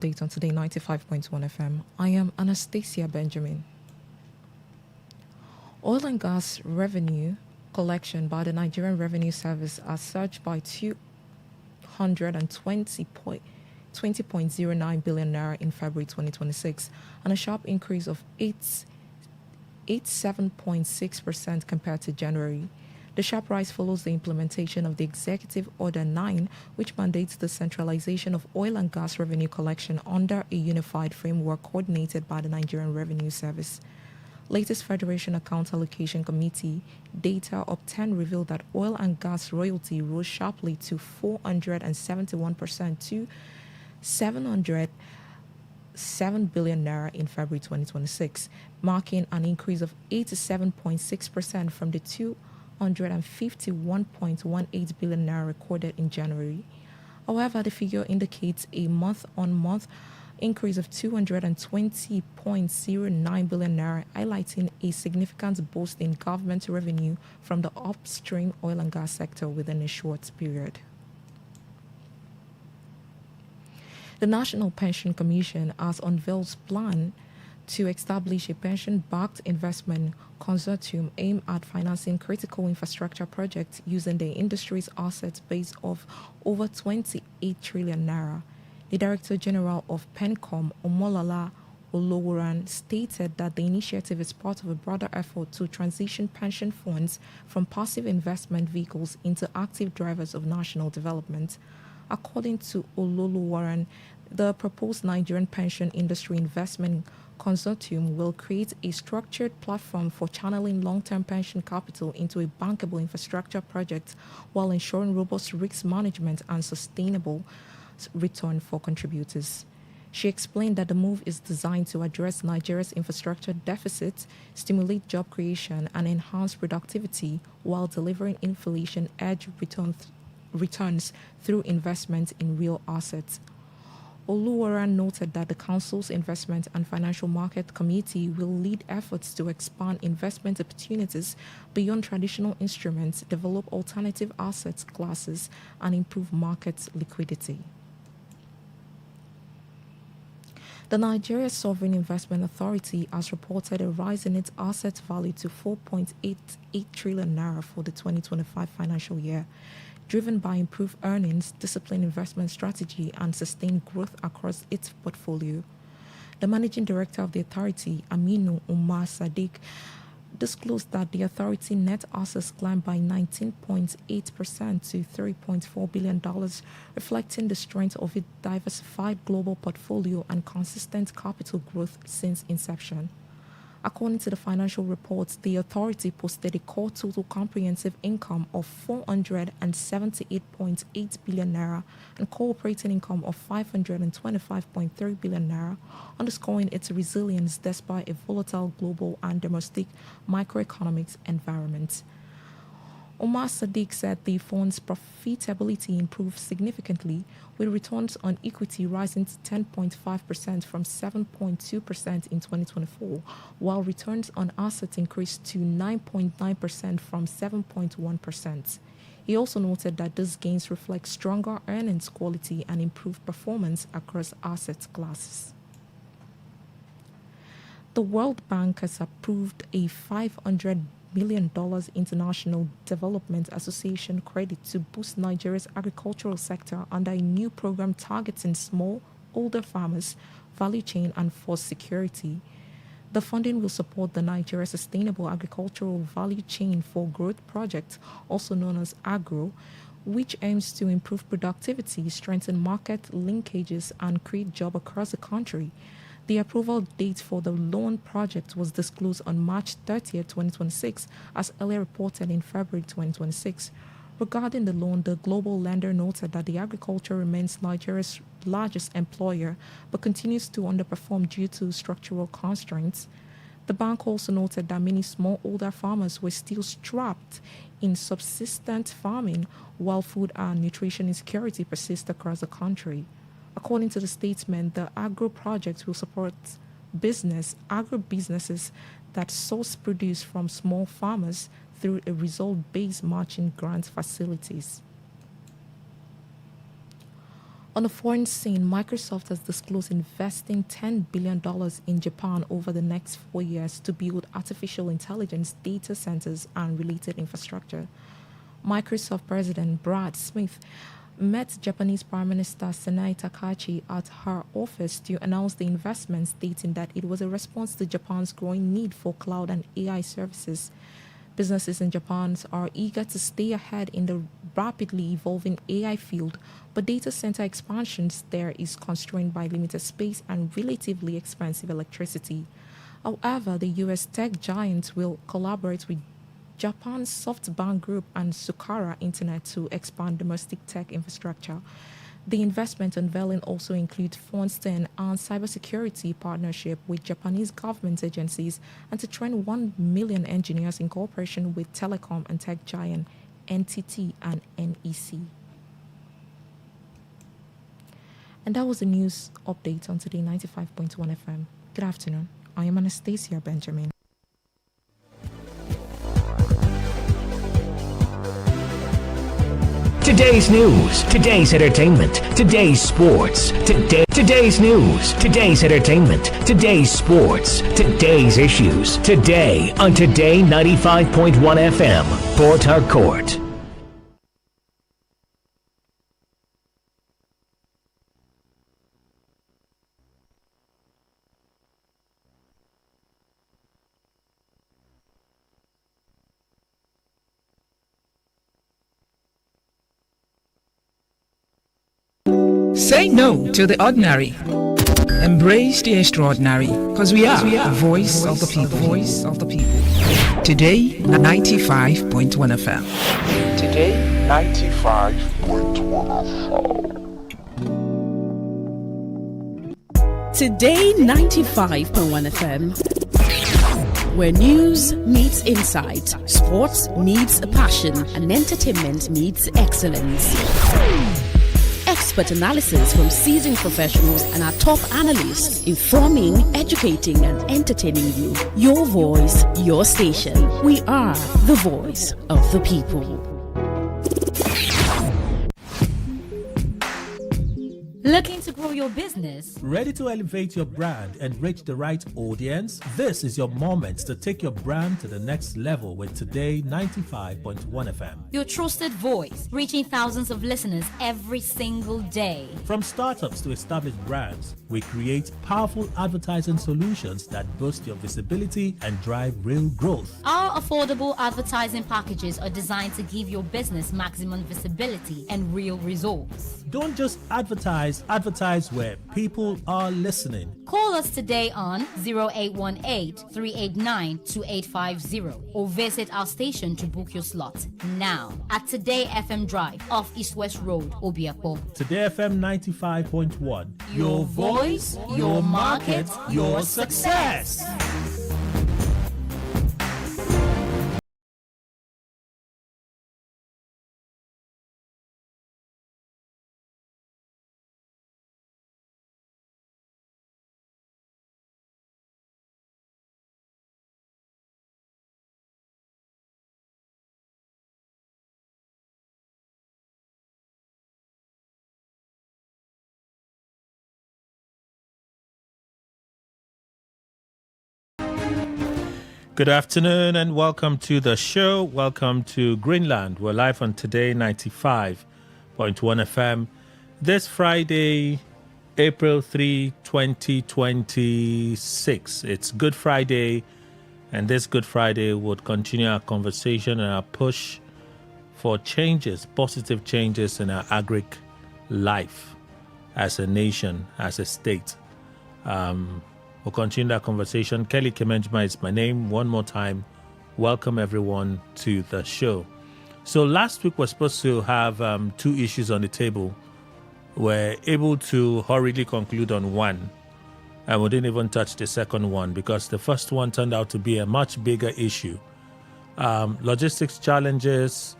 Update on Today 95.1 FM. I am Anastasia Benjamin. Oil and gas revenue collection by the Nigerian Revenue Service has surged by 220.09 billion naira in February 2026, and a sharp increase of 87.6% compared to January. The sharp rise follows the implementation of the Executive Order 9, which mandates the centralization of oil and gas revenue collection under a unified framework coordinated by the Nigerian Revenue Service. Latest Federation Account Allocation Committee data obtained revealed that oil and gas royalty rose sharply to 471% to 707 billion naira in February 2026, marking an increase of 87.6% from the 251.18 billion naira recorded in January. However, the figure indicates a month-on-month increase of 220.09 billion naira, highlighting a significant boost in government revenue from the upstream oil and gas sector within a short period. The National Pension Commission has unveiled plan to establish a pension-backed investment consortium aimed at financing critical infrastructure projects using the industry's asset base of over 28 trillion naira. The Director General of PENCOM, Omolala Oloworan, stated that the initiative is part of a broader effort to transition pension funds from passive investment vehicles into active drivers of national development. According to Ololuwaran, the proposed Nigerian pension industry investment consortium will create a structured platform for channeling long-term pension capital into a bankable infrastructure project while ensuring robust risk management and sustainable return for contributors. She explained that the move is designed to address Nigeria's infrastructure deficit, stimulate job creation, and enhance productivity while delivering inflation-edge returns through investment in real assets. Oluwaran noted that the Council's Investment and Financial Market Committee will lead efforts to expand investment opportunities beyond traditional instruments, develop alternative asset classes, and improve market liquidity. The Nigeria Sovereign Investment Authority has reported a rise in its asset value to 4.88 trillion naira for the 2025 financial year, driven by improved earnings, disciplined investment strategy, and sustained growth across its portfolio. The managing director of the authority, Aminu Umar Sadiq, disclosed that the authority net assets climbed by 19.8% to $3.4 billion, reflecting the strength of its diversified global portfolio and consistent capital growth since inception. According to the financial reports, the authority posted a core total comprehensive income of 478.8 billion naira and core operating income of 525.3 billion naira, underscoring its resilience despite a volatile global and domestic macroeconomic environment. Omar Sadiq said the fund's profitability improved significantly, with returns on equity rising to 10.5% from 7.2% in 2024, while returns on assets increased to 9.9% from 7.1%. He also noted that these gains reflect stronger earnings quality and improved performance across asset classes. The World Bank has approved a $500 million International Development Association credit to boost Nigeria's agricultural sector under a new program targeting small, older farmers, value chain, and food security. The funding will support the Nigeria Sustainable Agricultural Value Chain for Growth project, also known as AGRO, which aims to improve productivity, strengthen market linkages, and create jobs across the country. The approval date for the loan project was disclosed on March 30, 2026, as earlier reported in February 2026. Regarding the loan, the global lender noted that the agriculture remains Nigeria's largest employer but continues to underperform due to structural constraints. The bank also noted that many smallholder farmers were still strapped in subsistence farming while food and nutrition insecurity persist across the country. According to the statement, the agro project will support agro-businesses that source produce from small farmers through a result-based matching grant facilities. On the foreign scene, Microsoft has disclosed investing $10 billion in Japan over the next 4 years to build artificial intelligence data centers and related infrastructure. Microsoft President Brad Smith met Japanese Prime Minister Sanae Takahashi at her office to announce the investment, stating that it was a response to Japan's growing need for cloud and AI services. Businesses in Japan are eager to stay ahead in the rapidly evolving AI field, but data center expansions there is constrained by limited space and relatively expensive electricity. However, the US tech giant will collaborate with Japan's SoftBank Group and Sukara Internet to expand domestic tech infrastructure. The investment unveiling also includes funds to enhance cybersecurity partnership with Japanese government agencies and to train 1 million engineers in cooperation with telecom and tech giant NTT and NEC. And that was the news update on Today 95.1 FM. Good afternoon. I am Anastasia Benjamin. Today's news, today's entertainment, today's sports, today's news, today's entertainment, today's sports, today's issues, today on Today 95.1 FM, Port Harcourt. Say no to the ordinary. Embrace the extraordinary, because we are the voice of the people. Voice of the people. Today, 95.1 FM. Today, 95.1 FM. Today, 95.1 FM. Where news meets insight, sports meets passion, and entertainment meets excellence. Expert analysis from seasoned professionals and our top analysts, informing, educating, and entertaining you. Your voice, your station. We are the voice of the people. Looking to grow your business? Ready to elevate your brand and reach the right audience? This is your moment to take your brand to the next level with Today 95.1 FM. Your trusted voice, reaching thousands of listeners every single day. From startups to established brands, we create powerful advertising solutions that boost your visibility and drive real growth. Our affordable advertising packages are designed to give your business maximum visibility and real results. Don't just advertise where people are listening. Call us today on 0818-389-2850 or visit our station to book your slot now at Today FM Drive off East West Road, Obiapo. Today FM 95.1. Your voice, your market, your success. Good afternoon and welcome to the show. Welcome to Greenland. We're live on Today 95.1 FM. This Friday, April 3, 2026. It's Good Friday, and this Good Friday would continue our conversation and our push for changes, positive changes in our agric life as a nation, as a state. We'll continue that conversation. Kelly Kemenjma is my name. One more time, welcome everyone to the show. So last week we're supposed to have two issues on the table. We're able to hurriedly conclude on one, and we didn't even touch the second one because the first one turned out to be a much bigger issue. Logistics challenges,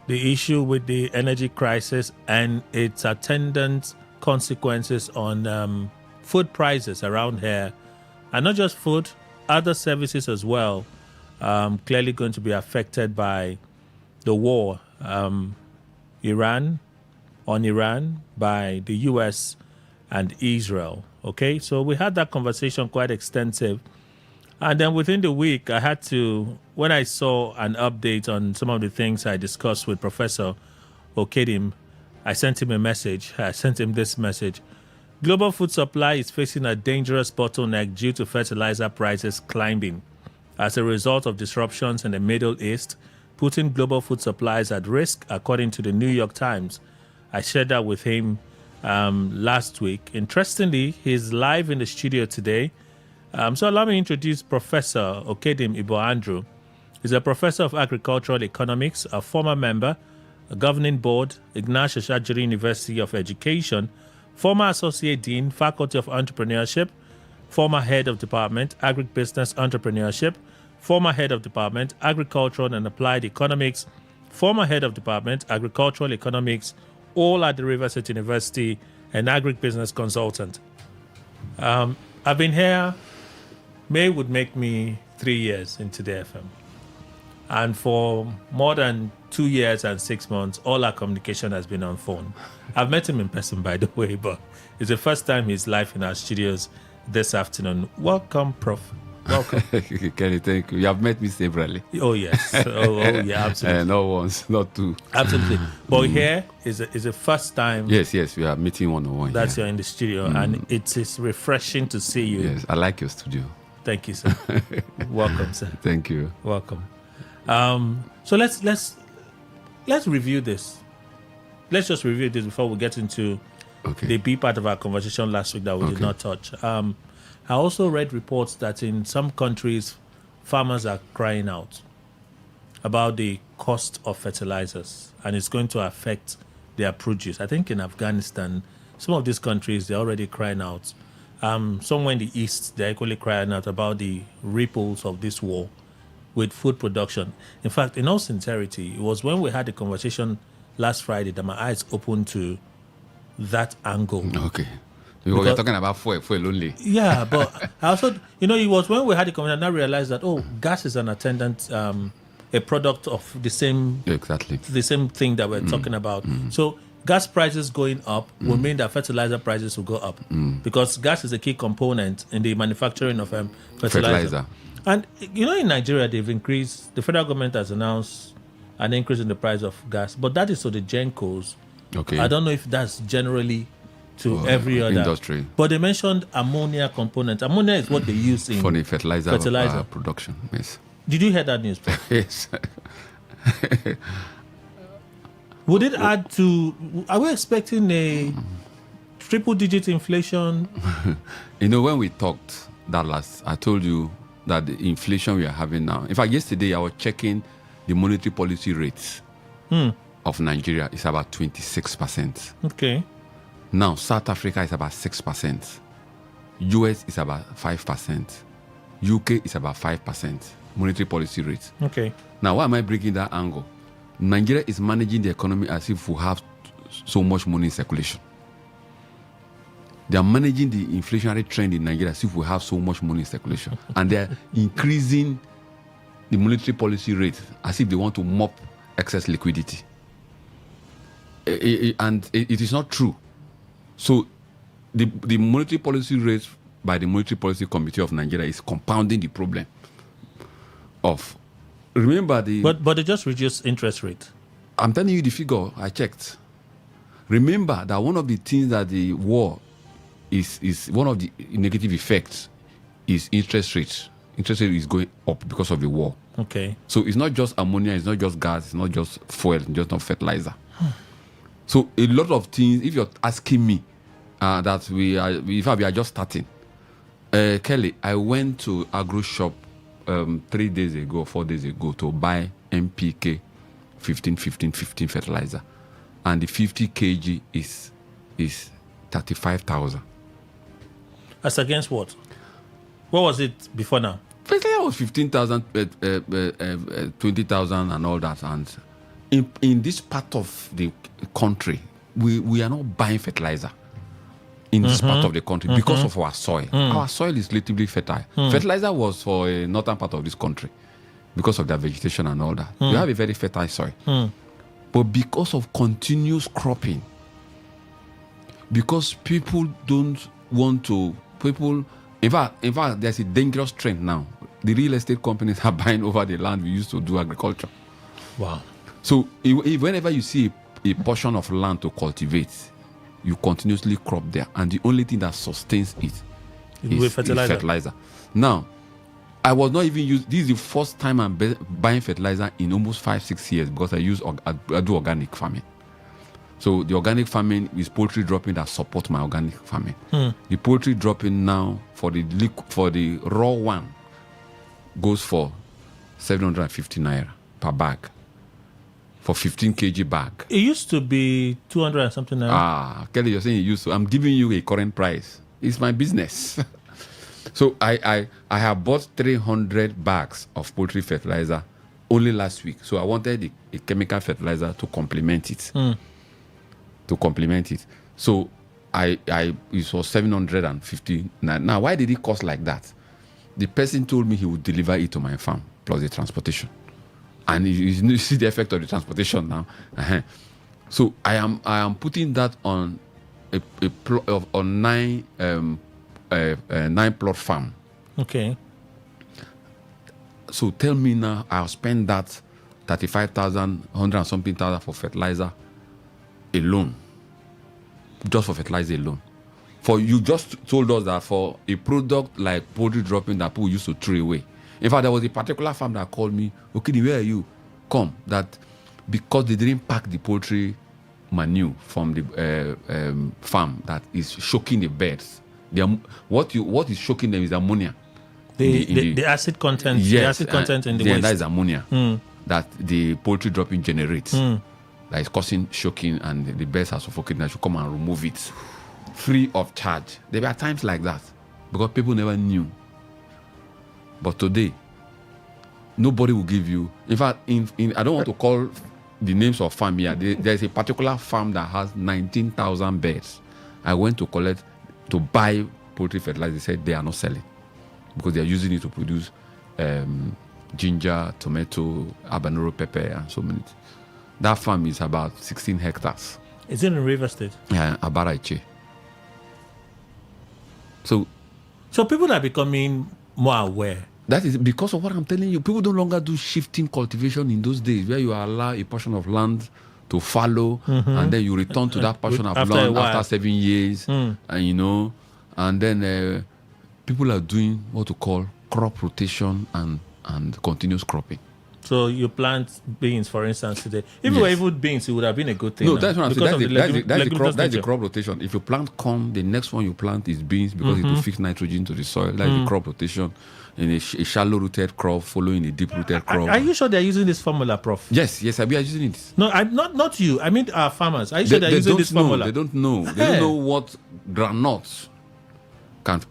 the issue with the energy crisis and its attendant consequences on food prices around here. And not just food, other services as well, clearly going to be affected by the war. Iran on Iran by the U.S. and Israel. Okay, so we had that conversation quite extensive. And then within the week, I had to, when I saw an update on some of the things I discussed with Professor Okedim, I sent him a message. I sent him this message. Global food supply is facing a dangerous bottleneck due to fertilizer prices climbing. As a result of disruptions in the Middle East, putting global food supplies at risk, according to the New York Times. I shared that with him last week. Interestingly, he's live in the studio today. So allow me to introduce Professor Okedim Ibo Andrew. He's a professor of agricultural economics, a former member, a governing board, Ignace Shajiri University of Education, former associate dean, Faculty of Entrepreneurship, former head of department, agribusiness entrepreneurship, former head of department, agricultural and applied economics, former head of department, agricultural economics, all at the River State University, and agribusiness consultant. I've been here. May would make me 3 years in Today FM. And for more than 2 years and 6 months, all our communication has been on phone. I've met him in person, by the way, but it's the first time he's live in our studios this afternoon. Welcome, Prof. Welcome. Kenny, thank you. You have met me severally. Oh, yes. Oh yeah, absolutely. Not once, not two. Absolutely. But here is the first time. Yes, we are meeting one-on-one. That you're in the studio, and it is refreshing to see you. Yes, I like your studio. Thank you, sir. Welcome, sir. Thank you. Welcome. So let's review this. Let's just review this before we get into the B part of our conversation last week that we did not touch. I also read reports that in some countries, farmers are crying out about the cost of fertilizers, and it's going to affect their produce. I think in Afghanistan, some of these countries, they're already crying out. Somewhere in the East, they're equally crying out about the ripples of this war with food production. In fact, in all sincerity, it was when we had the conversation last Friday that my eyes opened to that angle. Okay. Because we're talking about fuel only. Yeah, but I also, it was when we had the conversation, I realized that, gas is an attendant, a product of the same thing that we're talking about. So gas prices going up will mean that fertilizer prices will go up because gas is a key component in the manufacturing of fertilizer. And, in Nigeria, the federal government has announced an increase in the price of gas, but that is to the GenCos. Okay. I don't know if that's generally to every other industry. But they mentioned ammonia component. Ammonia is what they use in for the fertilizer production. Yes. Did you hear that news, Prof? Yes. Would it add to? Are we expecting a triple-digit inflation? When we talked that last, I told you that the inflation we are having now. In fact, yesterday I was checking the monetary policy rates of Nigeria is about 26%. Okay. Now, South Africa is about 6%. US is about 5%. UK is about 5% monetary policy rate. Okay. Now, why am I breaking that angle? Nigeria is managing the economy as if we have so much money in circulation. They are managing the inflationary trend in Nigeria as if we have so much money in circulation. And they are increasing the monetary policy rate as if they want to mop excess liquidity. And it is not true. So the monetary policy rate by the Monetary Policy Committee of Nigeria is compounding the problem of, remember the... But they just reduced interest rate. I'm telling you the figure, I checked. Remember that one of the things that the war is one of the negative effects is interest rates. Interest rate is going up because of the war. Okay. So it's not just ammonia, it's not just gas, it's not just fuel, it's just not fertilizer. So a lot of things, if you're asking me that we are just starting. Kelly, I went to agro shop 3 days ago, 4 days ago to buy MPK 15 fertilizer. And the 50 kg is 35,000. As against what? What was it before now? Fertilizer was 15,000, 20,000 and all that. And in this part of the country, we are not buying fertilizer in this part of the country because of our soil. Our soil is relatively fertile. Fertilizer was for a northern part of this country because of their vegetation and all that. You have a very fertile soil. But because of continuous cropping because people don't want to. In fact, there's a dangerous trend now. The real estate companies are buying over the land we used to do agriculture. Wow. So whenever you see a portion of land to cultivate, you continuously crop there, and the only thing that sustains it is fertilizer. Now, I was not even used. This is the first time I'm buying fertilizer in almost 5-6 years, because I do organic farming. So the organic farming is poultry dropping that support my organic farming. The poultry dropping now for the raw one goes for 750 naira per bag, for 15 kg bag. It used to be 200 and something naira. Kelly, you're saying it used to. I'm giving you a current price. It's my business. So I have bought 300 bags of poultry fertilizer only last week. So I wanted a chemical fertilizer to complement it. So it was 750. Now, why did it cost like that? The person told me he would deliver it to my farm plus the transportation, and you see the effect of the transportation now. So I am putting that on a 9 plot farm. Okay. So tell me now, I'll spend that 35,000, 100 and something thousand for fertilizer alone. Just for fertilizer alone. For you just told us that for a product like poultry dropping that people used to throw away. In fact, there was a particular farm that called me, okay, where are you? Come, that because they didn't pack the poultry manure from the farm that is choking the birds. What is choking them is ammonia. The acid content. Yes, the acid content in the waste. That is ammonia that the poultry dropping generates. That is causing choking, and the birds are suffocating. I should come and remove it free of charge. There were times like that because people never knew. But today, nobody will give you. In fact, I don't want to call the names of farm here. There's a particular farm that has 19,000 birds. I went to buy poultry fertilizer. They said they are not selling because they are using it to produce ginger, tomato, habanero pepper, and so many. That farm is about 16 hectares. Is it in River State? Yeah, Abarache. So people are becoming more aware. That is because of what I'm telling you. People no longer do shifting cultivation in those days where you allow a portion of land to fallow and then you return to that portion of land after 7 years. And then people are doing what we call crop rotation and continuous cropping. So you plant beans, for instance, today. If you were even beans, it would have been a good thing. No, that's what I'm saying. That's the crop rotation. If you plant corn, the next one you plant is beans because it will fix nitrogen to the soil. That's the crop rotation. In a shallow-rooted crop following a deep-rooted crop. Are you sure they're using this formula, Prof? Yes, we are using it. No, not you. I mean our farmers. Are you sure they're using this formula? They don't know. They don't know what granules can do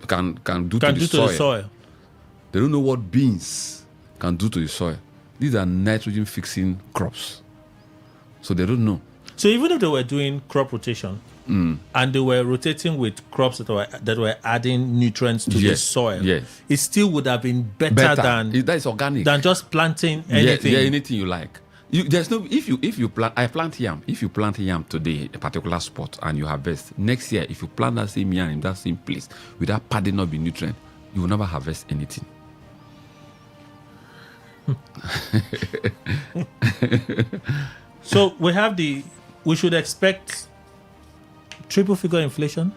to the soil. They don't know what beans can do to the soil. These are nitrogen-fixing crops. So they don't know. So even if they were doing crop rotation and they were rotating with crops that were adding nutrients to the soil, it still would have been better than that is organic than just planting anything. Yeah, anything you like. There's no if you plant. I plant yam. If you plant yam today, a particular spot, and you harvest next year, if you plant that same yam in that same place without padding up the nutrient, you will never harvest anything. So we should expect triple figure inflation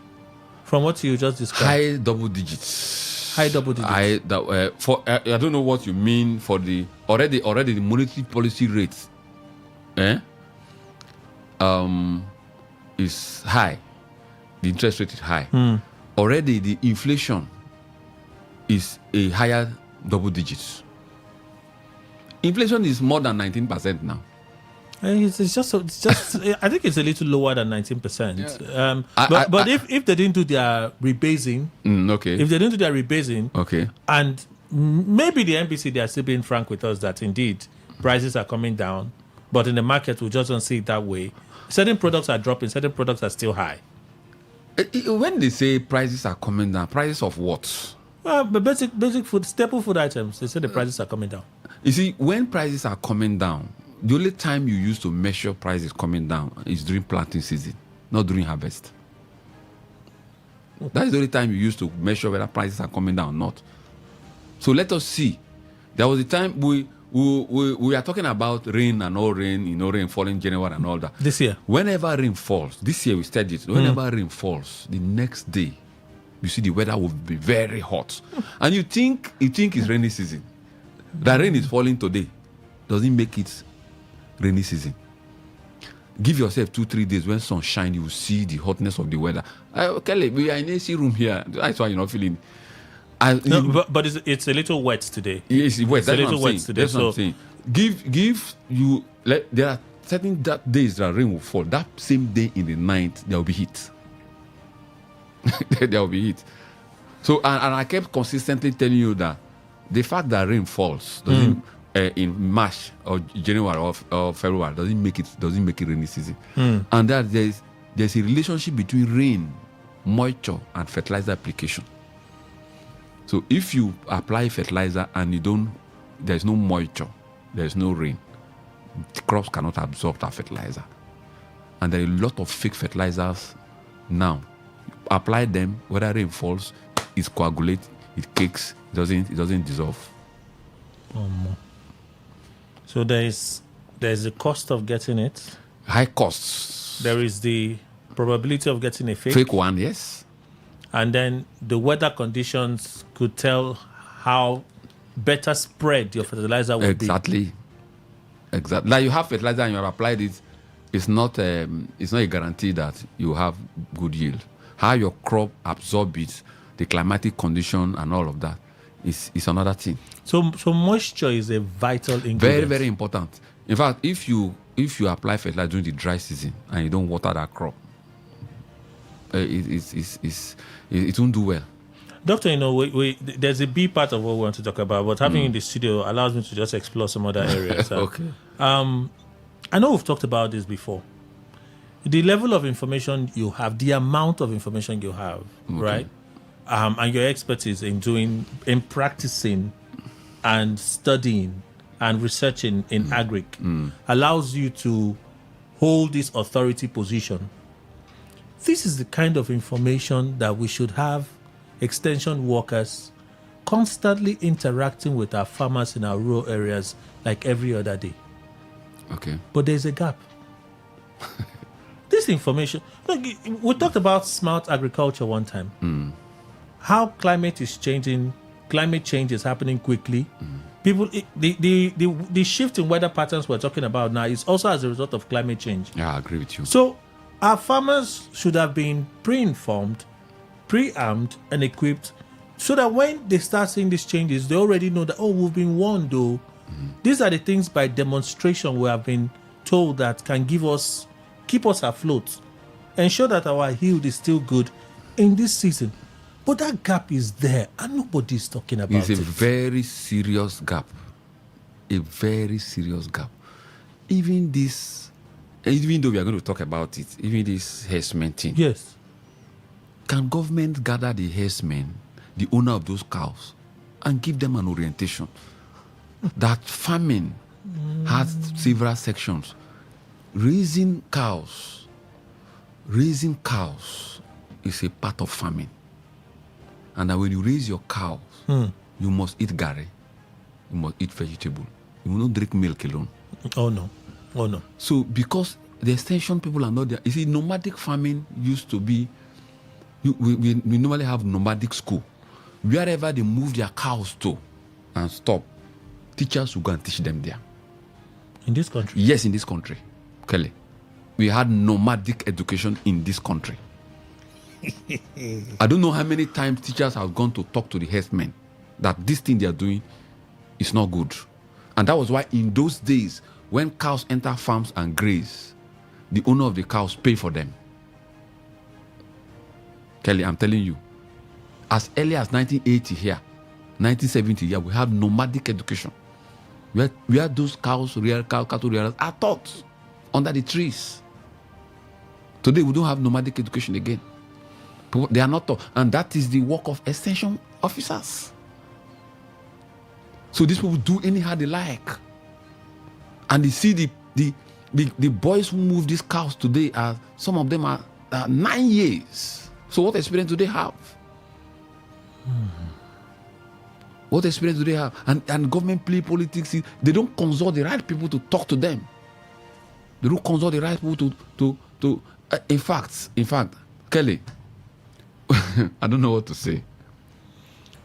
from what you just described. High double digits. I don't know what you mean for the already the monetary policy rate is high. The interest rate is high. Already the inflation is a higher double digits. Inflation is more than 19% now. It's just I think it's a little lower than 19%. Yeah. But if they didn't do their rebasing, if they didn't do their rebasing, and maybe the NBC, they are still being frank with us that indeed prices are coming down, but in the market we just don't see it that way. Certain products are dropping, certain products are still high. When they say prices are coming down, prices of what? Well, but basic food, staple food items, they say the prices are coming down. You see, when prices are coming down, the only time you use to measure prices coming down is during planting season, not during harvest. That is the only time you use to measure whether prices are coming down or not. So let us see. There was a time we are talking about rain and all rain, rain falling January and all that. This year? Whenever rain falls, this year we studied it, whenever rain falls, the next day, you see the weather will be very hot. And you think it's rainy season. The rain is falling today. Doesn't make it rainy season. Give yourself 2-3 days when sun shine, you will see the hotness of the weather. Kelly, we are in AC room here. That's why you're not feeling. But it's a little wet today. Yes, it's wet. It's a little wet today. That's what I'm saying. Give you. There are certain days that rain will fall. That same day in the night, there will be heat. There will be heat. So, and I kept consistently telling you that the fact that rain falls doesn't in March or January or February doesn't make it rainy season. And that there's a relationship between rain, moisture, and fertilizer application. So if you apply fertilizer and there's no moisture, there's no rain, the crops cannot absorb that fertilizer. And there are a lot of fake fertilizers now. Apply them, whether rain falls, it coagulates, it cakes, it doesn't dissolve. So there's the cost of getting it. High costs. There is the probability of getting a fake one, yes. And then the weather conditions could tell how better spread your fertilizer will be. Exactly. Like you have fertilizer and you have applied it, it's not a guarantee that you have good yield. How your crop absorbs it, the climatic condition and all of that is another thing. So moisture is a vital ingredient. Very, very important. In fact, if you apply fertilizer during the dry season and you don't water that crop, it won't do well. Doctor, there's a big part of what we want to talk about, but having in the studio allows me to just explore some other areas. Okay. I know we've talked about this before. The level of information you have, the amount of information you have, right? And your expertise in practicing and studying and researching in agric allows you to hold this authority position. This is the kind of information that we should have extension workers constantly interacting with our farmers in our rural areas like every other day. Okay. But there's a gap. This information, we talked about smart agriculture one time. How climate is changing, climate change is happening quickly. People, the shift in weather patterns we're talking about now is also as a result of climate change. Yeah, I agree with you. So our farmers should have been pre-informed, pre-armed, and equipped so that when they start seeing these changes, they already know that, we've been warned though. These are the things by demonstration we have been told that can keep us afloat, ensure that our yield is still good in this season. But that gap is there and nobody's talking about it. It's a very serious gap. A very serious gap. Even though we are going to talk about it, even this herdsmen thing. Yes. Can government gather the herdsmen, the owner of those cows, and give them an orientation that farming has several sections? Raising cows is a part of farming. And that when you raise your cows, you must eat gari, you must eat vegetable. You will not drink milk alone. Oh no. So because the extension people are not there, you see, nomadic farming used to be, we normally have nomadic school. Wherever they move their cows to and stop, teachers will go and teach them there. In this country? Yes, in this country. Kelly, we had nomadic education in this country. I don't know how many times teachers have gone to talk to the herdsmen that this thing they are doing is not good. And that was why in those days, when cows enter farms and graze, the owner of the cows pay for them. Kelly, I'm telling you, as early as 1980 here, 1970 here, we have nomadic education. Where those cows, cattle rearers are taught under the trees. Today, we don't have nomadic education again. They are not taught. And that is the work of extension officers. So these people do anyhow they like. And you see the boys who move these cows today, some of them are 9 years. So what experience do they have? What experience do they have? And government play politics. They don't consult the right people to talk to them. They don't consult the right people to in fact, Kelly, I don't know what to say.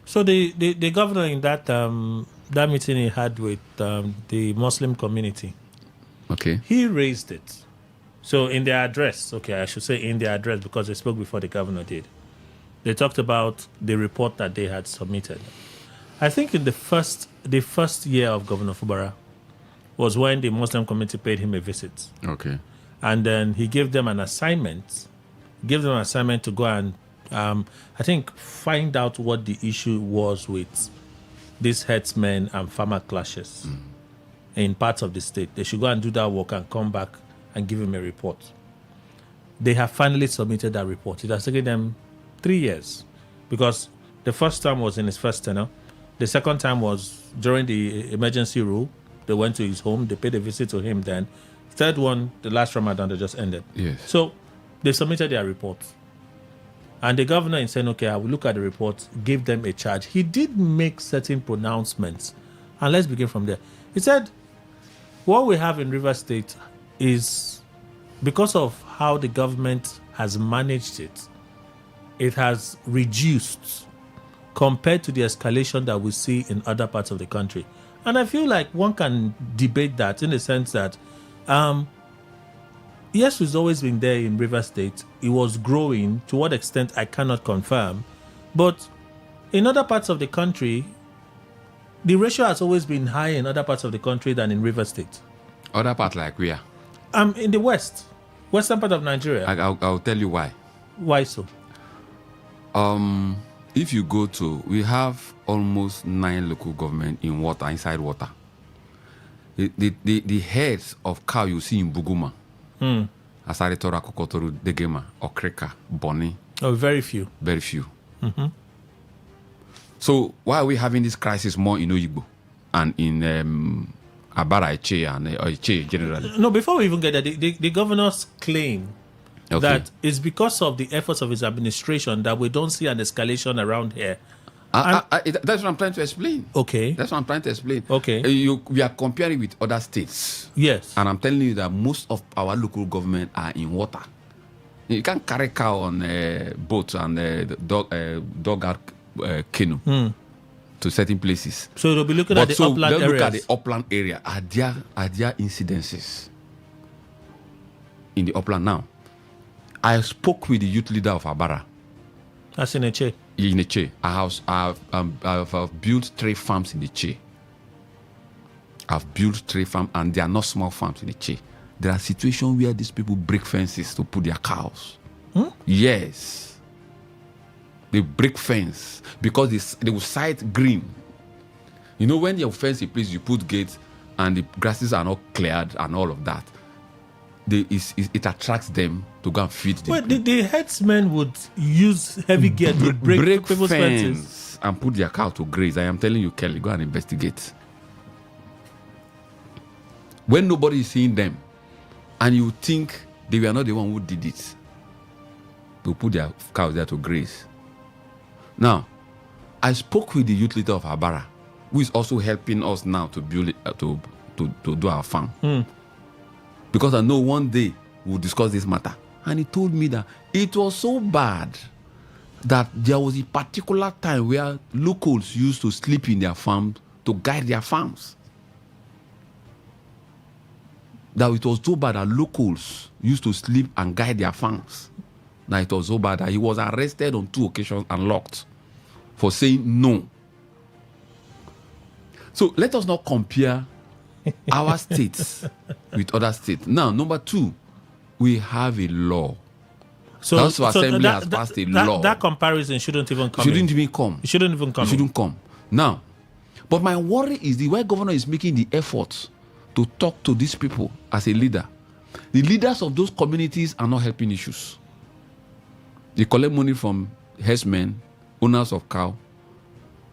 So the governor in that meeting he had with the Muslim community, Okay. he raised it. So in their address, I should say in their address because they spoke before the governor did. They talked about the report that they had submitted. I think in the first year of Governor Fubara was when the Muslim community paid him a visit. Okay. And then he gave them an assignment. To go and, I think, find out what the issue was with these herdsmen and farmer clashes in parts of the state. They should go and do that work and come back and give him a report. They have finally submitted that report. It has taken them 3 years because the first time was in his first tenure. The second time was during the emergency rule. They went to his home. They paid a visit to him then. Third one, the last Ramadan, they just ended. Yes. So they submitted their report. And the governor is saying, I will look at the report, give them a charge. He did make certain pronouncements. And let's begin from there. He said, what we have in Rivers State is because of how the government has managed it, it has reduced compared to the escalation that we see in other parts of the country. And I feel like one can debate that in the sense that, yes, it's always been there in Rivers State. It was growing. To what extent, I cannot confirm. But in other parts of the country, the ratio has always been higher in other parts of the country than in Rivers State. Other part like where? In the western part of Nigeria. I'll tell you why. Why so? If you go to, we have almost 9 local government in water, inside water. The heads of cow you see in Buguma, Asari Tora, Kokotoru, Degema, Okreka, Boni. Oh, very few. Very few. Mm-hmm. So why are we having this crisis more in Oyigbo and in Abara Eche and Eche generally? No, before we even get there, the governor's claim that it's because of the efforts of his administration that we don't see an escalation around here. That's what I'm trying to explain. Okay. That's what I'm trying to explain. Okay. We are comparing with other states. Yes. And I'm telling you that most of our local government are in water. You can't carry cow on boats and dog canoe to certain places. So they'll be looking at the upland areas. Look at the upland area. Are there incidences in the upland now? I spoke with the youth leader of Abara. That's in Eche. In Eche. I've built 3 farms in Eche. I've built 3 farms, and they are not small farms in Eche. There are situations where these people break fences to put their cows. Yes. They break fence because they will sight green. You know, when your fence is placed, you put gates and the grasses are not cleared and all of that. It attracts them to go and feed them. Well, the herdsmen would use heavy gear to break people's fences and put their cow to graze. I am telling you, Kelly, go and investigate. When nobody is seeing them, and you think they were not the one who did it, to put their cows there to graze. Now, I spoke with the youth leader of Abara, who is also helping us now to build it, to do our farm. Because I know one day we'll discuss this matter. And he told me that it was so bad that there was a particular time where locals used to sleep in their farms to guide their farms. That it was so bad that locals used to sleep and guide their farms. That it was so bad that he was arrested on 2 occasions and locked for saying no. So let us not compare our states with other states. Now, number 2, we have a law. So the House of Assembly has passed a law. That comparison shouldn't even come. It shouldn't even come. Now, but my worry is the way governor is making the effort to talk to these people as a leader. The leaders of those communities are not helping issues. They collect money from herdsmen, owners of cow,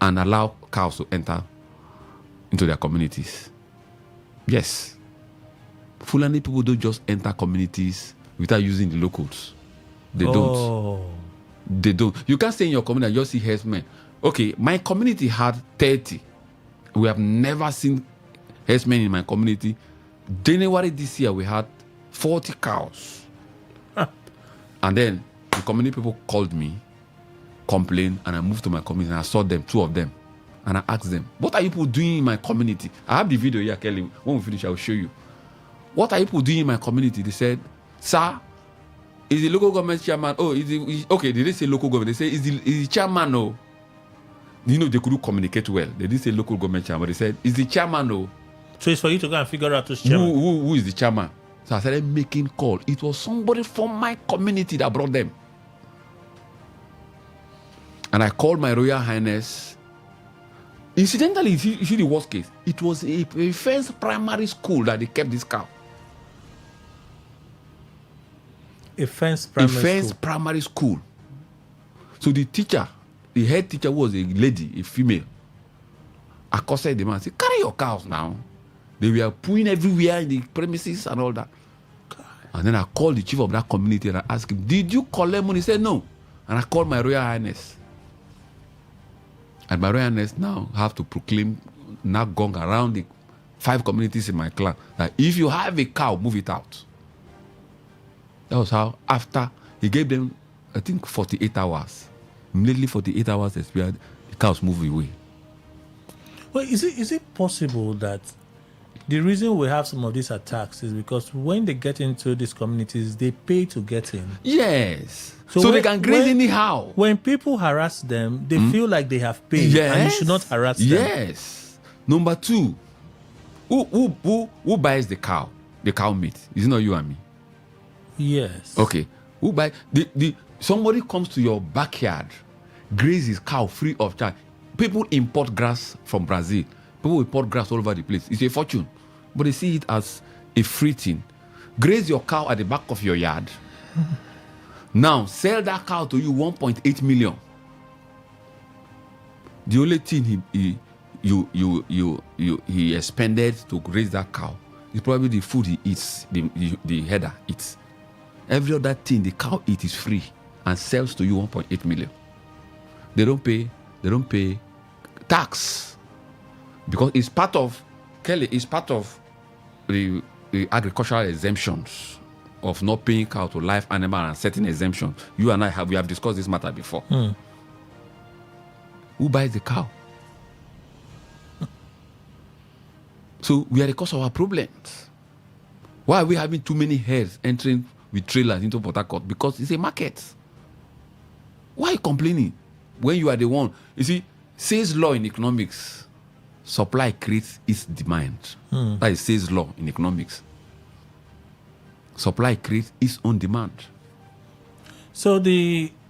and allow cows to enter into their communities. Yes. Fulani people don't just enter communities without using the locals. They don't. They don't. You can't stay in your community and just see herdsmen. Okay, my community had 30. We have never seen herdsmen in my community. January this year, we had 40 cows. And then the community people called me, complained, and I moved to my community and I saw them, 2 of them. And I asked them, what are you people doing in my community? I have the video here, Kelly. When we finish, I will show you. What are you people doing in my community? They said, sir, is the local government chairman? Oh, okay, they didn't say local government. They say, is the chairman? No. You know, they couldn't communicate well. They didn't say local government chairman. They said, is the chairman? No. So it's for you to go and figure out who's chairman. Who is the chairman? So I started making call. It was somebody from my community that brought them. And I called my Royal Highness. Incidentally, you see the worst case. It was a first primary school that they kept this cow. A fence primary school. So the teacher, the head teacher was a lady, a female. I accosted the man and said, carry your cows now. They were pooing everywhere in the premises and all that. And then I called the chief of that community and I asked him, did you collect money? He said no. And I called my Royal Highness. And my Royal Highness now have to proclaim, now gong around the 5 communities in my clan, that if you have a cow, move it out. That was how, after he gave them, I think, 48 hours. Immediately 48 hours expired, the cows moved away. Well, is it possible that the reason we have some of these attacks is because when they get into these communities, they pay to get in? Yes. So they can graze anyhow. When people harass them, they feel like they have paid, and you should not harass them. Yes. Number 2, who buys the cow? The cow meat? Is it not you and me? Yes. Okay. Who buy somebody comes to your backyard, grazes cow free of charge. People import grass from Brazil. People import grass all over the place. It's a fortune. But they see it as a free thing. Graze your cow at the back of your yard. Now sell that cow to you 1.8 million. The only thing he expended to raise that cow is probably the food he eats, the header eats. Every other thing the cow eats is free and sells to you 1.8 million. They don't pay tax because it's part of the agricultural exemptions of not paying cow to live animal and certain exemptions. You and we have discussed this matter before. Who buys the cow? So we are the cause of our problems. Why are we having too many herds entering with trailers into Port Harcourt? Because it's a market. Why are you complaining when you are the one? You see, says law in economics, supply creates its demand. That is says law in economics. Supply creates its own demand. So in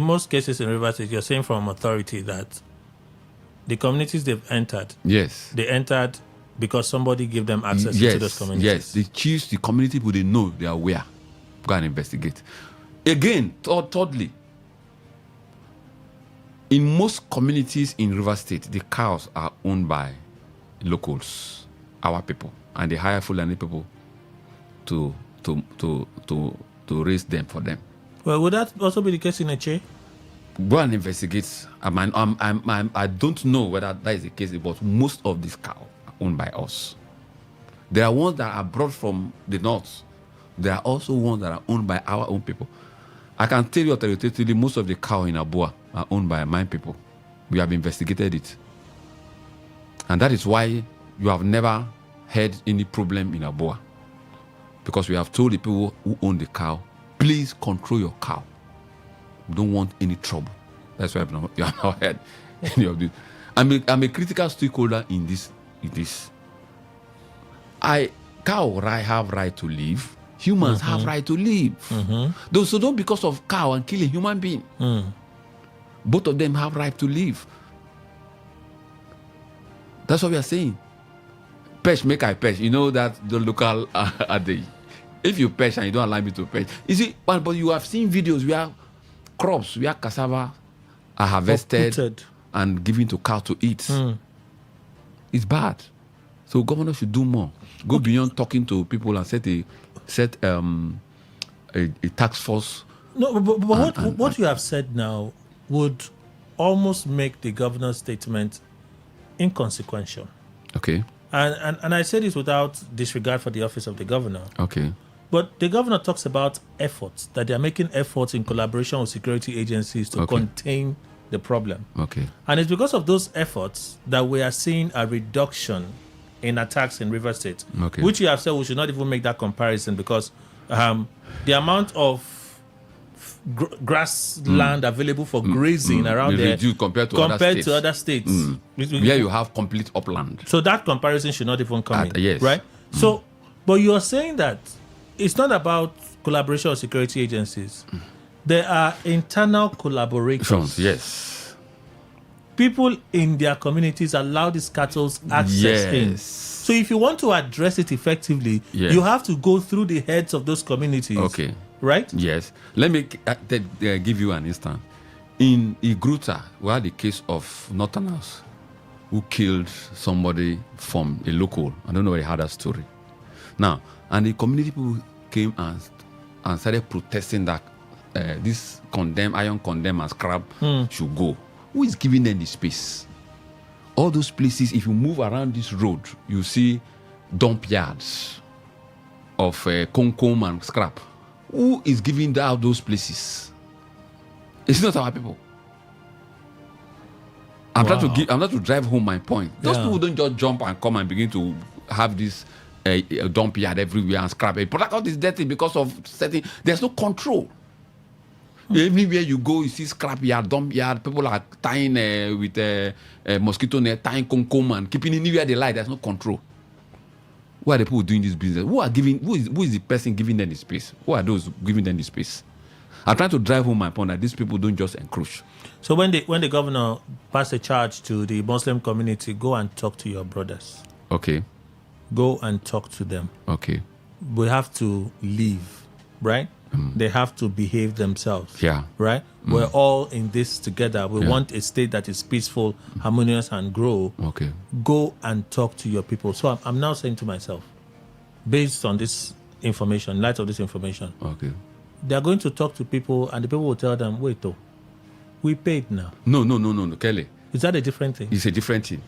most cases in Rivers State, you're saying from authority that the communities they've entered, yes, they entered because somebody gave them access to those communities. Yes, they choose the community people they know they are aware. Go and investigate. Again, thirdly, in most communities in Rivers State, the cows are owned by locals, our people, and they hire Fulani people to raise them for them. Well, would that also be the case in Eche? Go and investigate. I don't know whether that is the case, but most of these cows are owned by us. There are ones that are brought from the north. There are also ones that are owned by our own people. I can tell you authoritatively, most of the cows in Abua are owned by my people. We have investigated it. And that is why you have never had any problem in Abua. Because we have told the people who own the cow, please control your cow. We don't want any trouble. That's why you have not heard any of this. I'm a critical stakeholder in this. Cow have right to live. Humans have right to live. So don't because of cow and kill a human being. Both of them have right to live. That's what we are saying. Perch, make I perch. You know that the local adage. If you perch and you don't allow me to perch. You see, but you have seen videos where crops, where cassava are harvested and given to cow to eat. It's bad. So governor should do more. Go beyond talking to people and set a task force No, but what you have said now would almost make the governor's statement inconsequential. Okay. And I say this without disregard for the office of the governor. Okay. But the governor talks about efforts, that they are making efforts in collaboration with security agencies to contain the problem. Okay. And it's because of those efforts that we are seeing a reduction in attacks in Rivers State, which you have said we should not even make that comparison because the amount of grassland available for grazing around there compared to other states. Where you have complete upland. So that comparison should not even come in. Yes. Right? So, but you are saying that it's not about collaboration with security agencies. There are internal collaborations. Yes. People in their communities allow these cattle access in. So if you want to address it effectively, you have to go through the heads of those communities. Okay. Right? Yes. Let me give you an instance. In Igruta, we had the case of Northerners who killed somebody from a local. I don't know where they had that story. Now, and the community people came and started protesting that this iron condemn and scrap should go. Who is giving them the space? All those places, if you move around this road, you see dump yards of concom and scrap. Who is giving out those places? It's not our people. I'm trying to drive home my point. Those people don't just jump and come and begin to have this dump yard everywhere and scrap it. Port Harcourt is dirty because of certain. There's no control. Everywhere you go, you see scrap yard, dump yard. People are tying with mosquito net, tying concom and keeping anywhere they like. There's no control. Who are the people doing this business? Who is the person giving them the space? Who are those giving them the space? I'm trying to drive home my point that these people don't just encroach. So when the governor passed a charge to the Muslim community, go and talk to your brothers. Okay. Go and talk to them. Okay. We have to leave, right? They have to behave themselves. Yeah. Right? We're all in this together. We want a state that is peaceful, harmonious, and grow. Okay. Go and talk to your people. So I'm now saying to myself, based on this information, in light of this information, they are going to talk to people and the people will tell them, wait, we paid now. No, Kelly. Is that a different thing? It's a different thing.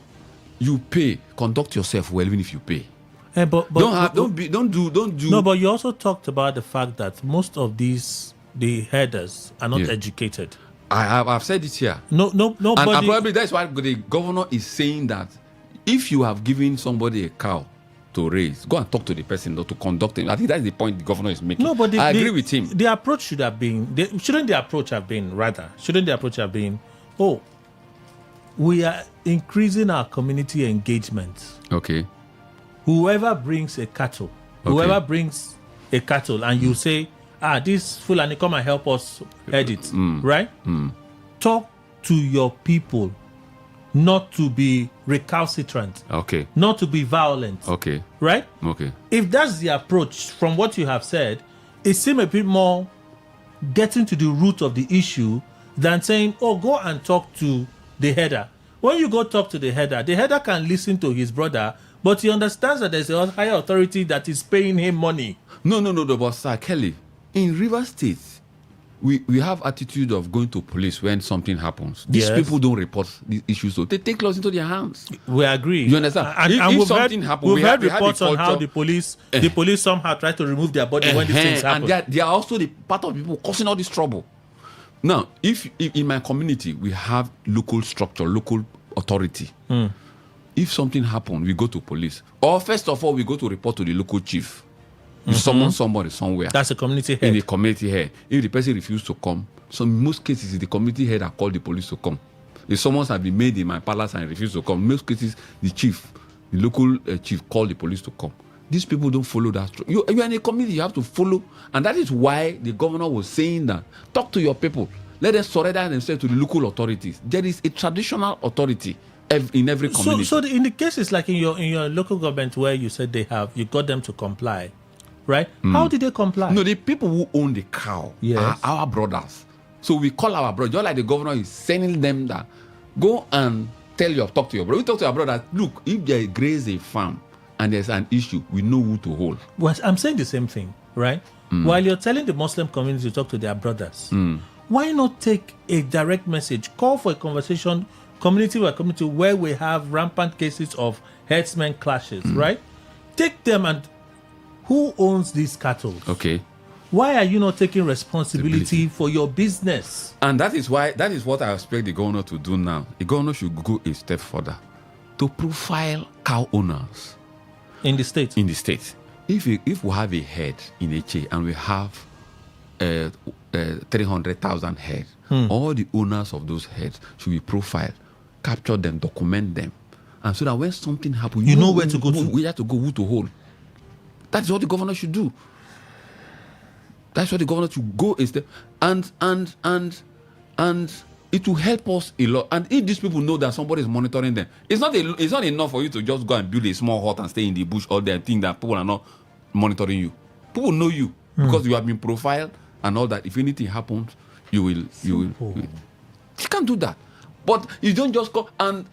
You pay, conduct yourself well even if you pay. But don't do. No, but you also talked about the fact that most of the headers are not educated. I've said it here. No. And probably that's why the governor is saying that if you have given somebody a cow to raise, go and talk to the person or to conduct him. I think that's the point the governor is making. No, but I agree with him. The approach should have been. Shouldn't the approach have been? Oh, we are increasing our community engagement. Okay. Whoever brings a cattle, and you say, this Fulani, come and help us head it, right? Talk to your people, not to be recalcitrant. Okay. Not to be violent. Okay. Right? Okay. If that's the approach, from what you have said, it seems a bit more getting to the root of the issue than saying, go and talk to the header. When you go talk to the header can listen to his brother, but he understands that there's a higher authority that is paying him money. No, but Sir Kelly, in Rivers State, we have attitude of going to police when something happens. These people don't report these issues, so they take laws into their hands. We agree. You understand? If something happens, we've had reports on how the police somehow try to remove their body when these things happen. And they are also the part of people causing all this trouble. Now, if in my community we have local structure, local authority. If something happens, we go to police. Or first of all, we go to report to the local chief. You summon somebody somewhere. That's a community head. In the community head. If the person refuses to come, so in most cases, it's the community head that call the police to come. If someone has been made in my palace and refuse to come, in most cases, the local chief call the police to come. These people don't follow that. You are in a community, you have to follow. And that is why the governor was saying that. Talk to your people. Let them surrender themselves to the local authorities. There is a traditional authority in every community. So in the cases like in your local government where you said you got them to comply, right? How did they comply? No, the people who own the cow are our brothers. So we call our brothers, just like the governor is sending them that, go and talk to your brother. We talk to our brother, look, if they graze a farm and there's an issue, we know who to hold. Well, I'm saying the same thing, right? While you're telling the Muslim community to talk to their brothers, why not take a direct message, call for a conversation, community by community, where we have rampant cases of herdsmen clashes, right? Take them and who owns these cattle? Okay. Why are you not taking responsibility for your business? And that is what I expect the governor to do now. The governor should go a step further to profile cow owners In the state. If we have a herd in HA and we have 300,000 head, all the owners of those herds should be profiled, capture them, document them, and so that when something happens, you know where to go to. We have to go who to hold. That's what the governor should do. That's what the governor should go instead, and it will help us a lot. And if these people know that somebody is monitoring them, it's not enough for you to just go and build a small hut and stay in the bush all day and think that people are not monitoring you. People know you because you have been profiled and all that. If anything happens, you will. You can't do that. But you don't just go and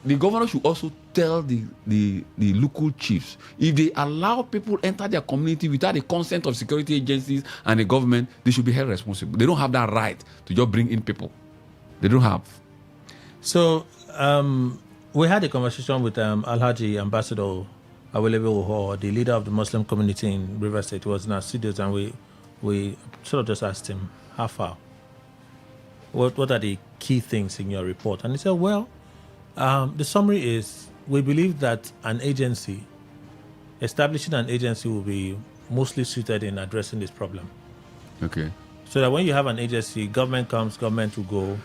the governor should also tell the local chiefs, if they allow people enter their community without the consent of security agencies and the government, they should be held responsible. They don't have that right to just bring in people. They don't have. So we had a conversation with Alhaji Ambassador Awelewe, the leader of the Muslim community in River State. He was in our studios, and we sort of just asked him, how far? What are the key things in your report? And he said, well, the summary is, we believe that establishing an agency will be mostly suited in addressing this problem. Okay. So that when you have an agency, government comes, government will go,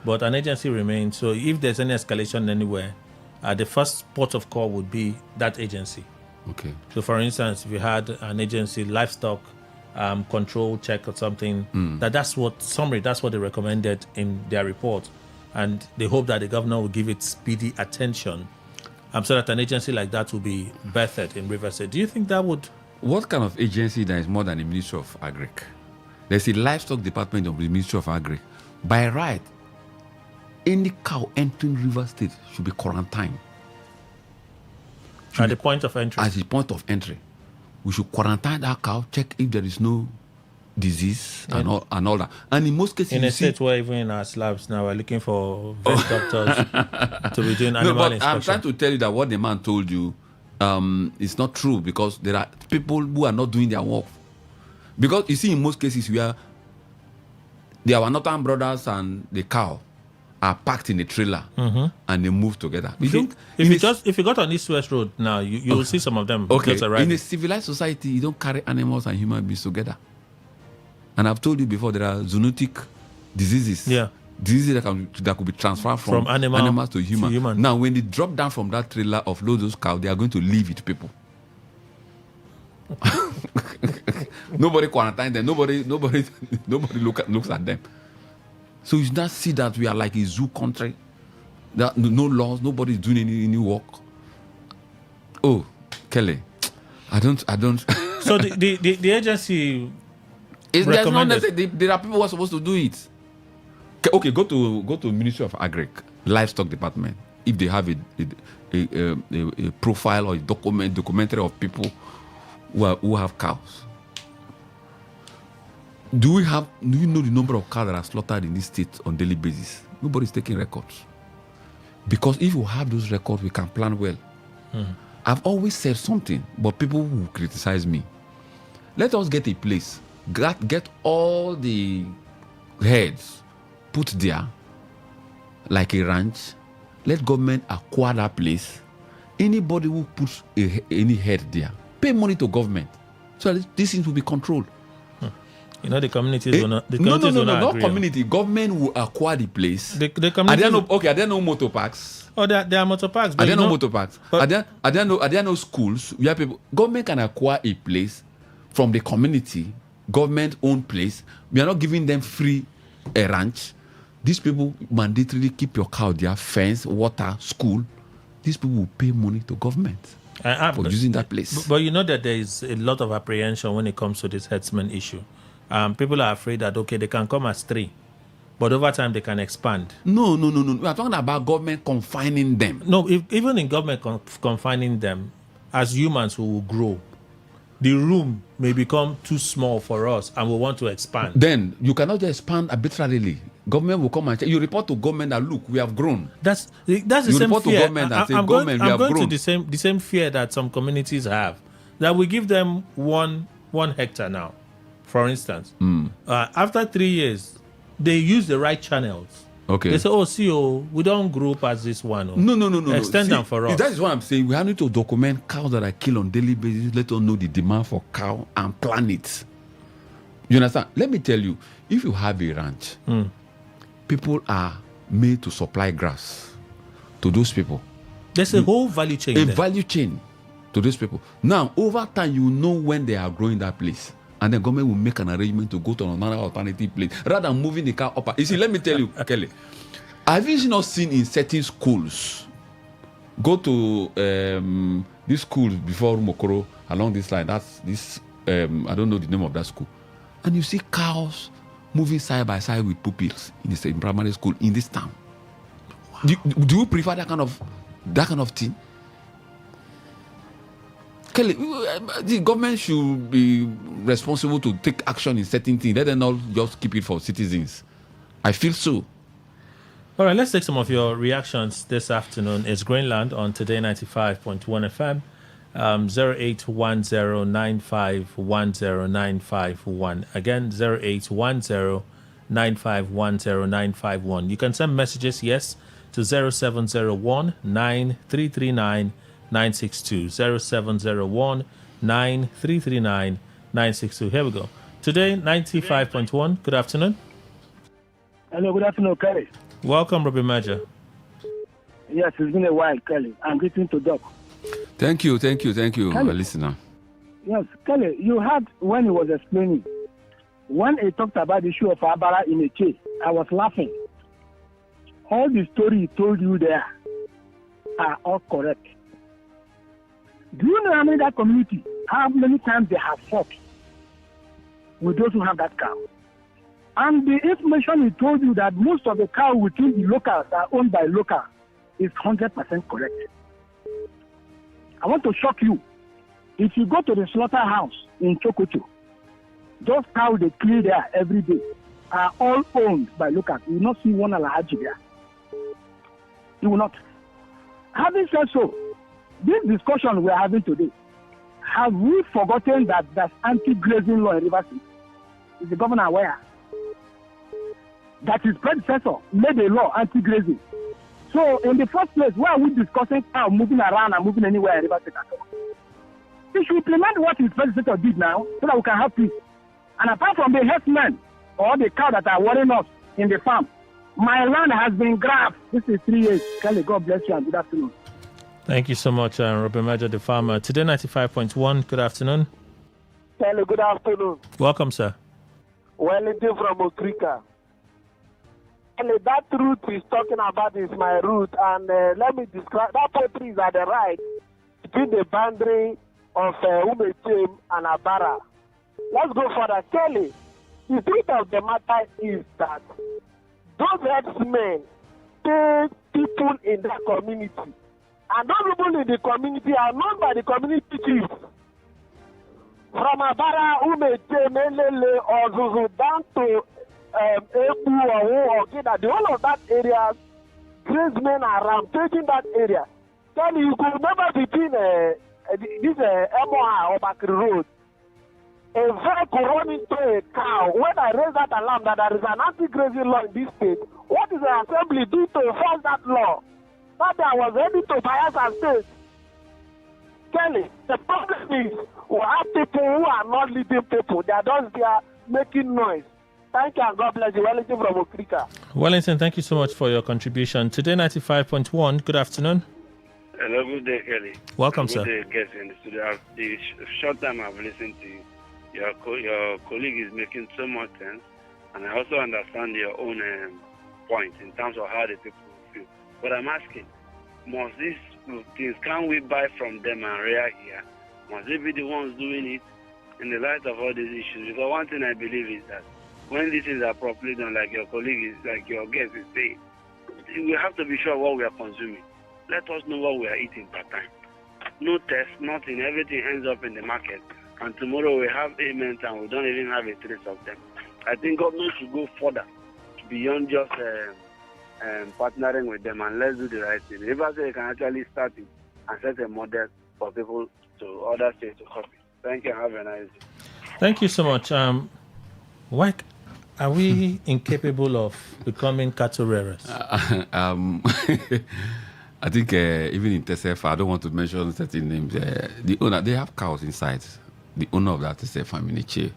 but an agency remains. So if there's any escalation anywhere, the first port of call would be that agency. Okay. So for instance, if you had an agency, livestock control check or something, that's what they recommended in their report. And they hope that the governor will give it speedy attention so that an agency like that will be birthed in River State. Do you think that would... What kind of agency that is more than the Ministry of Agric? There's a livestock department of the Ministry of Agric. By right, any cow entering River State should be quarantined. At the point of entry? At the point of entry. We should quarantine that cow, check if there is no disease and all that. And in most cases, in a state where even in our slabs now we're looking for vet doctors to be doing animal inspection. I'm trying to tell you that what the man told you is not true, because there are people who are not doing their work. Because you see, in most cases where our northern brothers and the cow are packed in a trailer and they move together. If you got on East West Road now, you will see some of them just arriving. In a civilized society, you don't carry animals and human beings together. And I've told you before, there are zoonotic diseases. Yeah. Diseases that could be transferred from animals to human. Now, when they drop down from that trailer, offload those cows, they are going to leave with people. Nobody quarantine them. Nobody looks at them. So you not see that we are like a zoo country. There are no laws. Nobody is doing any work. Oh, Kelly, I don't. So the agency. There's not necessarily, there are people who are supposed to do it. Okay, go to Ministry of Agric, Livestock Department. If they have a profile or a documentary of people who have cows. Do you know the number of cows that are slaughtered in this state on daily basis? Nobody's taking records. Because if you have those records, we can plan well. I've always said something, but people will criticize me. Let us get a place. Get all the heads put there, like a ranch. Let government acquire that place. Anybody who puts any head there, pay money to government, so that these things will be controlled. You know, the communities will not. Not community. Government will acquire the place. The communities. Are there no motor parks? Oh, there are motor parks. Are there no motor parks? Are there no schools where people? Government can acquire a place from the community. Government-owned place. We are not giving them free a ranch. These people mandatorily keep your cow there, fence, water, school. These people will pay money to government for using that place. But you know that there is a lot of apprehension when it comes to this herdsman issue. People are afraid that, okay, they can come as 3, but over time they can expand. No. We are talking about government confining them. No, even in government confining them, as humans who will grow, the room may become too small for us and we want to expand. Then you cannot just expand arbitrarily. Government will come and check. You report to government that look, we have grown. That's the You same report to fear. government and say, I'm government, we have going grown. to the same fear that some communities have, that we give them one hectare now, for instance. After 3 years, they use the right channels. Okay. They say, we don't group as this one. No. Extend them for us. That is what I'm saying. We have to document cows that are killed on daily basis. Let us know the demand for cow and plan it. You understand? Let me tell you, if you have a ranch, people are made to supply grass to those people. There's a whole value chain. Value chain to those people. Now, over time, you know when they are growing that place. And the government will make an arrangement to go to another alternative place rather than moving the cow up. You see, let me tell you, Kelly, have you not seen in certain schools, go to these schools before Mokoro along this line, that's this, I don't know the name of that school, and you see cows moving side by side with pupils in the same primary school in this town. Wow. Do you prefer that kind of thing? Kelly, the government should be responsible to take action in certain things. Let them not just keep it for citizens. I feel so. All right, let's take some of your reactions this afternoon. It's Greenland on Today 95.1 FM, 0810951091. Again, 0810951091. You can send messages, yes, to 0701 9339 962 0701 9339 962. Here we go. Today 95.1. Good afternoon. Hello, good afternoon, Kelly. Welcome, Robbie Major. Yes, it's been a while, Kelly. I'm greeting to Doc. Thank you, listener. Yes, Kelly, you heard when he was explaining. When he talked about the issue of Abara in a case, I was laughing. All the story he told you there are all correct. Do you know how many that community, how many times they have fought with those who have that cow? And the information he told you that most of the cow within the locals are owned by locals is 100% correct. I want to shock you. If you go to the slaughterhouse in Chokocho, those cows they clear there every day are all owned by locals. You will not see one Alhaji there. You will not. Having said so, this discussion we are having today, have we forgotten that there's anti-grazing law in Rivers State? Is the governor aware? That his predecessor made a law anti-grazing. So in the first place, why are we discussing cow moving around and moving anywhere in Rivers State at all? He should implement what his predecessor did now so that we can have peace. And apart from the herdsmen or the cow that are worrying us in the farm, my land has been grabbed. This is 3 years. Kelly, God bless you and good afternoon. Thank you so much, Robert Major, the farmer. Today 95.1, good afternoon. Hello, good afternoon. Welcome, sir. Wellington from Okrika. And that route he's talking about is my route, and let me describe, that poetry is at the right, between the boundary of Umechim and Abara. Let's go further. Kelly, the truth of the matter is that those herdsmen pay people in that community. And those people in the community are known by the community chiefs. From Abara, Umechim, Elele, Ozuzu, down to Ebu or Ogida, the whole of that area, tradesmen are rampaging that area. Then you could remember between this Emoha or Bakri Road, a vehicle running to a cow. When I raise that alarm that there is an anti-grazing law in this state, what is the assembly do to enforce that law? That I was ready to bias and state. Kelly, the problem is we have people who are not leading people. They are just there making noise. Thank you and God bless you. Wellington from Okrika. Wellington, thank you so much for your contribution. Today 95.1, good afternoon. Hello, good day, Kelly. Welcome, sir. Good day, guest in the studio. The short time I've listened to you, your colleague is making so much sense, and I also understand your own point in terms of how the people feel. But I'm asking, must these things, can we buy from them and rear here? Must they be the ones doing it in the light of all these issues? Because one thing I believe is that when these things are properly done, like your colleague is, like your guest is saying, we have to be sure what we are consuming. Let us know what we are eating per time. No test, nothing. Everything ends up in the market and tomorrow we have ailments and we don't even have a trace of them. I think government should go further beyond just partnering with them, and let's do the right thing. If I say you can actually start it and set a model for people to other states to copy. Thank you. Have a nice day. Thank you so much. Why are we incapable of becoming cattle rearers? I think even in TSF, I don't want to mention certain names. The owner, they have cows inside. The owner of that TSF family chair.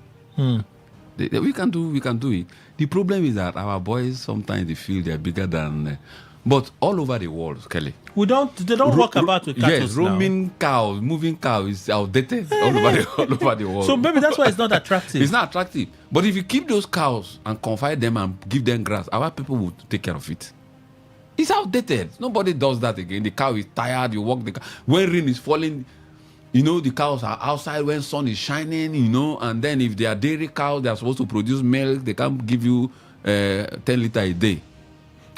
We can do it. The problem is that our boys sometimes they feel they're bigger than. But all over the world, Kelly. They don't walk about with cattle. Yes, roaming cows, moving cows is outdated all over the world. So maybe that's why it's not attractive. It's not attractive. But if you keep those cows and confine them and give them grass, our people will take care of it. It's outdated. Nobody does that again. The cow is tired. You walk the cow. When rain is falling, the cows are outside when sun is shining, and then if they are dairy cows, they are supposed to produce milk. They can't give you 10 liters a day.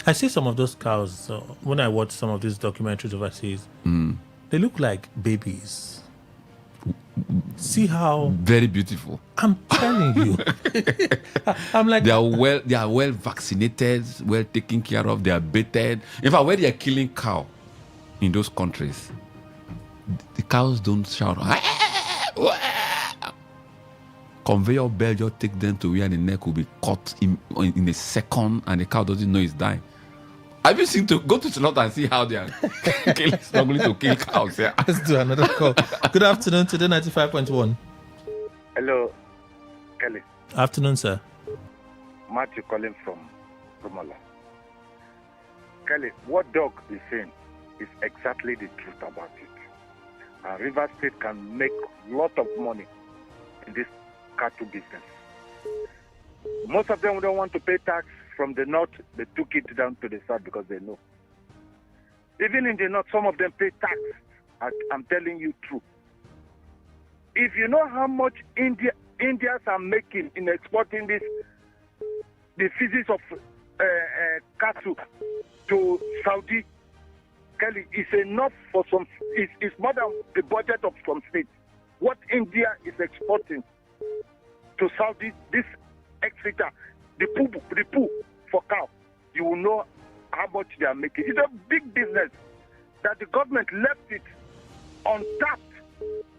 I see some of those cows when I watch some of these documentaries overseas. They look like babies. See how very beautiful. I'm telling you. I'm like they are well vaccinated, well taken care of. They are baited. In fact, when they are killing cow in those countries, the cows don't shout. Conveyor belt just take them to where the neck will be cut in a second, and the cow doesn't know it's dying. Have you seen to go to slaughter and see how they are struggling to kill cows? Yeah. Let's do another call. Good afternoon, Today 95.1. Hello, Kelly. Afternoon, sir. Matthew calling from Rumola. Kelly, what Doc is saying is exactly the truth about it. And River State can make a lot of money in this cattle business. Most of them don't want to pay tax from the north. They took it down to the south because they know. Even in the north, some of them pay tax. I'm telling you true. If you know how much Indians are making in exporting the feces of cattle to Saudi, Kelly, it's enough for some. It's more than the budget of some states. What India is exporting to Saudi, this extra, the poo for cow, you will know how much they are making. It's a big business that the government left it untapped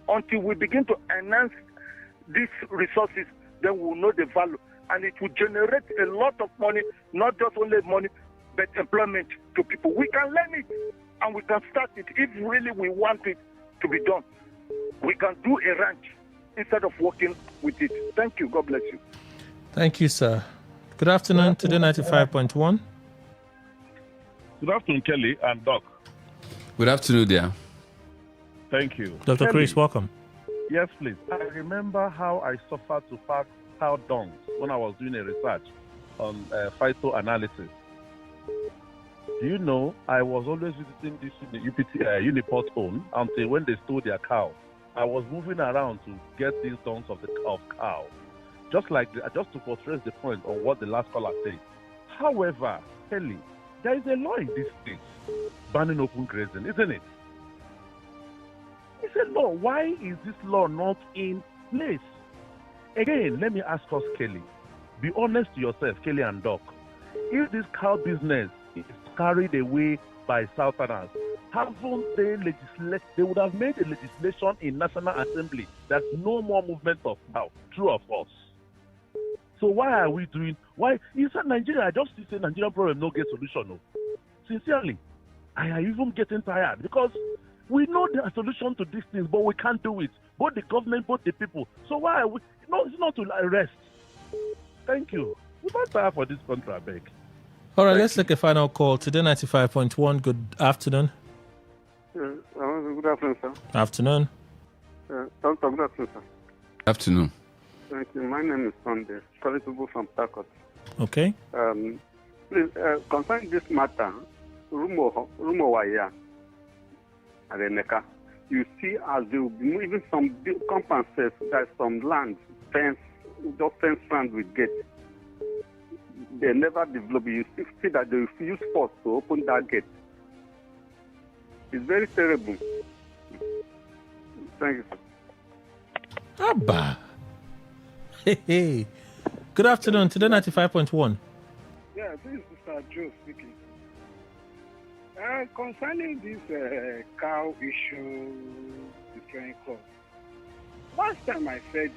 until we begin to enhance these resources. Then we will know the value, and it will generate a lot of money, not just only money, but employment to people. We can learn it, and we can start it if really we want it to be done. We can do a ranch instead of working with it. Thank you. God bless you. Thank you, sir. Good afternoon, Today 95.1. Good afternoon, Kelly and Doc. Good afternoon, dear. Thank you. Dr. Chris, welcome. Yes, please. I remember how I suffered to pack cow dung when I was doing a research on phytoanalysis. Do you know, I was always visiting this Uniport own until when they stole their cow. I was moving around to get these dungs of cow. Just to portray the point on what the last caller said. However, Kelly, there is a law in this state banning open grazing, isn't it? It's a law. Why is this law not in place? Again, let me ask us, Kelly. Be honest to yourself, Kelly and Doc. If this cow business is carried away by Southerners, haven't they legislate? They would have made a legislation in National Assembly that no more movement of cow. True or false? So why are we doing? Why? You said Nigeria. I just say Nigerian problem no get solution. No. Sincerely, I am even getting tired because we know the solution to these things, but we can't do it. Both the government, both the people. So why are we? No, it's not to rest. Thank you. We don't tire for this country, I beg. All right, let's take a final call. Today 95.1. Good afternoon. Good afternoon, sir. Afternoon. Doctor, good afternoon, sir. Afternoon. Thank you. My name is Sunday, calling from Takot. Okay. Please, concerning this matter, Rumowaya and Eneka, you see as there will be even some compounds, there's some land, fence land with gate. They never develop. You see that they use force to open that gate. It's very terrible. Thank you, sir. Abba. Hey. Good afternoon. Today 95.1. Yeah, this is Mr. Joe speaking. Concerning this cow issue, different cause. Last time I said it,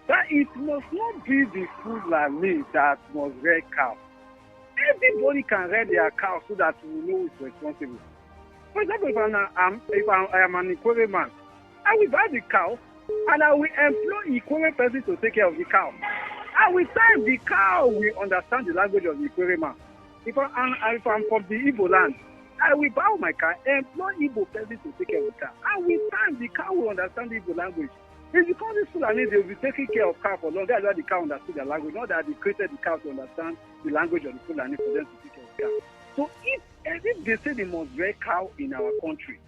that it must not be the Fulani that must rear cow. Everybody can rear their cow so that we know who is responsible. For example, if I am an Ikore man, I will buy the cow and I will employ Ikore person to take care of the cow. And with time, the cow will understand the language of the Ikore man. If I'm from the Igbo land, I will buy my cow, employ Igbo person to take care of the cow. And with time, the cow will understand the Igbo language. It's because these Fulani, they will be taking care of cow for long. That's why the cow understood their language. Not that they created the cow to understand the language of the Fulani for them to take care of the cow. So if they say they must rear cow in our country,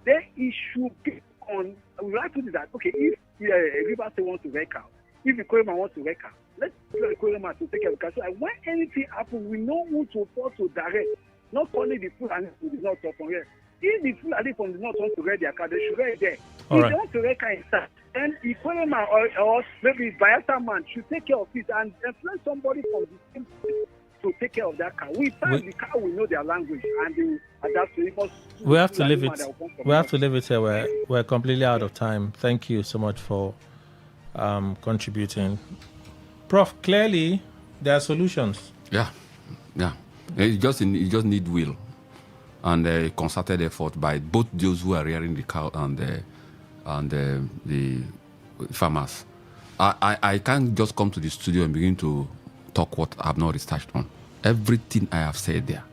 then it should be on. We like to do that. Okay, if River State wants to rear cow, if the Koreman wants to rear cow, let's tell the Koreman to take care of the cow. So when anything happens, we know who to fall to direct. Not only the Fulani to the north or from here. If the Fulani from the north want to rear their cow, they should rear it there. All if right. they want to rear cow inside, then the Koreman or maybe Bayelsa man should take care of it and employ somebody from the same place to take care of that cow. With time, the cow will know their language and they will adapt to it. We have to leave it. We have to leave it here. We're completely out of time. Thank you so much for contributing, Prof. Clearly, there are solutions. Yeah. You just need will and a concerted effort by both those who are rearing the cow and the farmers. I can't just come to the studio and begin to talk what I've not researched on. Everything I have said there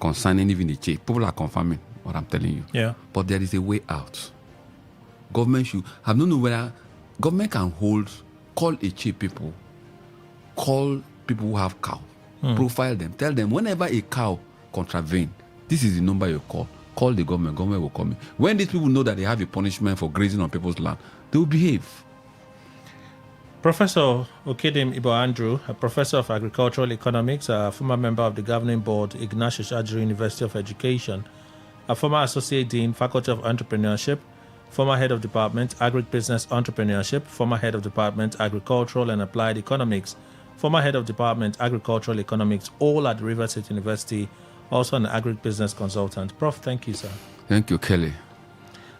concerning even the chief, people are confirming what I'm telling you. Yeah. But there is a way out. Government should have no whether government can call a chief people, call people who have cow, profile them, tell them whenever a cow contravene, this is the number you call. Call the government will come in. When these people know that they have a punishment for grazing on people's land, they will behave. Professor Okedem Ibo Andrew, a professor of agricultural economics, a former member of the governing board, Ignatius Ajuri University of Education, a former associate dean, Faculty of Entrepreneurship, former head of department, Agribusiness Entrepreneurship, former head of department, Agricultural and Applied Economics, former head of department, Agricultural Economics, all at River State University, also an agribusiness consultant. Prof, thank you, sir. Thank you, Kelly.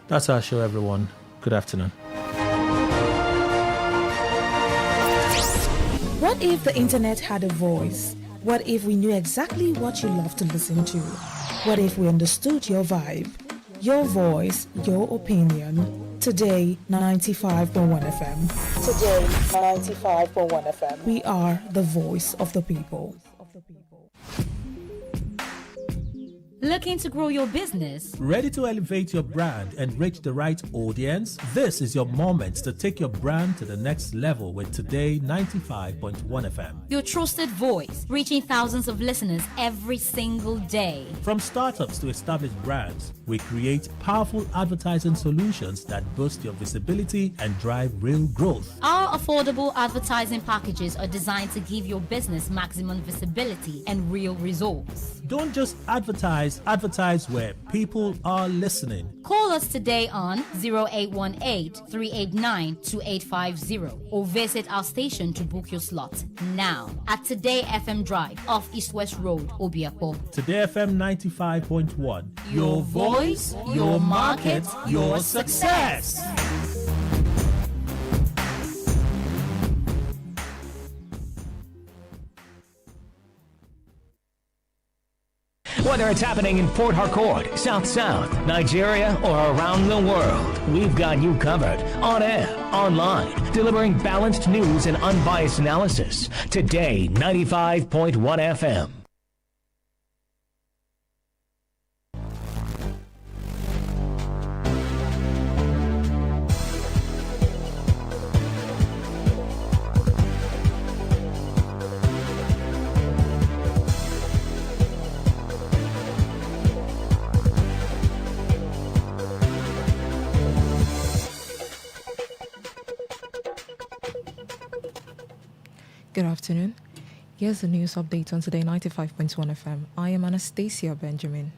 That's our show, everyone. Good afternoon. What if the internet had a voice? What if we knew exactly what you love to listen to? What if we understood your vibe? Your voice, your opinion. Today, 95.1 FM. Today, 95.1 FM. We are the voice of the people. Looking to grow your business? Ready to elevate your brand and reach the right audience? This is your moment to take your brand to the next level with Today 95.1 FM. Your trusted voice, reaching thousands of listeners every single day. From startups to established brands, we create powerful advertising solutions that boost your visibility and drive real growth. Our affordable advertising packages are designed to give your business maximum visibility and real results. Don't just advertise where people are listening. Call us today on 0818-389-2850 or visit our station to book your slot now at Today FM Drive off East West Road, Obiapo. Today FM 95.1. Your voice, your market, your success. Whether it's happening in Port Harcourt, South, Nigeria, or around the world, we've got you covered. On air, online, delivering balanced news and unbiased analysis. Today, 95.1 FM. Good afternoon. Here's the news update on Today 95.1 FM. I am Anastasia Benjamin.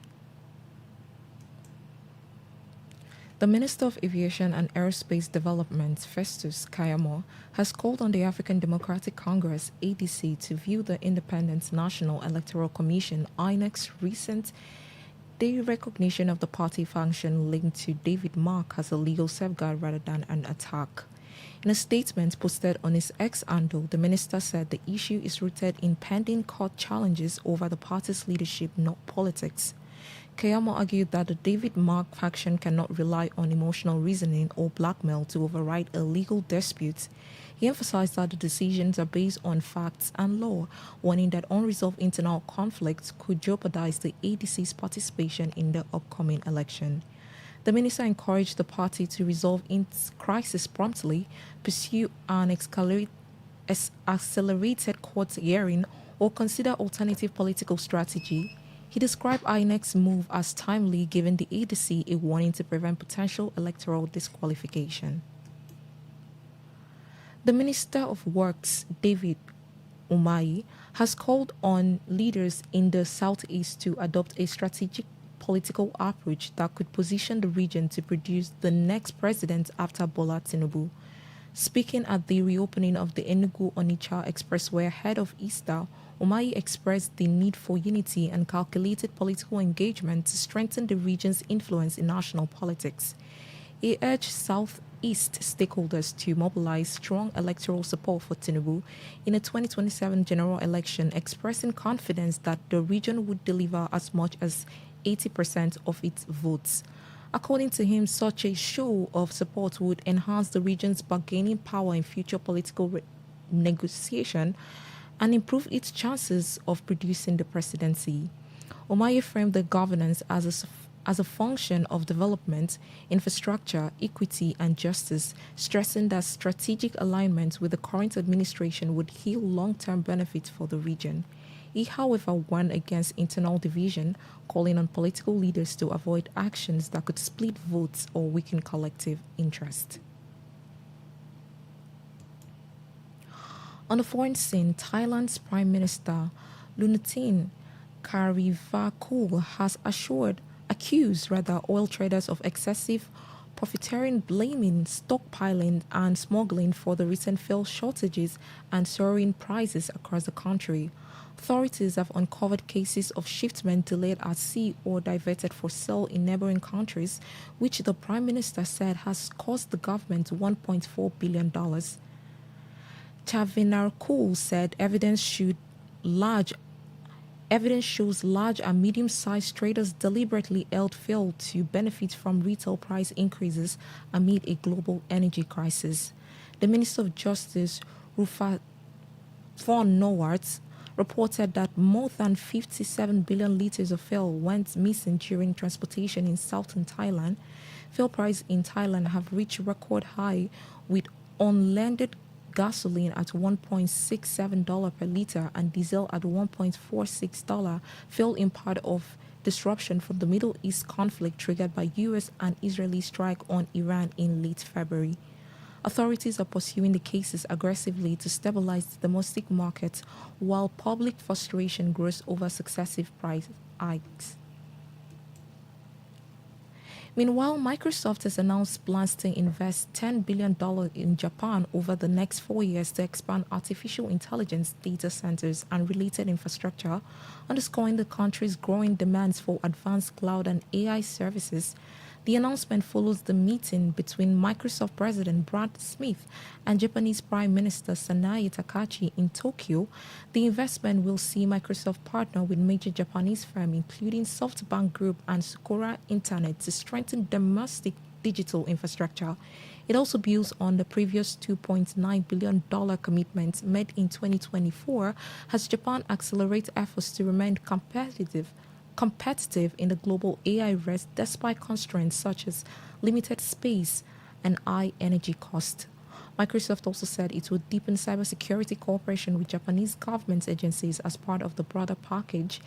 The Minister of Aviation and Aerospace Development, Festus Kayamo, has called on the African Democratic Congress, ADC, to view the Independent National Electoral Commission, INEC's recent recognition of the party function linked to David Mark as a legal safeguard rather than an attack. In a statement posted on his X handle, the minister said the issue is rooted in pending court challenges over the party's leadership, not politics. Kayamo argued that the David Mark faction cannot rely on emotional reasoning or blackmail to override a legal dispute. He emphasized that the decisions are based on facts and law, warning that unresolved internal conflicts could jeopardize the ADC's participation in the upcoming election. The minister encouraged the party to resolve its crisis promptly, pursue an accelerated court hearing, or consider alternative political strategy. He described INEC's move as timely, giving the ADC a warning to prevent potential electoral disqualification. The Minister of Works, David Umahi, has called on leaders in the Southeast to adopt a strategic political approach that could position the region to produce the next president after Bola Tinubu. Speaking at the reopening of the Enugu-Onitsha Expressway ahead of Easter, Umahi expressed the need for unity and calculated political engagement to strengthen the region's influence in national politics. He urged Southeast stakeholders to mobilize strong electoral support for Tinubu in a 2027 general election, expressing confidence that the region would deliver as much as 80% of its votes. According to him, such a show of support would enhance the region's bargaining power in future political negotiation and improve its chances of producing the presidency. Umahi framed the governance as a function of development, infrastructure, equity, and justice, stressing that strategic alignment with the current administration would yield long-term benefits for the region. He, however, warned against internal division, calling on political leaders to avoid actions that could split votes or weaken collective interest. On the foreign scene, Thailand's Prime Minister Lunatin Karivakul has accused oil traders of excessive profiteering, blaming stockpiling and smuggling for the recent fuel shortages and soaring prices across the country. Authorities have uncovered cases of shipment delayed at sea or diverted for sale in neighboring countries, which the Prime Minister said has cost the government $1.4 billion. Chavinarkul said evidence shows large and medium-sized traders deliberately held fuel to benefit from retail price increases amid a global energy crisis. The Minister of Justice, Rufa von Nowarts, reported that more than 57 billion liters of fuel went missing during transportation in southern Thailand. Fuel prices in Thailand have reached record high, with unleaded gasoline at $1.67 per liter and diesel at $1.46, fuel in part of disruption from the Middle East conflict triggered by U.S. and Israeli strike on Iran in late February. Authorities are pursuing the cases aggressively to stabilize the domestic market while public frustration grows over successive price hikes. Meanwhile, Microsoft has announced plans to invest $10 billion in Japan over the next 4 years to expand artificial intelligence data centers and related infrastructure, underscoring the country's growing demands for advanced cloud and AI services. The announcement follows the meeting between Microsoft President Brad Smith and Japanese Prime Minister Sanae Takachi in Tokyo. The investment will see Microsoft partner with major Japanese firms including SoftBank Group and Sakura Internet to strengthen domestic digital infrastructure. It also builds on the previous $2.9 billion commitment made in 2024 as Japan accelerates efforts to remain competitive in the global AI race despite constraints such as limited space and high energy cost. Microsoft also said it would deepen cybersecurity cooperation with Japanese government agencies as part of the broader package.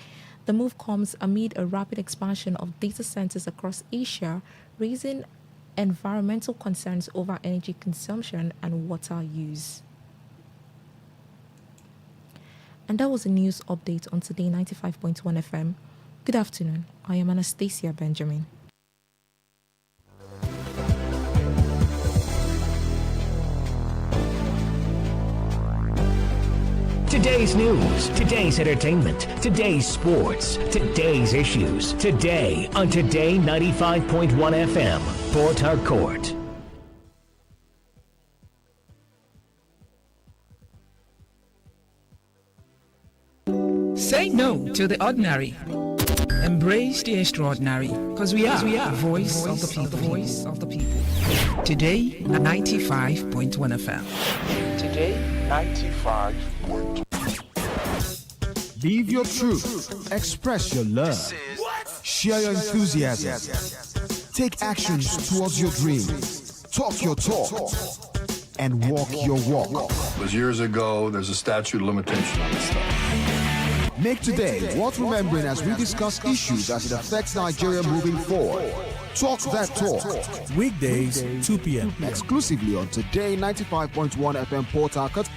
The move comes amid a rapid expansion of data centers across Asia, raising environmental concerns over energy consumption and water use. And that was a news update on Today 95.1 FM. Good afternoon. I am Anastasia Benjamin. Today's news, today's entertainment, today's sports, today's issues. Today on Today 95.1 FM, Port Harcourt. Say no to the ordinary. Embrace the extraordinary, because we are the voice of the people. Voice of the people. Today, 95.1 FM. Today, 95.1. Live your truth. Express your love. Share your enthusiasm. Take actions towards your dreams. Talk your talk. And walk your walk. It was years ago. There's a statute of limitation on this stuff. Make today worth remembering as we discuss issues as it affects Nigeria moving forward. Talk that talk. Weekdays, 2 p.m. Exclusively on Today 95.1 FM Port Harcourt.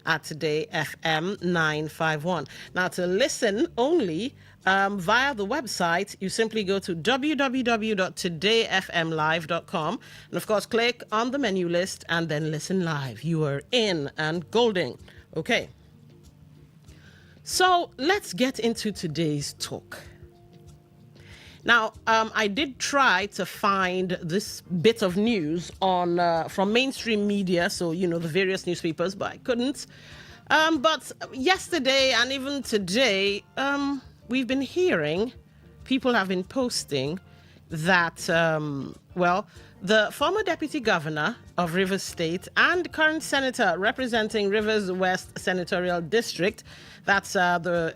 At Today FM 951. Now, to listen only via the website, you simply go to www.todayfmlive.com and, of course, click on the menu list and then listen live. You are in and golden. Okay. So let's get into today's talk. Now, I did try to find this bit of news on from mainstream media, so, the various newspapers, but I couldn't. But yesterday and even today, we've been hearing, people have been posting that, the former deputy governor of Rivers State and current senator representing Rivers West Senatorial District, that's the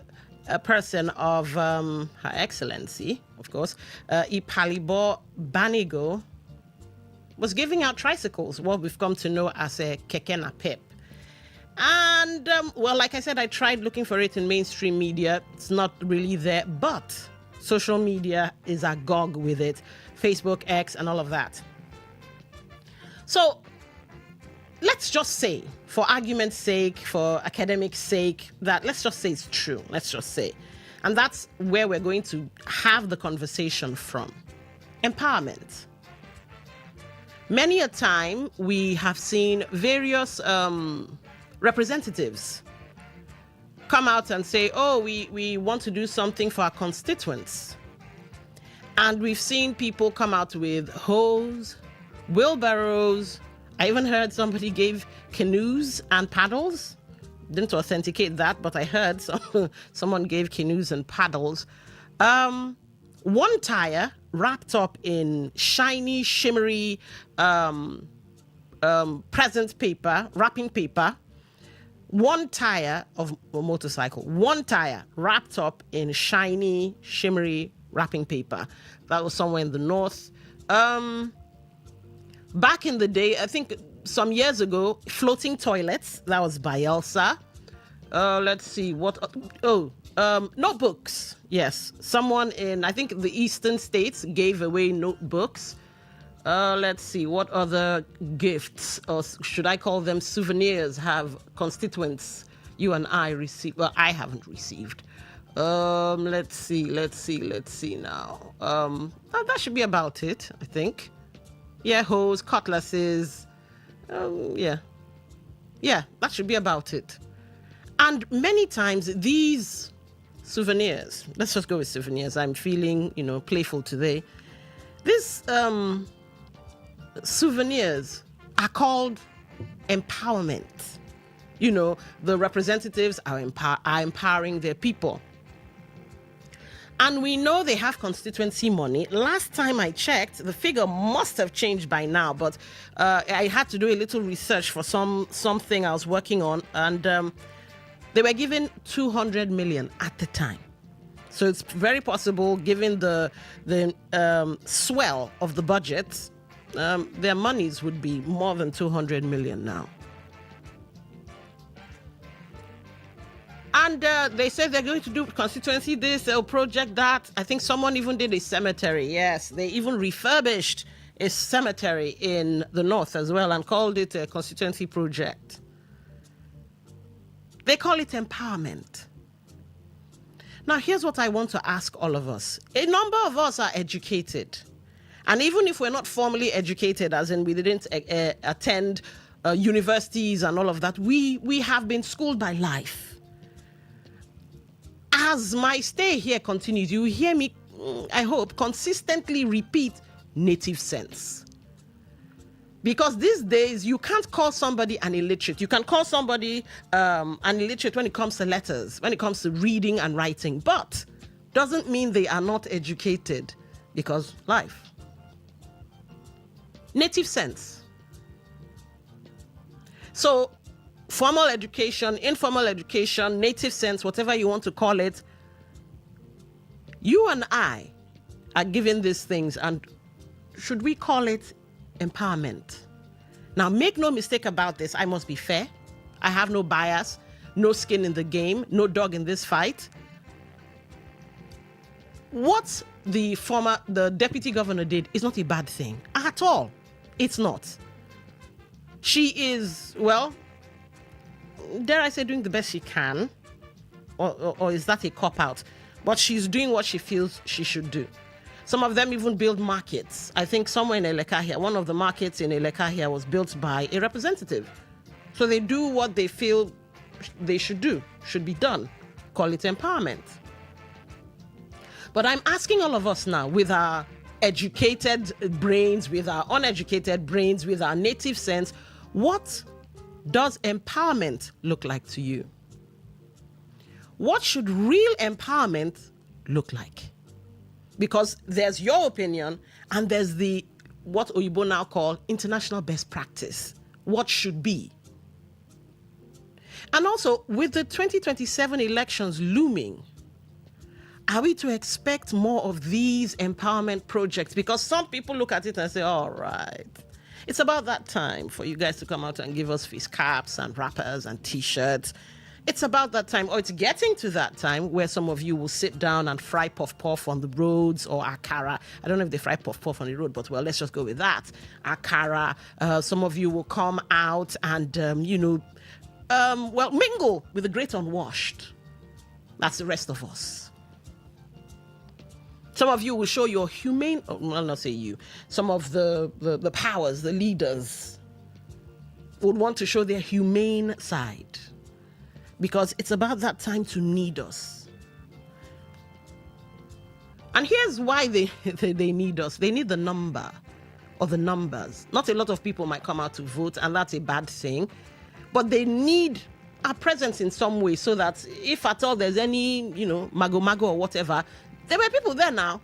person of Her Excellency, of course, Ipalibo Banigo, was giving out tricycles, what we've come to know as a keke napep. And, like I said, I tried looking for it in mainstream media. It's not really there, but social media is agog with it. Facebook, X, and all of that. So, let's just say, for argument's sake, for academic sake, that let's just say it's true. Let's just say. And that's where we're going to have the conversation from. Empowerment. Many a time, we have seen various representatives come out and say, oh, we want to do something for our constituents. And we've seen people come out with hoes, wheelbarrows. I even heard somebody gave canoes and paddles. Didn't authenticate that, but I heard someone gave canoes and paddles. One tire wrapped up in shiny, shimmery present paper, wrapping paper. One tire of a motorcycle, one tire wrapped up in shiny, shimmery wrapping paper. That was somewhere in the north. Back in the day, I think some years ago, floating toilets. That was Bielsa. Let's see what. Notebooks. Yes, someone in I think the eastern states gave away notebooks. Let's see what other gifts, or should I call them souvenirs, have constituents you and I received. Well, I haven't received. Let's see now. That should be about it, I think. Yeah, hose, cutlasses. Yeah, that should be about it. And many times these souvenirs, let's just go with souvenirs. I'm feeling, playful today. These souvenirs are called empowerment. The representatives are empowering their people. And we know they have constituency money. Last time I checked, the figure must have changed by now, but I had to do a little research for something I was working on, and they were given 200 million at the time. So it's very possible, given the swell of the budget, their monies would be more than 200 million now. And they said they're going to do constituency this, they'll project that. I think someone even did a cemetery. Yes, they even refurbished a cemetery in the north as well and called it a constituency project. They call it empowerment. Now, here's what I want to ask all of us. A number of us are educated. And even if we're not formally educated, as in we didn't attend universities and all of that, we have been schooled by life. As my stay here continues, you hear me, I hope, consistently repeat native sense. Because these days, you can't call somebody an illiterate. You can call somebody an illiterate when it comes to letters, when it comes to reading and writing, but doesn't mean they are not educated, because life. Native sense. So, formal education, informal education, native sense, whatever you want to call it, you and I are given these things, and should we call it empowerment? Now, make no mistake about this. I must be fair. I have no bias, no skin in the game, no dog in this fight. What the deputy governor did is not a bad thing at all. It's not. She is, well, dare I say, doing the best she can, or is that a cop-out? But she's doing what she feels she should do. Some of them even build markets. I think somewhere in Elekahia, one of the markets in Elekahia was built by a representative. So they do what they feel they should do, should be done. Call it empowerment. But I'm asking all of us now, with our educated brains, with our uneducated brains, with our native sense, what does empowerment look like to you? What should real empowerment look like? Because there's your opinion and there's the what Oyibo now call international best practice. What should be? And also, with the 2027 elections looming, are we to expect more of these empowerment projects? Because some people look at it and say, all right, it's about that time for you guys to come out and give us face caps and wrappers and T-shirts. It's about that time, or it's getting to that time where some of you will sit down and fry puff-puff on the roads, or akara. I don't know if they fry puff-puff on the road, but well, let's just go with that. Akara. Some of you will come out and, mingle with the great unwashed. That's the rest of us. Some of you will show your humane, I'll not say you, some of the powers, the leaders, would want to show their humane side. Because it's about that time to need us. And here's why they need us. They need the number or the numbers. Not a lot of people might come out to vote, and that's a bad thing. But they need our presence in some way, so that if at all there's any, mago or whatever, there were people there now.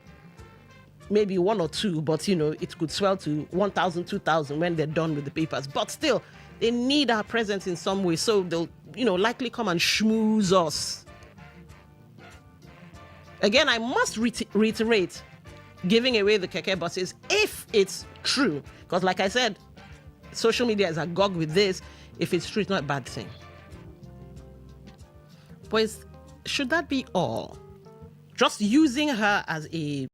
Maybe one or two, but it could swell to 1,000, 2,000 when they're done with the papers. But still, they need our presence in some way, so they'll, likely come and schmooze us. Again, I must reiterate, giving away the keke buses, if it's true, because like I said, social media is agog with this. If it's true, it's not a bad thing. But should that be all? Just using her as a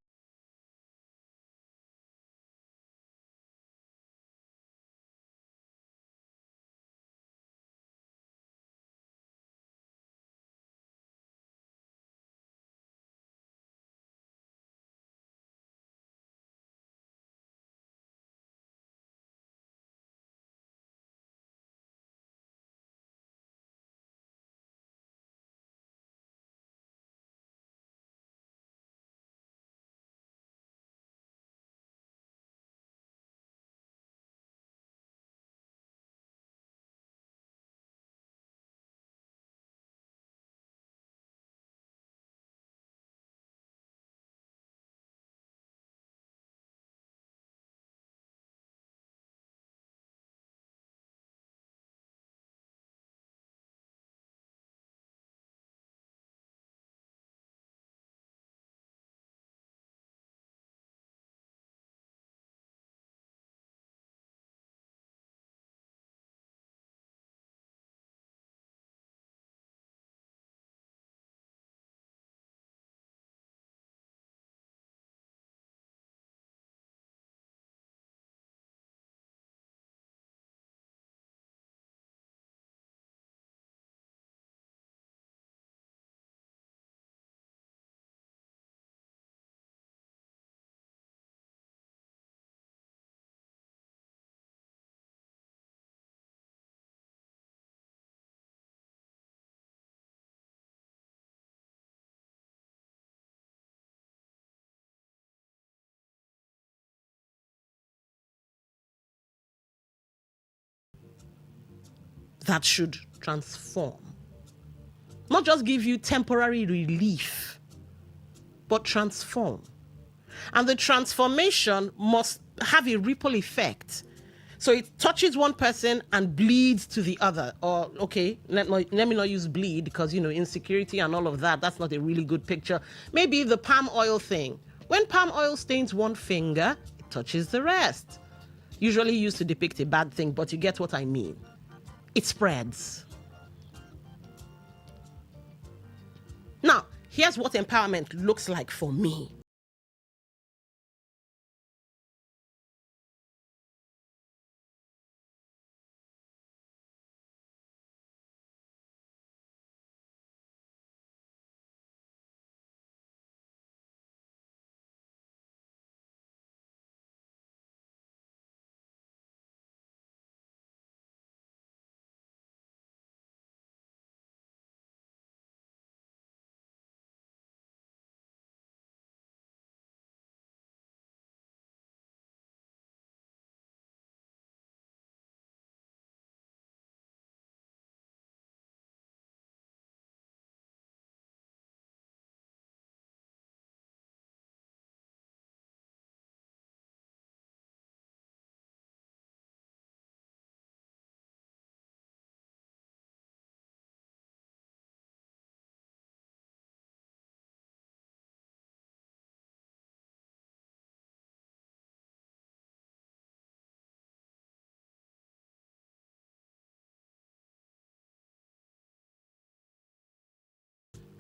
that should transform. Not just give you temporary relief, but transform. And the transformation must have a ripple effect. So it touches one person and bleeds to the other. Or, okay, let me not use bleed, because, insecurity and all of that, that's not a really good picture. Maybe the palm oil thing. When palm oil stains one finger, it touches the rest. Usually used to depict a bad thing, but you get what I mean. It spreads. Now, here's what empowerment looks like for me.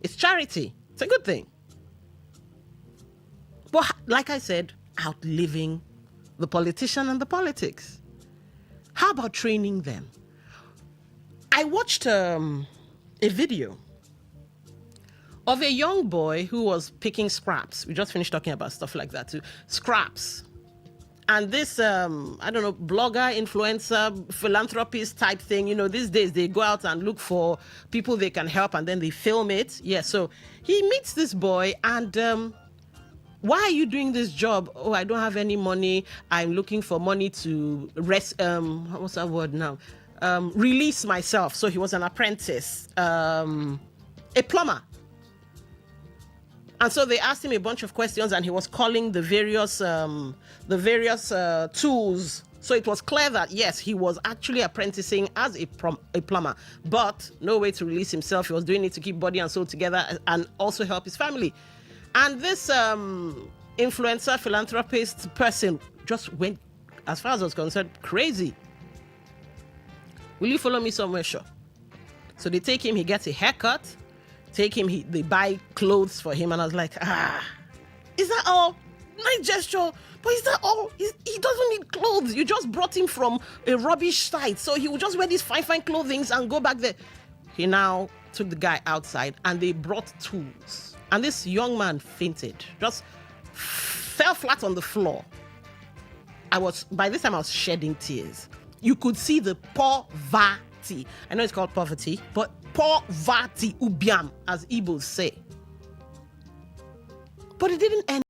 It's charity. It's a good thing. But like I said, outliving the politician and the politics. How about training them? I watched a video of a young boy who was picking scraps. We just finished talking about stuff like that too. Scraps. And this, I don't know, blogger, influencer, philanthropist type thing, these days they go out and look for people they can help and then they film it. Yeah, so he meets this boy and why are you doing this job? Oh, I don't have any money. I'm looking for money to what's that word now? Release myself. So he was an apprentice, a plumber. And so they asked him a bunch of questions and he was calling the various tools. So it was clear that, yes, he was actually apprenticing as a plumber, but no way to release himself. He was doing it to keep body and soul together and also help his family. And this influencer, philanthropist person just went, as far as I was concerned, crazy. Will you follow me somewhere? Sure. So they take him, he gets a haircut. Take him, they buy clothes for him. And I was like, is that all? Nice gesture. But is that all? He doesn't need clothes. You just brought him from a rubbish site. So he would just wear these fine clothing and go back there. He now took the guy outside and they brought tools. And this young man fainted, just fell flat on the floor. By this time I was shedding tears. You could see the poverty. I know it's called poverty, but poverty ubiam, as Igbos say. But it didn't end.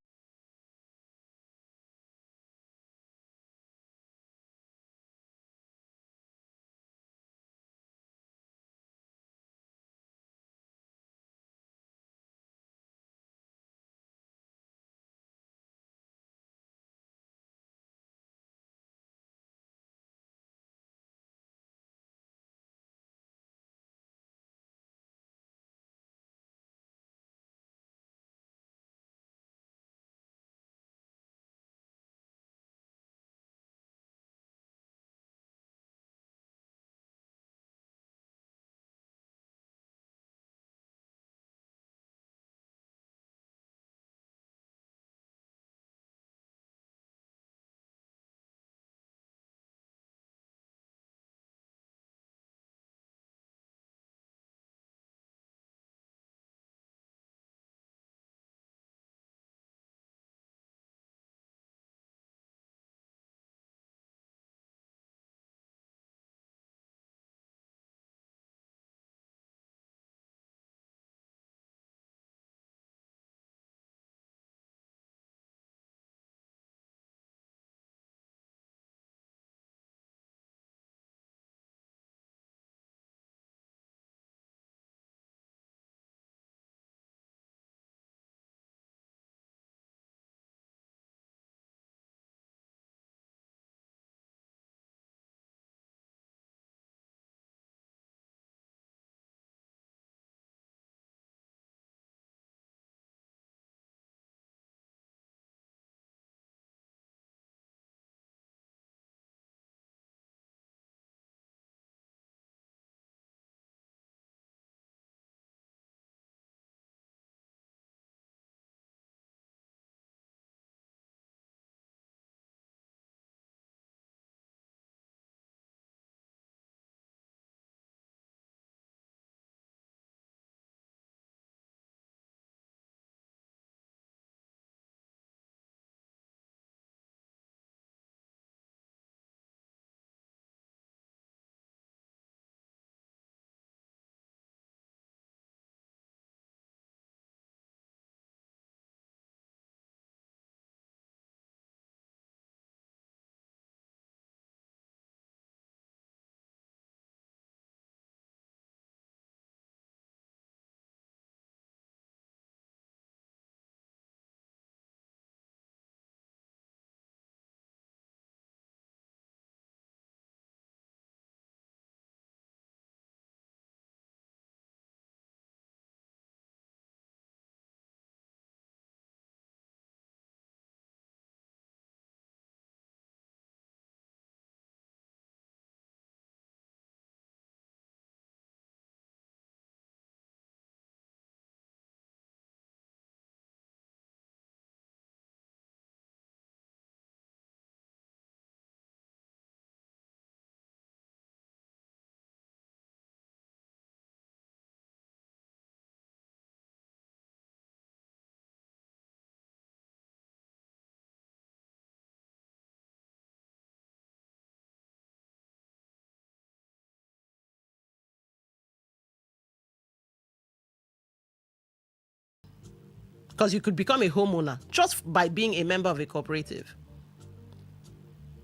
Because you could become a homeowner just by being a member of a cooperative.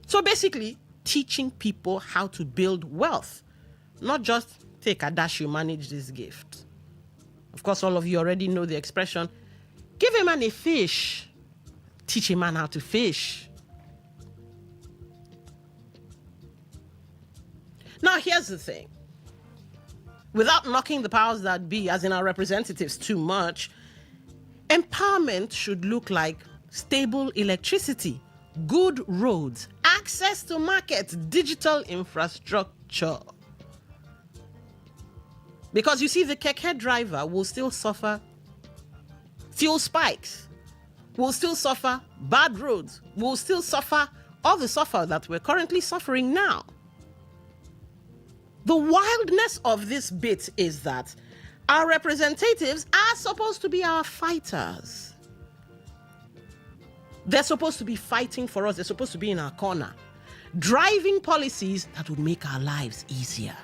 So basically, teaching people how to build wealth, not just take a dash, you manage this gift. Of course, all of you already know the expression, give a man a fish, teach a man how to fish. Now, here's the thing. Without knocking the powers that be, as in our representatives, too much, empowerment should look like stable electricity, good roads, access to markets, digital infrastructure. Because you see, the keke driver will still suffer fuel spikes, will still suffer bad roads, will still suffer all the suffer that we're currently suffering now. The wildness of this bit is that our representatives are supposed to be our fighters. They're supposed to be fighting for us. They're supposed to be in our corner, driving policies that would make our lives easier.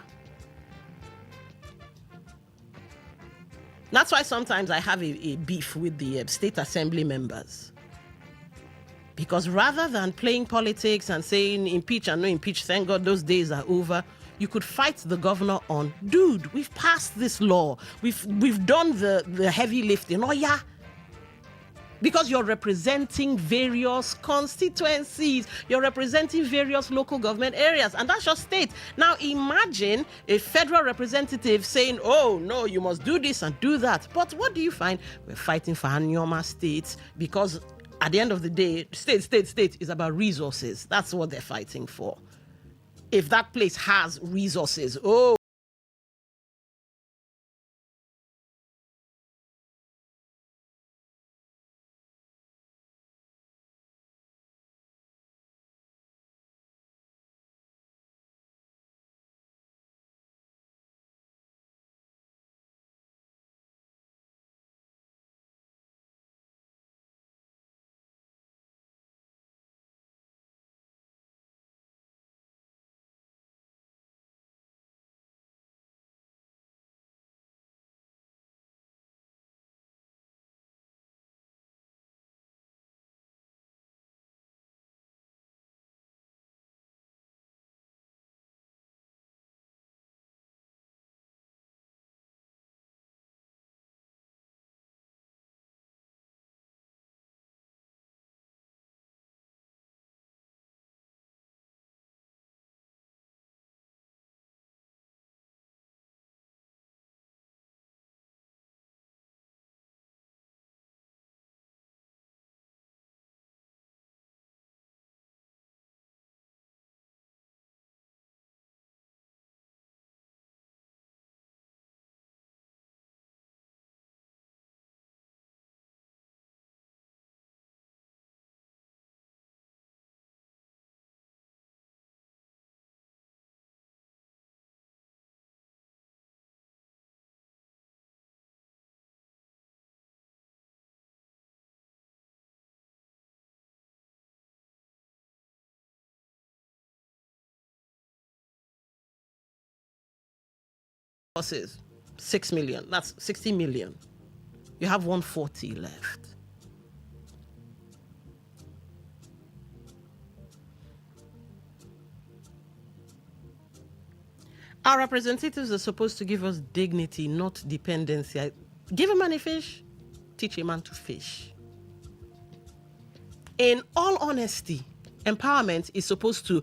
That's why sometimes I have a beef with the state assembly members. Because rather than playing politics and saying impeach and no impeach, thank God those days are over, you could fight the governor on, dude, we've passed this law. We've done the heavy lifting. Oh, yeah. Because you're representing various constituencies. You're representing various local government areas. And that's your state. Now, imagine a federal representative saying, oh, no, you must do this and do that. But what do you find? We're fighting for Anyoma states because at the end of the day, state is about resources. That's what they're fighting for. If that place has resources, oh. Is 6 million. That's 60 million. You have 140 left. Our representatives are supposed to give us dignity, not dependency. Give a man a fish, teach a man to fish. In all honesty, empowerment is supposed to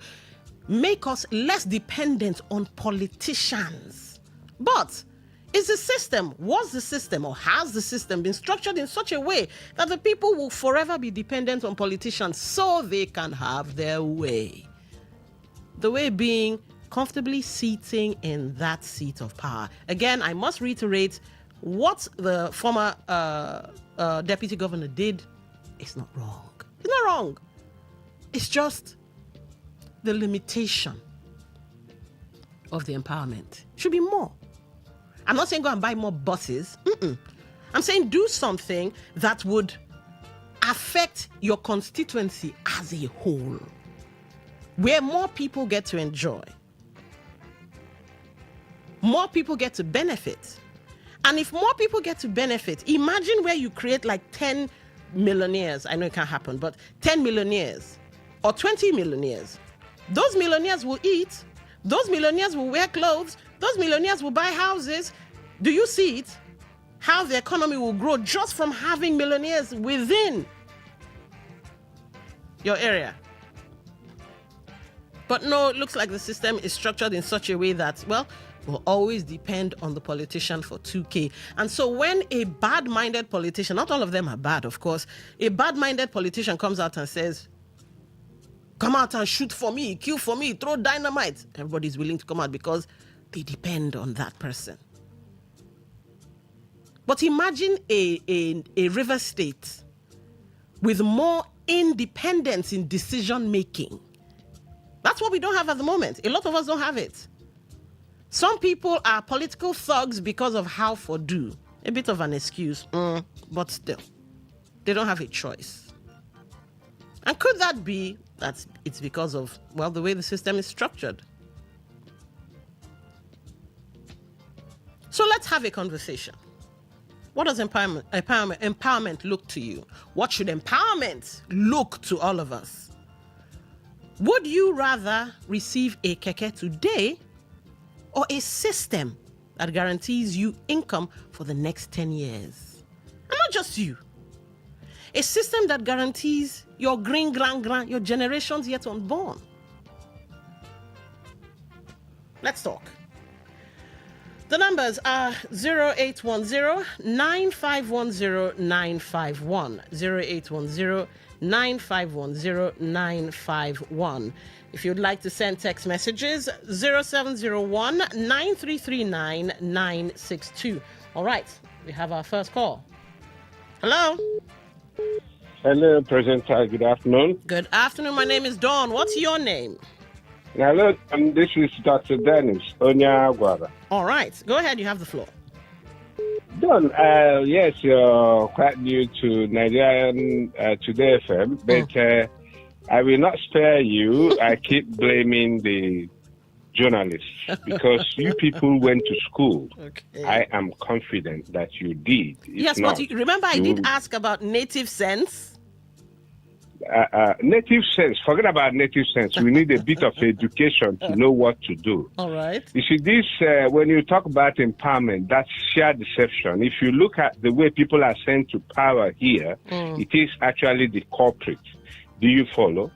make us less dependent on politicians. But is the system, was the system, or has the system been structured in such a way that the people will forever be dependent on politicians so they can have their way? The way being comfortably sitting in that seat of power. Again, I must reiterate, what the former deputy governor did is not wrong. It's not wrong. It's just the limitation of the empowerment. Should be more. I'm not saying go and buy more buses. I'm saying do something that would affect your constituency as a whole, where more people get to enjoy, more people get to benefit. And if more people get to benefit, imagine where you create like 10 millionaires. I know it can't happen, but 10 millionaires or 20 millionaires. Those millionaires will eat. Those millionaires will wear clothes. Those millionaires will buy houses. Do you see it? How the economy will grow just from having millionaires within your area. But no, it looks like the system is structured in such a way that, well, will always depend on the politician for 2K. And so when a bad-minded politician, not all of them are bad, of course, a bad-minded politician comes out and says, come out and shoot for me, kill for me, throw dynamite, everybody's willing to come out because they depend on that person. But imagine a river state with more independence in decision-making. That's what we don't have at the moment. A lot of us don't have it. Some people are political thugs because of how for do. A bit of an excuse, but still, they don't have a choice. And could that be that it's because of, well, the way the system is structured? So let's have a conversation. What does empowerment look to you? What should empowerment look to all of us? Would you rather receive a keke today or a system that guarantees you income for the next 10 years? And not just you. A system that guarantees your grand, your generations yet unborn. Let's talk. The numbers are 0810-9510-951. 0810-9510-951. If you'd like to send text messages, 0701-9339-962. All right, we have our first call. Hello? Hello, presenter. Good afternoon. Good afternoon. My name is Dawn. What's your name? Hello, this is Dr. Dennis Onyagwara. All right, go ahead. You have the floor. Don, yes, you're quite new to Nigerian Today FM, but I will not spare you. I keep blaming the journalists because you people went to school. Okay. I am confident that you did. If Yes, not, but remember I did ask about native sense. Native sense. Forget about native sense. We need a bit of education to know what to do. All right. You see, this when you talk about empowerment, that's sheer deception. If you look at the way people are sent to power here, it is actually the corporate. Do you follow?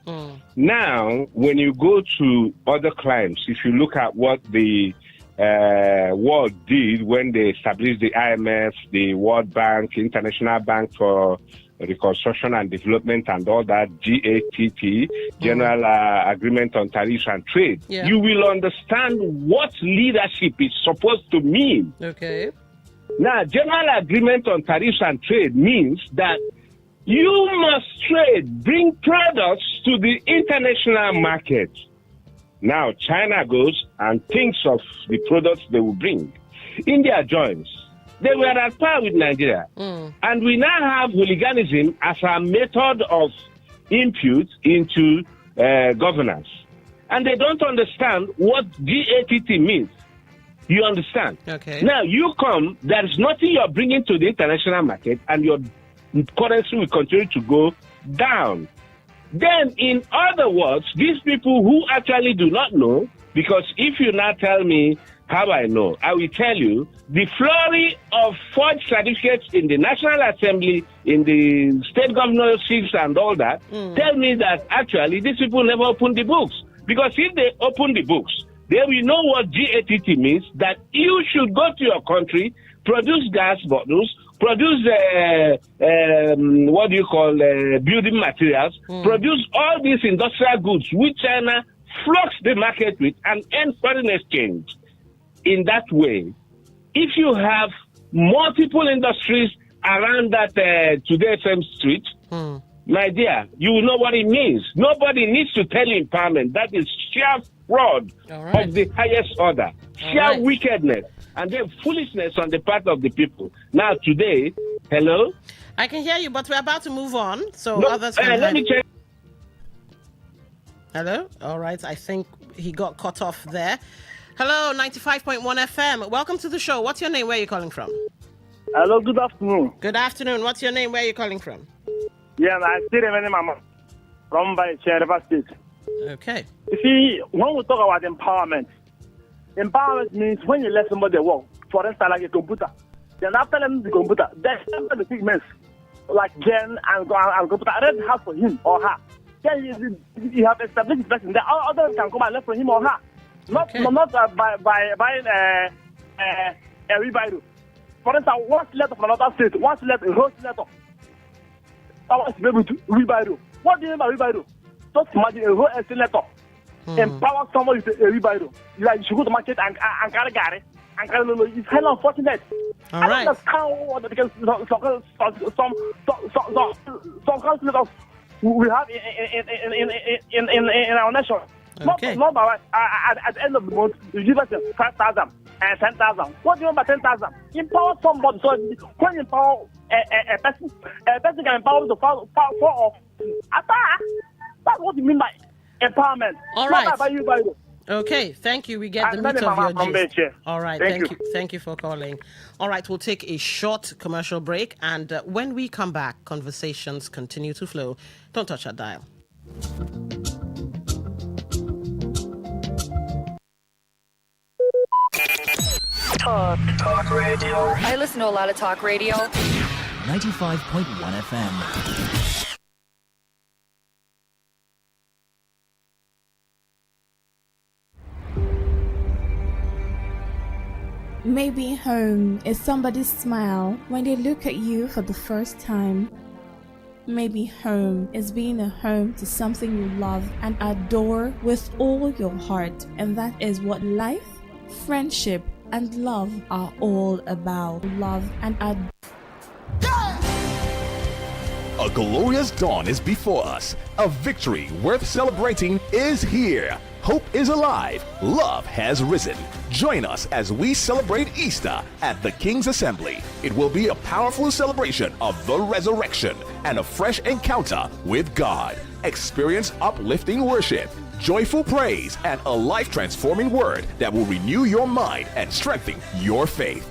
Now, when you go to other climes, if you look at what the world did when they established the IMF, the World Bank, International Bank for Reconstruction and Development and all that, GATT, General Agreement on Tariffs and Trade, you will understand what leadership is supposed to mean. Okay. Now, General Agreement on Tariffs and Trade means that you must trade, bring products to the international market. Now, China goes and thinks of the products they will bring. India joins. They were at par with Nigeria. And we now have hooliganism as a method of input into governance. And they don't understand what GATT means. You understand? Okay. Now, you come, there is nothing you're bringing to the international market, and your currency will continue to go down. Then, in other words, these people who actually do not know, because if you now tell me how I know, I will tell you the flurry of forged certificates in the National Assembly, in the state governorships and all that, tell me that actually these people never opened the books. Because if they open the books, they will know what GATT means, that you should go to your country, produce gas bottles, produce building materials, produce all these industrial goods which China floods the market with and earn foreign exchange. In that way, if you have multiple industries around that Today FM street, my dear, you will know what it means. Nobody needs to tell you empowerment. That is sheer fraud of the highest order, sheer wickedness, and then foolishness on the part of the people. Now, today, hello? I can hear you, but we're about to move on, so No, others can let me check. Hello? All right, I think he got cut off there. Hello, 95.1 FM. Welcome to the show. What's your name? Where are you calling from? Hello, good afternoon. Good afternoon. What's your name? Where are you calling from? Yeah, I still remember Mama from by River State. Okay. You see, when we talk about empowerment means when you let somebody work, for instance, like a computer. Then after them the computer, then after the pigments, like Jen and computer, red house for him or her. Then you have established the person. The others can come and left for him or her. Not by buying a rebiro. For instance, one letter from another state, one letter, a whole letter. I want to be able to rebiro. What do you mean by rebiro? Just imagine a whole letter. Empower someone with a rebiro. Like you should go to market and carry Gary. And it's kind of unfortunate. All right. I don't understand because some councillors we have in our nation. Okay. Not by, at the end of the month, you give us 5,000 and 10,000. What do you mean by 10,000? Empower somebody. So when you empower a person can empower the four of. That's what you mean by empowerment. All right. Not by you, by you. Okay, thank you. We get the meat of your gist. All right, thank you. Thank you for calling. All right, we'll take a short commercial break, and when we come back, conversations continue to flow. Don't touch that dial. Talk radio. I listen to a lot of talk radio. 95.1 FM. Maybe home is somebody's smile when they look at you for the first time. Maybe home is being a home to something you love and adore with all your heart. And that is what life, friendship, and love are all about. Love and A glorious dawn is before us. A victory worth celebrating is here. Hope is alive. Love has risen. Join us as we celebrate Easter at the King's Assembly. It will be a powerful celebration of the resurrection and a fresh encounter with God. Experience uplifting worship, joyful praise, and a life-transforming word that will renew your mind and strengthen your faith.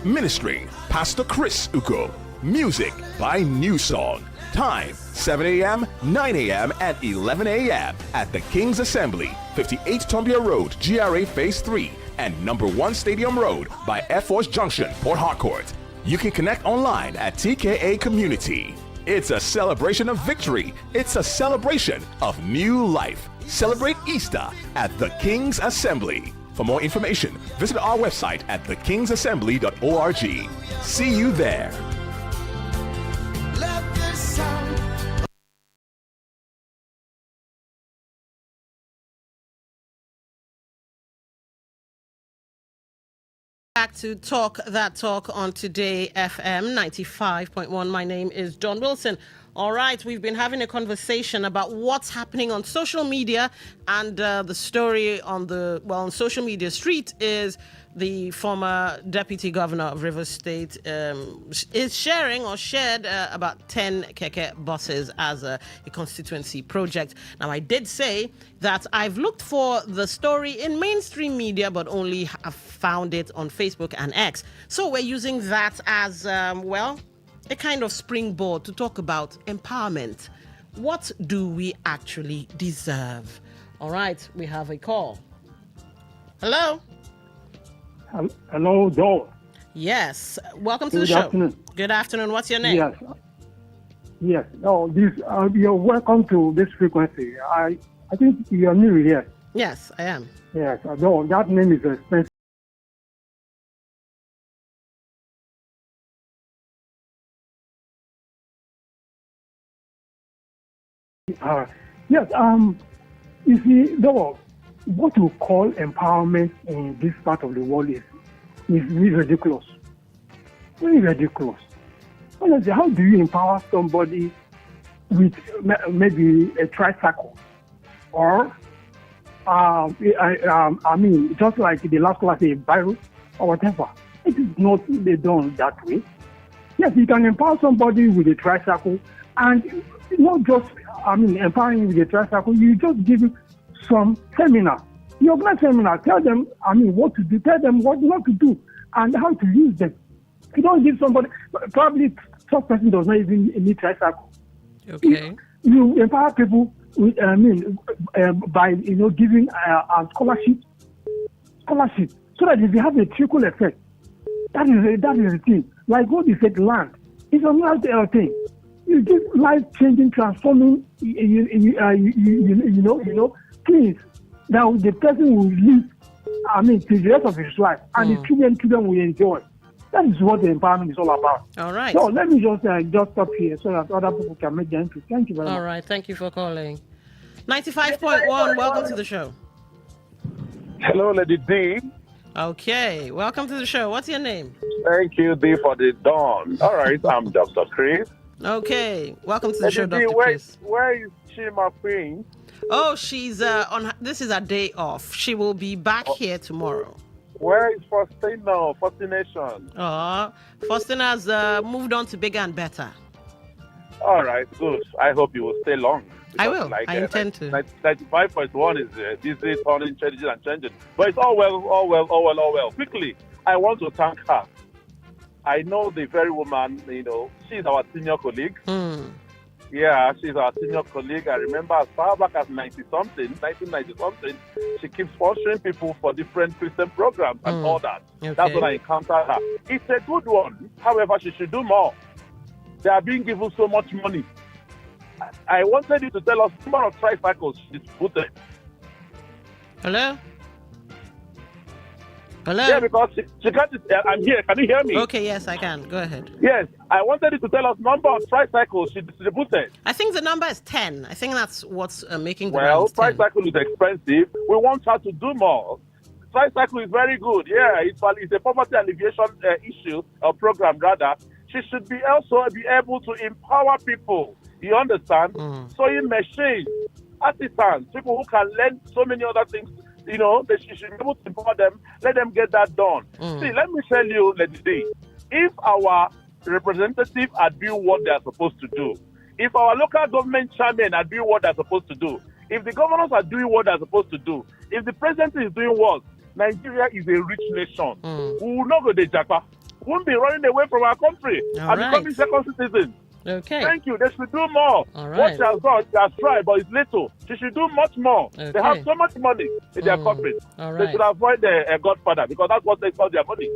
Ministering, Pastor Chris Uko. Music by New Song. Time, 7 a.m., 9 a.m., and 11 a.m. at the King's Assembly, 58 Tombia Road, GRA Phase 3, and Number 1 Stadium Road by Air Force Junction, Port Harcourt. You can connect online at TKA Community. It's a celebration of victory. It's a celebration of new life. Celebrate Easter at the King's Assembly. For more information, visit our website at thekingsassembly.org. See you there. Back to Talk That Talk on Today FM 95.1. My name is John Wilson. All right, we've been having a conversation about what's happening on social media, and the story on social media street is the former deputy governor of Rivers State is shared about 10 keke buses as a constituency project. Now, I did say that I've looked for the story in mainstream media, but only have found it on Facebook and X. So we're using that as, a kind of springboard to talk about empowerment. What do we actually deserve? All right, we have a call. Hello? Hello, Joe. Yes. Welcome to the show. Afternoon. Good afternoon. What's your name? Yes. No, you're welcome to this frequency. I think you're new here. Yes, I am. Yes. No, that name is Spencer. Yes. You see, though, what we call empowerment in this part of the world is really ridiculous. Really ridiculous. Honestly, how do you empower somebody with maybe a tricycle? Or, just like the last class, a virus or whatever. It is not done that way. Yes, you can empower somebody with a tricycle, and not just, empowering with a tricycle, you just give some seminar. You organize seminar, tell them, what to do, tell them what not to do, and how to use them. You don't give somebody, probably such person does not even need tricycle. Okay. You empower people with, by giving a scholarship, so that if you have a trickle effect, that is the thing. Like what you said, land. It's another thing. You give life-changing, transforming, things that the person will live. Till the rest of his life, and the children will enjoy. That is what the empowerment is all about. All right. So let me just stop here so that other people can make their entry. Thank you very much. All right. Thank you for calling. 95.1. Welcome to the show. Hello, Lady D. Okay. Welcome to the show. What's your name? Thank you, D, for the dawn. All right, I'm Dr. Chris. Okay. Welcome to the Lady show, D, Dr. Chris. where is Chima Queen? Oh, she's on. This is a day off. She will be back here tomorrow. Where is Faustina? Fascination. Faustina's moved on to bigger and better. All right, good. I hope you will stay long. I will. I intend to. 95.1 is this is turning, changing and changing. But it's all well. Quickly, I want to thank her. I know the very woman, she's our senior colleague. Yeah, she's our senior colleague. I remember as far back as 1990-something, she keeps sponsoring people for different Christian programs and all that. Okay. That's when I encountered her. It's a good one. However, she should do more. They are being given so much money. I wanted you to tell us the number of tricycles she distributed. Hello? Hello? Yeah, because she can't. I'm here. Can you hear me? Okay, yes, I can. Go ahead. Yes, I wanted you to tell us the number of tricycles she distributed. I think the number is 10. I think that's what's making the Well, rounds 10. tricycle is expensive. We want her to do more. Tricycle is very good. Yeah, it's a poverty alleviation issue or program rather. She should be also be able to empower people. You understand? Sewing machines, artisans, people who can learn so many other things. She should be able to empower them. Let them get that done. See, let me tell you, Lady D, if our representatives are doing what they are supposed to do, if our local government chairmen are doing what they are supposed to do, if the governors are doing what they are supposed to do, if the president is doing what, Nigeria is a rich nation. We will not go to Japa. We won't be running away from our country and becoming second citizens. Okay. Thank you. They should do more. All What right. she has done, she has tried, but it's little. She should do much more. Okay. They have so much money in their corporate. All They right. should avoid a godfather because that's what takes all their money.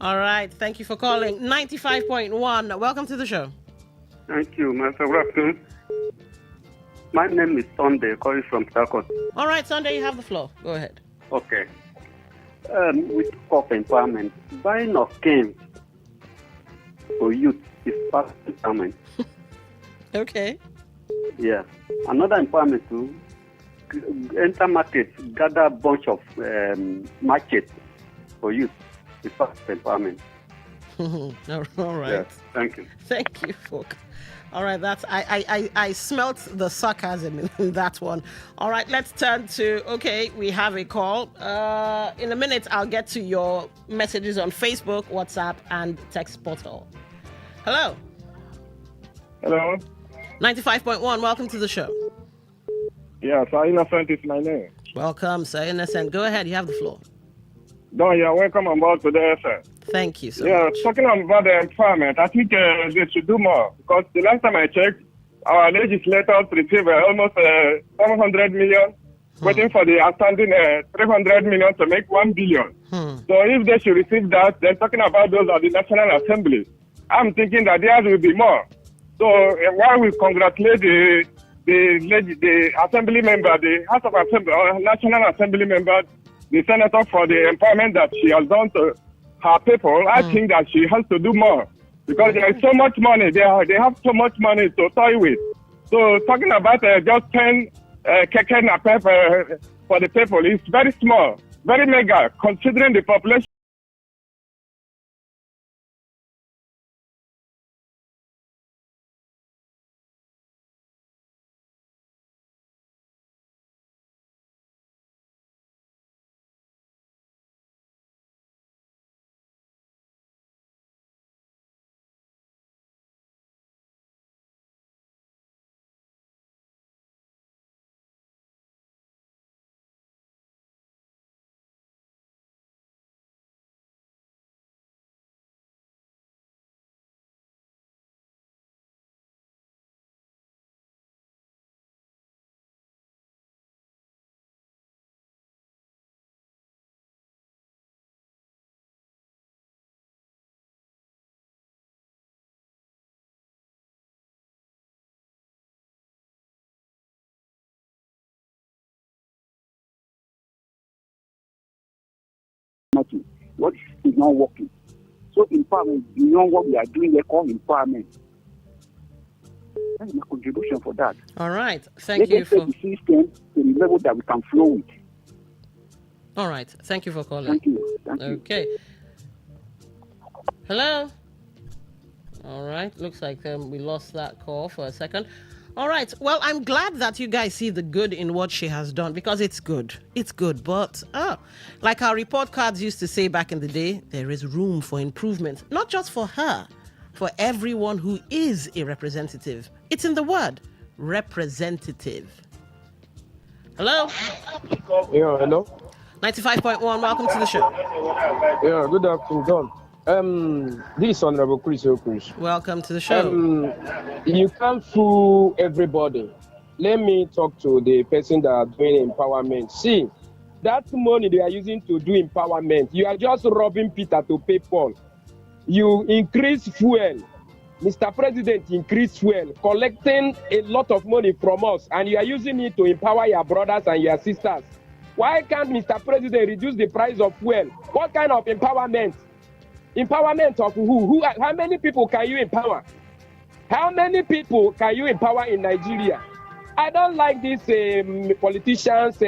All right. Thank you for calling. 95.1. Welcome to the show. Thank you, Mr. Rapton. My name is Sunday, calling from Sakot. All right, Sunday, you have the floor. Go ahead. Okay. We talk of empowerment. Buying of games for youth is part of empowerment. Okay. Yeah. Another empowerment to enter markets, gather a bunch of markets for youth is part of empowerment. All right. Yeah. Thank you. Thank you, folk. All right, that's I smelt the sarcasm in that one. All right, let's turn to we have a call. In a minute, I'll get to your messages on Facebook, WhatsApp, and text portal. Hello. Hello. 95.1. Welcome to the show. Yeah, Sir Innocent is my name. Welcome, Sir Innocent. Go ahead. You have the floor. No, you're welcome on board today, sir. Thank you so Yeah, much. talking about the empowerment, I think they should do more because the last time I checked, our legislators received almost 700 million, waiting for the outstanding 300 million to make 1 billion. So if they should receive that, they're talking about those at the National Assembly. I'm thinking that theirs will be more. So while we congratulate the Assembly member, the House of Assembly, National Assembly member, the senator for the empowerment that she has done to her people, I think that she has to do more because there is so much money. They have so much money to toy with. So talking about just 10 keke napep for the people is very small, very mega, considering the population. nothing. What is not working? So empowerment beyond what we are doing, we call empowerment. That is my contribution for that. All right. Thank you Let's take the system to the level that we can flow with. All right. Thank you for calling. Thank you. Thank you. Okay. Hello? All right. Looks like we lost that call for a second. All right. Well, I'm glad that you guys see the good in what she has done because it's good. It's good. But, like our report cards used to say back in the day, there is room for improvement, not just for her, for everyone who is a representative. It's in the word, representative. Hello? Yeah, hello? 95.1, welcome to the show. Yeah, good afternoon, Don. This is Honorable Chris Okrish. Welcome to the show. You can't fool everybody. Let me talk to the person that are doing empowerment. See, that money they are using to do empowerment, you are just robbing Peter to pay Paul. You increase fuel. Mr. President increase fuel, collecting a lot of money from us, and you are using it to empower your brothers and your sisters. Why can't Mr. President reduce the price of fuel? What kind of empowerment? Empowerment of who? How many people can you empower? How many people can you empower in Nigeria? I don't like these politicians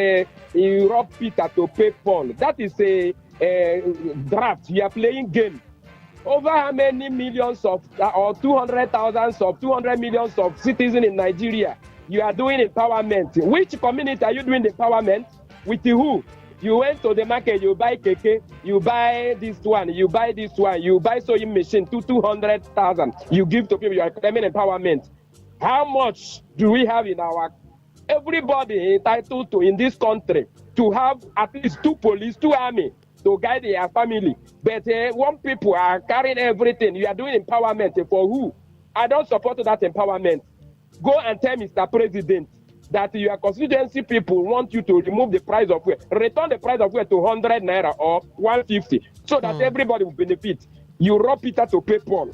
rob Peter to pay Paul. That is a draft. You are playing game. Over how many millions of, or 200 millions of citizens in Nigeria, you are doing empowerment. Which community are you doing the empowerment? With who? You went to the market, you buy keke, you buy this one, you buy this one, you buy sewing machine, 200,000. You give to people, you are claiming empowerment. How much do we have in our, everybody entitled to in this country to have at least 2 police, 2 army to guide their family. But one people are carrying everything. You are doing empowerment for who? I don't support that empowerment. Go and tell Mr. President that your constituency people want you to remove the price of fuel. Return the price of fuel to 100 naira or 150 so that everybody will benefit. You rob Peter to pay Paul.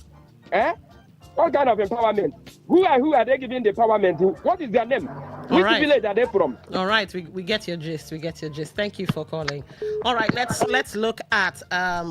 What kind of empowerment? Who are they giving the empowerment? What is their name? Which village are they from? All right, we get your gist. We get your gist. Thank you for calling. All right, let's look at.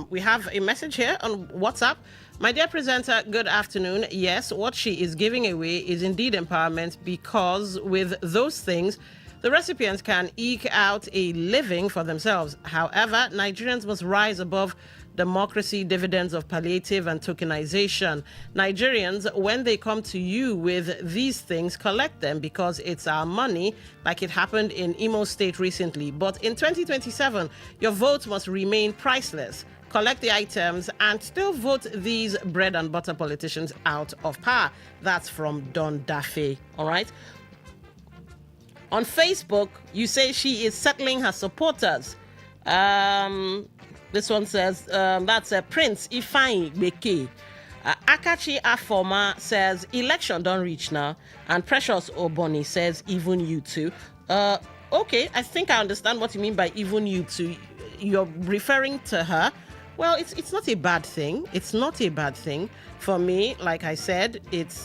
We have a message here on WhatsApp. My dear presenter, good afternoon. Yes, what she is giving away is indeed empowerment because with those things, the recipients can eke out a living for themselves. However, Nigerians must rise above democracy, dividends of palliative and tokenization. Nigerians, when they come to you with these things, collect them because it's our money, like it happened in Imo State recently. But in 2027, your vote must remain priceless. Collect the items and still vote these bread and butter politicians out of power. That's from Don Dafe. All right. On Facebook, you say she is settling her supporters. This one says, that's Prince Ifeanyi Beke. Akachi Afoma says, election don't reach now. And Precious Oboni says, even you too. Okay, I think I understand what you mean by even you too. You're referring to her. Well, it's not a bad thing. It's not a bad thing. For me, like I said, it's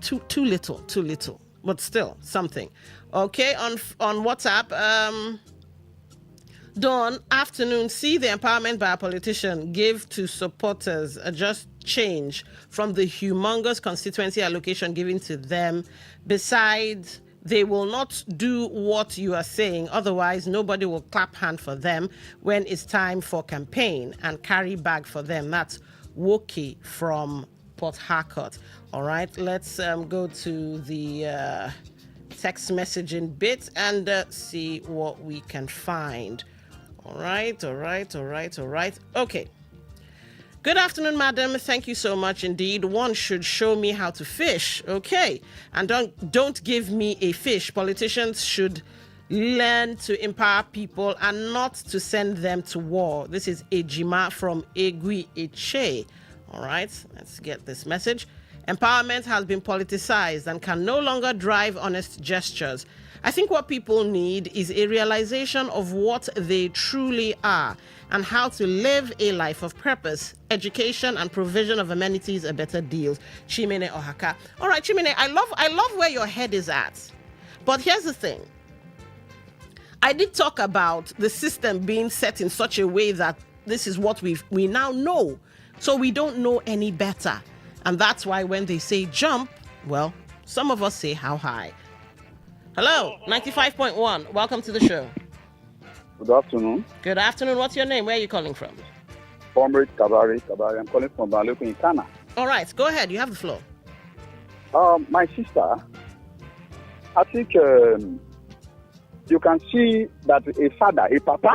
too little. But still, something. Okay, on WhatsApp, Dawn, afternoon, see the empowerment by a politician give to supporters a just change from the humongous constituency allocation given to them. Besides, they will not do what you are saying. Otherwise, nobody will clap hand for them when it's time for campaign and carry bag for them. That's Woki from Port Harcourt. All right, let's go to the text messaging bit and see what we can find. All right. Okay. Good afternoon, madam. Thank you so much indeed. One should show me how to fish. Okay. And don't give me a fish. Politicians should learn to empower people and not to send them to war. This is Ejima from Egui Eche. All right. Let's get this message. Empowerment has been politicized and can no longer drive honest gestures. I think what people need is a realization of what they truly are and how to live a life of purpose. Education and provision of amenities are better deals. Chimene Ohaka. All right, Chimene, I love where your head is at. But here's the thing. I did talk about the system being set in such a way that this is what we now know. So we don't know any better. And that's why when they say jump, well, some of us say how high. Hello, 95.1. Welcome to the show. Good afternoon. Good afternoon. What's your name? Where are you calling from? Comrade Kabari. I'm calling from Baloku in Ghana. All right, go ahead. You have the floor. My sister, I think you can see that a father, a papa,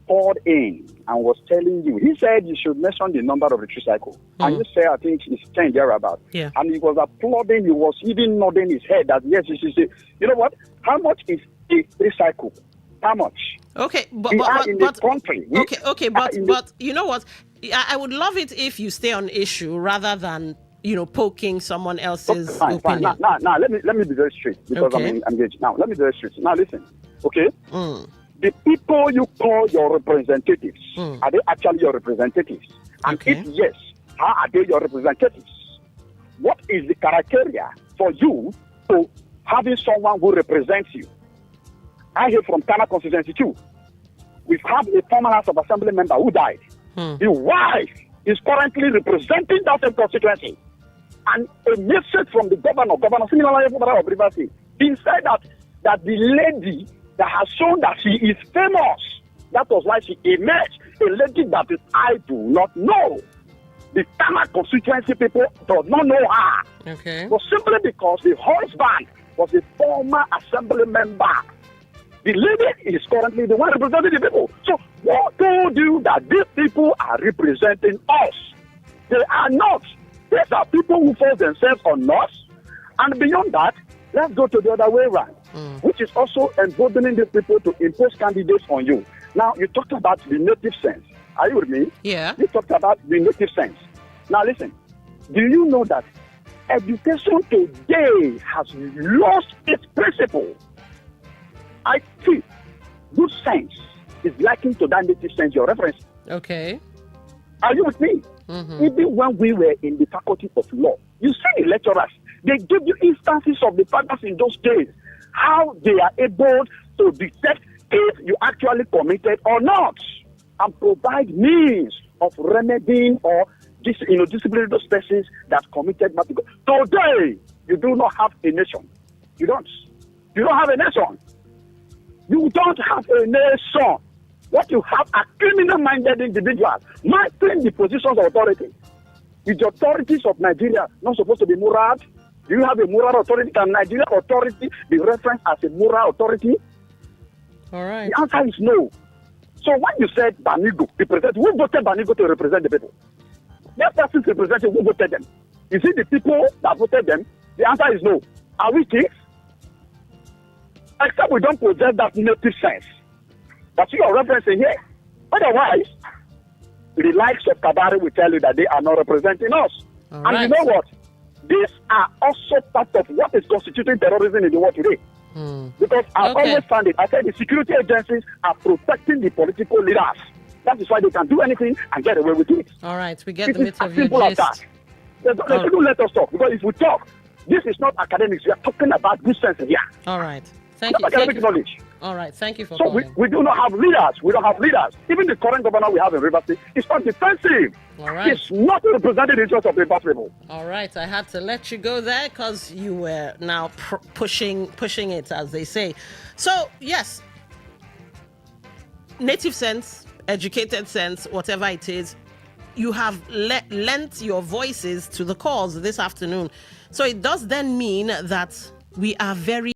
called in and was telling you. He said you should mention the number of the tricycle. And you say, I think it's 10 thereabout. Yeah. And he was applauding. He was even nodding his head that, yes, you know what? How much is a tricycle? How much? Okay, but country. But you know what? I would love it if you stay on issue rather than poking someone else's opinion. Fine. Now, let me be very straight because I'm engaged. Now, let me be very straight. Now, listen. Okay. The people you call your representatives, are they actually your representatives? And if yes, how are they your representatives? What is the criteria for you to having someone who represents you? I hear from Ghana constituency too. We've had a former House of Assembly member who died. The wife is currently representing that same constituency. And a message from the governor similarly of Rivers State, he said that the lady that has shown that she is famous, that was why she emerged, a lady that I do not know. The Ghana constituency people do not know her. Okay. But simply because the husband was a former assembly member. The lady is currently the one representing the people. So what told you that these people are representing us? They are not. These are people who force themselves on us. And beyond that, let's go to the other way around, which is also emboldening these people to impose candidates on you. Now, you talked about the native sense. Are you with me? Yeah. You talked about the native sense. Now, listen. Do you know that education today has lost its principle? I think good sense is likened to that native sense you're referencing. Okay. Are you with me? Even when we were in the faculty of law, you see the lecturers, they give you instances of the fathers in those days, how they are able to detect if you actually committed or not, and provide means of remedying or disciplining those persons that committed matters. Today, you do not have a nation. You don't. You don't have a nation. You don't have a nation. What you have are criminal-minded individuals mastering the positions of authority. Is the authorities of Nigeria not supposed to be moral? Do you have a moral authority? Can Nigeria authority be referenced as a moral authority? All right. The answer is no. So when you said Banigo, who voted Banigo to represent the people? That person representing who voted them. Is it the people that voted them? The answer is no. Are we kings? Except we don't possess that native sense that you are referencing here. Otherwise, the likes of Kabari will tell you that they are not representing us. All and right. you know what? These are also part of what is constituting terrorism in the world today. Because I've always found it. I said the security agencies are protecting the political leaders. That is why they can do anything and get away with it. All right, we get It the is meat of as your simple as gist. that. They don't let us talk. Because if we talk, this is not academics. We are talking about good sense here. All right. Thank you. Academic knowledge. All right. Thank you for So calling. we do not have leaders. We don't have leaders. Even the current governor we have in Rivers State is not defensive. All right. It's not representing the interest of the Rivers people. All right, I had to let you go there because you were now pushing it, as they say. So, yes, native sense, educated sense, whatever it is, you have lent your voices to the cause this afternoon. So it does then mean that we are very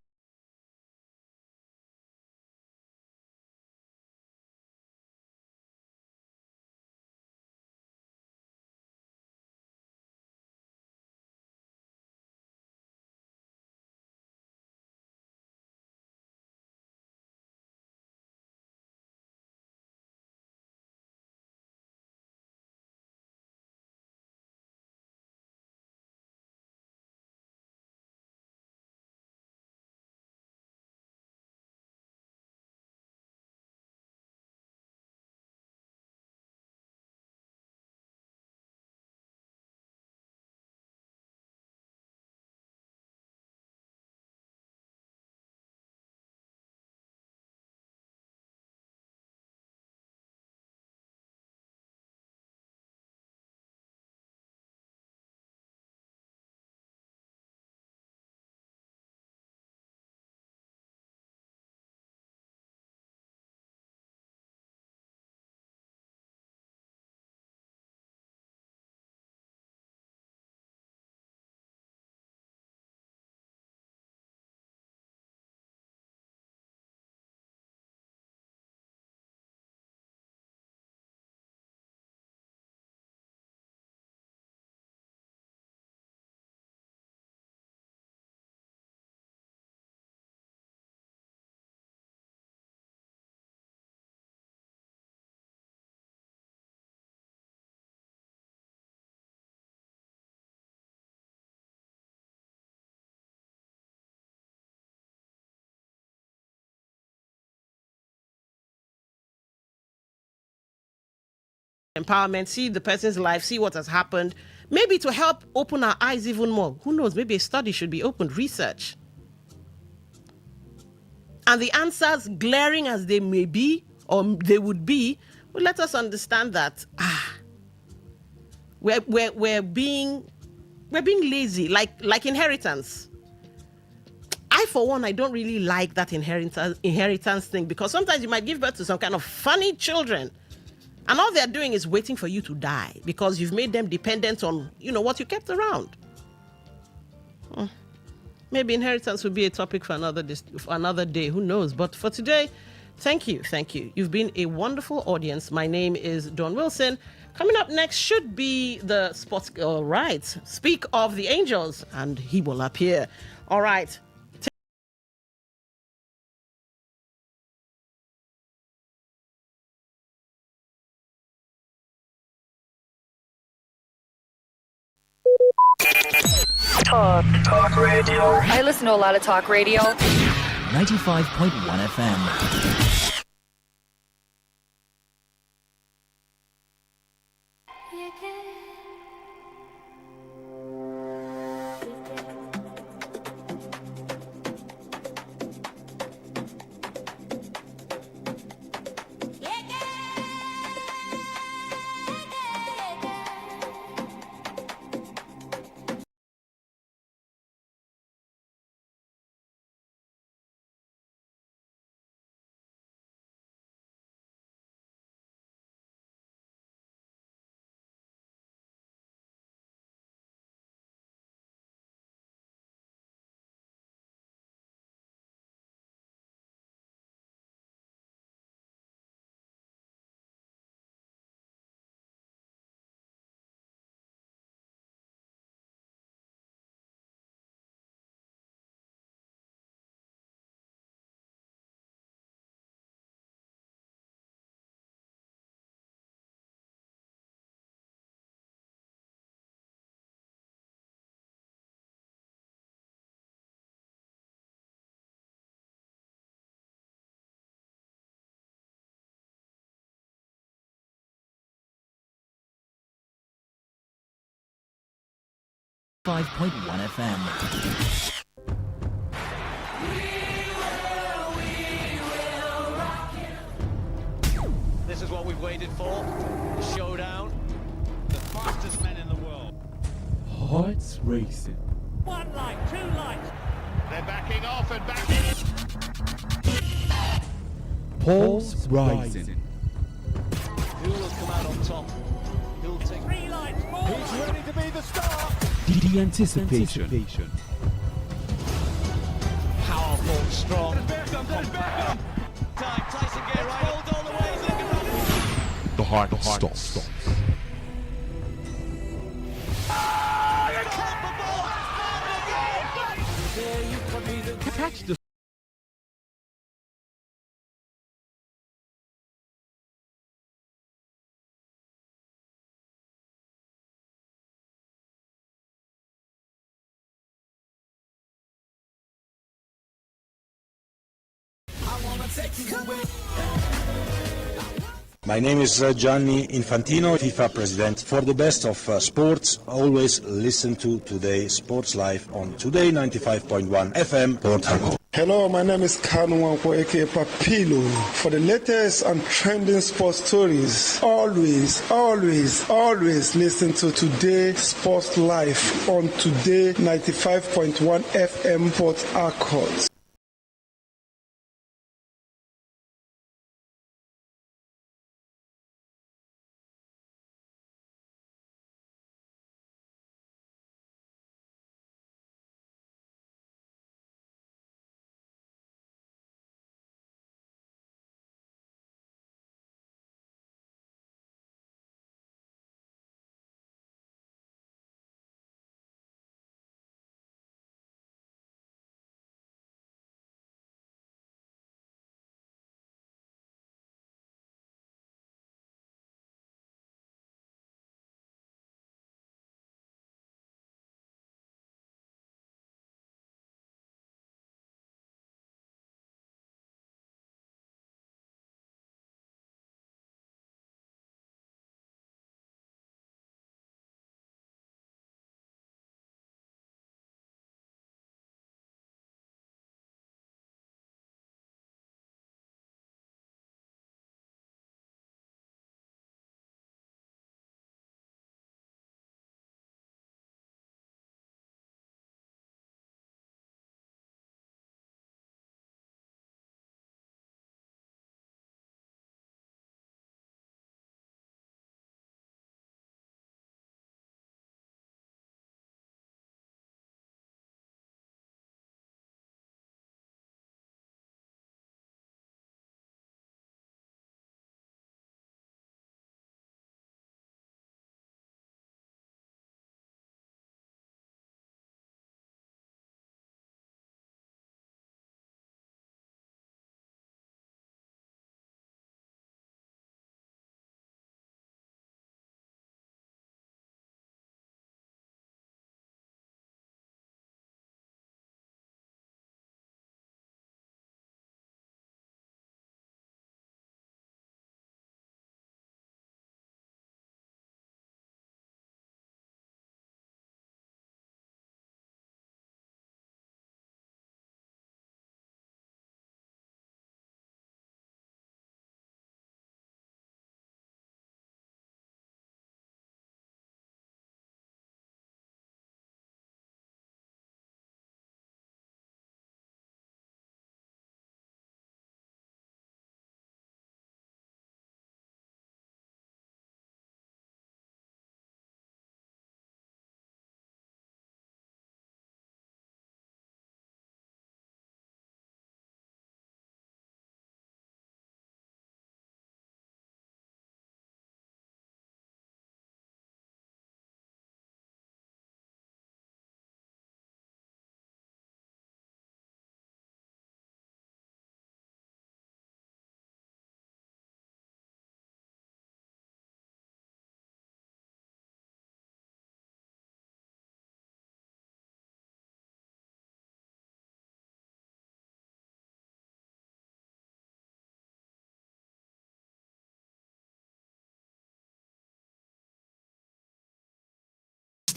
empowerment, see the person's life, see what has happened, maybe to help open our eyes even more. Who knows? Maybe a study should be opened, research. And the answers, glaring as they may be, or they would be, will let us understand that we're being lazy, like inheritance. I, for one, I don't really like that inheritance thing, because sometimes you might give birth to some kind of funny children, and all they're doing is waiting for you to die because you've made them dependent on, what you kept around. Maybe inheritance will be a topic for another day. Who knows? But for today, thank you. You've been a wonderful audience. My name is Dawn Wilson. Coming up next should be the sports. All right. Speak of the Angels, and he will appear. All right. Talk radio. I listen to a lot of talk radio. 95.1 FM. FM. This is what we've waited for. The showdown. The fastest men in the world. Hearts racing. One light, two lights. They're backing off and backing. Pulse rising. Who will come out on top? Who'll take 3 lights, 4 lights. He's ready to be the star. The anticipation. Powerful, strong. Beckham. Time, Tyson Gay right. Hold all the way. The heart stops. Catch the My name is Gianni Infantino, FIFA president. For the best of sports, always listen to Today Sports Live on Today95.1 FM, Port Harcourt. Hello, my name is Kanu Wanko, aka Papilo. For the latest and trending sports stories, always listen to Today Sports Live on Today95.1 FM, Port Harcourt.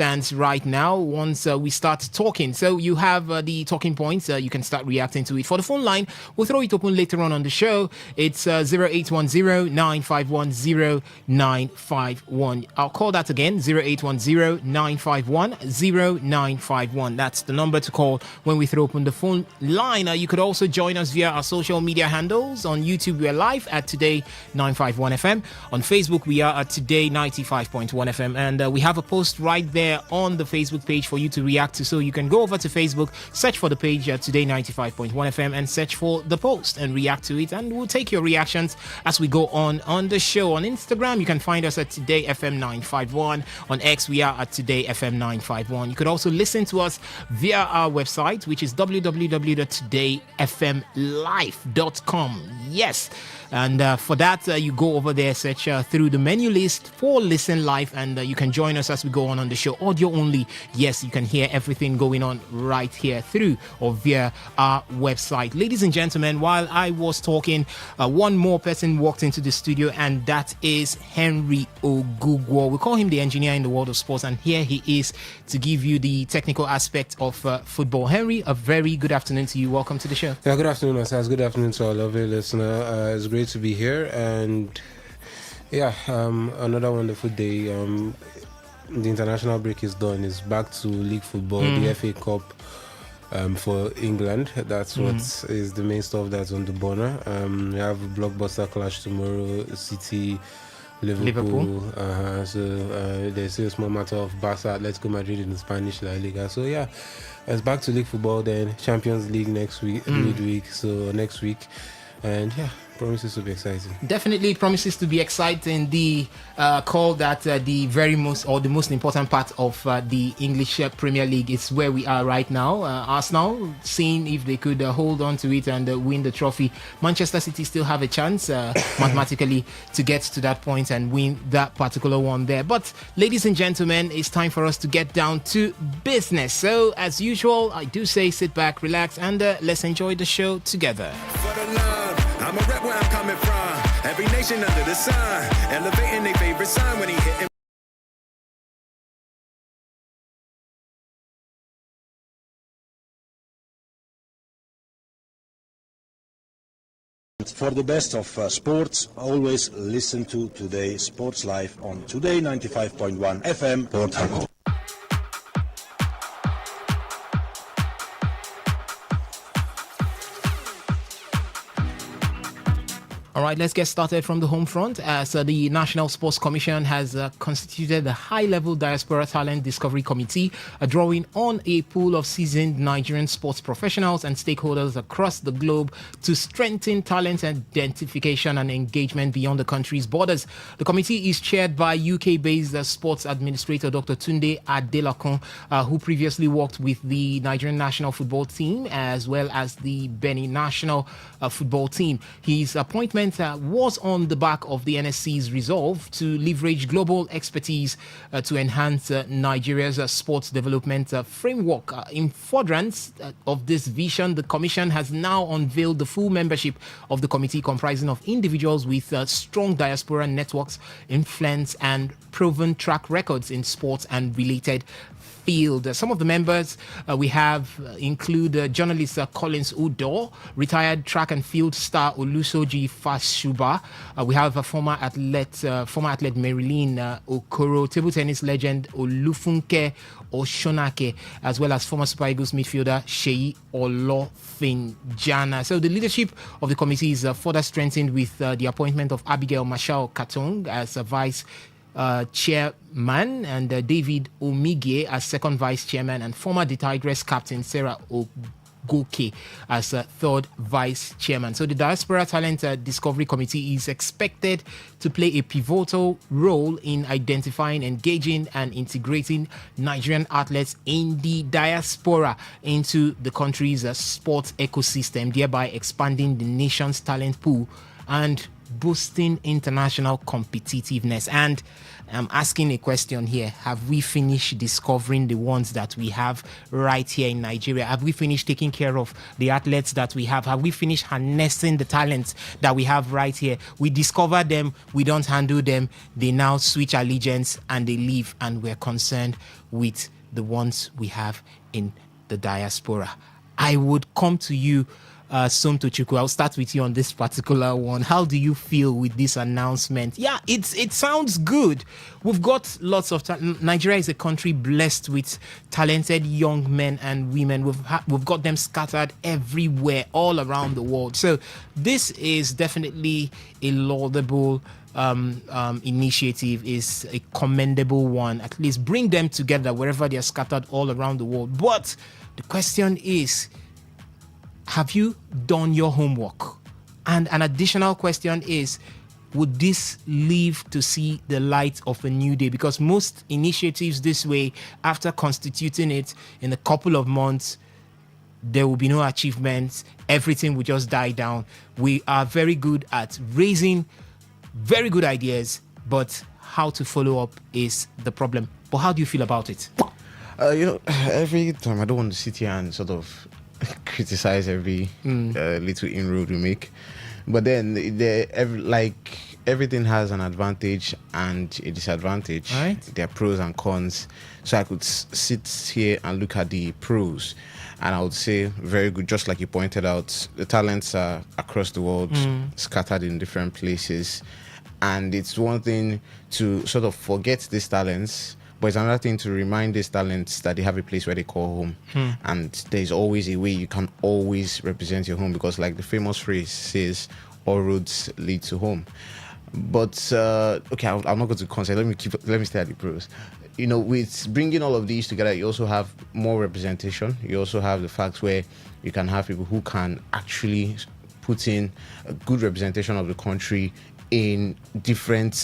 stands right now once we start talking. So you have the talking points. You can start reacting to it. For the phone line, we'll throw it open later on the show. It's 0810-951-0951. I'll call that again, 0810-951-0951. That's the number to call when we throw open the phone line. You could also join us via our social media handles. On YouTube, we are live at Today95.1fm. On Facebook, we are at Today95.1fm. And we have a post right there on the Facebook page for you to react to. So you can go over to Facebook, search for the page at Today95.1fm and search for the post and react to it. And we'll take your reactions as we go on the show. On Instagram, you can find us at TodayFM951. On X, we are at TodayFM951. You could also listen to us via our website, which is www.todayfmlive.com. Yes. And for that, you go over there, search through the menu list for Listen Live, and you can join us as we go on the show. Audio only. Yes, you can hear everything going on right here through or via our website. Ladies and gentlemen, while I was talking, one more person walked into the studio, and that is Henry Ogugwo. We call him the engineer in the world of sports, and here he is to give you the technical aspect of football. Henry, a very good afternoon to you. Welcome to the show. Yeah, good afternoon, Asas. Good afternoon to our lovely listener. It's great to be here, and another wonderful day. The international break is done. It's back to league football, the FA Cup for England. That's what is the main stuff that's on the burner. We have a blockbuster clash tomorrow, City, Liverpool. There's a small matter of Barca, Atletico Madrid in the Spanish La Liga. So it's back to league football, then Champions League next week, midweek, so next week. And promises to be exciting. Definitely promises to be exciting. The call that the most important part of the English Premier League is where we are right now. Arsenal, seeing if they could hold on to it and win the trophy. Manchester City still have a chance mathematically to get to that point and win that particular one there. But ladies and gentlemen, it's time for us to get down to business. So as usual, I do say sit back, relax, and let's enjoy the show together. I'm a rep where I'm coming from. Every nation under the sun, elevating their favorite sign when he hitting. For the best of sports, always listen to Today Sports Live on Today95.1 FM, Port Harcourt. All right, let's get started from the home front. As the National Sports Commission has constituted a high-level Diaspora Talent Discovery Committee, drawing on a pool of seasoned Nigerian sports professionals and stakeholders across the globe to strengthen talent identification and engagement beyond the country's borders. The committee is chaired by UK-based sports administrator Dr. Tunde Adelakun, who previously worked with the Nigerian national football team as well as the Benin national football team. His appointment was on the back of the NSC's resolve to leverage global expertise to enhance Nigeria's sports development framework. In furtherance of this vision, the Commission has now unveiled the full membership of the committee, comprising of individuals with strong diaspora networks, influence, and proven track records in sports and related field. Some of the members we have include journalist Collins Udo, retired track and field star Olusoji Fashuba. We have a former athlete Marilyn Okoro, table tennis legend Olufunke Oshonake, as well as former Super Eagles midfielder Sheyi Olofinjana. So the leadership of the committee is further strengthened with the appointment of Abigail Mashao Katong as a vice chairman, and David Omige as second vice chairman, and former The Tigress captain Sarah Ogoke as third vice chairman. So the Diaspora Talent Discovery Committee is expected to play a pivotal role in identifying, engaging, and integrating Nigerian athletes in the diaspora into the country's sports ecosystem, thereby expanding the nation's talent pool and boosting international competitiveness. And I'm asking a question here. Have we finished discovering the ones that we have right here in Nigeria? Have we finished taking care of the athletes that we have? Have we finished harnessing the talents that we have right here? We discover them, we don't handle them, they now switch allegiance and they leave, and we're concerned with the ones we have in the diaspora. I would come to you, Somtochukwu. I'll start with you on this particular one. How do you feel with this announcement? Yeah, it sounds good. We've got lots of Nigeria is a country blessed with talented young men and women. We've got them scattered everywhere, all around the world. So this is definitely a laudable initiative, is a commendable one. At least bring them together wherever they are scattered all around the world. But the question is, have you done your homework? And an additional question is, would this live to see the light of a new day? Because most initiatives this way, after constituting it in a couple of months, there will be no achievements. Everything will just die down. We are very good at raising very good ideas, but how to follow up is the problem. But how do you feel about it? Every time I don't want to sit here and sort of criticize every little inroad we make, but then everything has an advantage and a disadvantage. Right. There are pros and cons. So I could sit here and look at the pros, and I would say very good. Just like you pointed out, the talents are across the world, scattered in different places, and it's one thing to sort of forget these talents, but it's another thing to remind these talents that they have a place where they call home. And there's always a way you can always represent your home, because like the famous phrase says, all roads lead to home. But okay, I'm not going to concentrate. Let me stay at the pros. With bringing all of these together, you also have more representation. You also have the fact where you can have people who can actually put in a good representation of the country in different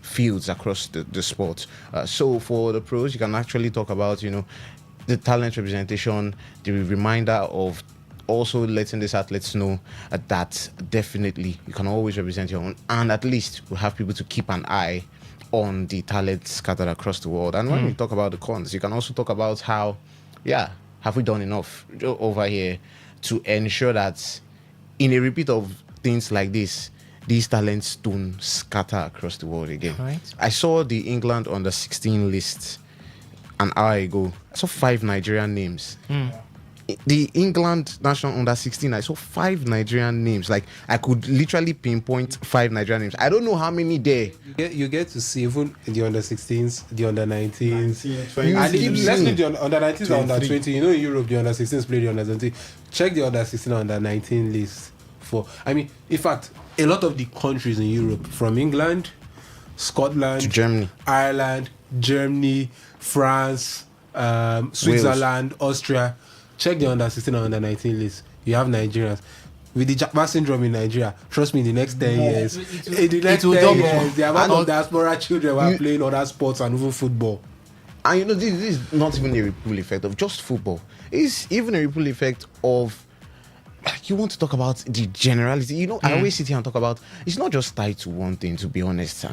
fields across the sport. So for the pros, you can actually talk about, the talent representation, the reminder of also letting these athletes know that definitely you can always represent your own, and at least we have people to keep an eye on the talents scattered across the world. And when we talk about the cons, you can also talk about how, have we done enough over here to ensure that in a repeat of things like this, these talents don't scatter across the world again. Right. I saw the England under 16 list an hour ago. I saw 5 Nigerian names. The England national under 16, I saw 5 Nigerian names. Like, I could literally pinpoint 5 Nigerian names. I don't know how many there. You get to see even the under 16s, the under 19s. Let's leave the under 19s and under 20. In Europe, the under 16s play the under 20. Check the under 16 and under 19 list. In fact, a lot of the countries in Europe, from England, Scotland, to Germany, Ireland, Germany, France, Switzerland, Austria. Check the under 16 and under 19 list. You have Nigerians. With the Japan syndrome in Nigeria, trust me, in the next 10 years, the amount of diaspora children who are playing other sports and even football. And this is not even a ripple effect of just football. It's even a ripple effect of, you want to talk about the generality. I always sit here and talk about, it's not just tied to one thing, to be honest.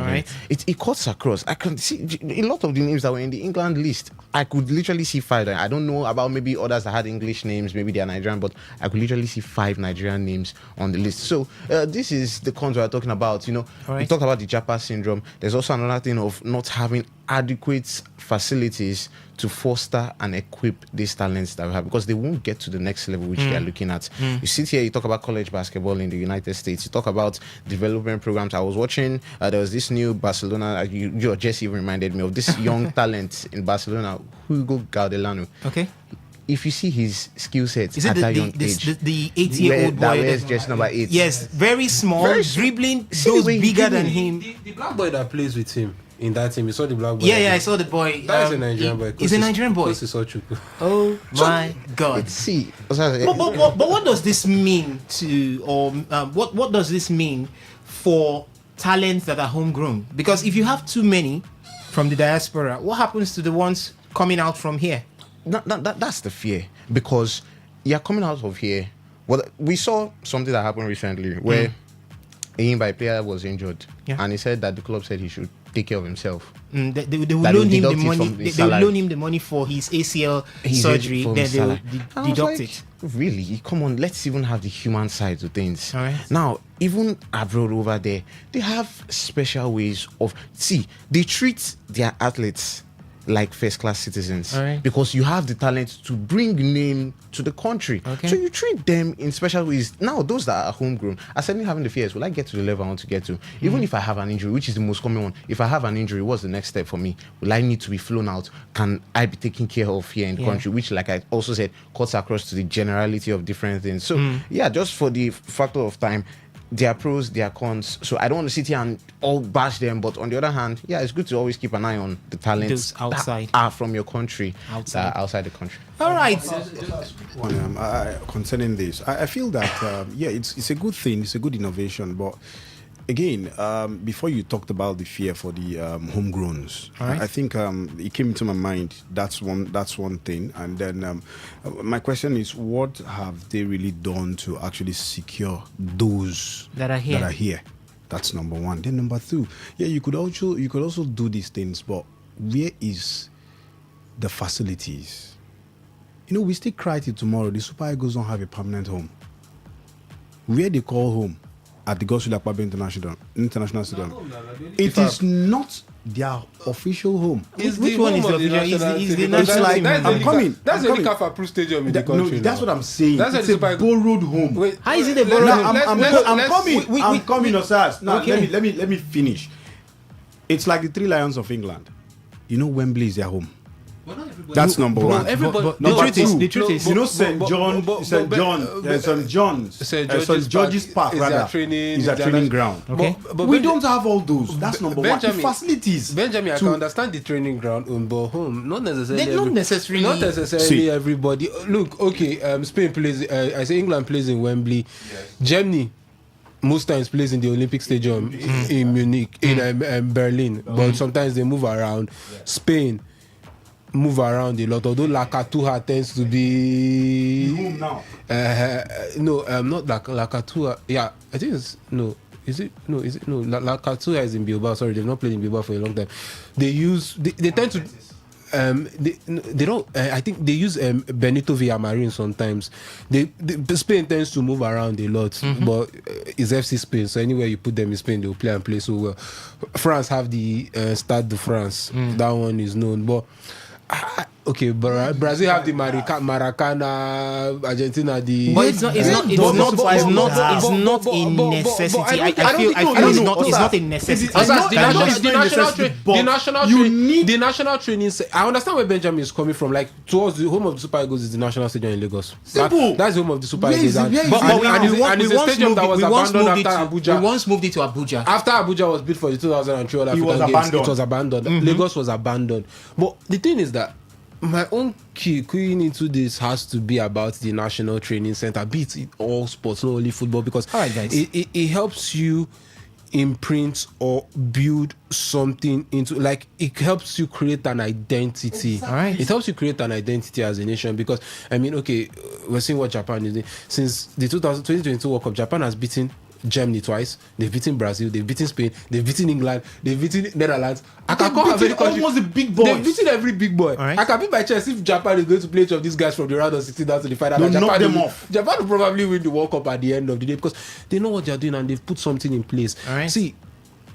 It cuts across. I can see a lot of the names that were in the England list. I could literally see 5. I don't know about maybe others that had English names, maybe they are Nigerian, but I could literally see 5 Nigerian names on the list. So this is the cons we're talking about. We talk about the Japa syndrome. There's also another thing of not having adequate facilities to foster and equip these talents that we have, because they won't get to the next level which they are looking at. You sit here, you talk about college basketball in the United States, you talk about development programs. I was watching, there was this new Barcelona, you just even reminded me of this young talent in Barcelona, Hugo Galdelano. Okay. If you see his skill set at that young age, the 8-year-old boy that wears just number 8. Yes, very small, dribbling those bigger than him. The black boy that plays with him in that team, you saw the black boy. Yeah, I saw the boy. That is a Nigerian boy. He's a Nigerian boy. Oh my God! See, but what does this mean to, or what does this mean for talents that are homegrown? Because if you have too many from the diaspora, what happens to the ones coming out from here? That's the fear, because you're coming out of here. Well, we saw something that happened recently where Enyimba, a player, was injured, Yeah. and he said that the club said he should take care of himself. They will That loan they him the deduct it money. from his They will salary. loan him the money for his ACL surgery. From Then his they will salary. And I was deduct like, it. Really? Come on, let's even have the human side to things. All right. Now, even abroad over there, they have special ways of they treat their athletes like first-class citizens, All right. because you have the talent to bring name to the country. Okay. So you treat them in special ways. Now, those that are homegrown are certainly having the fears. Will I get to the level I want to get to? Even if I have an injury, which is the most common one, if I have an injury, what's the next step for me? Will I need to be flown out? Can I be taken care of here in the country? Which, like I also said, cuts across to the generality of different things. So, yeah, just for the factor of time, there are pros, there are cons. So I don't want to sit here and all bash them. But on the other hand, yeah, it's good to always keep an eye on the talents Those outside. that are from your country, Outside the country. All right. Concerning this, I feel that it's a good thing, it's a good innovation, but again, before you talked about the fear for the homegrowns, All right. I think it came into my mind. That's one thing, and then my question is, what have they really done to actually secure those That are here. That's number one. Then number two, you could also do these things, but where is the facilities? We still cry till tomorrow. The Super Eagles don't have a permanent home. Where they call home at the Godswill Akpabio International Stadium. It is not their official home. Which one is the official? Is the It's national like, team? I'm coming. That's I'm the coming. CAF approved stadium in the country. No, that's what I'm saying. That's It's the a Super- borrowed home. Wait, How is it a No, borrowed I'm home? coming. I'm coming, Osas. Now Okay. let me finish. It's like the Three Lions of England. Wembley is their home. That's number one. But Number the truth two, is, St. George's Park, is rather, their training- is a training ground. Okay. But We don't have all those. That's number one. The Benjamin- facilities. Benjamin, I can understand the training ground, but home, not necessarily. They're not necessarily- Not necessarily See. everybody. Look, okay, Spain plays. I say England plays in Wembley. Germany most times plays in the Olympic Stadium in Munich, in Berlin. But sometimes they move around. Spain move around a lot. Although Lakatua tends to be home now. Not Lakatua. Yeah, I think it's no. Is it no? Lakatua is in Bilbao. Sorry, they've not played in Bilbao for a long time. They tend to. They don't. I think they use Benito Villamarin sometimes. Spain tends to move around a lot, but it's FC Spain. So anywhere you put them in Spain, they'll play and play so well. France have the Stade de France. That one is known, but. Okay, but Brazil have the Maracana, Argentina the. But it's not a necessity. I feel it's not a necessity. The national training. I understand where Benjamin is coming from. Like towards the home of the Super Eagles is the National Stadium in Lagos. Simple. That's the home of the Super Eagles. But It's a stadium that was abandoned after Abuja. We once moved it to Abuja. After Abuja was built for the 2003 All African Games, it was abandoned. Lagos was abandoned. But the thing is that my own keying into this has to be about the National Training Center, be it in all sports, not only football, because all right, guys. It helps you imprint or build something into, like, it helps you create an identity. Exactly. All right. It helps you create an identity as a nation, because I mean, okay, we're seeing what Japan is doing. Since the 2022 World Cup, Japan has beaten Germany twice, they've beaten Brazil, they've beaten Spain, they've beaten England, they've beaten Netherlands. I can call every country. Almost the big boys. They've beaten every big boy. Right. I can beat my chest if Japan is going to play each of these guys from the round of 16 down to the final. They'll knock them off. Japan will probably win the World Cup at the end of the day, because they know what they're doing and they've put something in place. All right. See,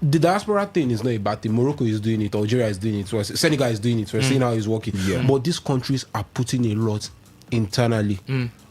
the diaspora thing is not a bad thing. Morocco is doing it, Algeria is doing it, Senegal is doing it. We're seeing how it's working. Yeah. But these countries are putting a lot internally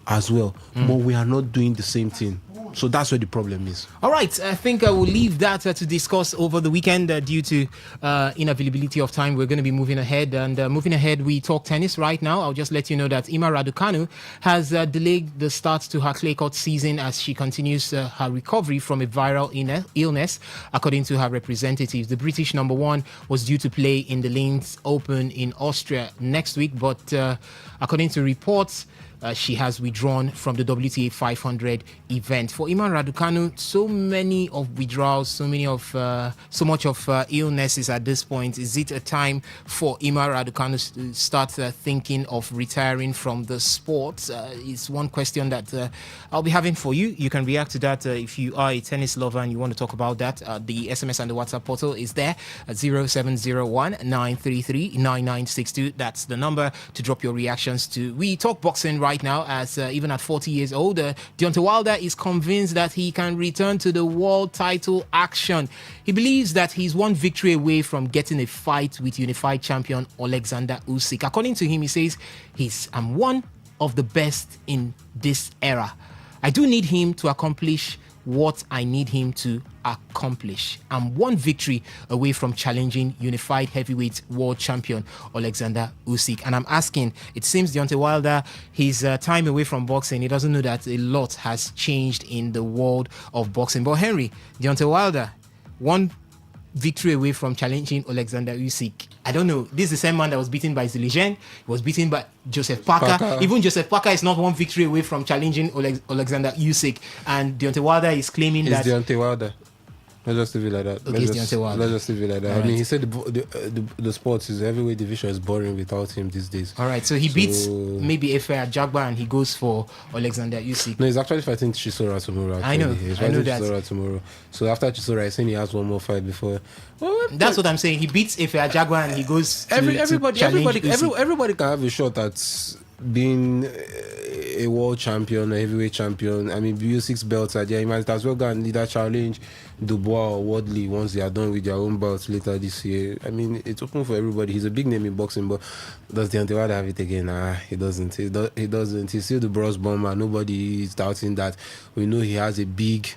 as well. But we are not doing the same thing. So that's where the problem is. All right, I think I will leave that to discuss over the weekend due to inavailability of time. We're going to be moving ahead. And moving ahead, we talk tennis right now. I'll just let you know that Ima Raducanu has delayed the start to her clay court season as she continues her recovery from a viral illness, according to her representatives. The British number one was due to play in the Linz Open in Austria next week, but according to reports, she has withdrawn from the WTA 500 event. For Iman Raducanu, so many of withdrawals, so much of illnesses at this point. Is it a time for Iman Raducanu to start thinking of retiring from the sport? It's one question that I'll be having for you. You can react to that if you are a tennis lover and you want to talk about that. The SMS and the WhatsApp portal is there at 0701 933 9962. That's the number to drop your reactions to. We talk boxing right now, as even at 40 years old, Deontay Wilder is convinced that he can return to the world title action. He believes that he's one victory away from getting a fight with unified champion Alexander Usyk. According to him, he says, I'm one of the best in this era. I do need him to accomplish what I need him to accomplish. I'm one victory away from challenging unified heavyweight world champion Alexander Usyk. And I'm asking, it seems Deontay Wilder, his time away from boxing, he doesn't know that a lot has changed in the world of boxing. But Henry, Deontay Wilder, one victory away from challenging Alexander Usyk. I don't know. This is the same man that was beaten by Ziligen. He was beaten by Joseph Parker. Even Joseph Parker is not one victory away from challenging Alexander Usyk. And Deontay Wilder is claiming that... It's Deontay Wilder. Let's just leave it like that. Okay, let's just leave it like that. I mean, he said the sports, his heavyweight division is boring without him these days. All right, so he beats maybe Efe Ajagba and he goes for Alexander Usyk. No, he's actually fighting Chisora tomorrow. I know that. Chisora tomorrow. So after Chisora, he's saying he has one more fight before. That's what I'm saying. He beats Efe Ajagba and he goes to everybody can have a shot at being a world champion, a heavyweight champion. I mean, Usyk's belts are there. He might as well go and either challenge Dubois or Wardley once they are done with their own belts later this year. I mean, it's open for everybody. He's a big name in boxing, but does Deontay Wilder have it again? He doesn't. He doesn't. He's still the bros bomber. Nobody is doubting that. We know he has a big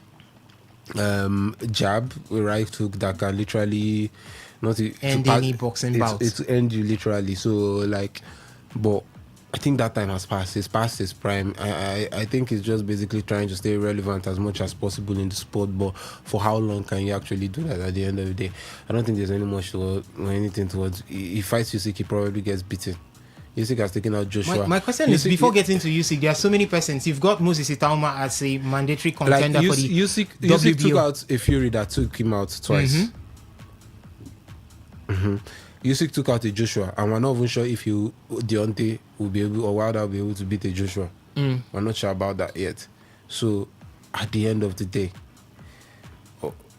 jab, a right hook that can literally end any boxing bout. It's end you literally. So but I think that time has passed. It's past his prime. I think he's just basically trying to stay relevant as much as possible in the sport. But for how long can you actually do that at the end of the day? I don't think there's any much or anything towards. He fights Usyk, he probably gets beaten. Usyk has taken out Joshua. My question is, before getting to Usyk, there are so many persons. You've got Moses Itauma as a mandatory contender for the Usyk took out a Fury that took him out twice. Usyk took out a Joshua, and we're not even sure if Deontay will be able or Wilder will be able to beat a Joshua. We're not sure about that yet. So, at the end of the day,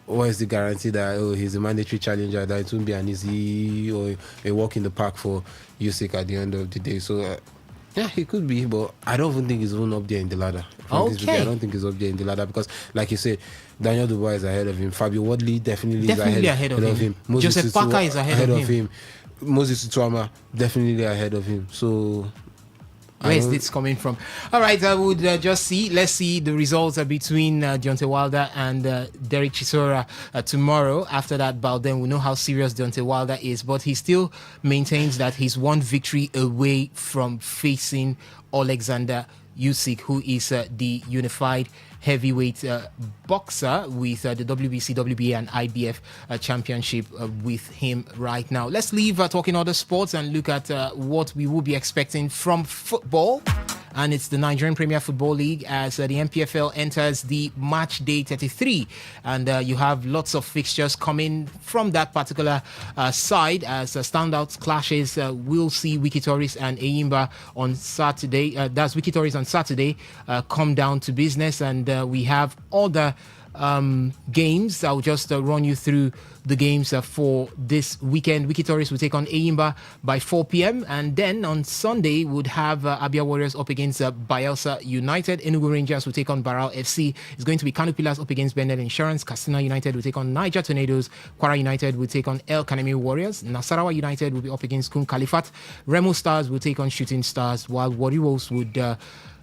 what is the guarantee that he's a mandatory challenger, that it won't be an easy or a walk in the park for Usyk at the end of the day? So, yeah, he could be, but I don't even think he's even up there in the ladder. Okay. I don't think he's up there in the ladder because, like you said, Daniel Dubois is ahead of him. Fabio Wardley definitely is ahead of him. Joseph Parker is ahead of him. Moses Ituama definitely ahead of him. So where is this coming from? All right, I would let's see the results between Deontay Wilder and Derek Chisora tomorrow. After that bout, then we'll know how serious Deontay Wilder is. But he still maintains that he's one victory away from facing Alexander Usyk, who is the unified heavyweight boxer with the WBC, WBA and IBF championship with him right now. Let's leave talking other sports and look at what we will be expecting from football. And it's the Nigerian Premier Football League as the NPFL enters the match day 33. And you have lots of fixtures coming from that particular side as standout clashes. We'll see Wiki Tourist and Eyimba on Saturday. That's Wiki Tourist on Saturday. Come down to business. And we have other games. I'll just run you through the games for this weekend. Wiki Tourist will take on Eyimba by 4 p.m. And then on Sunday, would have Abia Warriors up against Bayelsa United. Enugu Rangers will take on Baral FC. It's going to be Kano Pillars up against Bendel Insurance. Katsina United will take on Niger Tornadoes. Kwara United will take on El Kanemi Warriors. Nasarawa United will be up against Kun Khalifat. Remo Stars will take on Shooting Stars, while Warri Wolves would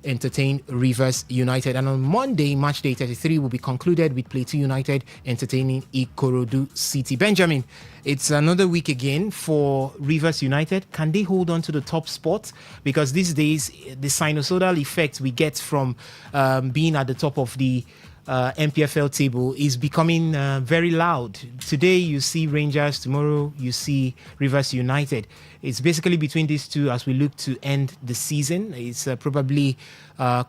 entertain Rivers United. And on Monday, match day 33 will be concluded with Plateau United entertaining Ikorodu City. Benjamin, it's another week again for Rivers United. Can they hold on to the top spot? Because these days, the sinusoidal effect we get from being at the top of the MPFL table is becoming very loud. Today you see Rangers, tomorrow you see Rivers United. It's basically between these two as we look to end the season. It's probably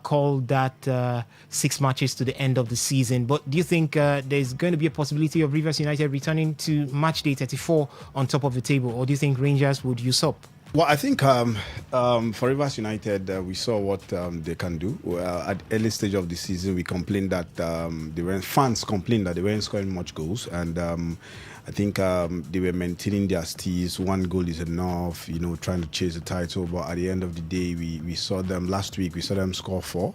called that 6 matches to the end of the season. But do you think there's going to be a possibility of Rivers United returning to match day 34 on top of the table, or do you think Rangers would usurp? Well, I think for Rivers United, we saw what they can do. At the early stage of the season, we complained that fans complained that they weren't scoring much goals, and I think they were maintaining their steez. 1 goal is enough, trying to chase the title. But at the end of the day, we saw them last week. We saw them score 4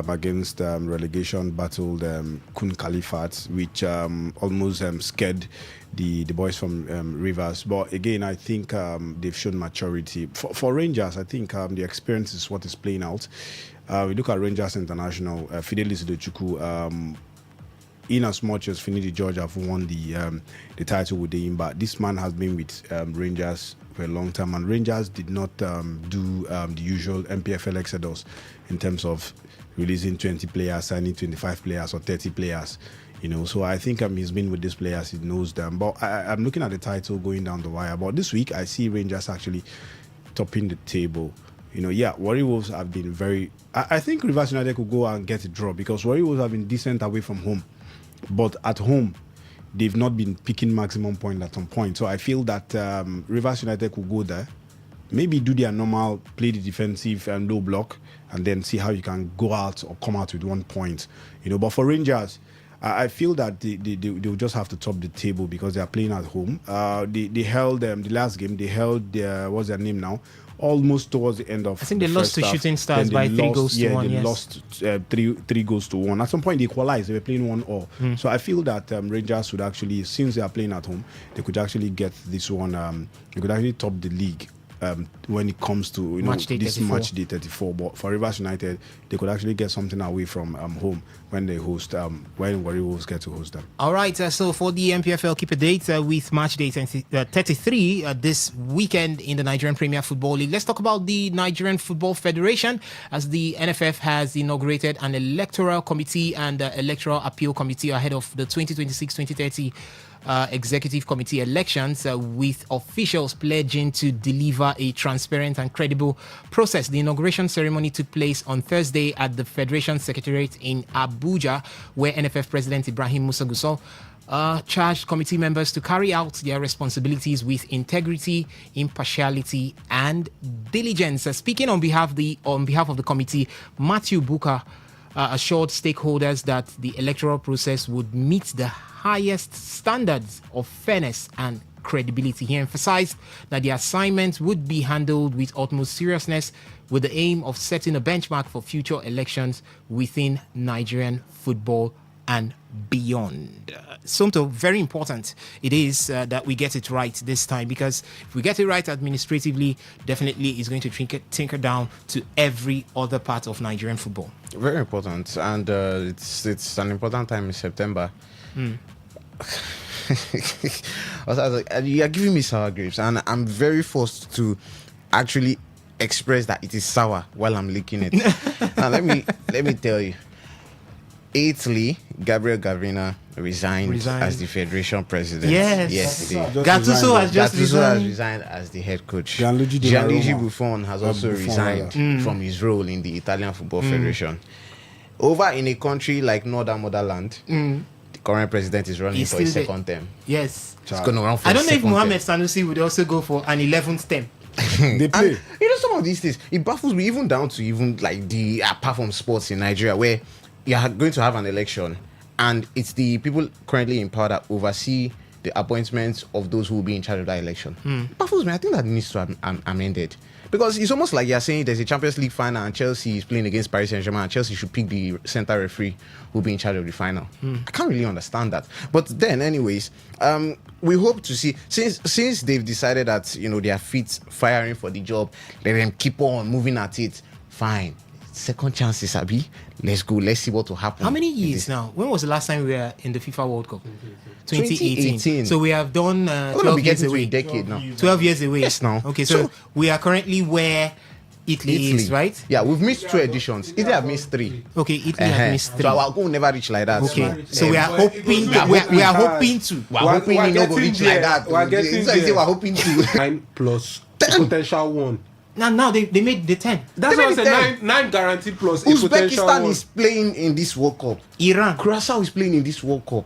against relegation battled Kun Khalifat, which almost scared the boys from Rivers. But again, I think they've shown maturity. For Rangers, I think the experience is what is playing out. We look at Rangers International, Fidelis Dochukwu, in as much as Finidi George have won the title with the Imba, this man has been with Rangers for a long time, and Rangers did not do the usual MPFL exodus in terms of releasing 20 players, signing 25 players or 30 players. So I think he's been with these players, he knows them. But I'm looking at the title going down the wire. But this week, I see Rangers actually topping the table. Warri Wolves have been very... I think Rivers United could go and get a draw because Warri Wolves have been decent away from home. But at home, they've not been picking maximum point at some point. So I feel that Rivers United could go there, maybe do their normal, play the defensive and low block, and then see how you can go out or come out with 1 point. But for Rangers... I feel that they'll just have to top the table because they are playing at home. They held the last game. They held what's their name now? Almost towards the end of. I think they lost to Shooting Stars by 3 goals to 1. They lost 3 goals to 1. At some point they equalized. They were playing 1-1. So I feel that Rangers would actually, since they are playing at home, they could actually get this one. They could actually top the league. When it comes to match day 34, but for Rivers United, they could actually get something away from home when they host when Warri Wolves get to host them. All right, so for the MPFL, keep a date with match day 33 this weekend in the Nigerian Premier Football League. Let's talk about the Nigerian Football Federation, as the NFF has inaugurated an electoral committee and electoral appeal committee ahead of the 2026-2030 executive committee elections, with officials pledging to deliver a transparent and credible process. The inauguration ceremony took place on Thursday at the Federation Secretariat in Abuja, where NFF President Ibrahim Musa Gusau charged committee members to carry out their responsibilities with integrity, impartiality, and diligence. Speaking on behalf of the committee, Matthew Booker assured stakeholders that the electoral process would meet the highest standards of fairness and credibility. He emphasized that the assignment would be handled with utmost seriousness, with the aim of setting a benchmark for future elections within Nigerian football and beyond. Somto, very important it is that we get it right this time, because if we get it right administratively, definitely it's going to tinker down to every other part of Nigerian football. Very important, and it's an important time in September. I was like, you are giving me sour grapes, and I'm very forced to actually express that it is sour while I'm licking it. Now let me tell you, Italy, Gabriel Gavrina resigned as the federation president yesterday. Gattuso has just resigned as the head coach. Gianluigi Buffon has also resigned from his role in the Italian Football Federation. Over in a country like Northern Motherland, the current president is running for his second term. Yes. He's going to run for I don't know if Mohamed term. Sanusi would also go for an 11th term. They play. And, some of these things, it baffles me, even down to even like the apart from sports in Nigeria, where you are going to have an election and it's the people currently in power that oversee the appointments of those who will be in charge of that election. It baffles me. I think that needs to be amended. Because it's almost like you're saying there's a Champions League final and Chelsea is playing against Paris Saint-Germain and Chelsea should pick the center referee who will be in charge of the final. I can't really understand that. But then, anyways, we hope to see, since they've decided that, they are fit, firing for the job, let them keep on moving at it. Fine. Second chances, Abi. Let's go. Let's see what will happen. How many years now? When was the last time we were in the FIFA World Cup? 2018. So we have done 12 years away. A decade now. 12 years away. Yes, now. Okay, so we are currently where Italy is, right? Yeah, we've missed 2 editions. Italy have missed 3. Okay, Italy has missed 3. So our goal will never reach like that. Okay, so we are hoping. We are hoping to. We're hoping we not go reach like that. We're getting there. We're hoping to. 9 plus 10. Potential 1. Now they made the 10. That's what I said. 9 guaranteed plus a potential 1. Uzbekistan is playing in this World Cup. Iran. Curacao is playing in this World Cup.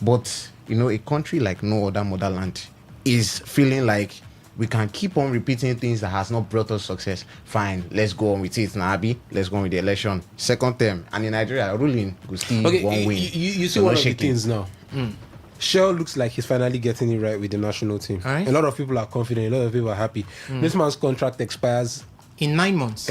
But, a country like no other motherland is feeling like we can keep on repeating things that has not brought us success. Fine, let's go on with it, Nabi. Let's go on with the election. Second term. And in Nigeria, ruling will still one win. You see one of the things now. Shell looks like he's finally getting it right with the national team. Right. A lot of people are confident. A lot of people are happy. This man's contract expires in 9 months.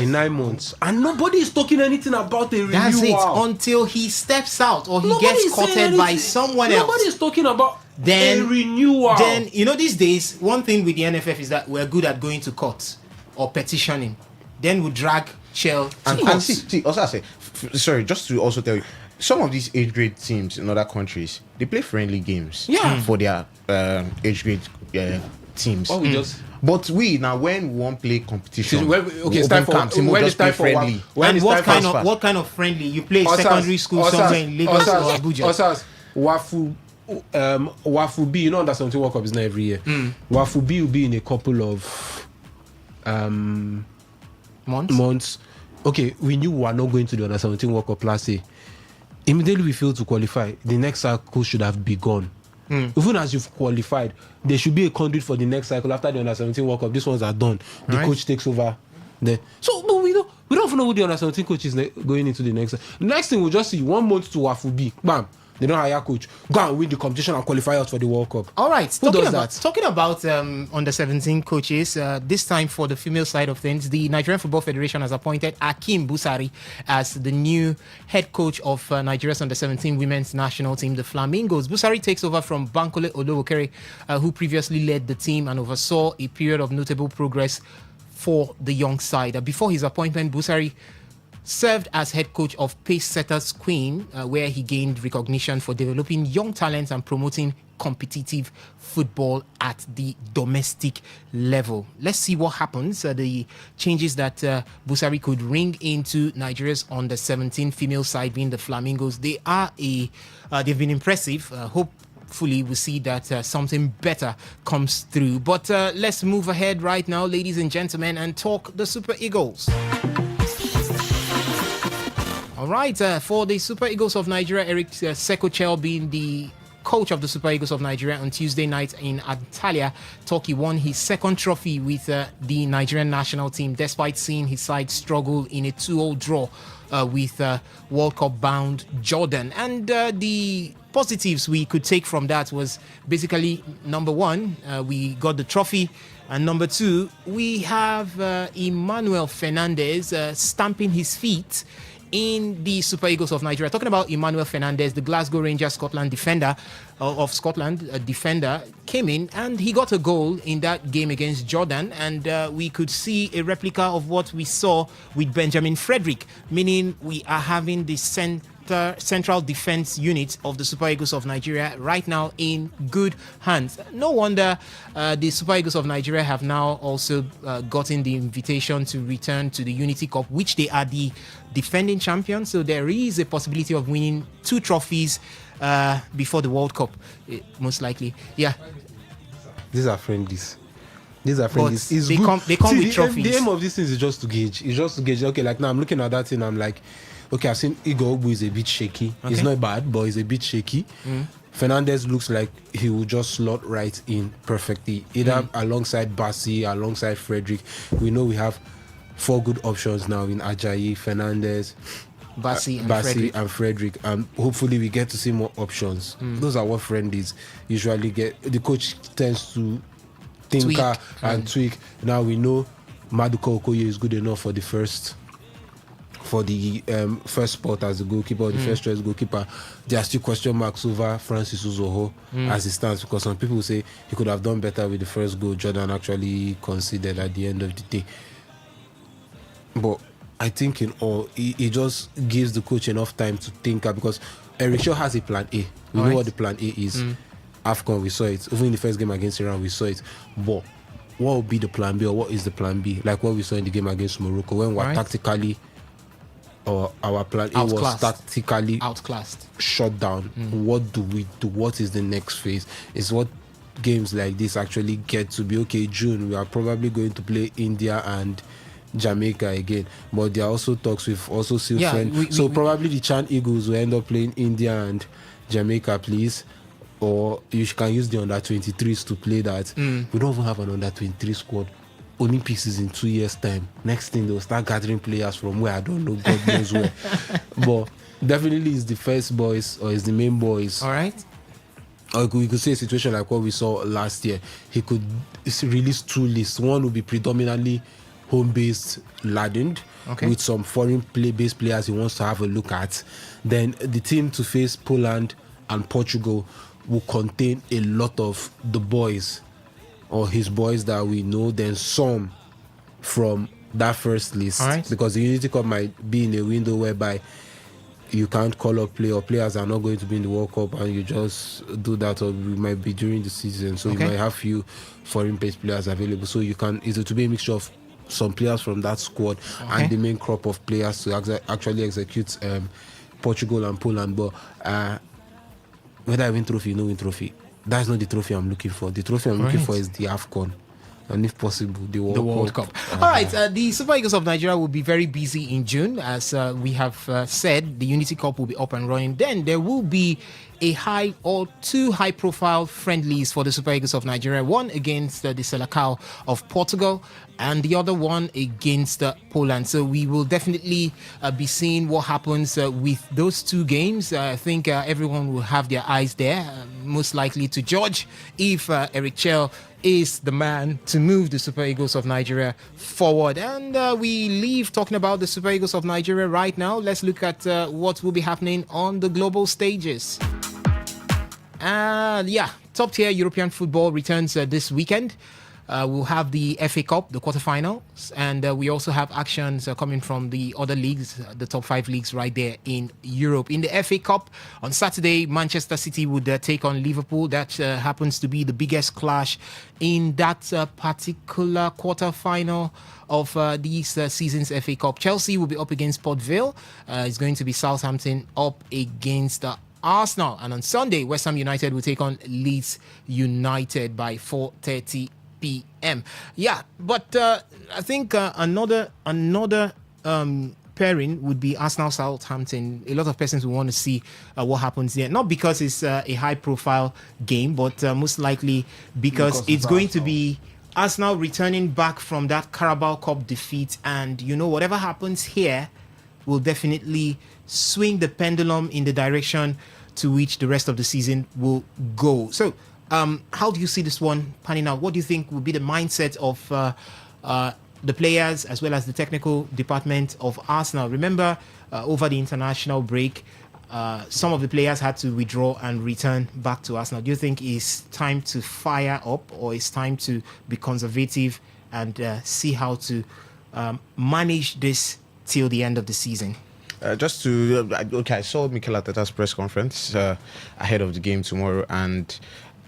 And nobody is talking anything about a renewal. That's it. Until he steps out or he gets courted by someone else. Nobody is talking about a renewal. Then, these days, one thing with the NFF is that we're good at going to court or petitioning. Then we drag Shell to court. And see, also I say, sorry, just to also tell you, some of these age grade teams in other countries, they play friendly games for their age grade teams. But we now, when we want play competition, it's time for friendly. What kind of friendly? You play secondary school somewhere in Lagos or Abuja? Wafubi, under 17 World Cup is not every year. Wafubi will be in a couple of months. Okay, we knew we were not going to the under 17 World Cup last year. Immediately we failed to qualify. The next cycle should have begun. Even as you've qualified, there should be a conduit for the next cycle after the under 17 World Cup. These ones are done. The coach takes over. So no, we don't even know who the under 17 coach is going into the next. The next thing we'll just see 1 month to Wafubi. Bam. They don't hire coach. Go and win the competition and qualify out for the World Cup. All right. Who does that? Talking about under 17 coaches, this time for the female side of things, the Nigerian Football Federation has appointed Akim Busari as the new head coach of Nigeria's under 17 women's national team, the Flamingos. Busari takes over from Bankole Olowokere, who previously led the team and oversaw a period of notable progress for the young side. Before his appointment, Busari served as head coach of Pace Setters Queen, where he gained recognition for developing young talents and promoting competitive football at the domestic level. Let's see what happens. The changes that Busari could ring into Nigeria's under 17 female side, being the Flamingos, they've been impressive. Hopefully we see that something better comes through. But let's move ahead right now, ladies and gentlemen, and talk the Super Eagles. All right, for the Super Eagles of Nigeria, Eric Sekochel being the coach of the Super Eagles of Nigeria on Tuesday night in Antalya, Turkey, won his second trophy with the Nigerian national team, despite seeing his side struggle in a 2-2 draw with World Cup bound Jordan. And the positives we could take from that was basically, number one, we got the trophy. And number two, we have Emmanuel Fernandez stamping his feet in the Super Eagles of Nigeria. Talking about Emmanuel Fernandez, the Glasgow Rangers defender, came in and he got a goal in that game against Jordan, and we could see a replica of what we saw with Benjamin Frederick, meaning we are having the central defense unit of the Super Eagles of Nigeria right now in good hands. No wonder the Super Eagles of Nigeria have now also gotten the invitation to return to the Unity Cup, which they are the defending champions. So there is a possibility of winning 2 trophies before the World Cup, most likely. Yeah. These are friendlies. It's they come with trophies. The aim of these things is just to gauge. It's just to gauge. Okay, like now I'm looking at that thing. I'm like, okay, I've seen Igor Ogbu is a bit shaky. Okay. He's not bad, but he's a bit shaky. Fernandez looks like he will just slot right in perfectly, either alongside Bassi, alongside Frederick. We know we have 4 good options now in Ajayi, Fernandez, Bassi and Frederick, and hopefully we get to see more options. Those are what friendlies usually get. The coach tends to tinker and tweak. Now we know Maduka Okoye is good enough for the first spot as the goalkeeper, the first choice goalkeeper. There are still question marks over Francis Uzoho as it stands, because some people say he could have done better with the first goal Jordan actually conceded at the end of the day. But I think in all, it just gives the coach enough time to think, because Eric Shaw has a plan A. We know what the plan A is. AFCON, we saw it. Even in the first game against Iran, we saw it. But what would be the plan B, or what is the plan B? Like what we saw in the game against Morocco, when we're tactically, or our plan A was tactically outclassed, shut down. What do we do? What is the next phase? Is what games like this actually get to be. Okay, June, we are probably going to play India and Jamaica again, but there are also talks with also still friends. So probably the Chan Eagles will end up playing India and Jamaica, please. Or you can use the under 23s to play that. We don't even have an under 23 squad. Olympics is in 2 years' time. Next thing, they'll start gathering players from where I don't know, God knows where. But definitely it's the first boys or it's the main boys. All right. Or we could say a situation like what we saw last year. He could release 2 lists. One would be predominantly home-based ladened with some foreign-based players he wants to have a look at. Then the team to face Poland and Portugal will contain a lot of the boys or his boys that we know, then some from that first list. Because the Unity Cup might be in a window whereby you can't call up play, or players are not going to be in the World Cup and you just do that, or we might be during the season. So you might have few foreign-based players available. So you can, is it to be a mixture of some players from that squad and the main crop of players to actually execute Portugal and Poland. But whether I win trophy, no win trophy, that's not the trophy I'm looking for. The trophy I'm looking for is the AFCON, and if possible, the World Cup. All right, the Super Eagles of Nigeria will be very busy in June. As we have said, the Unity Cup will be up and running. Then there will be a high or 2 high-profile friendlies for the Super Eagles of Nigeria. One against the Selacao of Portugal, and the other one against Poland. So we will definitely be seeing what happens with those 2 games. I think everyone will have their eyes there, most likely to judge if Eric Chell is the man to move the Super Eagles of Nigeria forward. And we leave talking about the Super Eagles of Nigeria right now. Let's look at what will be happening on the global stages. Top tier European football returns this weekend. We'll have the FA Cup, the quarterfinals, and we also have actions coming from the other leagues, the top 5 leagues right there in Europe. In the FA Cup, on Saturday, Manchester City would take on Liverpool. That happens to be the biggest clash in that particular quarterfinal of this season's FA Cup. Chelsea will be up against Port Vale. It's going to be Southampton up against Arsenal. And on Sunday, West Ham United will take on Leeds United by 4:30 p.m. But I think another pairing would be Arsenal Southampton. A lot of persons will want to see what happens there. Not because it's a high-profile game, but most likely because it's going to be Arsenal returning back from that Carabao Cup defeat, and whatever happens here will definitely swing the pendulum in the direction to which the rest of the season will go. So how do you see this one panning out? What do you think will be the mindset of the players as well as the technical department of Arsenal? Remember, over the international break, some of the players had to withdraw and return back to Arsenal. Do you think it's time to fire up, or it's time to be conservative and see how to manage this till the end of the season? I saw Mikel Arteta's press conference ahead of the game tomorrow, and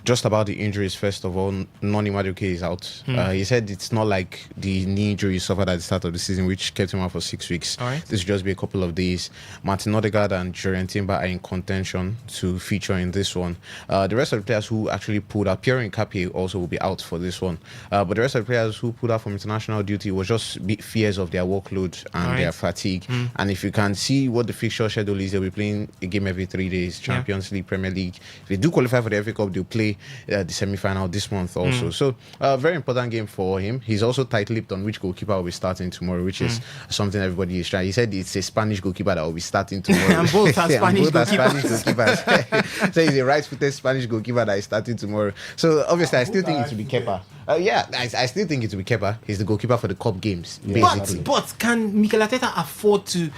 just about the injuries, first of all, Noni Madueke is out. He said it's not like the knee injury he suffered at the start of the season, which kept him out for 6 weeks. This will just be a couple of days. Martin Odegaard and Jurriën Timber are in contention to feature in this one. The rest of the players who actually pulled out, Pierre Nkapie also will be out for this one. But the rest of the players who pulled out from international duty was just fears of their workload and their fatigue. And if you can see what the fixture schedule is, they'll be playing a game every 3 days, Champions League, Premier League. If they do qualify for the FA Cup, they'll play the semi-final this month also. So very important game for him. He's also tight-lipped on which goalkeeper will be starting tomorrow, which is something everybody is trying. He said it's a Spanish goalkeeper that will be starting tomorrow. And both are Spanish goalkeepers. So he's a right-footed Spanish goalkeeper that is starting tomorrow. So obviously I still think it will be Kepa. I still think it will be Kepa. He's the goalkeeper for the cup games, basically. But can Mikel Arteta afford to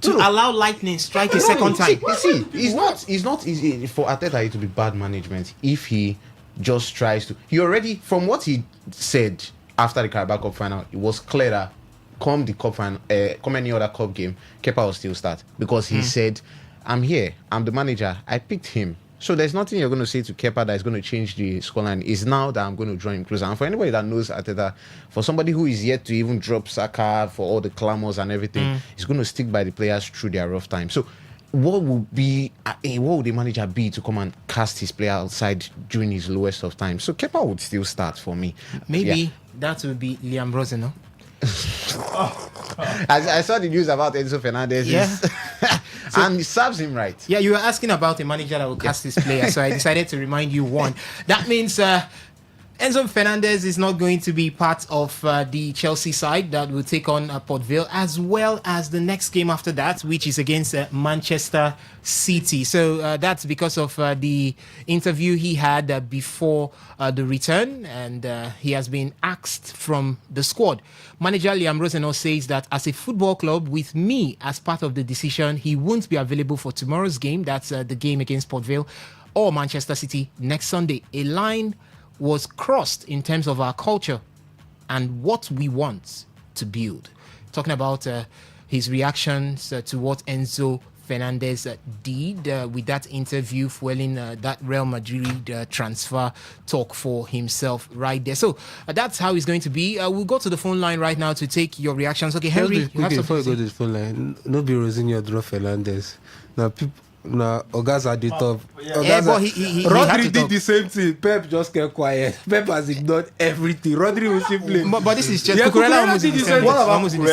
allow lightning strike a second time? It's not easy for Arteta to be bad management if he just tries to. He already, from what he said after the Carabao Cup final, it was clear that come the cup final, come any other cup game, Kepa will still start, because he said, "I'm here. I'm the manager. I picked him. So there's nothing you're going to say to Kepa that is going to change the scoreline. It's now that I'm going to draw him closer. And for anybody that knows Ateta, for somebody who is yet to even drop Saka for all the clamors and everything, he's going to stick by the players through their rough time. So what would the manager be to come and cast his player outside during his lowest of times? So Kepa would still start for me. Maybe that would be Liam Rosen, no? I saw the news about Enzo Fernandez. Yeah. And it serves him right. Yeah, you were asking about a manager that will cast his player, so I decided to remind you one. That means Enzo Fernandez is not going to be part of the Chelsea side that will take on Port Vale, as well as the next game after that, which is against Manchester City. So that's because of the interview he had before the return, and he has been axed from the squad. Manager Liam Rosenau says that as a football club, with me as part of the decision, he won't be available for tomorrow's game. That's the game against Port Vale or Manchester City next Sunday. A line was crossed in terms of our culture and what we want to build. Talking about his reactions to what Enzo Fernandez did with that interview, fueling that Real Madrid transfer talk for himself right there. So that's how it's going to be. We'll go to the phone line right now to take your reactions. Okay, Henry, you have before you go something to the phone line, no be Rosinho draw Fernandez. Now people. No, Ogas had the top. Rodri did the same thing. Pep just kept quiet. Pep has ignored everything. Rodri will simply. But this is just Cucurella did the same thing.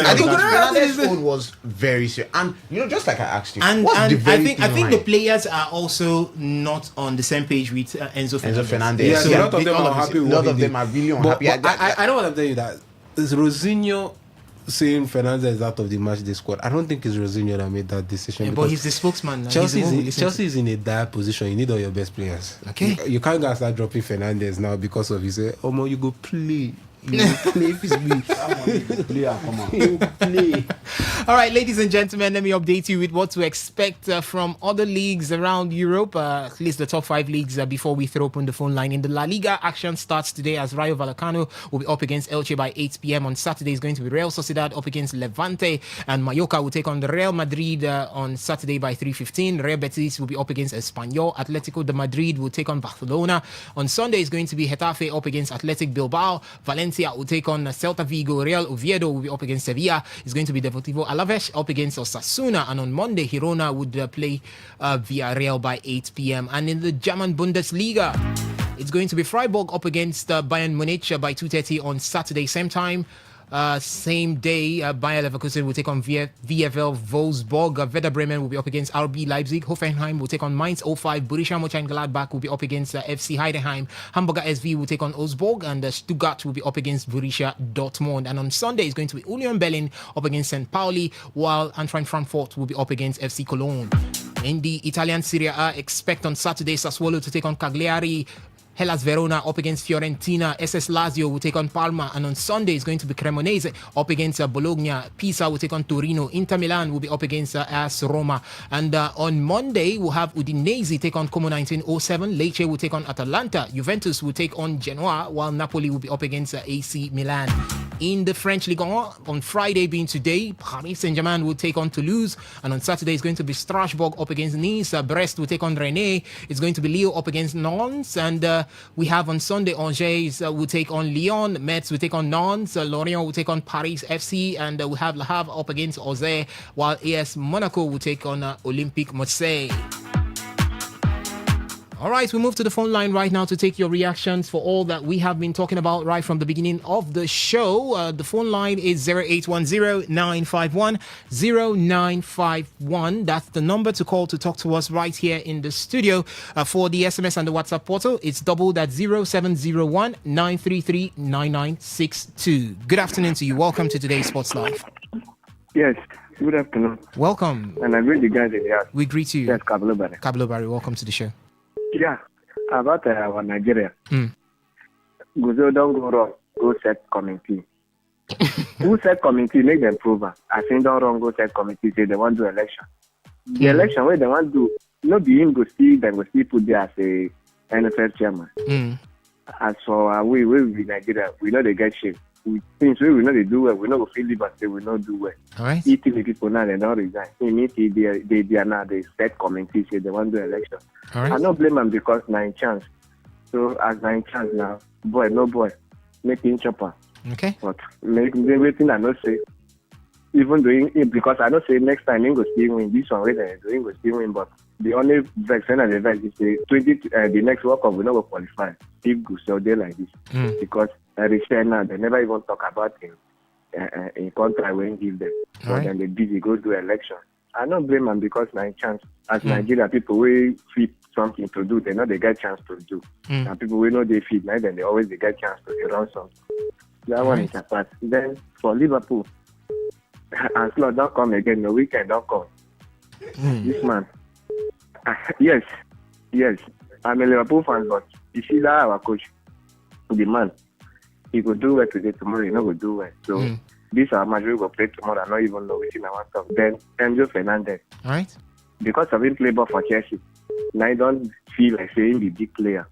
I think Fernandez's phone was very serious. And just like I asked you, and I think the players are also not on the same page with Enzo Fernandez. Yeah, so a lot of them are happy. A lot of them are really unhappy. I don't want to tell you that. Is Rosinho saying Fernandez is out of the match day squad? I don't think it's Rosinho that made that decision. Yeah, but he's the spokesman. Chelsea is in a dire position. You need all your best players. Okay. You can't go and start dropping Fernandez now because of his Omo, you go play. You play if it's me. You play. All right, ladies and gentlemen, let me update you with what to expect from other leagues around Europe, at least the top 5 leagues before we throw open the phone line. In the La Liga, action starts today as Rayo Vallecano will be up against Elche by 8 p.m. On Saturday is going to be Real Sociedad up against Levante, and Mallorca will take on the Real Madrid on Saturday by 3:15. Real Betis will be up against Espanyol. Atletico de Madrid will take on Barcelona. On Sunday is going to be Getafe up against Athletic Bilbao. Valencia will take on Celta Vigo. Real Oviedo will be up against Sevilla. It's going to be Deportivo Alaves up against Osasuna. And on Monday, Girona would play Villarreal by 8 p.m. And in the German Bundesliga, it's going to be Freiburg up against Bayern Munich by 2:30 on Saturday, same time. Same day, Bayer Leverkusen will take on VfL Wolfsburg. Werder Bremen will be up against RB Leipzig. Hoffenheim will take on Mainz 05. Borussia Mönchengladbach will be up against FC Heidenheim. Hamburger SV will take on Augsburg, and Stuttgart will be up against Borussia Dortmund. And on Sunday, it's going to be Union Berlin up against St. Pauli, while Eintracht Frankfurt will be up against FC Cologne. In the Italian Serie A, expect on Saturday Sassuolo to take on Cagliari. Hellas Verona up against Fiorentina. SS Lazio will take on Parma. And on Sunday, it's going to be Cremonese up against Bologna. Pisa will take on Torino. Inter Milan will be up against AS Roma. And on Monday, we'll have Udinese take on Como 1907. Lecce will take on Atalanta. Juventus will take on Genoa, while Napoli will be up against AC Milan. In the French Ligue 1, on Friday being today, Paris Saint-Germain will take on Toulouse. And on Saturday, it's going to be Strasbourg up against Nice. Brest will take on Rennes. It's going to be Lille up against Nantes. And we have on Sunday, Angers will take on Lyon. Metz will take on Nantes. Lorient will take on Paris FC. And we have Le Havre up against Auxerre, while AS Monaco will take on Olympique Marseille. All right, we move to the phone line right now to take your reactions for all that we have been talking about right from the beginning of the show. The phone line is 0810-951-0951. That's the number to call to talk to us right here in the studio. For the SMS and the WhatsApp portal, it's doubled at 0701-933-9962. Good afternoon to you. Welcome to today's Sports Live. Yes, good afternoon. Welcome. And I greet the guys in the house. We greet you. Yes, Kabulobari. Kabulobari, welcome to the show. Yeah, about our Nigeria. Go don't go wrong. Go set committee. Who set committee? Make them prove. I think don't wrong. Go set committee. Say they want to do election. The election where they want to do, not be him go see them go see put there as a NFL chairman. As for we Nigeria, we know they get shape. with things we know they do well. We know we feel liberty, we not do well. All right. Eating the people now they don't resign. It means they are now the set committee say they want to do election. All right. I don't blame them because nine chance. So as nine chance now, boy, no boy, making chopper. Okay. But make everything I not say. Even doing it because I don't say next time he go still win. This one where they doing go still win, but the only vaccine and the vaccine is the next World Cup will not go qualify if go sell there like this because now they never even talk about him in contract when give them. But then they busy go do election. I don't blame them because nine chance as Nigeria people we fit something to do, they know they get chance to do. And people we know they fit, now then they always they get chance to run something. That one is apart. Then for Liverpool. And slot don't come again. The weekend don't come. This man. Yes. I'm a Liverpool fan, but you see that our coach, the man, he could do well today, tomorrow he not go do well. So this our match we go play tomorrow. I don't even know which in our stuff. Then Enzo Fernandez. All right. Because of him play ball for Chelsea, now I don't feel like saying the big player.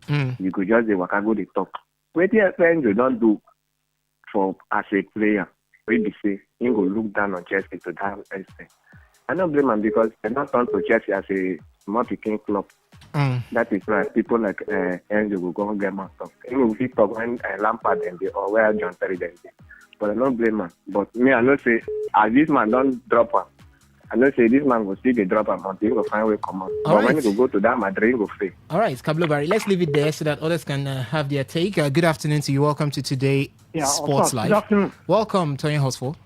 You could just the waka go the talk. What Enzo don't do for as a player. We be say he go look down on Chelsea to that extent. I don't blame him because they not turn to Chelsea as a small picking club. That is why people like Enzo will go and get more stuff. He will be talk when Lampard and they or where John Terry then. But I don't blame him. But me, I know say as this man don't drop him. I know say this man will still get drop him until he will find way come out. But when he go to that Madrid, he will fail. All right, Kablo Barry, let's leave it there so that others can have their take. Good afternoon to you. Welcome to Today Sports Live. Good afternoon. Welcome, Tony Hosford.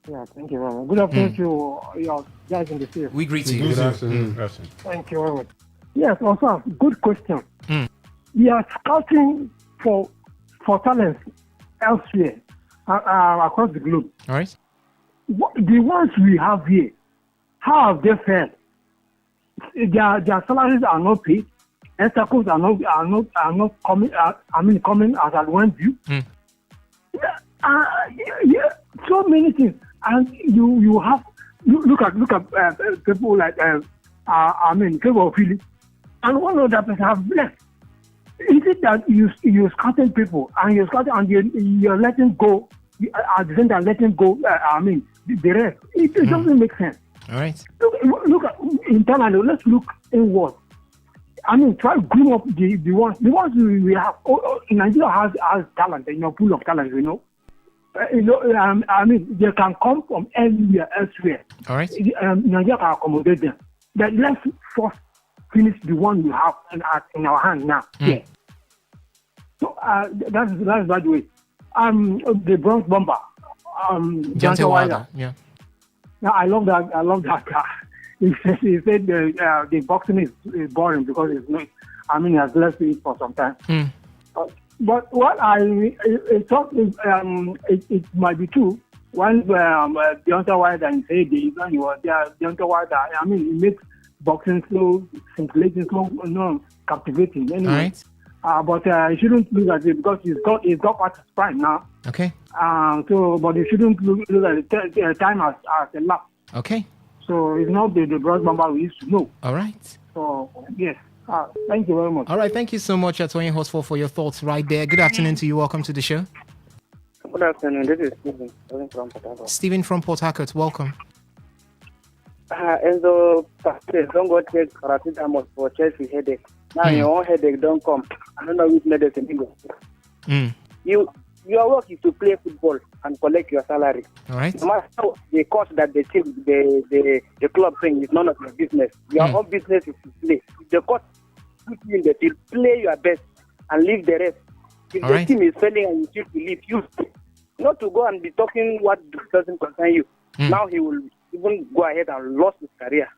Yeah, thank you very much. Good afternoon to your guys in the field. We greet you. Good afternoon. Thank you very much. Yes, also, good question. We are scouting for talents elsewhere across the globe. All right. The ones we have here, how have they fared? Their salaries are not paid. Circles are not coming. Coming as at one view. So many things, and you have look at people like people of Philly, and one other person have left. Is it that you scouting people and you're letting go at the same time letting go? The rest. It doesn't make sense. All right. Look at internally. Let's look inward. Try to groom up the ones we have. Nigeria has talent, pool of talent, they can come from anywhere elsewhere. All right. Nigeria can accommodate them. But let's first finish the one we have in our hand now. Yeah. So that's by the way. The Bronx Bomber. Deontay Wilder. Yeah. Now I love that guy. He said the boxing is boring because it's not. He has left it for some time. But what I thought is it might be true. When Deontay Wilder said he was there, Deontay Wilder. He makes boxing slow, scintillating, slow, captivating. Anyway. All right. But you shouldn't look at it because he's got past his prime now. Okay. But you shouldn't look at the time as a lap. Okay. So it's not the Bronx Bomber we used to know. All right. So yes. Thank you very much. All right. Thank you so much, Tony Hosford, for your thoughts right there. Good afternoon to you. Welcome to the show. Good afternoon. This is Stephen from Port Harcourt. Stephen from Port Harcourt. Welcome. Enzo, don't go take paracetamol for Chelsea headache. Now your own headache don't come. I don't know which medicine you go. Your work is to play football and collect your salary. All right. No matter how the cost that the club thing is none of your business. Your own business is to play. If the cost put you in the field, play your best and leave the rest. If the team is failing and you choose to leave, you not to go and be talking what doesn't concern you. Now he will even go ahead and lose his career.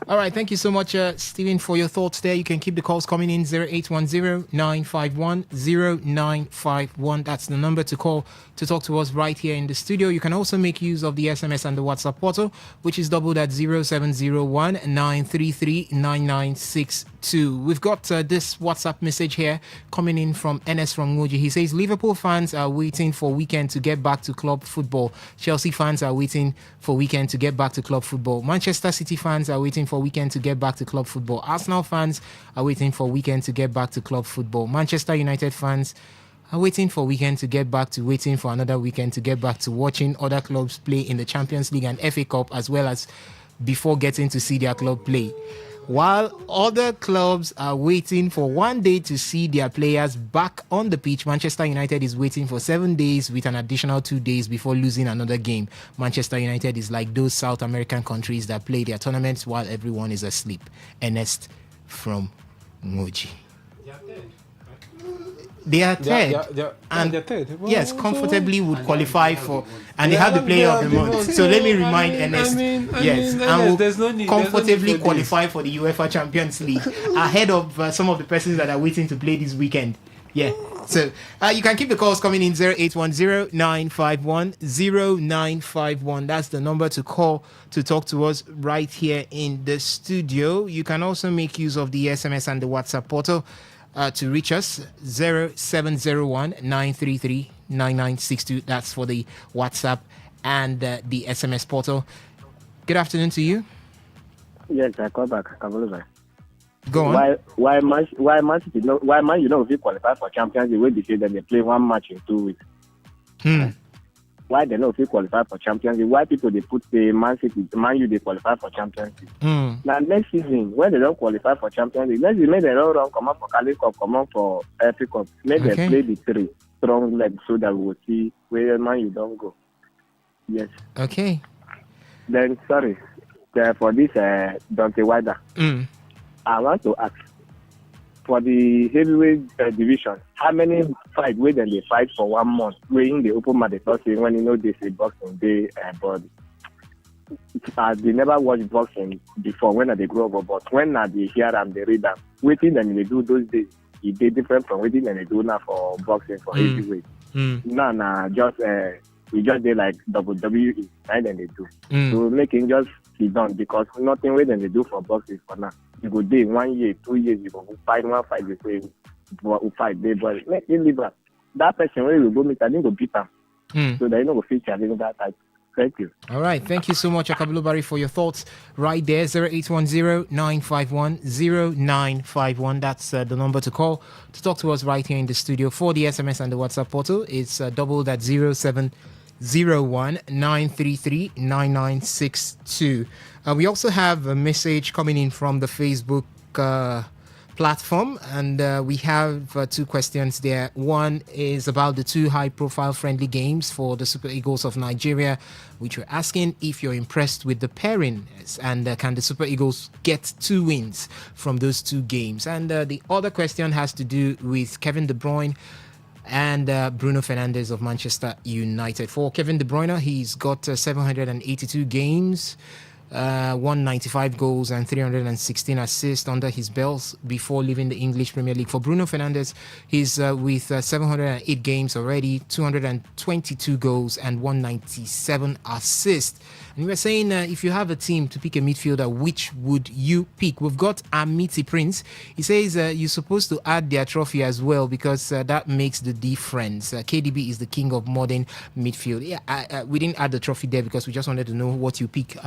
All right, thank you so much, Stephen, for your thoughts there. You can keep the calls coming in 0810-951-0951. That's the number to call to talk to us right here in the studio. You can also make use of the SMS and the WhatsApp portal, which is doubled at 0701 933 9962. We've got this WhatsApp message here coming in from NS from Ngoji. He says, Liverpool fans are waiting for weekend to get back to club football. Chelsea fans are waiting for weekend to get back to club football. Manchester City fans are waiting for weekend to get back to club football. Arsenal fans are waiting for weekend to get back to club football. Manchester United fans are waiting for weekend to get back to waiting for another weekend to get back to watching other clubs play in the Champions League and FA Cup, as well as before getting to see their club play. While other clubs are waiting for one day to see their players back on the pitch, Manchester United is waiting for 7 days with an additional 2 days before losing another game. Manchester United is like those South American countries that play their tournaments while everyone is asleep. Ernest from Ngoji. They are third. They're third. Well, yes, comfortably would qualify for, and they have the player of the month. So let me remind Ernest, yes, and will comfortably qualify for the UEFA Champions League ahead of some of the persons that are waiting to play this weekend. Yeah. So you can keep the calls coming in 0810-951-0951. That's the number to call to talk to us right here in the studio. You can also make use of the SMS and the WhatsApp portal to reach us, 0701-933-9962. That's for the WhatsApp and the SMS portal. Good afternoon to you. Yes, I call back. I can believe it. Go on. Why Man City if you qualify for Champions League, they say that they play one match in 2 weeks. Why they know if you qualify for Champions League? Why people they put the Man U they qualify for Champions League? Now next season, when they don't qualify for Champions League, next season maybe they don't run come out for Cali Cup, come out for FA Cup. Maybe they play the 3 strong legs so that we will see where Man U don't go. Yes. Okay. Then sorry, for this Dante Wider. I want to ask, for the heavyweight division, how many fights where they fight for 1 month? Where in the open market, when they say boxing, they body. They never watch boxing before when they grow up, but when they hear them, they read them. Waiting them they do those days, it is different from waiting and they do now for boxing for heavyweight. Nah, just we just did like WWE, and then they do. So making just sit down because nothing way than they do for boxing for now. You go day 1 year, 2 years, you go fight one fight, you say fight day, but let him leave that. That person when you go meet, I think go beat him. So that you know go fit challenge that type. Thank you. All right, thank you so much, Akabulubari, for your thoughts right there. 0810-951-0951. That's the number to call to talk to us right here in the studio. For the SMS and the WhatsApp portal, it's doubled at 0701-933-9962. We also have a message coming in from the Facebook platform, and we have 2 questions there. One is about the 2 high-profile friendly games for the Super Eagles of Nigeria, which we're asking if you're impressed with the pairing, and can the Super Eagles get 2 wins from those 2 games. And the other question has to do with Kevin De Bruyne and Bruno Fernandes of Manchester United. For Kevin De Bruyne, he's got 782 games, 195 goals and 316 assists under his belt before leaving the English Premier League. For Bruno Fernandes, he's with 708 games already, 222 goals and 197 assists. And we're saying if you have a team to pick a midfielder, which would you pick? We've got Amity Prince. He says you're supposed to add their trophy as well because that makes the difference. KDB is the king of modern midfield. Yeah, we didn't add the trophy there because we just wanted to know what you pick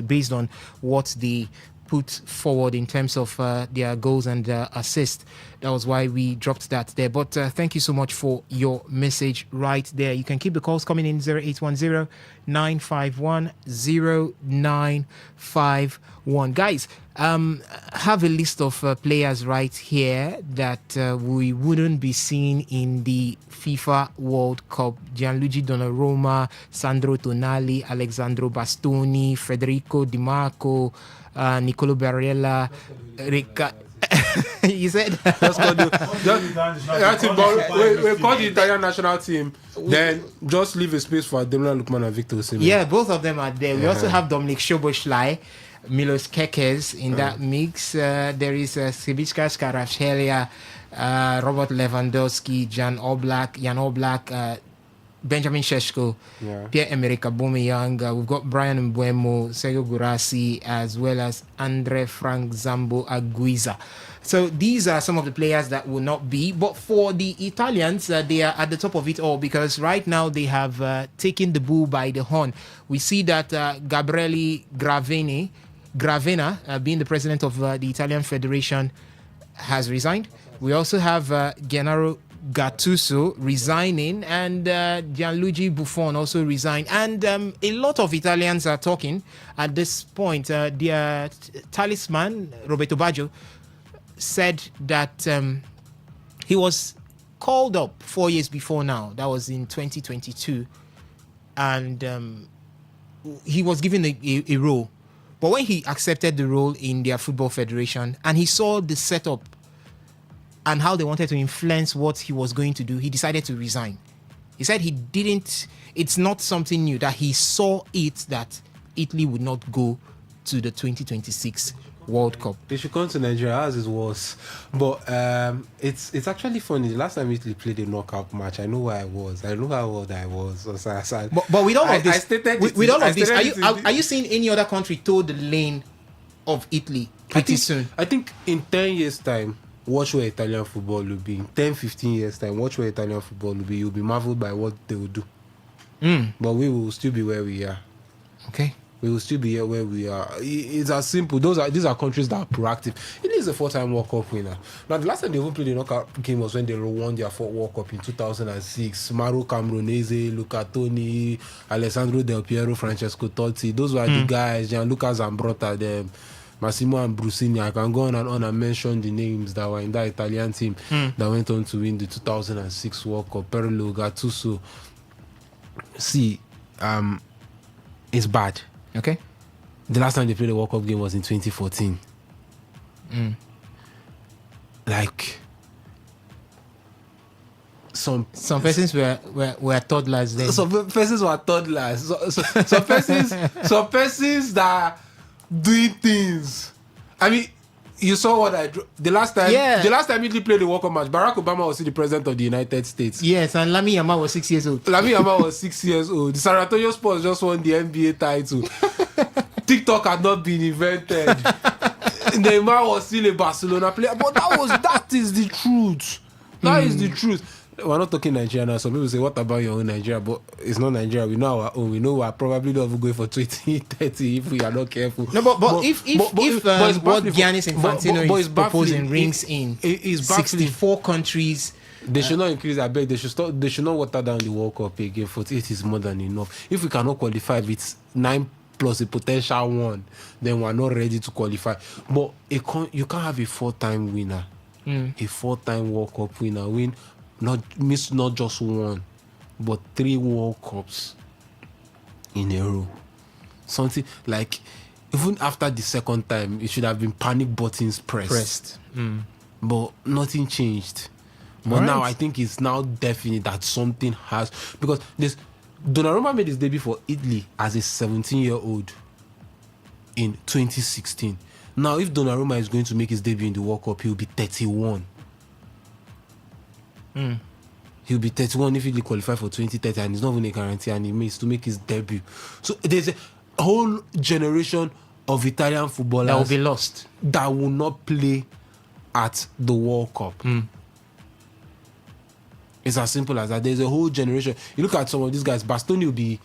based on what the put forward in terms of their goals and assists. That was why we dropped that there. But thank you so much for your message right there. You can keep the calls coming in 0810-951-0951. Guys, have a list of players right here that we wouldn't be seeing in the FIFA World Cup. Gianluigi Donnarumma, Sandro Tonali, Alessandro Bastoni, Federico Di Marco, Nicolo Barella, you said that's called we call the Italian national team, then just leave a space for Ademola Lookman and Victor Osimhen. Yeah, both of them are there. We also have Dominic Szoboszlai, Milos Kekes in that mix. There is Sibickas Kvaratskhelia, Robert Lewandowski, Jan Oblak, Benjamin Sheshko, Pierre-Emerick Aubameyang. We've got Brian Mbuemo, Sergio Gurasi, as well as Andre Frank Zambo Aguiza. So these are some of the players that will not be. But for the Italians, they are at the top of it all because right now they have taken the bull by the horn. We see that Gabriele Gravena, being the president of the Italian Federation, has resigned. We also have Gennaro Gattuso resigning, and Gianluigi Buffon also resigned. And a lot of Italians are talking at this point. Their talisman, Roberto Baggio, said that he was called up 4 years before now. That was in 2022. And he was given a role. But when he accepted the role in their football federation and he saw the setup and how they wanted to influence what he was going to do, he decided to resign. He said it's not something new, that he saw it that Italy would not go to the 2026 World Cup. They should come to Nigeria as it was. But it's actually funny. The last time Italy played a knockout match, I know where I was. I know how old I was. But with all of this, are you seeing any other country toe the lane of Italy pretty soon? I think in 10 years' time, watch where Italian football will be. In 10, 15 years' time, watch where Italian football will be. You'll be marveled by what they will do. But we will still be where we are. Okay. We will still be here where we are. It's as simple. These are countries that are proactive. It is a 4-time World Cup winner. Now, the last time they even played the knockout game was when they won their 4th World Cup in 2006. Mauro Camoranesi, Luca Toni, Alessandro Del Piero, Francesco Totti. Those were the guys. Gianluca Zambrotta, them, Massimo Ambrosini. I can go on and mention the names that were in that Italian team that went on to win the 2006 World Cup. Pirlo, Gattuso. See, it's bad. Okay. The last time they played a World Cup game was in 2014. Like some persons were toddlers then. Some persons were toddlers. Some persons that are doing things. I mean, you saw what I drew. The last time Italy played the World Cup match, Barack Obama was still the president of the United States. Yes, and Lami Yamal was 6 years old. The San Antonio Spurs just won the NBA title. TikTok had not been invented. Neymar was still a Barcelona player. But that is the truth. That is the truth. We're not talking Nigeria now. Some people say, what about your own Nigeria? But it's not Nigeria. We know our own. We know we're probably not going for 2030 if we are not careful. No, but if what Giannis Infantino is proposing rings in 64 countries, they should not increase their bet. They should not water down the World Cup again. 48 is more than enough. If we cannot qualify with 9 plus a potential 1, then we're not ready to qualify. But you can't have a 4-time winner, a 4-time World Cup winner not just 1, but 3 World Cups in a row. Something like, even after the second time, it should have been panic buttons pressed. But nothing changed. But now I think it's now definite that something has, because Donnarumma made his debut for Italy as a 17-year-old in 2016. Now, if Donnarumma is going to make his debut in the World Cup, he'll be 31. He'll be 31 if he qualifies for 2030, and it's not even a guarantee, and he needs to make his debut. So there's a whole generation of Italian footballers that will be lost, that will not play at the World Cup. It's as simple as that. There's a whole generation. You look at some of these guys. Bastoni will be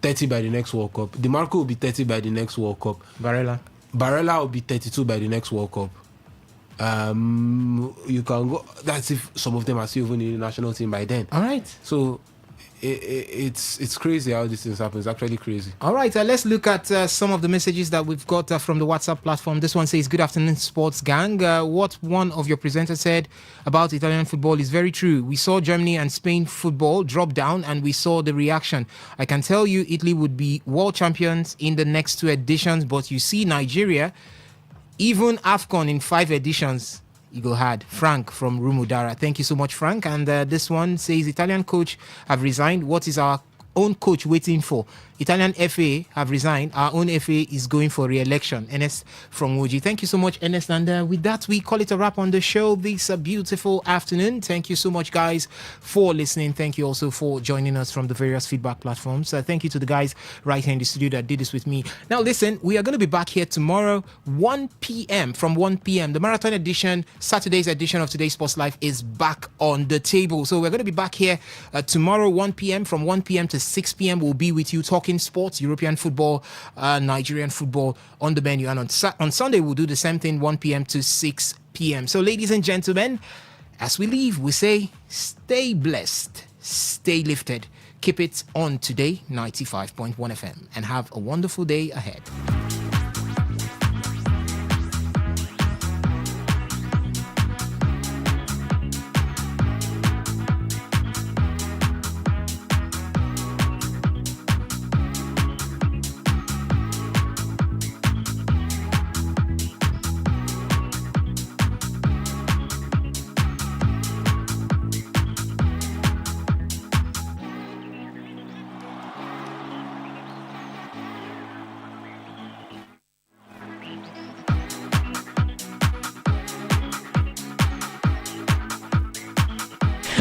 30 by the next World Cup. DiMarco will be 30 by the next World Cup. Barella will be 32 by the next World Cup. You can go. That's if some of them are still even in the national team by then. All right. So it's crazy how these things happen. It's actually crazy. All right. Let's look at some of the messages that we've got from the WhatsApp platform. This one says, "Good afternoon, sports gang. What one of your presenters said about Italian football is very true. We saw Germany and Spain football drop down, and we saw the reaction. I can tell you, Italy would be world champions in the next 2 editions, but you see Nigeria." Even AFCON in 5 editions, you go hard. Frank from Rumudara. Thank you so much, Frank. And this one says, Italian coach have resigned. What is our own coach waiting for? Italian FA have resigned. Our own FA is going for re-election. Ernest from Woji. Thank you so much, Ernest. And with that, we call it a wrap on the show this beautiful afternoon. Thank you so much, guys, for listening. Thank you also for joining us from the various feedback platforms. Thank you to the guys right here in the studio that did this with me. Now, listen, we are going to be back here tomorrow, 1 p.m. From 1 p.m. The marathon edition, Saturday's edition of Today's Sports Life is back on the table. So we're going to be back here tomorrow, 1 p.m. From 1 p.m. to 6 p.m. We'll be with you talking sports, European football, Nigerian football on the menu. And on Sunday, we'll do the same thing, 1 p.m. to 6 p.m. So, ladies and gentlemen, as we leave, we say stay blessed, stay lifted. Keep it on Today 95.1 FM and have a wonderful day ahead.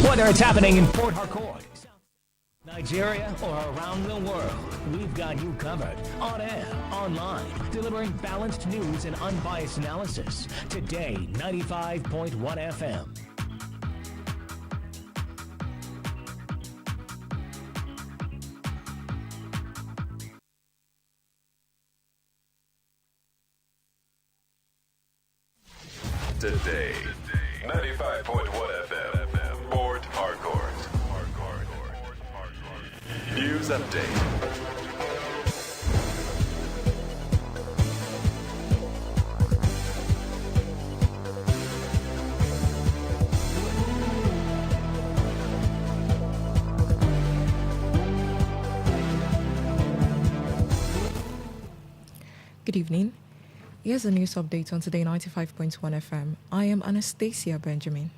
Whether it's happening in Port Harcourt, Nigeria, or around the world, we've got you covered. On air, online, delivering balanced news and unbiased analysis. Today, 95.1 FM. Today, 95.1 FM, Port Harcourt. News update. Good evening. Here's a news update on Today 95.1 FM. I am Anastasia Benjamin.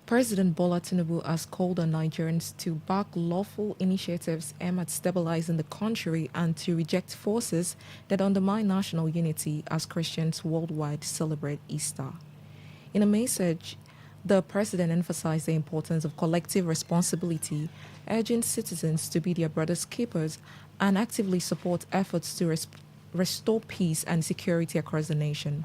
President Bola Tinubu has called on Nigerians to back lawful initiatives aimed at stabilizing the country and to reject forces that undermine national unity as Christians worldwide celebrate Easter. In a message, the president emphasized the importance of collective responsibility, urging citizens to be their brother's keepers and actively support efforts to restore peace and security across the nation.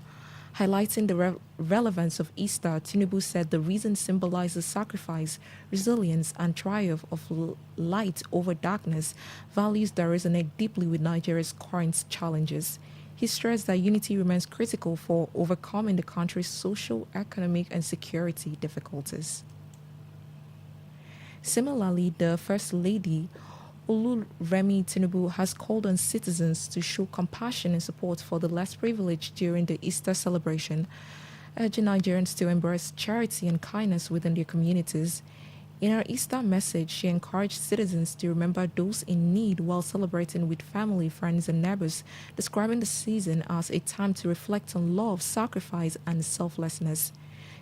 Highlighting the relevance of Easter, Tinubu said the reason symbolizes sacrifice, resilience, and triumph of light over darkness, values that resonate deeply with Nigeria's current challenges. He stressed that unity remains critical for overcoming the country's social, economic, and security difficulties. Similarly, the First Lady, Oluremi Tinubu, has called on citizens to show compassion and support for the less privileged during the Easter celebration, urging Nigerians to embrace charity and kindness within their communities. In her Easter message, she encouraged citizens to remember those in need while celebrating with family, friends, and neighbors, describing the season as a time to reflect on love, sacrifice, and selflessness.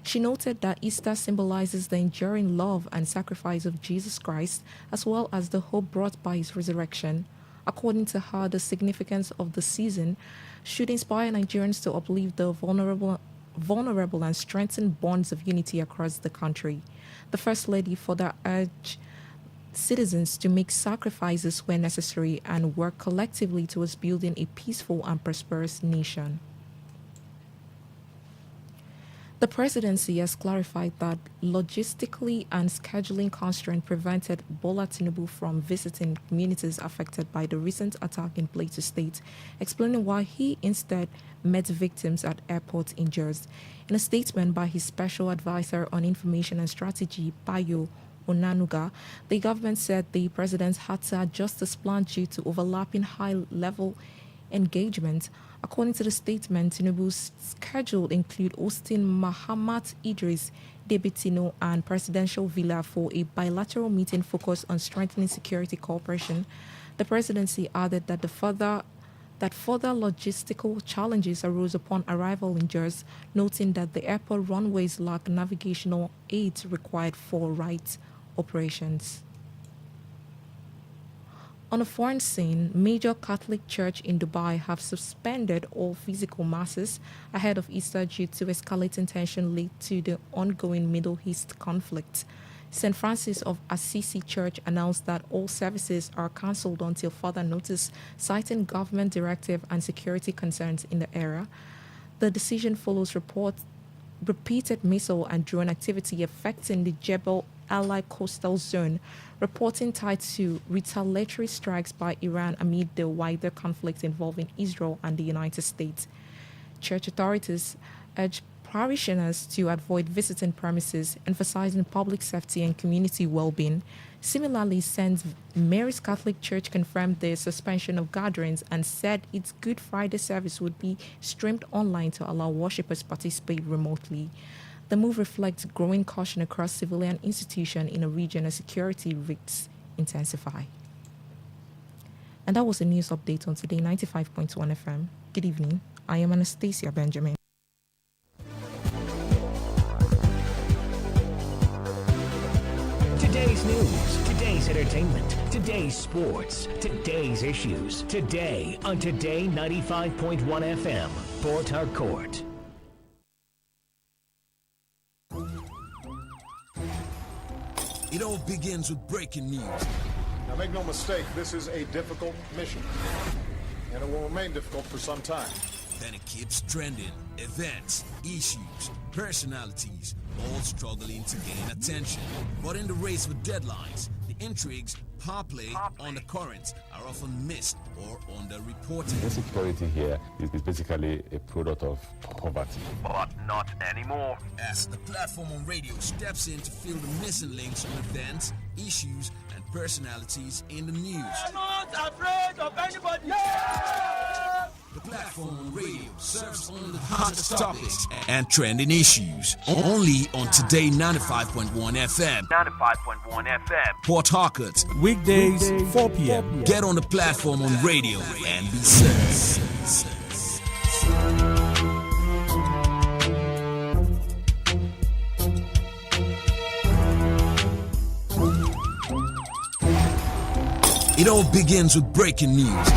She noted that Easter symbolizes the enduring love and sacrifice of Jesus Christ, as well as the hope brought by his resurrection. According to her, the significance of the season should inspire Nigerians to uplift the vulnerable and strengthen bonds of unity across the country. The First Lady further urged citizens to make sacrifices where necessary and work collectively towards building a peaceful and prosperous nation. The presidency has clarified that logistically and scheduling constraints prevented Bola Tinubu from visiting communities affected by the recent attack in Plateau State, explaining why he instead met victims at airports in Jos. In a statement by his special advisor on information and strategy, Bayo Onanuga, the government said the president had to adjust his plan due to overlapping high-level engagement. According to the statement, Tinubu's schedule include hosting Mahamat Idris, Debitino, and Presidential Villa for a bilateral meeting focused on strengthening security cooperation. The presidency added that further logistical challenges arose upon arrival in Jos, noting that the airport runways lack navigational aids required for right operations. On a foreign scene, major Catholic Church in Dubai have suspended all physical masses ahead of Easter due to escalating tension linked to the ongoing Middle East conflict. St. Francis of Assisi Church announced that all services are cancelled until further notice, citing government directive and security concerns in the area. The decision follows repeated missile and drone activity affecting the Jebel Ali coastal zone, reporting tied to retaliatory strikes by Iran amid the wider conflict involving Israel and the United States. Church authorities urge parishioners to avoid visiting premises, emphasizing public safety and community well-being. Similarly, St. Mary's Catholic Church confirmed the suspension of gatherings and said its Good Friday service would be streamed online to allow worshippers participate remotely. The move reflects growing caution across civilian institutions in a region as security risks intensify. And that was a news update on Today 95.1 FM. Good evening. I am Anastasia Benjamin. Today's news, today's entertainment, today's sports, today's issues. Today on Today 95.1 FM, Port Harcourt. It all begins with breaking news. Now make no mistake, this is a difficult mission, and it will remain difficult for some time. Then it keeps trending. Events, issues, personalities, all struggling to gain attention. But in the race with deadlines, the intrigues, power play on the currents are often missed or underreported. Insecurity here is basically a product of poverty. But not anymore. As the platform on radio steps in to fill the missing links on events, issues, and personalities in the news. I'm not afraid of anybody. The platform on radio serves only the hottest topics and trending issues. Only on Today 95.1 FM. 95.1 FM. Port Harcourt. Weekdays, 4 p.m. Get on the platform on radio and be served. It all begins with breaking news.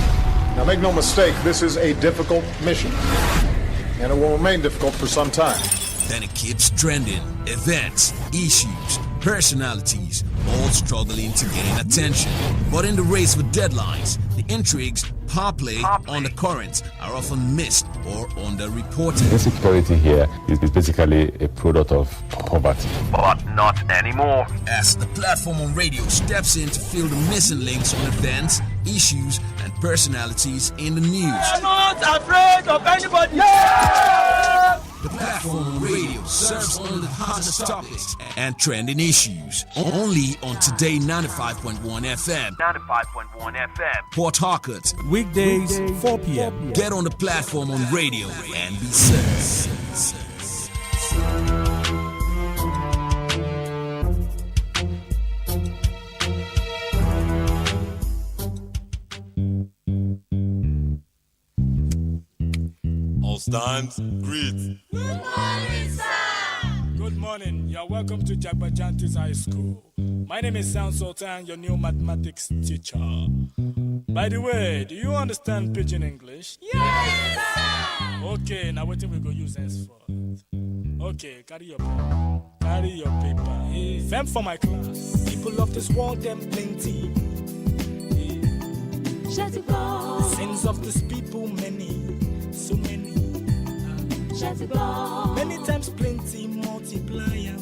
Now make no mistake, this is a difficult mission, and it will remain difficult for some time. Then it keeps trending. Events, issues, personalities, all struggling to gain attention. But in the race with deadlines, the intrigues, power play on the currents are often missed or underreported. Insecurity here is basically a product of poverty. But not anymore. As the platform on radio steps in to fill the missing links on events, issues, and personalities in the news. I'm not afraid of anybody. The platform on radio serves only the hottest topics and trending issues. Only on Today 95.1 FM. 95.1 FM. Port Harcourt. Weekdays, 4 p.m. Get on the platform on radio and be served. All stands, greet. Good morning, sir. Good morning. You're welcome to Jagbajantis High School. My name is Sound Sultan, your new mathematics teacher. By the way, do you understand Pidgin English? Yes, sir. Okay, now what we go use henceforth? Okay, carry your pen. Carry your paper. Hey. Them for my class. People of this world, them plenty. Hey. The sins of this people, many. So many. Many times plenty, multiplier.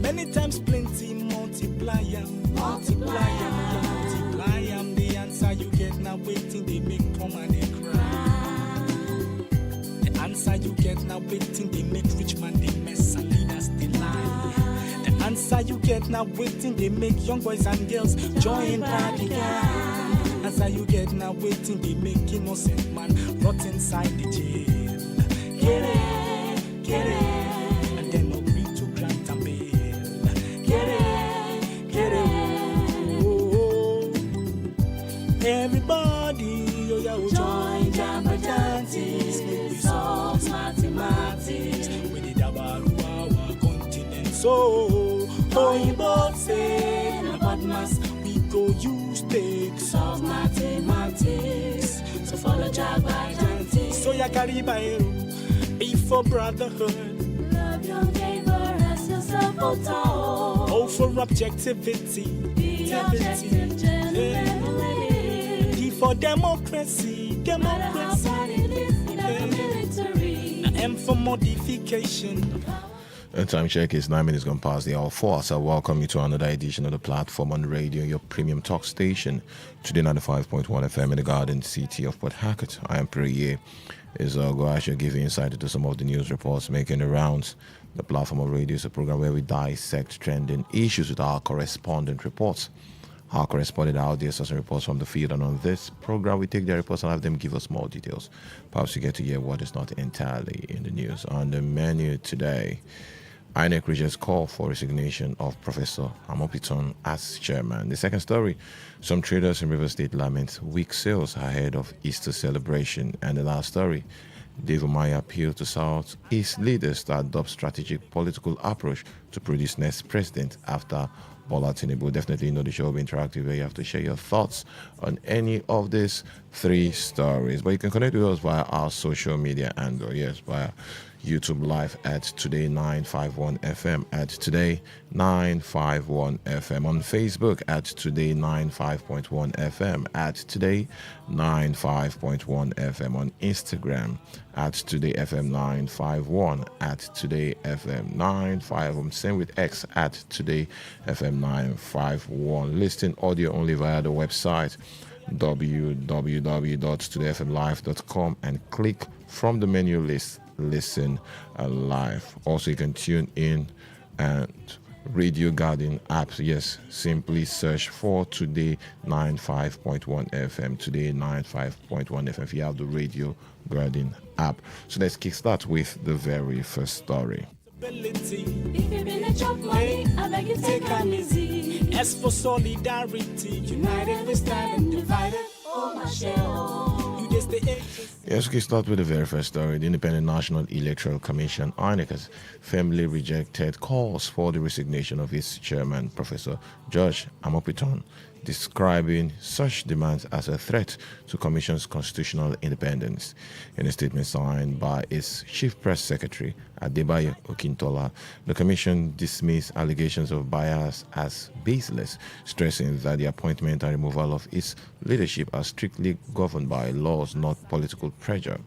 Many times plenty, multiplier. Multiply am the answer you get now waiting they make come and they cry. The answer you get now waiting they make rich man they mess and leaders they lie. The answer you get now waiting they make young boys and girls join party gang. Answer you get now waiting they make innocent man rot inside the jail. Get it, and then agree to grant and bail. Get it, oh. Everybody, oh yeah, join Jagbajantis, make we solve mathematics. We did our continent, so oh, you both say. hard maths, we go use take solve mathematics. So follow Jagbajanti. So ya carry by be for brotherhood. Love your neighbor as yourself. Oh, for objectivity. Be objective, gentlemen. D for democracy. Democracy. M for modification. The time check is 9 minutes gone past the hour 4. So I welcome you to another edition of the platform on radio, your premium talk station. Today 95.1 FM in the Garden City of Port Harcourt. I am Prayer. Is Goasha giving insight into some of the news reports making the rounds. The platform of radio is a program where we dissect trending issues with our correspondent reports. Our correspondent out there sourcing reports from the field, and on this program we take their reports and have them give us more details. Perhaps you get to hear what is not entirely in the news. On the menu today, INEC rejects call for resignation of Professor Amopiton as chairman. The second story, some traders in River State lament weak sales ahead of Easter celebration. And the last story, Dave Umahi appealed to Southeast leaders to adopt strategic political approach to produce next president after Bola Tinubu. Definitely know the show will be interactive where you have to share your thoughts on any of these three stories. But you can connect with us via our social media handle, yes, via YouTube Live at Today951FM, at Today951FM, on Facebook at Today95.1FM, at Today95.1FM, on Instagram at TodayFM951, at TodayFM951, same with X at TodayFM951. Listen audio only via the website www.todayfmlive.com and click from the menu list Listen Live. Also, you can tune in and Radio Garden apps. Yes, simply search for Today 95.1 FM. Today 95.1 FM. If you have the Radio Garden app. So let's kickstart with the very first story. If you been chop money, I beg you take am easy. As for solidarity, united we stand and divided. Oh my shell. Yes, we start with the very first story. The Independent National Electoral Commission, INEC, has firmly rejected calls for the resignation of its chairman, Professor George Amopiton, describing such demands as a threat to Commission's constitutional independence. In a statement signed by its Chief Press Secretary, Adebayo Okintola, the Commission dismissed allegations of bias as baseless, stressing that the appointment and removal of its leadership are strictly governed by laws, not political pressure.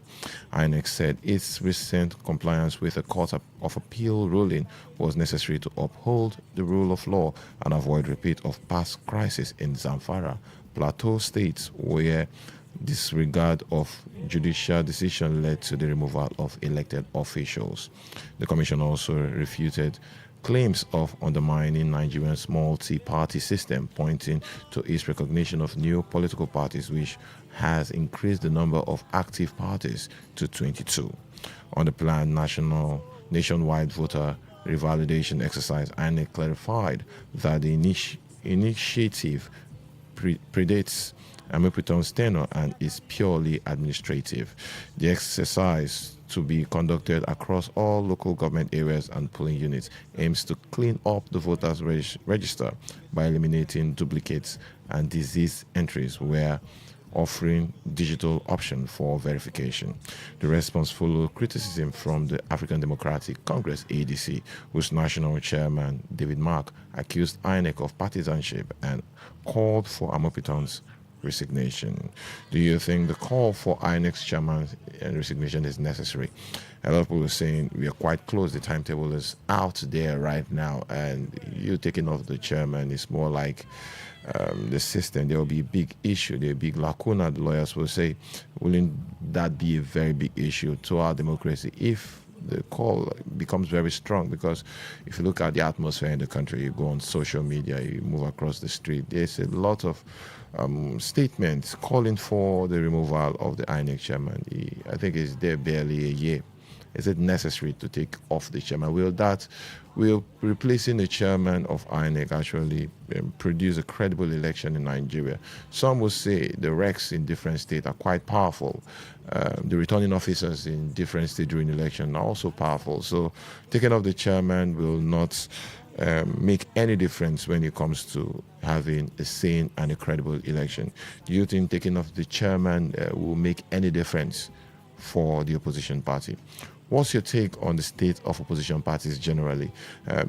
INEC said its recent compliance with a Court of Appeal ruling was necessary to uphold the rule of law and avoid repeat of past crises in Zamfara, Plateau states, where disregard of judicial decision led to the removal of elected officials. The Commission also refuted claims of undermining Nigeria's multi-party system, pointing to its recognition of new political parties, which has increased the number of active parties to 22. On the planned nationwide voter revalidation exercise, INEC clarified that the initiative predates Amopiton's tenure and is purely administrative. The exercise, to be conducted across all local government areas and polling units, aims to clean up the voters' register by eliminating duplicates and disease entries where offering digital option for verification. The response followed criticism from the African Democratic Congress, ADC, whose national chairman, David Mark, accused INEC of partisanship and called for Amopiton's resignation. Do you think the call for INEC's chairman resignation is necessary? A lot of people are saying we are quite close. The timetable is out there right now, and you taking off the chairman is more like the system. There will be a big issue, there will be a big lacuna. The lawyers will say, wouldn't that be a very big issue to our democracy if the call becomes very strong? Because if you look at the atmosphere in the country, you go on social media, you move across the street, there's a lot of statements calling for the removal of the INEC chairman. I think it's there barely a year. Is it necessary to take off the chairman? Will replacing the chairman of INEC actually produce a credible election in Nigeria? Some will say the recs in different states are quite powerful. The returning officers in different states during election are also powerful. So taking off the chairman will not make any difference when it comes to having a sane and a credible election? Do you think taking off the chairman will make any difference for the opposition party? What's your take on the state of opposition parties generally?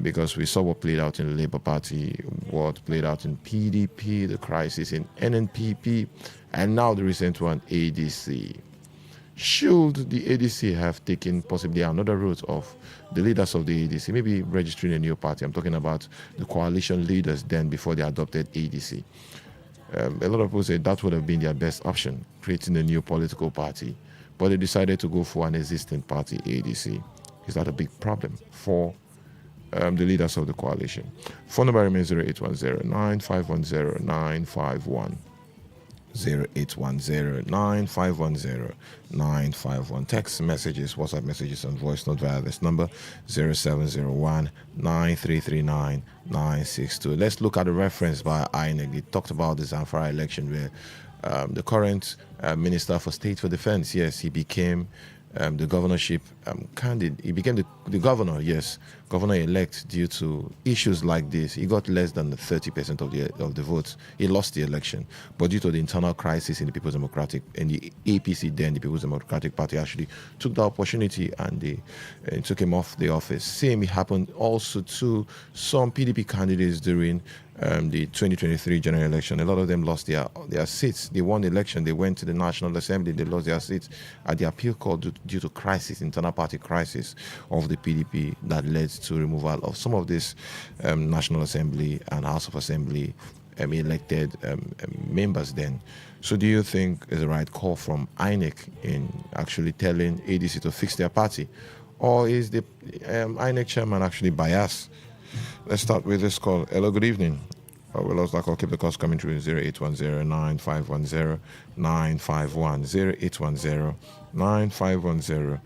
Because we saw what played out in the Labour Party, what played out in PDP, the crisis in NNPP, and now the recent one, ADC. Should the ADC have taken possibly another route of the leaders of the ADC, maybe registering a new party? I'm talking about the coalition leaders then before they adopted ADC. A lot of people say that would have been their best option, creating a new political party. But they decided to go for an existing party, ADC. Is that a big problem for the leaders of the coalition? Phone number remains 0810 9510 951. 0810-951-951. Text messages, WhatsApp messages, and voice note via this number 0701-9339-962. Let's look at the reference by INEC. They talked about the Zamfara election where the current Minister for State for Defense, yes, he became the governorship candidate. He became the governor, yes, governor-elect due to issues like this. He got less than 30% of the votes. He lost the election. But due to the internal crisis in the People's Democratic, in the APC then, the People's Democratic Party actually took the opportunity and they took him off the office. Same happened also to some PDP candidates during the 2023 general election. A lot of them lost their seats. They won the election. They went to the National Assembly. They lost their seats at the appeal court due to crisis, internal party crisis of the PDP that led to removal of some of this National Assembly and House of Assembly elected members then. So do you think it's the right call from INEC in actually telling ADC to fix their party? Or is the INEC chairman actually biased? Let's start with this call. Hello, good evening. We lost that call. Keep the calls coming through 0810-9510-951. 0810-9510-951.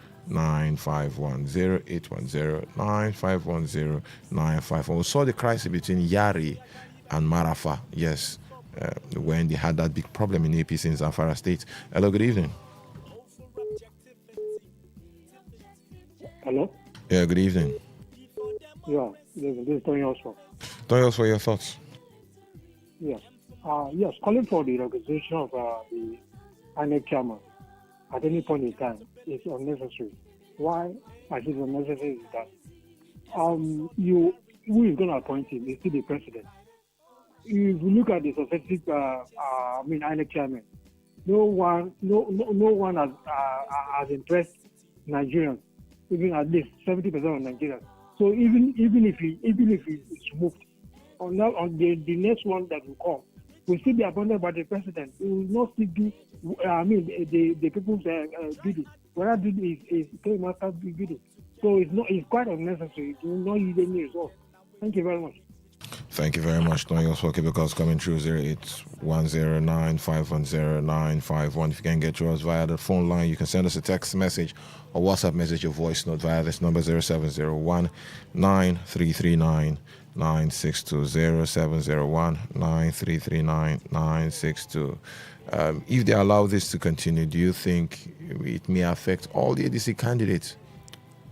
0810-9510-951. We saw the crisis between Yari and Marafa, yes, when they had that big problem in APC in Zamfara State. Hello, good evening. Hello? Yeah, good evening. Yeah, this is Tony Oswald. Tell us what your thoughts. Yes. Yes, calling for the registration of the INEC chairman at any point in time is unnecessary. Why I say it's unnecessary is that who is going to appoint him is still the president. If you look at the successive INEC chairman, no one has impressed Nigerians, even at least 70% of Nigerians. So even if he is removed, on the next one that will come will still be appointed by the president. It will not still do the people's bidding. Whether bidding is paymaster bidding. So it's quite unnecessary. It will not yield any result. Thank you very much. Thank you very much. Tony Oswald, keep the calls coming through 0810-9510-951. If you can get to us via the phone line, you can send us a text message or WhatsApp message or voice note via this number 0701-9339-962. 0701-9339-962. If they allow this to continue, do you think it may affect all the ADC candidates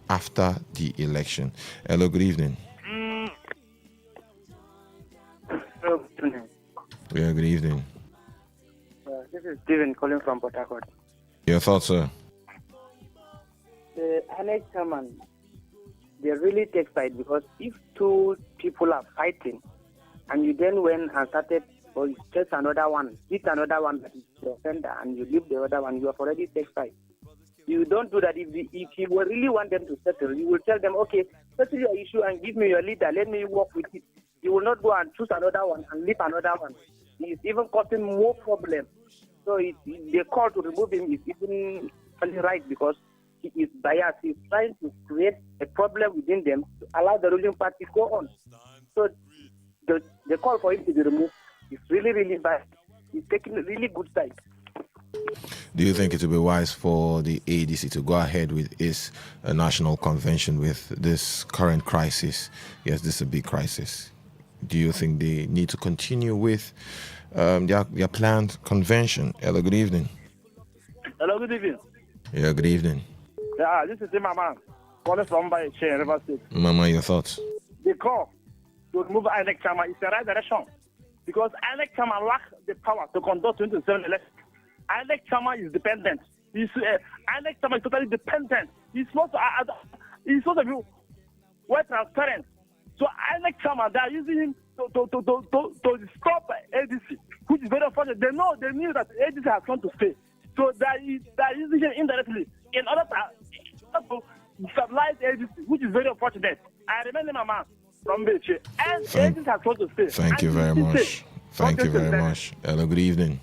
after the election? Hello, good evening. Yeah, good evening. This is Steven calling from Port Harcourt. Your thoughts, sir? The INEC chairman, they really take side, because if two people are fighting and you then went and started or you chase another one that is the offender and you leave the other one, you have already take side. You don't do that. If you really want them to settle, you will tell them, okay, settle your issue and give me your leader, let me work with it. You will not go and choose another one and leave another one. It's even causing more problems. So the call to remove him is even right, because he is biased. He's trying to create a problem within them to allow the ruling party to go on. So the call for him to be removed is really, really bad. He's taking a really good side. Do you think it would be wise for the ADC to go ahead with its national convention with this current crisis? Yes, this is a big crisis. Do you think they need to continue with their planned convention? Hello, good evening. Hello, good evening. Yeah, good evening. Yeah, this is Mama calling from by River State. Mama, your thoughts? The call to remove INEC chairman is the right direction. Because INEC chairman lacks the power to conduct 27 elections. INEC chairman is dependent. INEC chairman is totally dependent. He's supposed to be well transparent. So INEC chairman, they are using him to stop ADC, which is very unfortunate. They knew that ADC has come to stay. So they are using him indirectly in order to stabilize ADC, which is very unfortunate. I remember my man from Beche, and ADC has come to stay. Thank you very much. Thank you very much. Hello, good evening.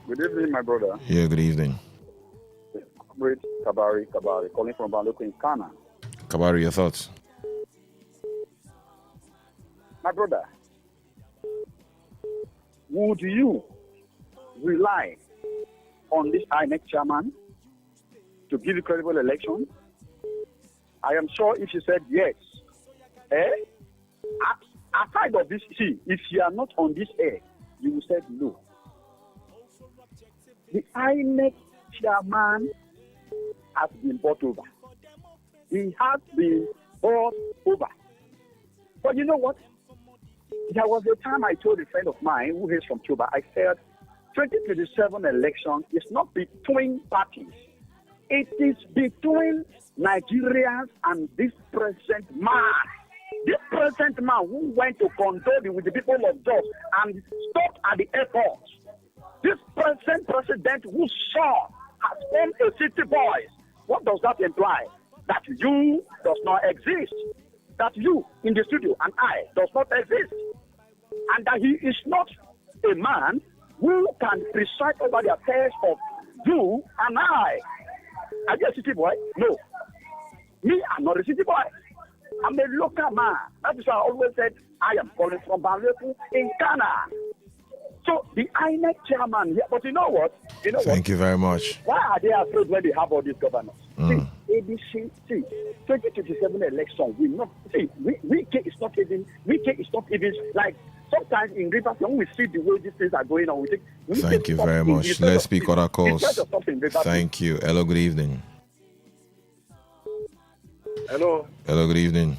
Good evening, my brother. Yeah, good evening. Comrade Kabari, calling from Baloko in Ghana. Kabari, your thoughts? My brother, would you rely on this INEC chairman to give you credible election? I am sure if you said yes, aside of this, see, if you are not on this air, you will say no. The INEC chairman has been bought over. He has been bought over. But you know what? There was a time I told a friend of mine who is from Cuba, I said, 2027 election is not between parties. It is between Nigerians and this present man. This present man who went to condole with the people of Jos and stopped at the airport. This present president who saw has formed a city boys. What does that imply? That you does not exist. That you in the studio and I does not exist. And that he is not a man who can preside over the affairs of you and I. Are you a city boy? No. Me, I'm not a city boy. I'm a local man. That is why I always said I am calling from Baleku in Ghana. So the INEC chairman here, but you know what? Thank you very much. Why are they afraid when they have all these governors? See, ABC, 2027 election will not, Wike is not even like, sometimes in Rivers, when we see the way these things are going on, we think... Thank you very much. Let's speak other calls. Thank you. Hello, good evening. Hello. Hello, good evening.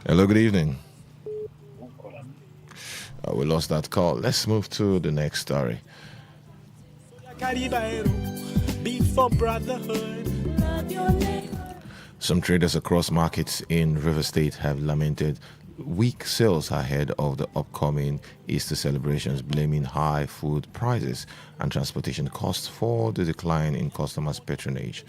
Hello, good evening. We lost that call. Let's move to the next story. Some traders across markets in River State have lamented weak sales ahead of the upcoming Easter celebrations, blaming high food prices and transportation costs for the decline in customers' patronage.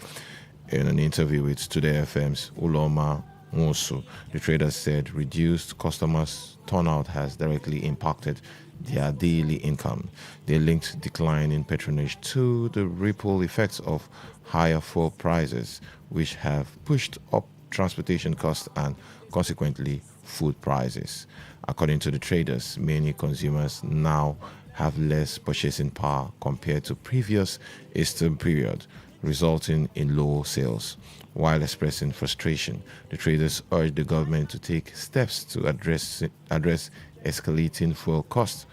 In an interview with Today FM's Uloma Musu, the traders said reduced customers' turnout has directly impacted their daily income. They linked decline in patronage to the ripple effects of higher fuel prices, which have pushed up transportation costs and consequently food prices. According to the traders, many consumers now have less purchasing power compared to previous Easter period, resulting in low sales. While expressing frustration, the traders urged the government to take steps to address escalating fuel costs,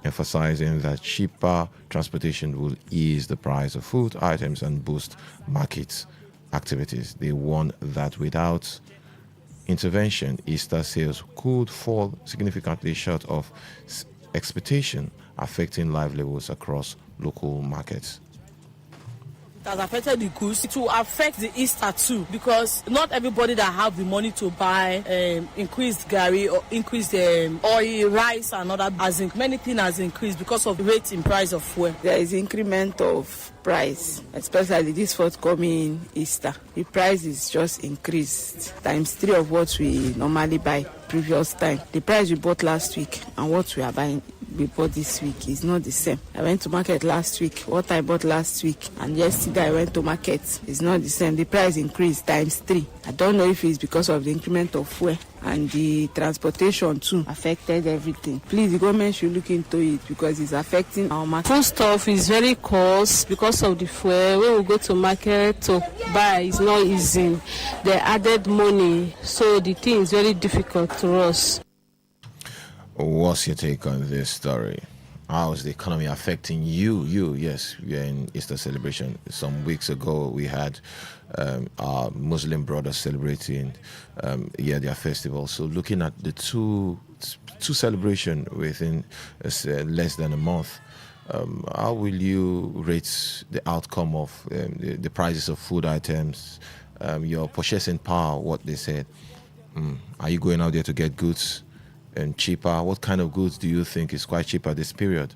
emphasizing that cheaper transportation will ease the price of food items and boost market activities. They warn that without intervention, Easter sales could fall significantly short of expectation, affecting livelihoods across local markets. It has affected the goods. It will affect the Easter too, because not everybody that have the money to buy increased gari or increased oil, rice and other, many things has increased because of the rate in price of fuel. There is increment of price, especially this forthcoming Easter. The price is just increased times 3 of what we normally buy previous time. The price we bought last week and what we are buying we bought this week is not the same. I went to market last week, what I bought last week, and yesterday I went to market. It's not the same. The price increased times 3. I don't know if it's because of the increment of fuel and the transportation too affected everything. Please, the government should look into it because it's affecting our market. Food stuff is very cost because of the fuel. When we go to market to buy, it's not easy. They added money, so the thing is very difficult to us. What's your take on this story? How is the economy affecting you? Yes, we are in Easter celebration. Some weeks ago, we had our Muslim brothers celebrating their festival. So looking at the two celebration within less than a month, how will you rate the outcome of the prices of food items, your purchasing power, what they said? Are you going out there to get goods and cheaper? What kind of goods do you think is quite cheap at this period?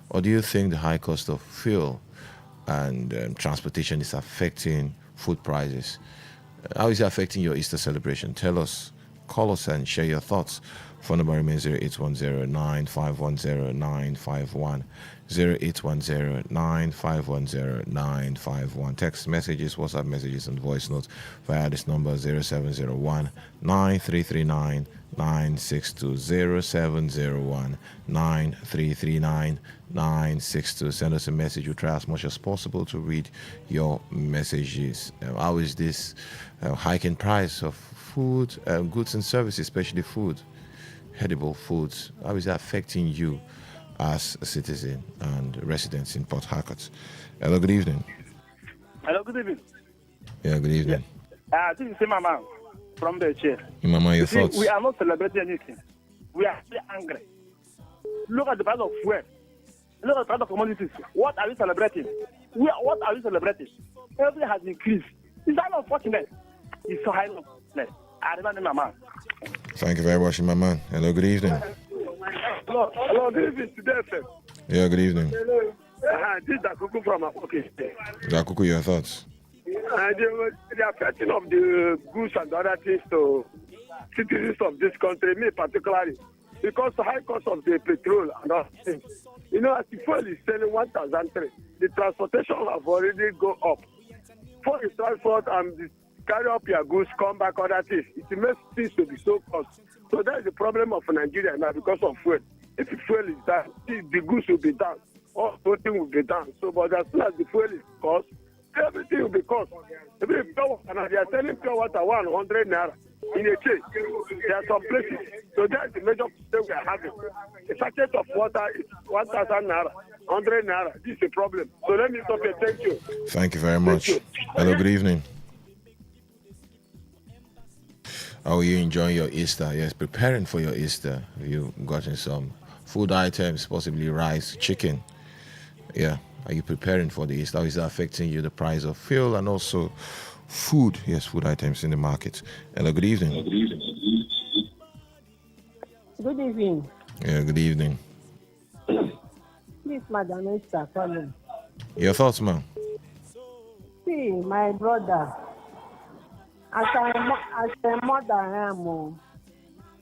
Or do you think the high cost of fuel and transportation is affecting food prices? How is it affecting your Easter celebration? Tell us, call us and share your thoughts. Phone number remains 0810-9510-951, 0810-9510-951. Text messages, WhatsApp messages, and voice notes via this number 0701-9339-962, 0701-9339-962. Send us a message. We'll try as much as possible to read your messages. How is this hiking price of food, goods and services, especially food, edible foods, how is that affecting you as a citizen and residents in Port Harcourt? Hello, good evening. Hello, good evening. Yeah, good evening. This is Mama from the chair. Mama, your thoughts? We are not celebrating anything. We are still angry. Look at the price of fuel. Look at the price of commodities. What are we celebrating? What are we celebrating? Everything has increased. Is that unfortunate? It's so high. I remember Mama. Thank you very much, my man. Hello, good evening. Hello, good evening. Today, FM. Yeah, good evening. This is Dakuku from okay. Dakuku, your thoughts? The affecting of the goods and other things to citizens of this country, me particularly, because the high cost of the petrol and other things. You know, as the fuel is selling 1,003, the transportation have already go up. For the transport and the carry up your goods, come back, other things. It makes things to be so cost. So that is the problem of Nigeria now because of fuel. If the fuel is down, the goods will be down, all everything will be down. So, but as soon as the fuel is cost, everything will be cost. If they are selling pure water 100 naira in a chain. There are some places. So that is the major problem we are having. A sachet of water is 1,000 naira, 100 naira. This is a problem. So let me stop here. Thank you. Thank you very much. Hello, good evening. How are you enjoying your Easter? Yes, preparing for your Easter. You've gotten some food items, possibly rice, chicken. Yeah. Are you preparing for the Easter? How is that affecting you, the price of fuel and also food? Yes, food items in the market. Hello, good evening. Good evening. Yeah, good evening. Please, Madam Esther, calling. Your thoughts, ma'am? See, my brother, as a mother I am,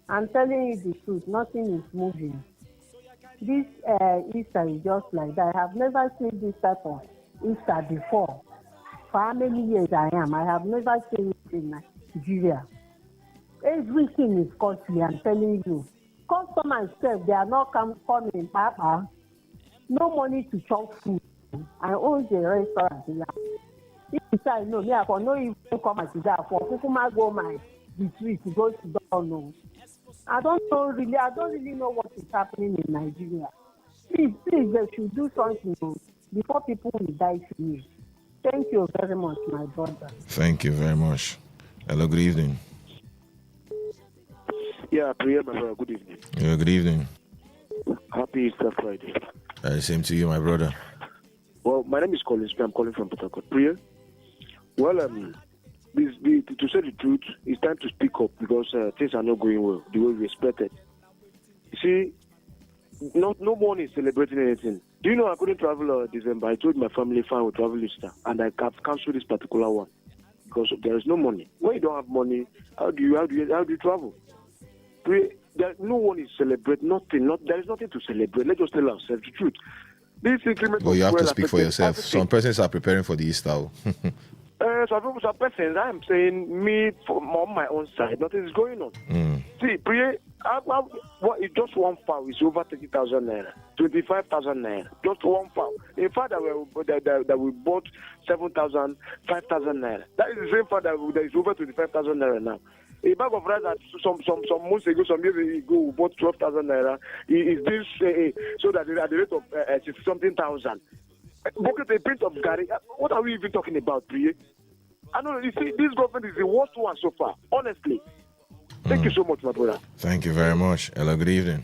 I'm telling you the truth, nothing is moving. This Easter is just like that. I have never seen this type of Easter before. For how many years I have never seen it in Nigeria. Everything is costly, I'm telling you. Customers self, they are not coming, Papa. No money to chop food. I own the restaurant here. If I know, me, I can not even come at that for Kukuma go my retreat to go to down. I don't really know what is happening in Nigeria. Please, they should do something before people will die finish. Thank you very much, my brother. Thank you very much. Hello, good evening. Yeah, Priya, my brother, good evening. Yeah, good evening. Happy Easter Friday. Same to you, my brother. Well, my name is Collins. I'm calling from Port Harcourt. Priya, well, to say the truth, it's time to speak up because things are not going well the way we expected. You see, no one is celebrating anything. Do you know I couldn't travel December? I told my family fine we'll travel Easter, and I have cancelled this particular one because there is no money. When you don't have money, how do you travel? No one is celebrating nothing. There is nothing to celebrate. Let's just tell ourselves the truth. This increment. Well, you have to speak for yourself. Some persons are preparing for the Easter. Some persons, I'm saying me on my own side, nothing is going on. See, it's just one fowl is over 30,000 naira, 25,000 naira, just one fowl. In fact, that we bought 7,000, 5,000 naira. That is the same fowl that is over 25,000 naira now. A bag of rice that some months ago, some years ago, we bought 12,000 naira. Is this so that at the rate of something thousand? Look at the print of Gary. What are we even talking about, Priye? I don't know. You see, this government is the worst one so far. Honestly. Thank you so much, my brother. Thank you very much. Hello, good evening.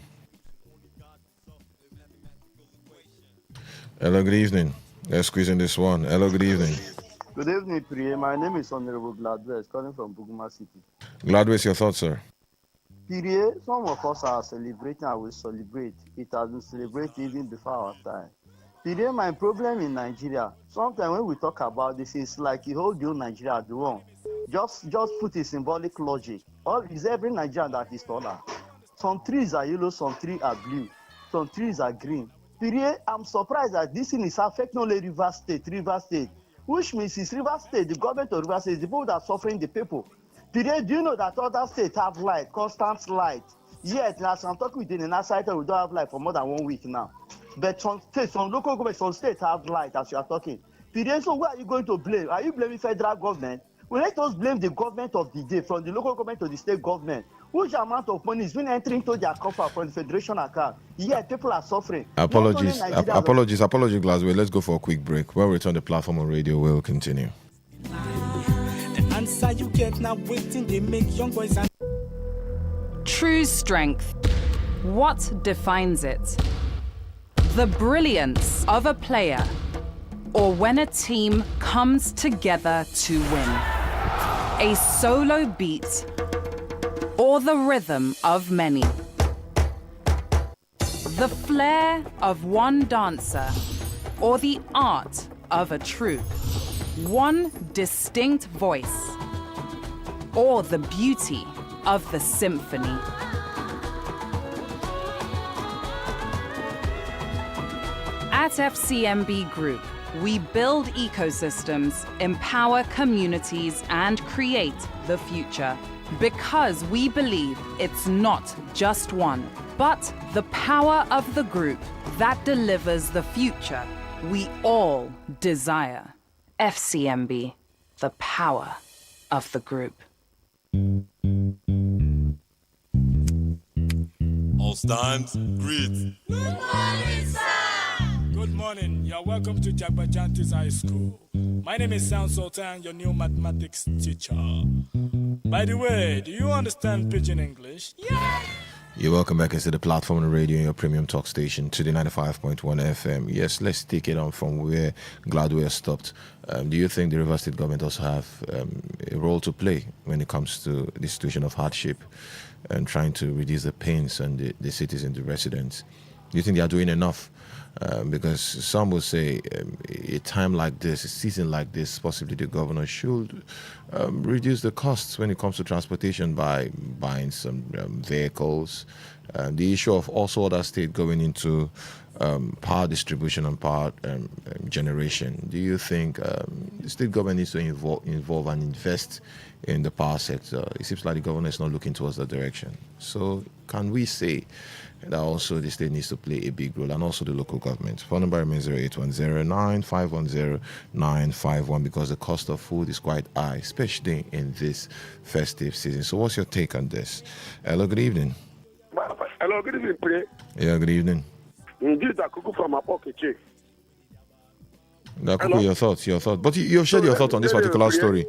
Hello, good evening. Let's squeeze in this one. Hello, good evening. Good evening, Priye. My name is Honorable Gladwell, calling from Buguma City. Gladwell, your thoughts, sir? Priye, some of us are celebrating and we celebrate. It has been celebrated even before our time. Priye, my problem in Nigeria, sometimes when we talk about this, it's like you hold your Nigeria as wrong. Just put a symbolic logic. All is every Nigerian that is taller. Some trees are yellow, some trees are blue, some trees are green. Priye, I'm surprised that this thing is affecting only Rivers State. Which means it's Rivers State, the government of Rivers State, the people that are suffering the people. Today, do you know that other states have light, constant light? Yet, as I'm talking with you in the side, we don't have light for more than 1 week now. But some states, some local governments, some states have light as you are talking. Today, so where are you going to blame? Are you blaming federal government? Well, let us blame the government of the day, from the local government to the state government. Which amount of money is being entering to their coffer from the federation account? Yet, people are suffering. Apologies, Glasgow. Let's go for a quick break. When we return the platform on radio, we'll continue. The answer you get now waiting, they make young boys and True strength. What defines it? The brilliance of a player, or when a team comes together to win. A solo beat, or the rhythm of many. The flair of one dancer, or the art of a troupe. One distinct voice, or the beauty of the symphony. At FCMB Group, we build ecosystems, empower communities, and create the future. Because we believe it's not just one, but the power of the group that delivers the future we all desire. FCMB, the power of the group. All stands, greet. Good morning, sir. Good morning. You're welcome to Jagbajantis High School. My name is Sound Sultan, your new mathematics teacher. By the way, do you understand Pidgin English? Yeah! You're welcome back into the platform on the radio, your premium talk station, Today95.1 FM. Yes, let's take it on from where Gladwell stopped. Do you think the Rivers State government also have a role to play when it comes to the situation of hardship and trying to reduce the pains on the citizens, the residents? Do you think they are doing enough? Because some will say a time like this, a season like this, possibly the governor should reduce the costs when it comes to transportation by buying some vehicles. The issue of also other states going into power distribution and power generation. Do you think the state government needs to involve and invest in the power sector? It seems like the government is not looking towards that direction. So can we say that also the state needs to play a big role, and also the local government? Phone number remains 0810-9510-951, because the cost of food is quite high, especially in this festive season. So what's your take on this? Hello, good evening. Hello, good evening, Priye. Yeah, good evening. Indeed, Dakuku from Apokeche. Dakuku, your thoughts. But you've shared your thoughts on this particular story.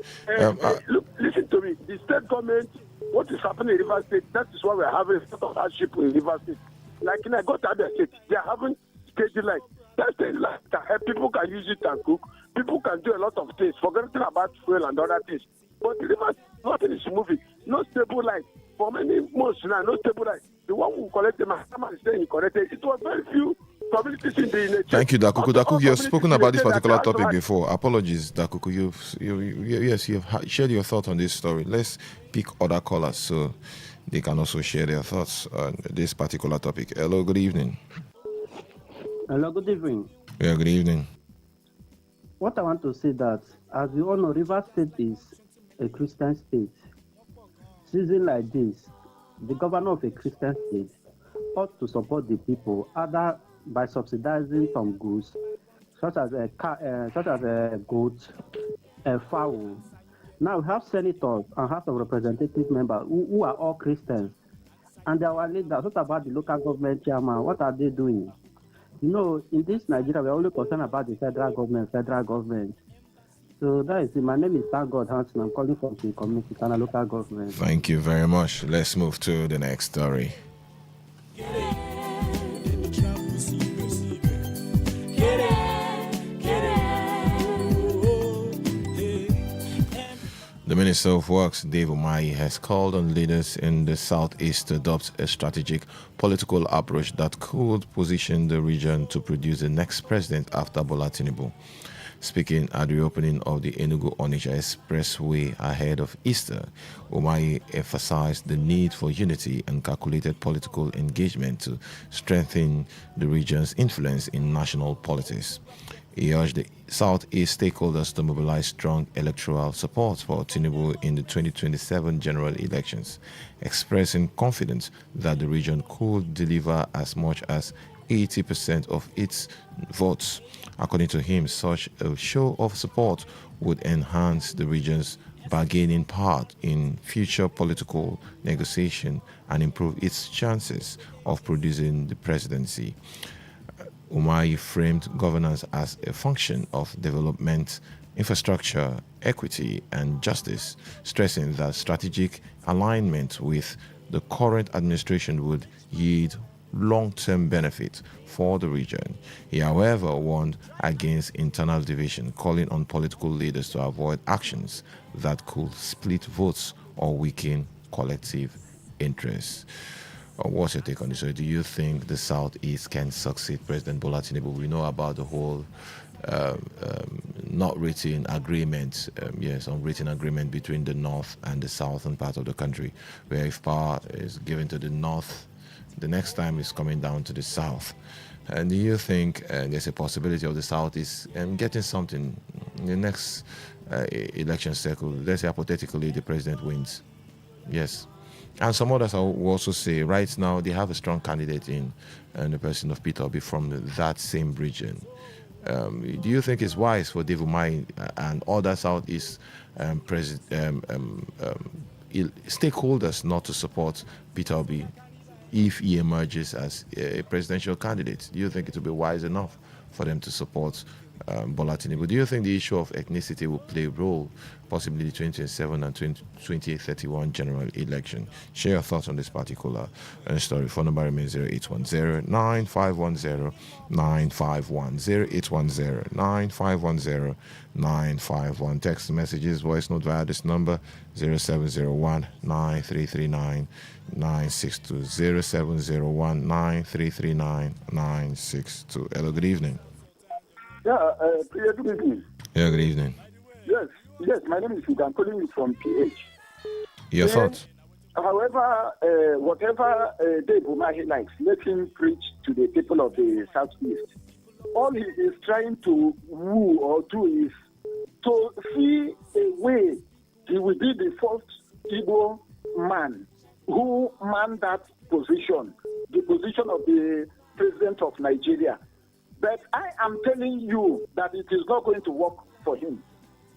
Look, listen to me. The state government, what is happening in Rivers State, that is why we're having a sort of hardship in Rivers State. Like in I got to other state, they are having schedule like that's the light that help people can use it and cook. People can do a lot of things, forgetting about fuel and other things. But the Rivers, nothing is moving. No stable light. For many months now, no stable light. The one who collected my hammer is saying he collected. It was very few communities in the Thank you, Dakuku. Dakuku, you've spoken about this particular topic before. Apologies, Dakuku. You've shared your thoughts on this story. Let's pick other callers so they can also share their thoughts on this particular topic. Hello, good evening. Hello, good evening. Yeah, good evening. What I want to say that, as we all know, Rivers State is a Christian state. Season like this, the governor of a Christian state ought to support the people, either by subsidizing some goods, such as a goat, a fowl. Now we have senators and House of Representative members who are all Christians, and they are our leaders. What about the local government chairman? What are they doing? You know, in this Nigeria, we are only concerned about the federal government. So that is it. My name is Thank God Hanson. I'm calling from the community, Kana local government. Thank you very much. Let's move to the next story. The Minister of Works, Dave Umahi, has called on leaders in the Southeast to adopt a strategic political approach that could position the region to produce the next president after Bola Tinubu. Speaking at the opening of the Enugu-Onitsha Expressway ahead of Easter, Umahi emphasized the need for unity and calculated political engagement to strengthen the region's influence in national politics. He urged the Southeast stakeholders to mobilize strong electoral support for Tinubu in the 2027 general elections, expressing confidence that the region could deliver as much as 80% of its votes. According to him, such a show of support would enhance the region's bargaining power in future political negotiation and improve its chances of producing the presidency. Umahi framed governance as a function of development, infrastructure, equity, and justice, stressing that strategic alignment with the current administration would yield long-term benefit for the region. He, however, warned against internal division, calling on political leaders to avoid actions that could split votes or weaken collective interests. What's your take on this? So do you think the Southeast can succeed President Bola Tinubu? We know about the whole not written agreement, unwritten agreement between the North and the Southern part of the country, where if power is given to the North, the next time it's coming down to the South. And do you think there's a possibility of the Southeast getting something in the next election cycle? Let's say hypothetically the president wins. Yes. And some others will also say right now they have a strong candidate in the person of Peter Obi from that same region. Do you think it's wise for Dave Umahi and other Southeast stakeholders not to support Peter Obi if he emerges as a presidential candidate? Do you think it will be wise enough for them to support Bola Tinubu? Do you think the issue of ethnicity will play a role possibly the 2027 and 2031 general election? Share your thoughts on this particular story. Phone number remains 0810-9510-951. 0810-9510-951. Text messages, voice note via this number 0701-9339-962. 0701-9339-962. Hello, good evening. Yeah, good evening. Yeah, good evening. Yes, my name is Hugo. I'm calling you from PH. Your thoughts? However, whatever Dave Umahi likes, let him preach to the people of the Southeast. All he is trying to woo or do is to see a way he will be the first Igbo man who manned that position, the position of the president of Nigeria. But I am telling you that it is not going to work for him.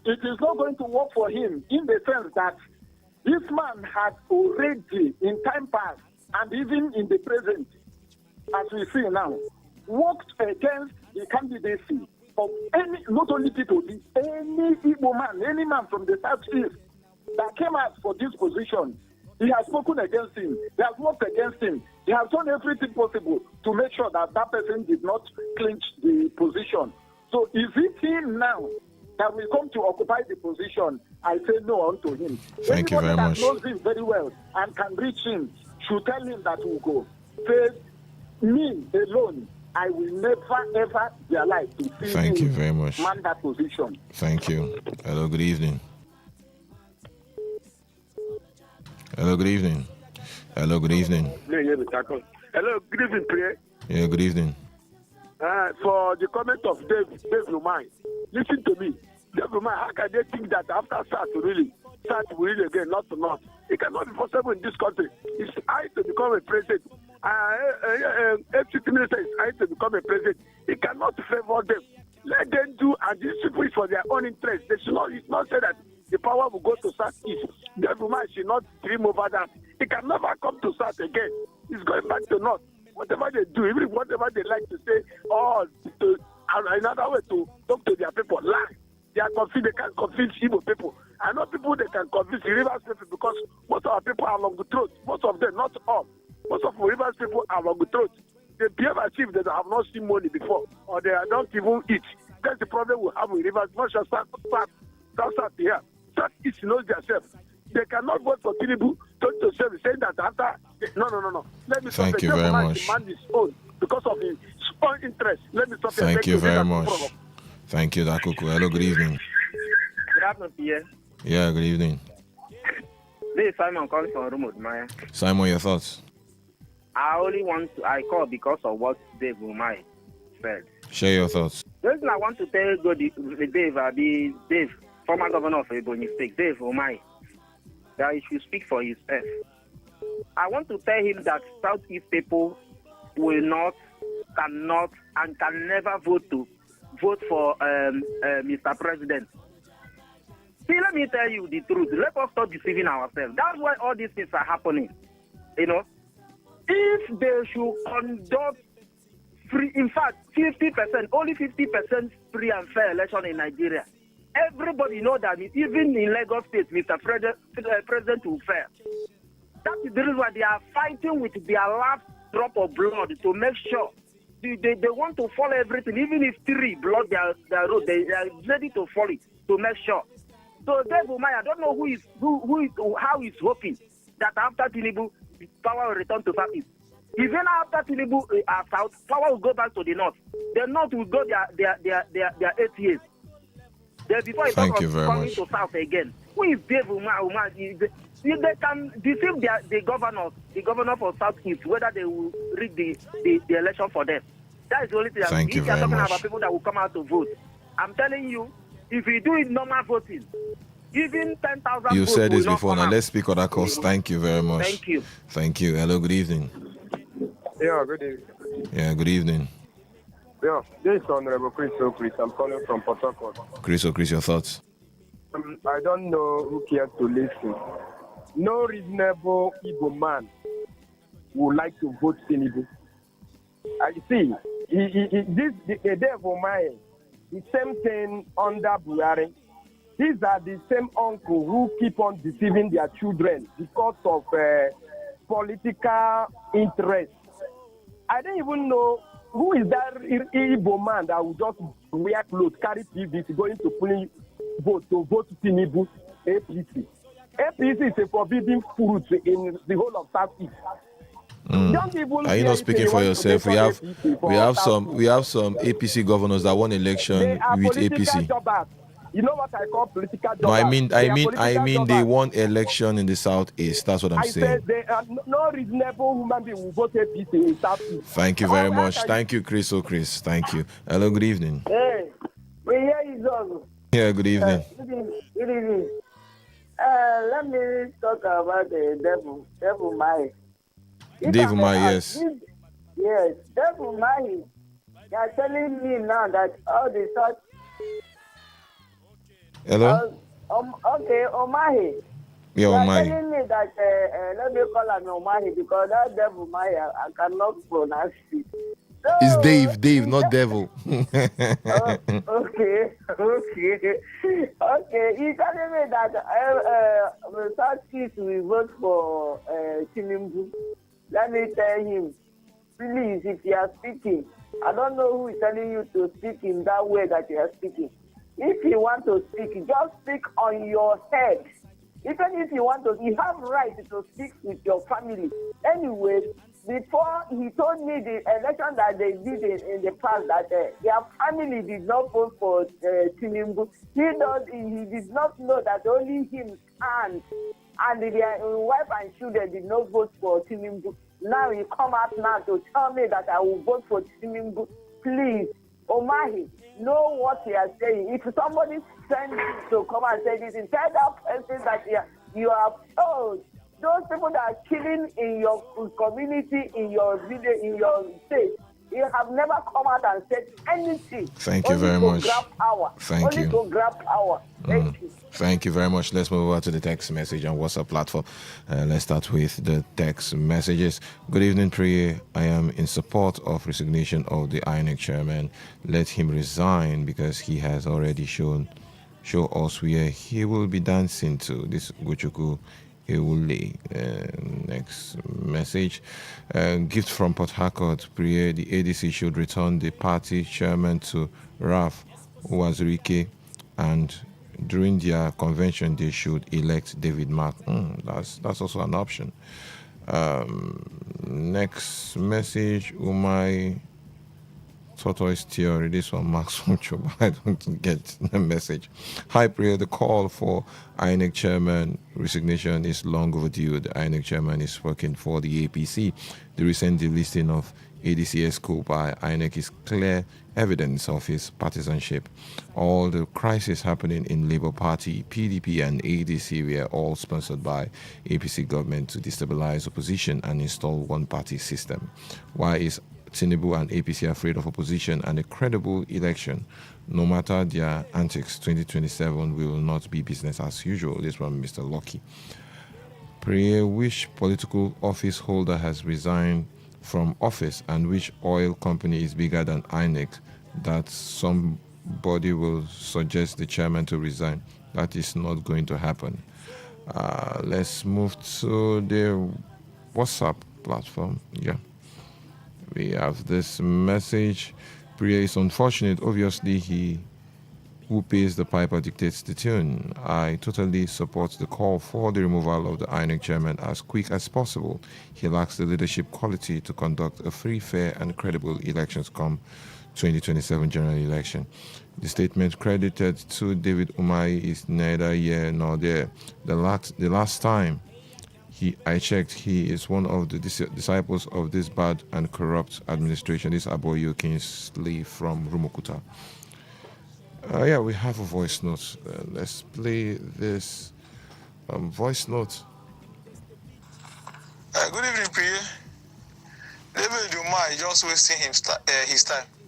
It is not going to work for him in the sense that this man had already, in time past, and even in the present, as we see now, worked against the candidacy of any, not only people, any Igbo man, any man from the Southeast that came out for this position. He has spoken against him. He has worked against him. He has done everything possible to make sure that that person did not clinch the position. So is it him now that will come to occupy the position? I say no unto him. Thank you very much. Anybody that knows him very well and can reach him should tell him that we'll go. Say, me alone, I will never ever be alive to see Thank him you very much. man that position. Thank you. Hello, good evening. Hello, good evening. Hello, good evening. Hello, good evening, Priya. Yeah, good evening. For the comment of Dave Umahi, listen to me. Dave Umahi, how can they think that after SAT will really again, not to not? It cannot be possible in this country. It's I to become a president. FCT minister is I to become a president. It cannot favor them. Let them do, and these people is for their own interest. They should not, it's not say that the power will go to SAT East. Dave Umahi should not dream over that. It can never come to SAT again. It's going back to North. Whatever they do, even whatever they like to say, or another way to talk to their people, lie. They are confused. They can convince Igbo people. I know people they can convince the Rivers people because most of our people are long throat. Most of them, not all. Most of the Rivers people are long throat. They behave as if they have not seen money before, or they don't even eat. That's the problem we have with Rivers. Not just South here. South East knows themselves. They cannot vote for Tinubu to saying that after. No. Let me stop. Thank you very much. Demand his own because of his own interest. Let me stop. Thank you very much. Thank you, Dakuku. Hello, good evening. Good afternoon, Pierre. Yeah, good evening. This is Simon calling from Rumud, Maya. Simon, your thoughts? I call because of what Dave Umai said. Share your thoughts. The reason I want to tell Dave, former governor of Ebonyi State, Dave Umai, that he should speak for himself. I want to tell him that Southeast people will not, cannot, and can never vote for Mr. President. See, let me tell you the truth. Let us stop deceiving ourselves. That's why all these things are happening. You know, if they should conduct free, in fact, 50%, only 50% free and fair election in Nigeria, everybody know that even in Lagos State, Mr. President will fail. That is the reason why they are fighting with their last drop of blood to make sure they want to follow everything. Even if 3 blood their road, they are ready to follow it to make sure. So Dave Umai, I don't know how he's hoping that after Tinubu, power will return to Southeast. Even after Tinubu South, power will go back to the North. The North will go their 8 years. Before it comes coming to South again. Who is Dave Umai? They can deceive the governor for Southeast, whether they will rig the election for them. That is the only thing. Thank you very much. If talking about people that will come out to vote, I'm telling you, if we do it normal voting, even 10,000 You votes said this will not before. come Now out. let's speak on that course. Thank you very much. Thank you. Thank you. Hello, good evening. Yeah, good evening. Yeah, good evening. Yeah, this is Honorable Chris O'Chris. I'm calling from Port Harcourt. Chris, your thoughts? I don't know who cares to listen. No reasonable Igbo man would like to vote Tinubu. I see. The devil mind, the same thing under Buhari. These are the same uncle who keep on deceiving their children because of political interest. I don't even know who is that Igbo man that will just wear clothes, carry PVC, going to polling vote Tinubu, APC. APC is a forbidden fruit in the whole of Southeast. Are you not speaking for yourself? We have some APC governors that won election with APC. Jobbers. You know what I call political jobbers? No, I mean they won election in the Southeast. That's what I'm saying. I said they are no reasonable human being will vote APC in Southeast. Thank you very much. Thank you, Chris. Chris. Thank you. Hello, good evening. Hey, we hear you, Zogo. Yeah, good evening. Good evening. Let me talk about the devil Mai. Devil Mai, yes. Yes, devil Mai. They are telling me now that all the such. Hello? Okay, Omahi. Yeah, Omahi. They are telling me that, let me call him Omahi because that devil Mai, I cannot pronounce it. So, it's Dave, not devil. Okay. He's telling me that Southeast will vote for Tinubu. Let me tell him, please, if you are speaking, I don't know who is telling you to speak in that way that you are speaking. If you want to speak, just speak on your head. Even if you want to, you have right to speak with your family. Anyway, before he told me the election that they did in the past that their family did not vote for Tinubu. He did not know that only him and their wife and children did not vote for Tinubu. Now he come out now to tell me that I will vote for Tinubu. Please, Omahi, know what you are saying. If somebody sends you to come and say this, tell that person that you are told. Those people that are killing in your community, in your village, in your state, you have never come out and said anything. Thank you very much. Grab power. Thank you. To grab power. Thank you. Thank you very much. Let's move over to the text message on WhatsApp platform. Let's start with the text messages. Good evening, Priye. I am in support of resignation of the INEC chairman. Let him resign because he has already shown show us where he will be dancing to. This Gochuku Ewule. Next message. Gift from Port Harcourt. Priye, the ADC should return the party chairman to Raf Wazirike, and during their convention they should elect David Mark. That's also an option. Next message. Umai Tortoise Theory. This one, Max Mucho, but I don't get the message. Hi, Priya. The call for INEC chairman resignation is long overdue. The INEC chairman is working for the APC. The recent delisting of ADCS coup by INEC is clear evidence of his partisanship. All the crises happening in Labour Party, PDP, and ADC were all sponsored by APC government to destabilize opposition and install one-party system. Why is Tinubu and APC afraid of opposition and a credible election? No matter their antics, 2027 will not be business as usual. This one, Mr. Lucky. Pray which political office holder has resigned from office and which oil company is bigger than INEC that somebody will suggest the chairman to resign. That is not going to happen. Let's move to the WhatsApp platform. Yeah. We have this message. Priya is unfortunate. Obviously, he who pays the piper dictates the tune. I totally support the call for the removal of the INEC chairman as quick as possible. He lacks the leadership quality to conduct a free, fair, and credible elections come 2027 general election. The statement credited to David Umahi is neither here nor there. The last time I checked, he is one of the disciples of this bad and corrupt administration. This Aboyo Kingsley from Rumukuta. Yeah, we have a voice note. Let's play this voice note. Good evening, Priya. David Umar is just wasting his time.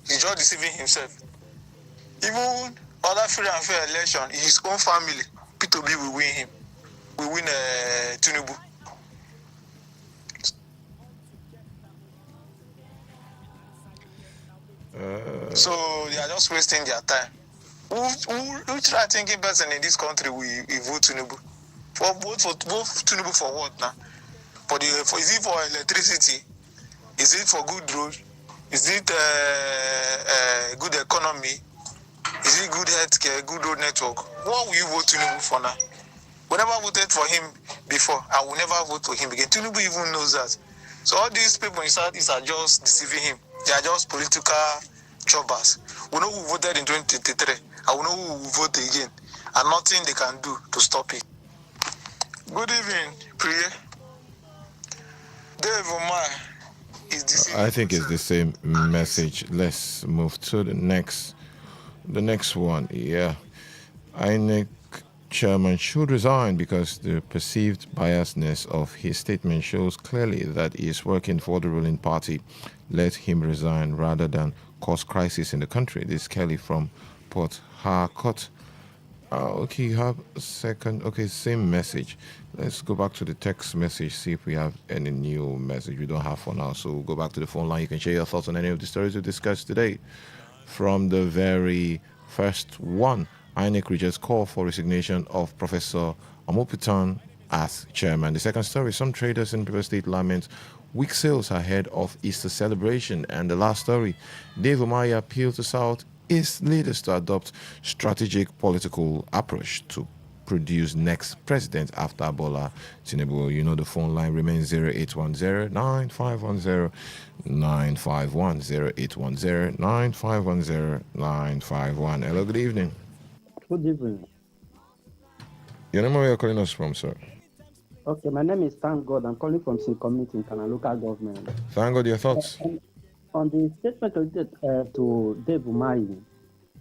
He's just deceiving himself. Even other free and fair election, his own family, P2B will win him. We win Tinubu. So they are just wasting their time. Who try thinking person in this country we vote Tinubu? For both Tinubu for what now? Is it for electricity? Is it for good road? Is it good economy? Is it good healthcare, good road network? What will you vote Tinubu for now? We never voted for him before, and we never vote for him again. Tinubu even knows that. So all these people in Southeast are just deceiving him. They are just political jobbers. We know who voted in 2023, and we know who will vote again, and nothing they can do to stop it. Good evening, Priya. Dave Omar is deceiving. I think it's the same message. Let's move to the next one. Yeah, INEC chairman should resign because the perceived biasness of his statement shows clearly that he is working for the ruling party. Let him resign rather than cause crisis in the country. This is Kelly from Port Harcourt. Okay, you have a second. Okay, same message. Let's go back to the text message, see if we have any new message. We don't have for now, so we'll go back to the phone line. You can share your thoughts on any of the stories we discussed today. From the very first one, INEC rejects call for resignation of Professor Amopitan as chairman. The second story, some traders in River State lament weak sales ahead of Easter celebration. And the last story, Dave Umahi appealed to Southeast leaders to adopt strategic political approach to produce next president after Bola Tinubu. You know the phone line remains 0810-9510-951, 0810-951-951. Hello, good evening. Good evening. Your name, where you're calling us from, sir? Okay, my name is Thank God. I'm calling from Sin Community in Kana local government. Thank God, your thoughts? On the statement related to Dave Umahi,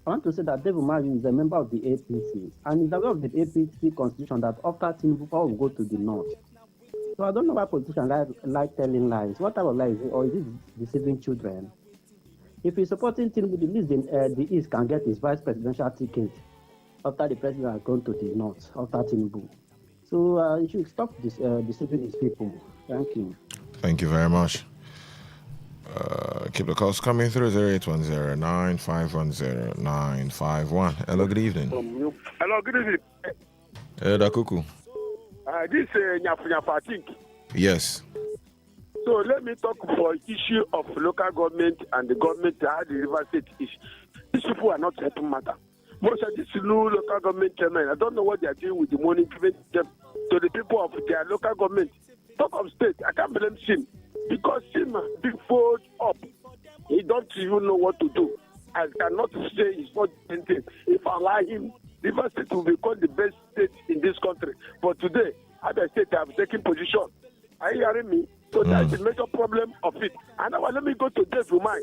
I want to say that Dave Umahi is a member of the APC, and he's aware of the APC constitution that after Tinubu power will go to the north. So I don't know why politicians like telling lies. What type of lies? Or is it deceiving children? If he's supporting Tinubu, the least the East can get his vice presidential ticket after the president has gone to the north, after Tinubu. So you should stop deceiving these people. Thank you. Thank you very much. Keep the calls coming through 0810-9510-951. Hello, good evening. Hello, good evening. Dakuku. This is Nyafu, I think. Yes. So let me talk for issue of local government and the government how the river state is. These people are not helping matter. Most of these new local government chairmen, I don't know what they are doing with the money given them to the people of their local government. Talk of state, I can't blame him because him big fold up. He don't even know what to do. I cannot say he's not anything. If I allow him, River State will become the best state in this country. But today, other states have taken position. Are you hearing me? So that's the major problem of it. And now let me go to Dave Umai.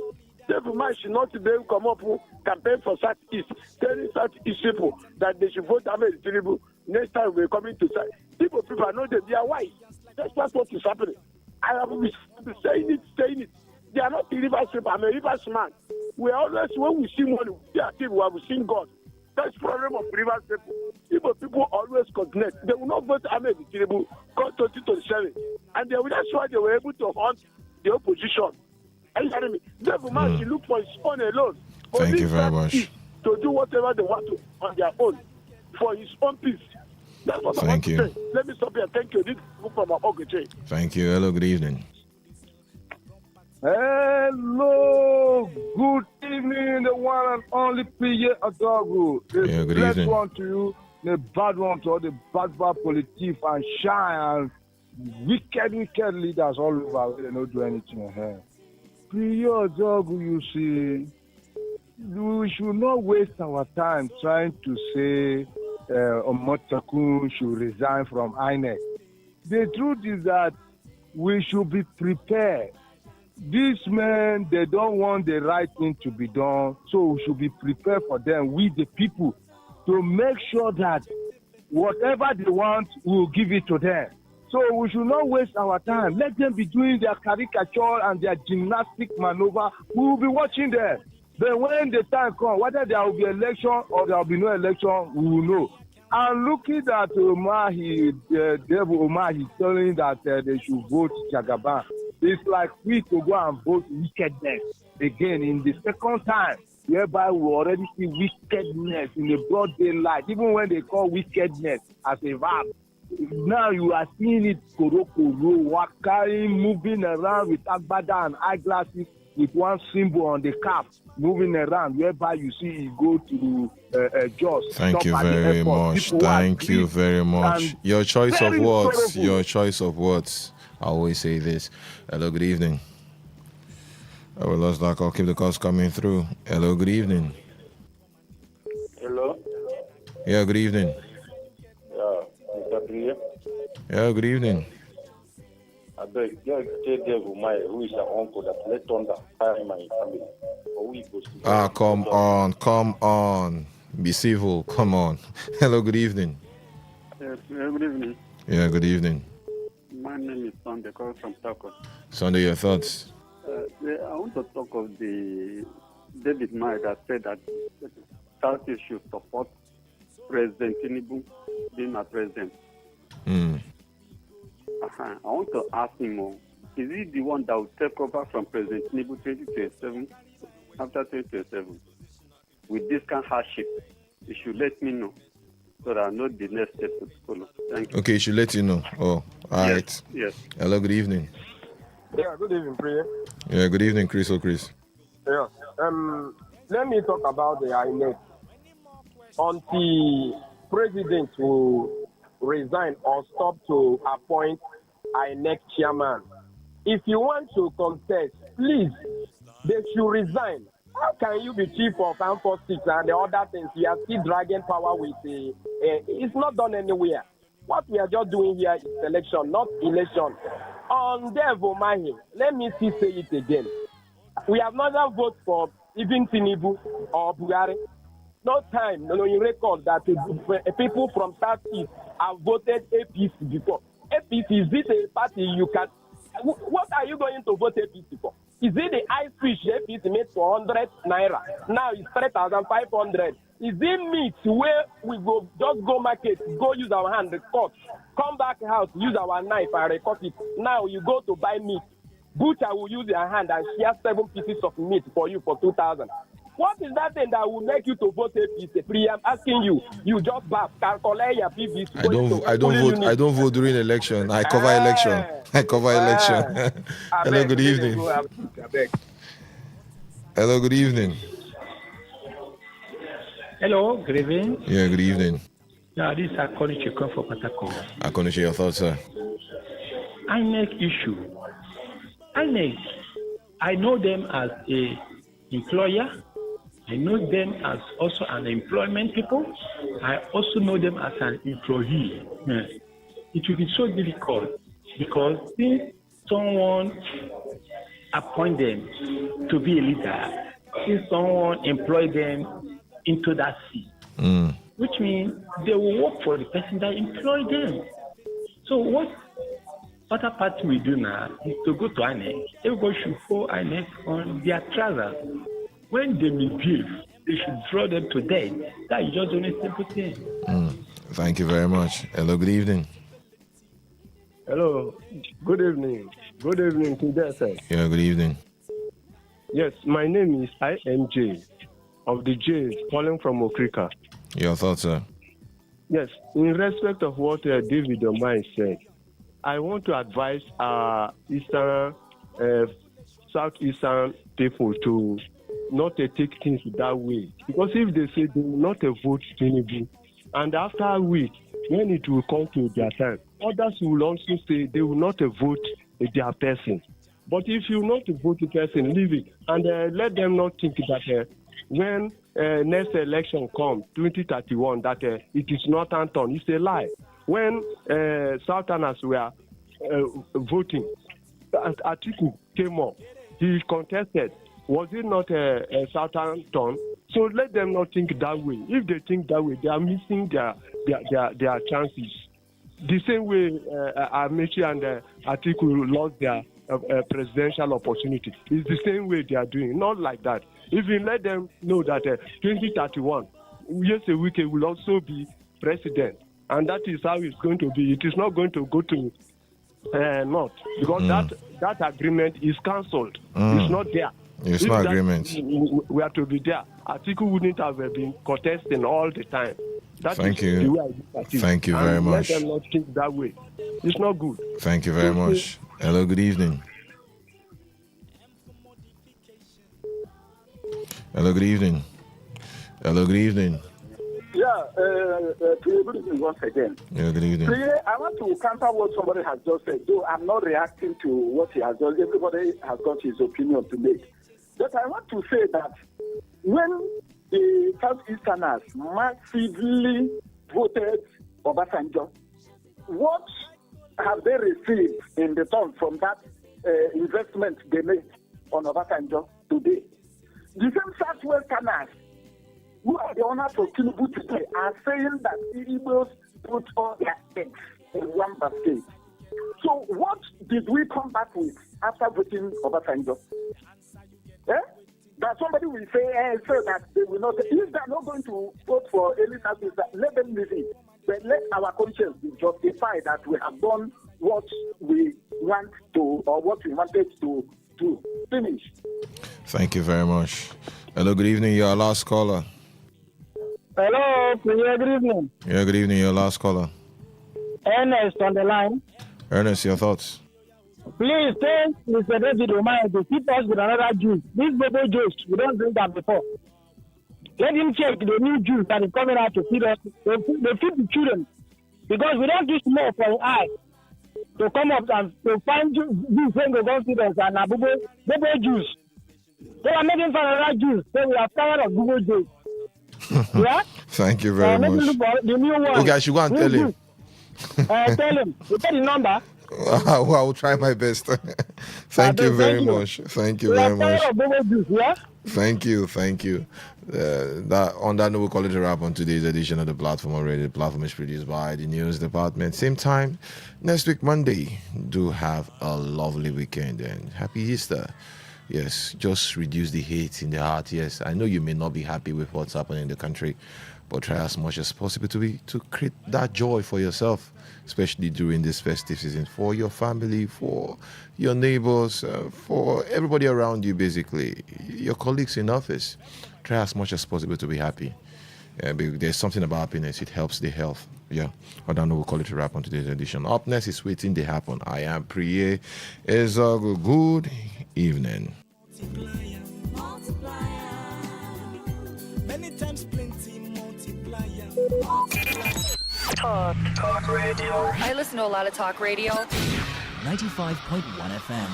Dave Umai should not then come up with campaign for Southeast, telling Southeast people that they should vote Ahmed Tinubu. Next time we're coming to South. People know that they are wise. That's what is happening. I have been saying it. They are not the River State. I'm a River man. We always, when we see money, we have seen God. That's the problem of River State. People always coordinate. They will not vote Ahmed Tinubu, go 2027. And that's why they were able to hunt the opposition. Are you hearing me? Therefore, she look for his own alone. Thank you very much. To do whatever they want to on their own for his own peace. That's what I want to say. Let me stop here. Thank you. This is from Ogeche. Thank you. Hello, good evening. Hello, good evening, the one and only P.A. Adogu. The good blessed evening. one to you, the bad one to all the bad politicians and shy and wicked leaders all over. They don't do anything here. P.A. Adogu, you see, we should not waste our time trying to say Omotakun should resign from INEC. The truth is that we should be prepared. These men, they don't want the right thing to be done, so we should be prepared for them, we the people, to make sure that whatever they want, we'll give it to them. So we should not waste our time. Let them be doing their caricature and their gymnastic maneuver. We will be watching them. Then when the time comes, whether there will be election or there will be no election, we will know. And looking at Devil Umahi telling that they should vote Jagaban, it's like we to go and vote wickedness again in the second time, whereby we already see wickedness in the broad daylight, even when they call wickedness as a verb. Now you are seeing it carrying, moving around with agbada and eyeglasses with one symbol on the cap, moving around, whereby you see he go to just. Thank you very much. Thank you very much. Your choice of words. Your choice of words. I always say this. Hello, good evening. I will lost that call. Keep the calls coming through. Hello, good evening. Hello. Yeah, good evening. Yeah, Mr. Priya. Yeah, good evening. I beg, just tell Devil Maya, who is our uncle, that let thunder fire my family. Come on. Be civil. Come on. Hello, good evening. Yes, good evening. Yeah, good evening. My name is Sunday, calling from Tako. Sunday, your thoughts? I want to talk of the David Maya that said that Southeast should support President Tinubu being a president. I want to ask him, is he the one that will take over from President Tinubu 2027, after 2027? With this kind of hardship, you should let me know so that I know the next step to follow. Thank you. Okay, you should let you know. Oh, all right. Yes. Hello, good evening. Yeah, good evening, Priya. Yeah, good evening, Chris. Chris. Yeah. Let me talk about the INEC. Until president will resign or stop to appoint INEC chairman, if you want to contest, please, they should resign. How can you be chief of armed forces and the other things? You are still dragging power with it's not done anywhere. What we are just doing here is election, not election. On Devo Mahi, let me still say it again. We have never voted for even Tinubu or Buhari. No time, no record that people from Southeast have voted APC before. APC, is this a party you can... What are you going to vote APC for? Is it the ice fish APC made for 100 naira? Now it's 3,500. Is it meat where we go just go market, go use our hand, cut, come back house, use our knife and recut it? Now you go to buy meat. butcher will use their hand and share 7 pieces of meat for you for 2,000. What is that thing that will make you to vote APC? I'm asking you. You just calculate your PVC. I don't vote during election. I cover election. Hello, good evening. Hello, good evening. Hello, good evening. Yeah, good evening. Yeah, this is Akoni Chikon for Patako. Akoni, share your thoughts, sir. INEC issue. INEC, I know them as a employer. I know them as also an employment people. I also know them as an employee. It will be so difficult because since someone appoint them to be a leader, since someone employ them into that seat, which means they will work for the person that employed them. So what other party will do now is to go to INEC. Everybody should follow INEC on their trousers. When they misbehave, they should draw them to death. That is just only simple thing. Thank you very much. Hello, good evening. Hello, good evening. Good evening to you, sir. Yeah, good evening. Yes, my name is IMJ of the Jays, calling from Okrika. Your thoughts, sir? Yes, in respect of what David Omai said, I want to advise southeastern people to not take things that way. Because if they say they will not vote Tinubu, and after a week, when it will come to their time, others will also say they will not vote their person. But if you not vote the person, leave it. And let them not think that when next election comes, 2031, that it is not Anton. It's a lie. When Southerners were voting, Atiku came up. He contested. Was it not a Southern turn? So let them not think that way. If they think that way, they are missing their chances. The same way Amechi and Atiku lost their presidential opportunity. It's the same way they are doing. Not like that. If you let them know that 2031, Yese Wike will also be president, and that is how it's going to be. It is not going to go to North because that agreement is cancelled. It's not there. It's not agreement. We are to be there. Atiku wouldn't have been contesting all the time. Thank you. Thank you very much. Let them not think that way. It's not good. Thank you very much. Hello, good evening. Hello, good evening. Hello, good evening. Yeah, good evening once again. Yeah, good evening. I want to counter what somebody has just said, though I'm not reacting to what he has done. Everybody has got his opinion to make. But I want to say that when the Southeasterners massively voted Obasanjo, what have they received in return from that investment they made on Obasanjo today? The same Southwesterners who are the owners of Tinubu today are saying that Igbos put all their eggs in one basket. So what did we come back with after voting Obasanjo? That somebody will say that they will not. If they are not going to vote for any service, let them leave it. But let our conscience be justified that we have done what we want to or what we wanted to do. Finish. Thank you very much. Hello, good evening. You're our last caller. Hello, good evening. Yeah, good evening. You're our last caller. Ernest on the line. Ernest, your thoughts? Please tell Mr. David Omai to keep us with another juice. This baby juice, we don't drink that before. Let him check the new juice that is coming out to feed us. They feed the children. Because we don't use more for an eye to come up and to find juice when they go feed us and a baby juice. They are making for another juice. So we are tired of Google juice. Yeah? Thank you very much. The new one. Okay, I should go and tell him. Tell him. You tell the number. I will try my best. Thank you very much. Thank you very much. Thank you. On that note, we'll call it a wrap on today's edition of the Platform Already. The platform is produced by the news department. Same time next week, Monday. Do have a lovely weekend and happy Easter. Yes, just reduce the hate in the heart. Yes, I know you may not be happy with what's happening in the country, but try as much as possible to create that joy for yourself, especially during this festive season, for your family, for your neighbors, for everybody around you, basically, your colleagues in office. Try as much as possible to be happy. There's something about happiness. It helps the health. Yeah. I don't know. We'll call it a wrap on today's edition. Up next is Waiting They Happen. I am Priye. It's a good evening. Many times plenty multiplier. Talk radio. I listen to a lot of talk radio. 95.1 FM.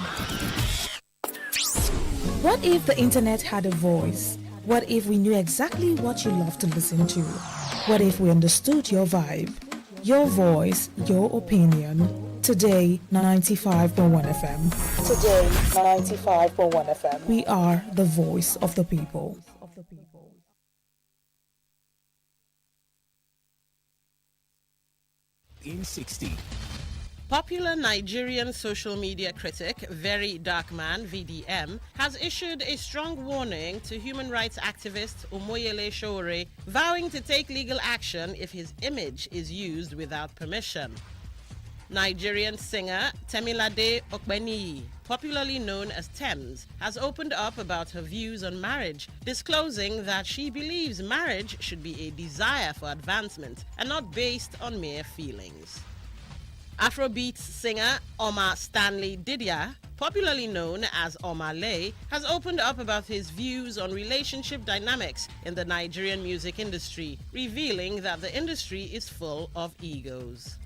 What if the internet had a voice? What if we knew exactly what you love to listen to? What if we understood your vibe, your voice, your opinion? Today, 95.1 FM. Today, 95.1 FM. We are the voice of the people. In 60. Popular Nigerian social media critic Very Dark Man VDM has issued a strong warning to human rights activist Omoyele Sowore, vowing to take legal action if his image is used without permission. Nigerian singer Temilade Okpeniyi, popularly known as Tems, has opened up about her views on marriage, disclosing that she believes marriage should be a desire for advancement and not based on mere feelings. Afrobeat singer Omar Stanley Didia, popularly known as Omar Lay, has opened up about his views on relationship dynamics in the Nigerian music industry, revealing that the industry is full of egos.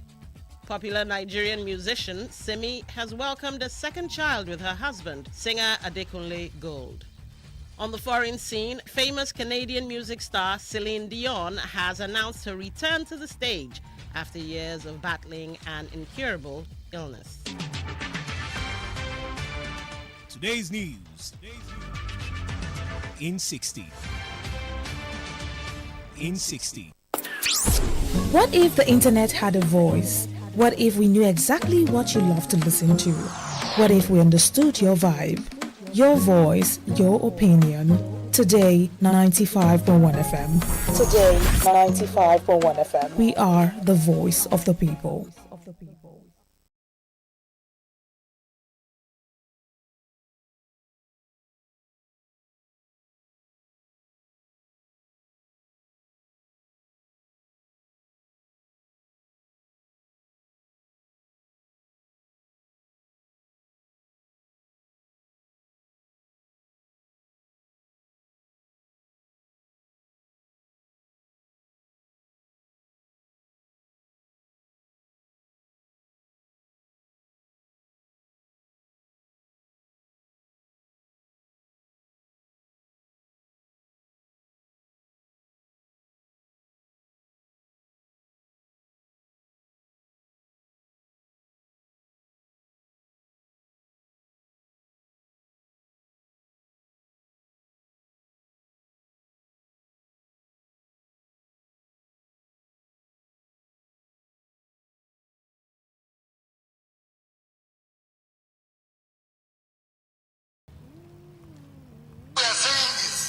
Popular Nigerian musician Simi has welcomed a second child with her husband, singer Adekunle Gold. On the foreign scene, famous Canadian music star Celine Dion has announced her return to the stage after years of battling an incurable illness. Today's news. In 60. In 60. What if the internet had a voice? What if we knew exactly what you love to listen to? What if we understood your vibe, your voice, your opinion? Today, 95.1 FM. Today, 95.1 FM. We are the voice of the people. We are saying is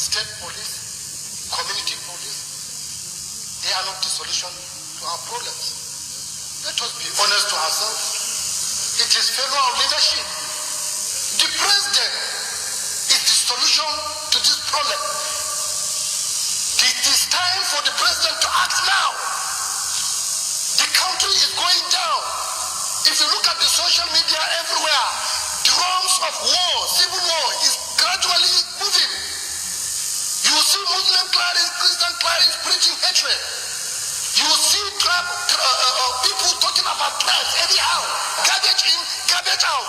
state police, community police, they are not the solution to our problems. Let us be honest to ourselves. It is failure of leadership. The president is the solution to this problem. It is time for the president to act now. The country is going down. If you look at the social media everywhere, drums of war, civil war is gradually moving. You will see Muslim clerics, Christian clerics preaching hatred. You will see people talking about tribes anyhow. Garbage in, garbage out.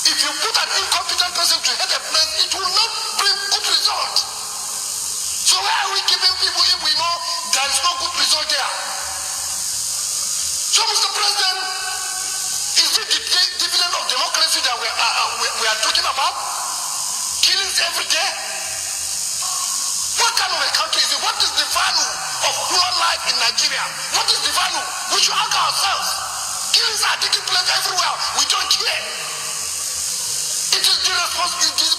If you put an incompetent person to head a place, it will not bring good result. So why are we giving people if we know there is no good result there? So Mr. President, is it the dividend of democracy that we are talking about? Killings every day? What kind of a country is it? What is the value of human life in Nigeria? What is the value? We should ask ourselves. Killings are taking place everywhere. We don't care. It is the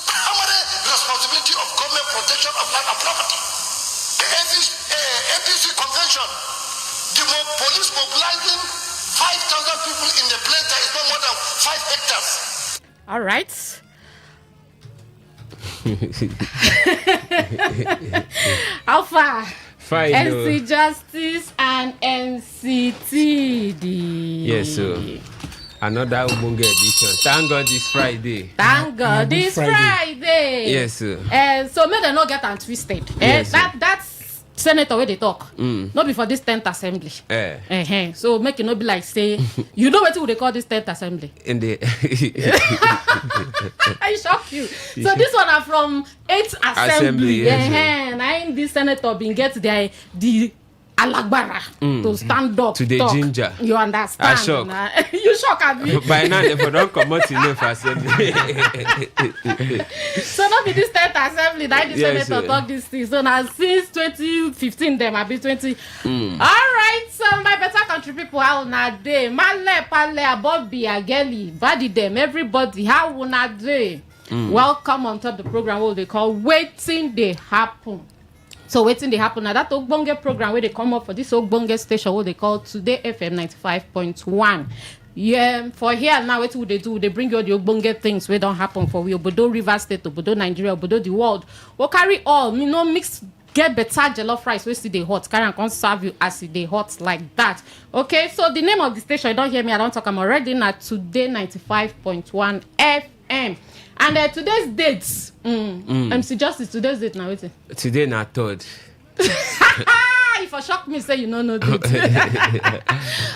primary responsibility of government protection of life and property. The APC convention, the police mobilizing 5,000 people in the place that is no more than 5 hectares. All right. How far? Fine. NC Justice and NCTD. Yes, sir. Another Ubunga edition. Thank God it's Friday. Thank God it's Friday. Yes, sir. So may they not get and twisted. Yes, that's senator where they talk. Not before this 10th assembly. So make it not be like say, you know what they call this 10th assembly? In the I shock you. So this one are from 8th assembly. Yes, I this senator been get the alagbara to stand up to the talk. ginger. You understand? I shock. You shock at me. By now they don't come out enough assembly. So not be this 10th assembly that the Yes, senator talk this thing. So now since 2015 them have been 20. All right, so my better country people, how una dey? Male, pale, Bobby, Ageli, body them, everybody, how una dey? Welcome on top the program what they call Waiting They Happen. So waiting they happen now. That Ogbonge program where they come up for this Ogbonge station what they call Today FM 95.1. Yeah, for here now what would they do? They bring you all the Ogbonge things where don't happen for we Obodo River State, Obodo Nigeria, Obodo the world. We'll carry all, mix get better jollof rice where see they hot. Carry and come serve you as they hot like that. Okay, so the name of the station, you don't hear me, I don't talk, I'm already at Today 95.1 FM. And today's dates, MC Justice, today's date now, wait. Today na 3rd. If I shock me, say you know date.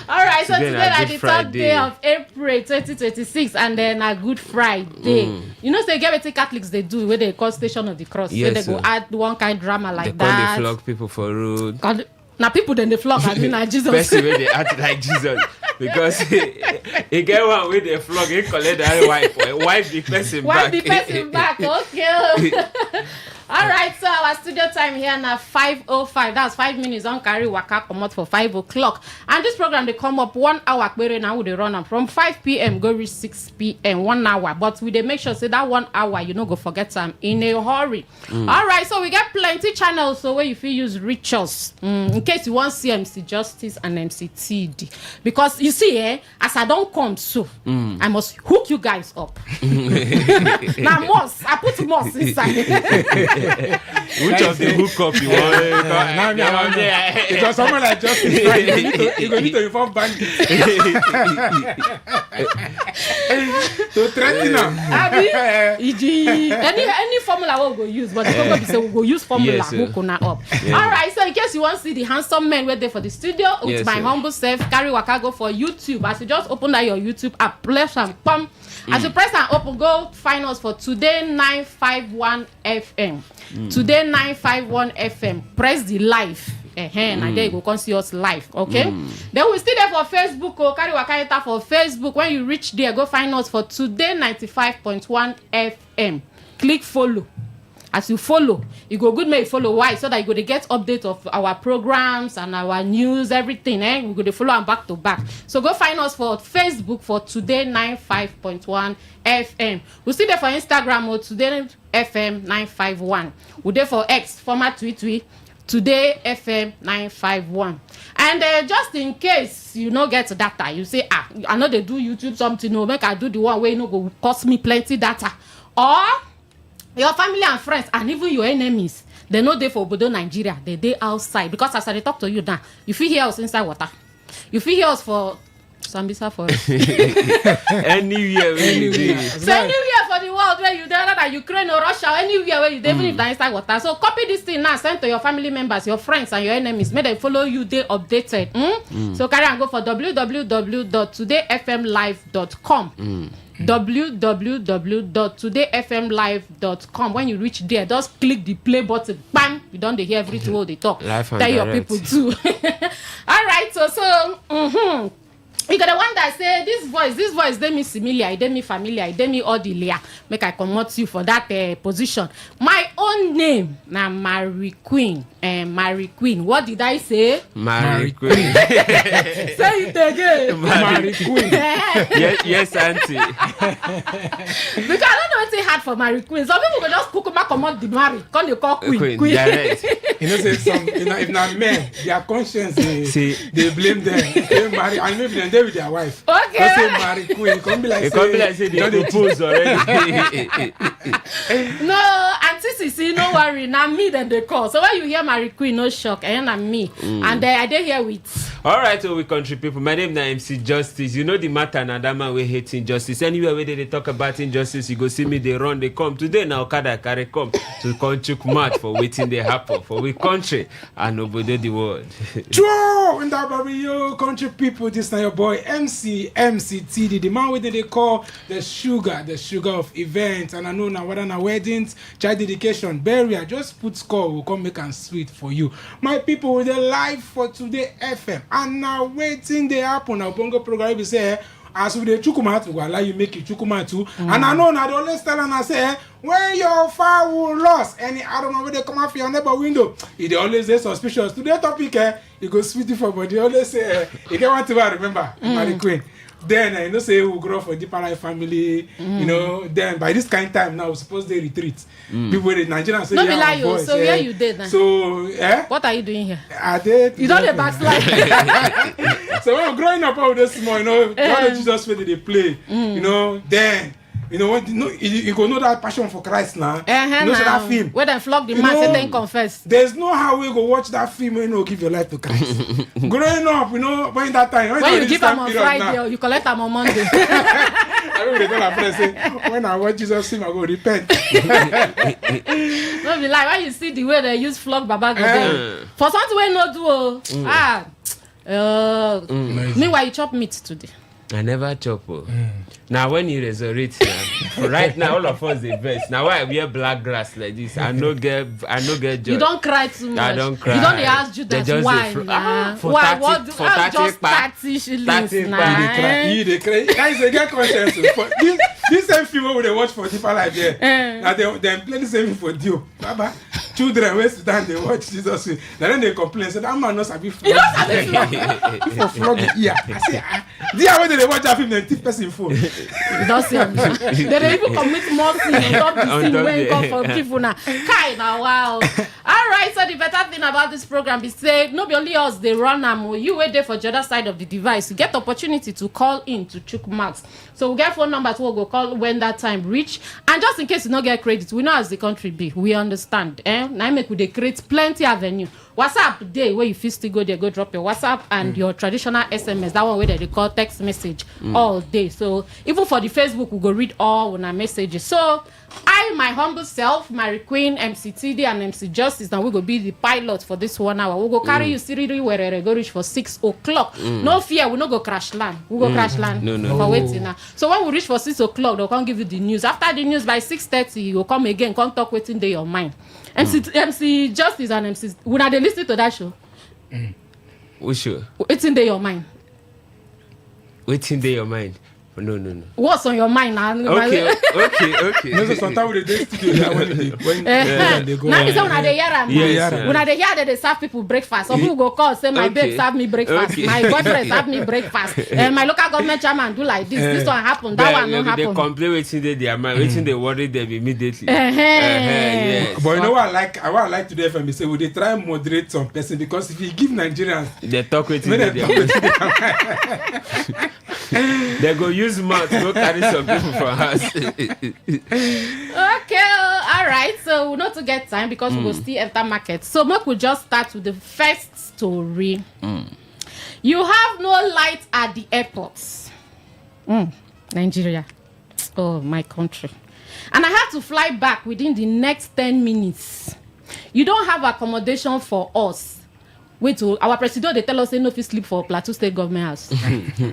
All right, so today na the 3rd day of April 2026, and then a Good Friday. You know, say get what Catholics they do where they call Station of the Cross, yes, where they go add one kind drama like they that. They flog people for road. Now people then they flog, I mean, Jesus. Person where they act like Jesus. Because he get one with the flog, he collect that wipe the person back. Wipe the person back, okay. All right, so our studio time here now 5:05. That's 5 minutes on carry waka come out for 5 o'clock. And this program they come up 1 hour query now they run them from 5 p.m. go reach 6 p.m. 1 hour. But we they make sure say that 1 hour you know go forget them in a hurry. All right, so we get plenty channels so where you feel use reach us in case you want see MC Justice and MCTD because you see as I don't come so I must hook you guys up. Now I put moss inside. Which of the hookup you want? Because someone like Justice, you need to inform bandits to threaten them. Any formula we go use, but the problem is we go use formula hook on up. All right, so in case you want to see the handsome men wait there for the studio with my humble self, carry waka go for YouTube. As you just open that your YouTube app, press and pump. As you press and open, go find us for Today951 FM. Today951 FM. Press the live. And there you go, come see us live. Okay. Then we still there for Facebook. Carry waka for Facebook. When you reach there, go find us for Today95.1 FM. Click follow. As you follow, you go good make you follow why so that you go to get update of our programs and our news, everything. We go to follow and back to back. So go find us for Facebook for Today95.1 FM. We still there for Instagram or Today FM 951. We there for X, former tweet Today FM 951. And just in case you no get data, you say I know they do YouTube something, no make I do the one way no go cost me plenty data. Or your family and friends and even your enemies, they know they for Obodo Nigeria, they outside. Because as I talk to you now, you feel hear us inside water. You feel hear us for Sambisa Forest. Anywhere. So anywhere for the world where you there, that Ukraine or Russia, anywhere where you even if they're inside water. So copy this thing now, send to your family members, your friends and your enemies. Make them follow you, they updated. So carry and go for www.todayfmlive.com. www.todayfmlive.com. When you reach there, just click the play button. Bam! You don't hear everything what they talk. Tell your people too. All right. So. You got the one that say this voice they me familiar, they me familiar, they me ordilia. Make I promote you for that position. My own name na Mary Queen. Mary Queen. What did I say? Mary Queen. Say it again. Mary Queen. yes, auntie. Because I don't know what's hard for Mary Queen. Some people go just cook come out the Mary. Come they call Queen. Direct. You know, say some, you know, if not men, their conscience, they blame them. They marry, and maybe then they with their wife. Okay. Don't say marry queen. It can't be like say they propose already. No, Auntie Sisi, no worry. Now me then they call. So when you hear Mary Queen, no shock. And I'm me. And I dey here with. All right, so we country people. My name is MC Justice. You know the matter now. That man we hate injustice. Anywhere where they talk about injustice, you go see me. They run, they come. Today now, Okada carry come to conchuk mad for waiting they happen for we country and nobody the world. True, in that baby, yo, country people. This now your boy MC TD, the man with they call the sugar of events. And I know now whether now weddings, child dedication, burial, just put score will come make and sweet for you. My people with the live for Today FM. And now waiting they happen. Now bongo program we say as with the chukumatu will allow you make it chukumatu. And I know now they always tell and I say when your fowl lost any I don't know where they come out for your neighbor window. They always say suspicious. Today topic you go sweetie for but they always say you get one to remember Mary Queen. Then you know say we grow for deeper life family, you know. Then by this kind of time now, we suppose they retreat. People in Nigeria say, no be lie you. So where you did now? So what are you doing here? I did. You don't dey backslide. So when I'm growing up all this small, you know, God of Jesus where they play, you know. Then you know what? You go know that passion for Christ now. You know so that film. Where they flog the man, say then confess. There's no how we go watch that film when you give your life to Christ. Growing up, you know, when that time, when you give them on Friday, or you collect them on Monday. I remember they tell our friends say, when I watch Jesus film, I go repent. No be like when you see the way they use flog Baba go there. For something we no do. Meanwhile, you chop meat today. I never chop. Now when you resurrect right now all of us the best. Now why I wear black grass like this? I no get joy. You don't cry too much. I don't cry. You don't ask Judas why. Why? What? Just 30 shillings. You dey cry. Guys, they get conscience. This same film we they watch for deeper life there. Now they play the same film for Dio. Baba, children wey sit down they watch Jesus. Now then they complain say that man no sabi flog. You don't sabi flog. For flog the ear. I say the way they watch that film dem thief person phone. You don't see them. They even commit more sin on top the sin when you come for people now. Kai now, wow. All right, so the better thing about this program is say no be only us they run am. You wait there for the other side of the device. You get the opportunity to call in to Chook Marks. So we get phone numbers we'll go call when that time reach. And just in case you not get credit, we know as the country be. We understand. Now make we they create plenty avenue. WhatsApp day where you feel still go there, go drop your WhatsApp and your traditional SMS. That one where they call text message all day. So even for the Facebook, we go read all on our messages. So I, my humble self, Mary Queen, MC TD, and MC Justice, now we go be the pilot for this 1 hour. We go carry you seriously where I go reach for 6 o'clock. No fear, we no go crash land. We go crash land for waiting now. So when we reach for 6 o'clock, they'll come give you the news. After the news by 6:30, you will come again, come talk waiting day your mind. MC Justice and MC, when are they listening to that show? We sure. Waiting day your mind. Waiting day your mind. No. What's on your mind now? Okay. No, so sometimes we dey studio when they go. Now it's when they hear am. When they hear that they serve people breakfast. Some people go call say my babe serve me breakfast. My boyfriend serve me breakfast. My local government chairman do like this. This one happen. That one no happen. They complain waiting their mind. Waiting they worry them immediately. Yes. But you know what I like today FM say we dey try moderate some person because if you give Nigerians they talk waiting their mind. They go use mouth to go carry some people from us. Okay, all right. So we not to get time because we will still enter market. So Mark will just start with the first story. You have no light at the airports. Nigeria. Oh, my country. And I have to fly back within the next 10 minutes. You don't have accommodation for us. Wait, our president they tell us say no fit sleep for Plateau State government house.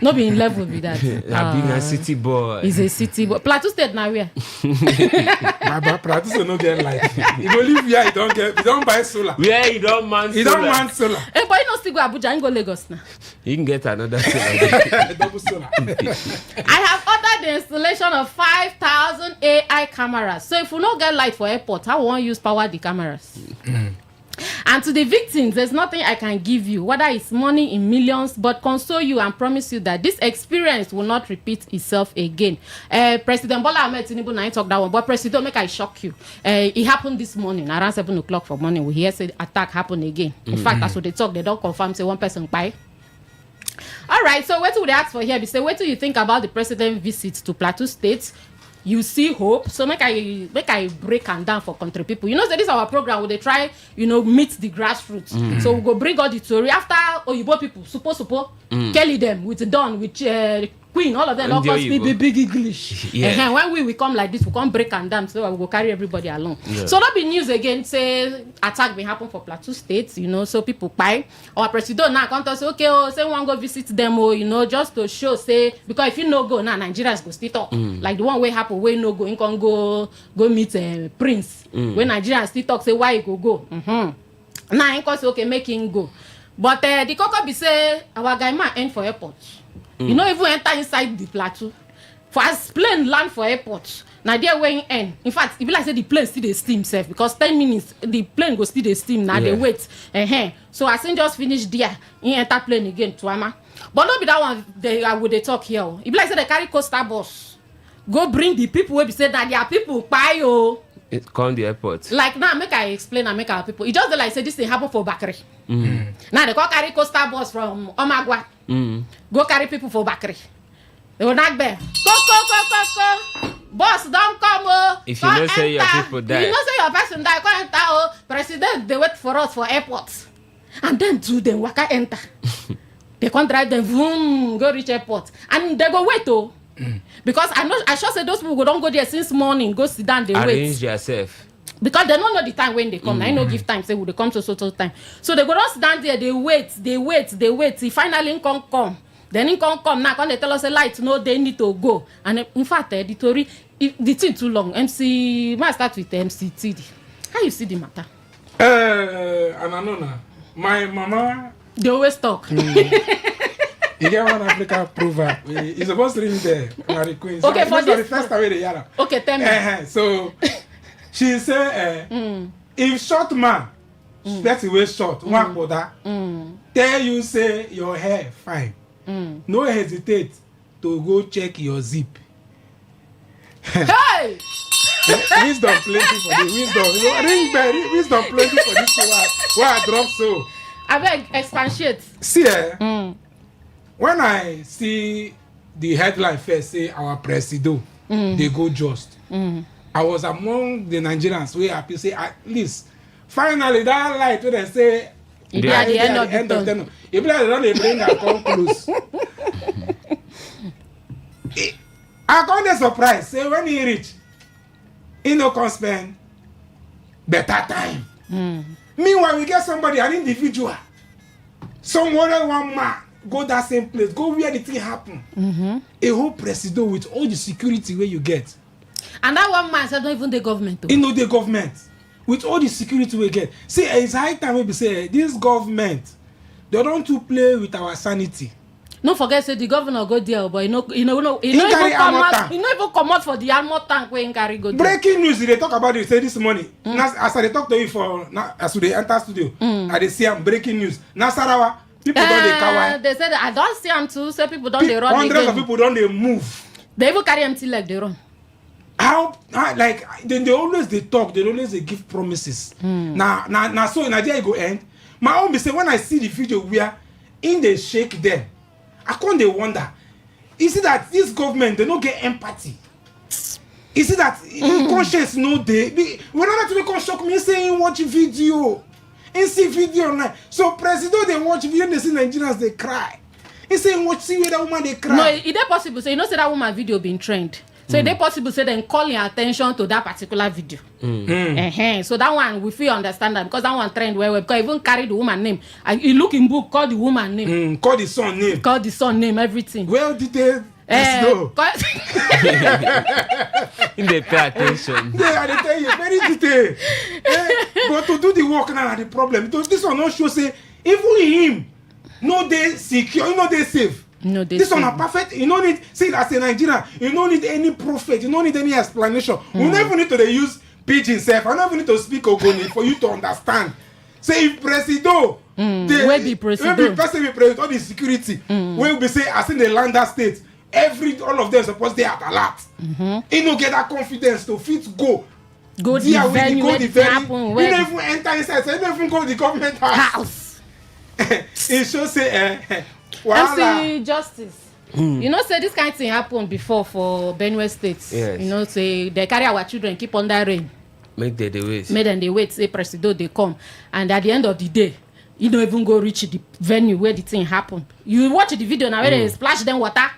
No be in level with that. I've been a city boy. He's a city boy. Plateau State now where? But Plateau State no get light. He go live here. He don't buy solar. Where he don't man solar. He don't man solar. But he no still go Abuja. He go Lagos now. He can get another solar. Double solar. I have ordered the installation of 5,000 AI cameras. So if we no get light for airport, how we want use power the cameras? And to the victims, there's nothing I can give you, whether it's money in millions, but console you and promise you that this experience will not repeat itself again. President Bola Ahmed Tinubu, now talk that one, but President, make I shock you. It happened this morning, around 7 o'clock for morning. We hear say attack happen again. In fact, that's what they talk. They don't confirm, say one person buy. All right, so what do they ask for here? They say, what do you think about the president's visit to Plateau State? You see hope. So make I break and down for country people. You know, so this is our program where they try, meet the grassroots. So we go bring all the story after Oyibo people, suppose Kelly them with Don, with Queen, all of them don't speak big English. Yeah. When we come like this, we come break and down, so we go carry everybody along. Yeah. So not be news again, say attack will happen for Plateau State, so people buy. Our president now come to say, okay, say one go visit them, just to show, say, because if you no go, now Nigerians go still talk. Like the one way happen, way no go, you can go meet Prince. When Nigerians still talk, say why you go. Now you can say, okay, make him go. But the cocoa be say, our guy might end for airport. You know, if we enter inside the plateau, for as plane land for airport, now there where you end. In fact, if like say the plane still they steam safe because 10 minutes the plane go still they steam now they wait. So I think just finish there, you enter plane again to Ama. But not be that one they talk here. If like say they carry coastal bus, go bring the people where be say that there are people buy you. It come the airport. Like now, make I explain and make our people. It just like say this thing happen for Bakri. Now they go carry coastal bus from Omagwa. Go carry people for Bakri. They will knock there. Go. Boss, don't come. If you know say your people die. If you know say your person die, come enter. President, they wait for us for airport. And then do them waka enter. They can't drive them, boom, go reach airport. And they go wait because I sure say those people don't go there since morning, go sit down, they wait. Arrange yourself. Because they don't know the time when they come. I know give time, say will they come to so time. So they go down stand there, they wait. He finally come. Then he come now. When they tell us a light, no, they need to go. And in fact, the story, the thing too long. Might start with MCT. How you see the matter? Ananona, my mama. They always talk. You get one African proverb. It's supposed to read there. Okay, so for this the first time they yara. Okay, tell me. So she say, if short man, that's way short, one quarter, tell you say your hair fine. No hesitate to go check your zip. Hey! Wisdom plenty for this. Ring bell. Wisdom plenty for this. Why I drop so? I beg expatiate. See, when I see the headline first say our president, they go just. I was among the Nigerians where happy say at least finally that light where they say at the end of the tunnel. If they don't bring her come close. I got a surprise. Say when he reach, he no can spend better time. Meanwhile, we get somebody, an individual, some other one man. Go that same place, go where the thing happen. A whole president with all the security where you get. And that one man said not even the government. You know the government. With all the security we get. See, it's high time we say this government, they don't to play with our sanity. No forget say the governor go there, but you know even come out for the armor tank where carry go there. Breaking news, they talk about it say this morning. As I talk to you for as they enter studio, I they see breaking news. Nasarawa. People don't they cover. They said I don't see them too. So people don't they run. Hundreds of people don't they move. They even carry empty leg they run. How like then they always they talk. They always they give promises. Now so in Nigeria go end. My own be say when I see the video where in they shake them, I can't they wonder. Is it that this government they don't get empathy? Is it that conscience no they? When I actually come shock me saying watch video. And see video online. So president they watch video, they see Nigerians they cry. He say watch see where that woman they cry. No, is it possible? So you know say that woman video being trained. So is it possible say then call your attention to that particular video? So that one we feel understand that because that one trend well because even carry the woman name. You look in book, call the woman name. Call the son name. Call the son name, everything. Well detailed. No. In they pay attention. Yeah, I tell you, very detailed. But to do the work now, the problem. This one not show say even him, no they secure, you know they safe. No, this one are perfect. You don't need see as a Nigerian, you don't need any prophet, you don't need any explanation. You never need to use pidgin self. I don't even need to speak Ogoni for you to understand. Say if Presido, where be Presido? Where be person be Presido, all the security, will be say as in the land that state, all of them supposed they at alert. He no get that confidence to fit go the venue where the happen. You don't even enter inside, so you don't even go to the government house. It shows say MC Justice. You know, say this kind of thing happened before for Benue State. Yes. You know, say they carry our children, keep under rain. Make them they wait. Make them they wait, say Presido, they come. And at the end of the day, you don't even go reach the venue where the thing happened. You watch the video now where they splash them water.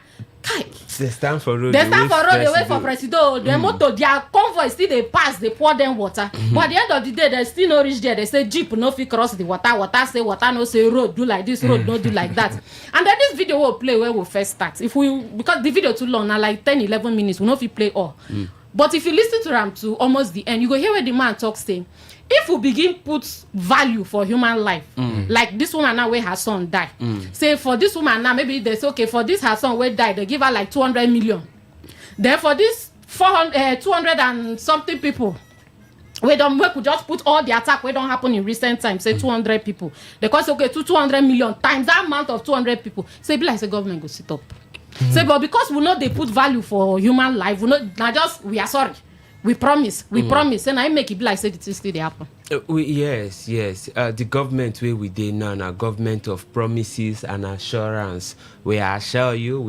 They stand for road. They wait for Presido. The motor, their convoy still they pass, they pour them water. But at the end of the day, they still no reach there. They say Jeep no fit cross the water. Water say water no say road do like this, road no do like that. And then this video will play where we first start. Because the video too long, now like 10-11 minutes, we no fit play all. But if you listen to them to almost the end, you go hear where the man talks saying, if we begin put value for human life, like this woman now where her son died, say for this woman now, maybe they say, okay, for this her son where died, they give her like 200 million. Then for this 200 and something people, we could just put all the attack we don't happen in recent times, say 200 people. They cost okay 200 million times that amount of 200 people. Say be like the government go sit up. Say but because we know they put value for human life, we know now just we are sorry. We promise, promise, and I make it be like say the thing still they happen. Yes. The government where we dey now, a government of promises and assurance. We assure you.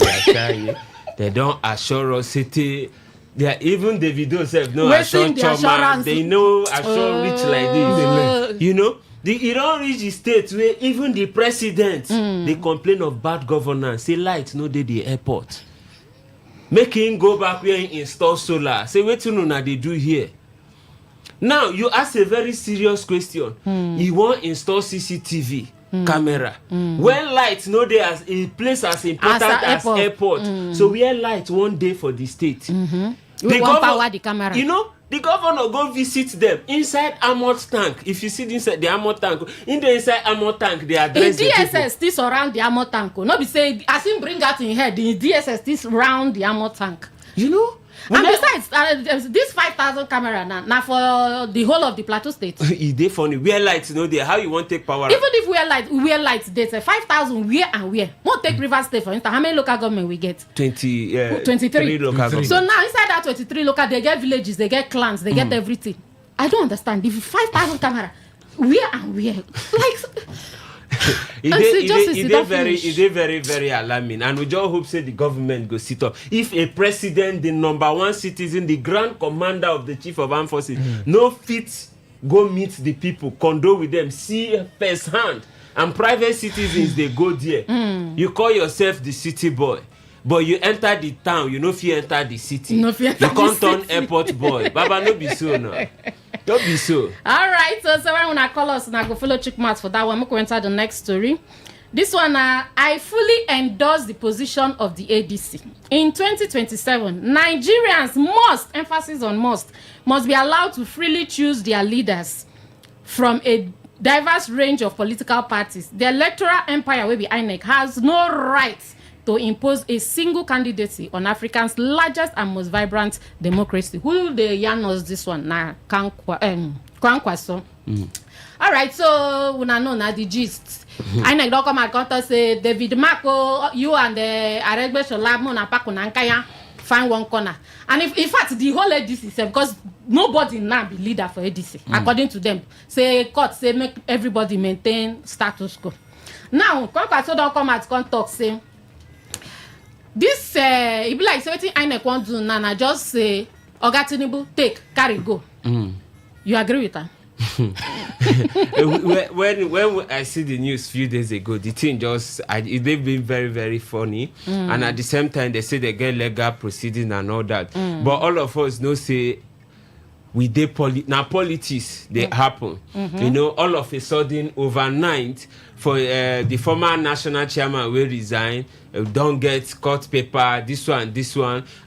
They don't assure us city. They even the video said no assure man. They know assure rich like this. You know, it don't reach the state where even the president they complain of bad governance. Say light no dey the airport. Make him go back where he install solar. Say, what you know they do here? Now, you ask a very serious question. You want install CCTV camera. When light no dey as a place as important as airport. So where light one day for the state. We want power the camera. You know, the governor go visit them inside armored tank. If you see inside the armored tank, inside armored tank, they address the DSS still surround the armored tank. No be say as him bring out in head, the DSS still surround the armored tank. You know? And besides, this 5,000 camera now for the whole of the Plateau State. It's dey funny. Where lights no there? How you want take power? Even if we are lights, they say 5,000 where and where. Won't take Rivers State for instance. How many local government we get? 23 local government. So now inside that 23 local, they get villages, they get clans, they get everything. I don't understand. If 5,000 camera, where and where? Like. It is very, very alarming, and we just hope say the government go sit up. If a president, the number one citizen, the grand commander of the chief of armed forces, no fit go meet the people, condole with them, see first hand, and private citizens they go there. You call yourself the city boy, but you enter the town, you know if you enter the city, you can't turn airport boy. Baba, no be so now. Don't be so. All right, so when I call us, and I go follow Chickmat for that one. I'm going to enter the next story. This one, I fully endorse the position of the ADC. In 2027, Nigerians must be allowed to freely choose their leaders from a diverse range of political parties. The electoral empire, where the INEC, has no right to impose a single candidacy on Africa's largest and most vibrant democracy. Who the yarn us this one now? Kwankwaso. All right, so we know now the gist. I don't come and contact say David Marco, you and the Aregbe Sholamo na Paku Nankaya find one corner. And if in fact the whole ADC, because nobody now be leader for ADC, according to them. Say court say make everybody maintain status quo. Now, Kwankwaso don't come and talk say this it be like something INEC want to do now. Just say Oga Tinubu take carry go. You agree with that? when I see the news few days ago, the thing they've been very, very funny, and at the same time they say they get legal proceedings and all that. But all of us know say we dey now politics they happen. You know, all of a sudden overnight for the former national chairman will resign, don't get court paper, this one,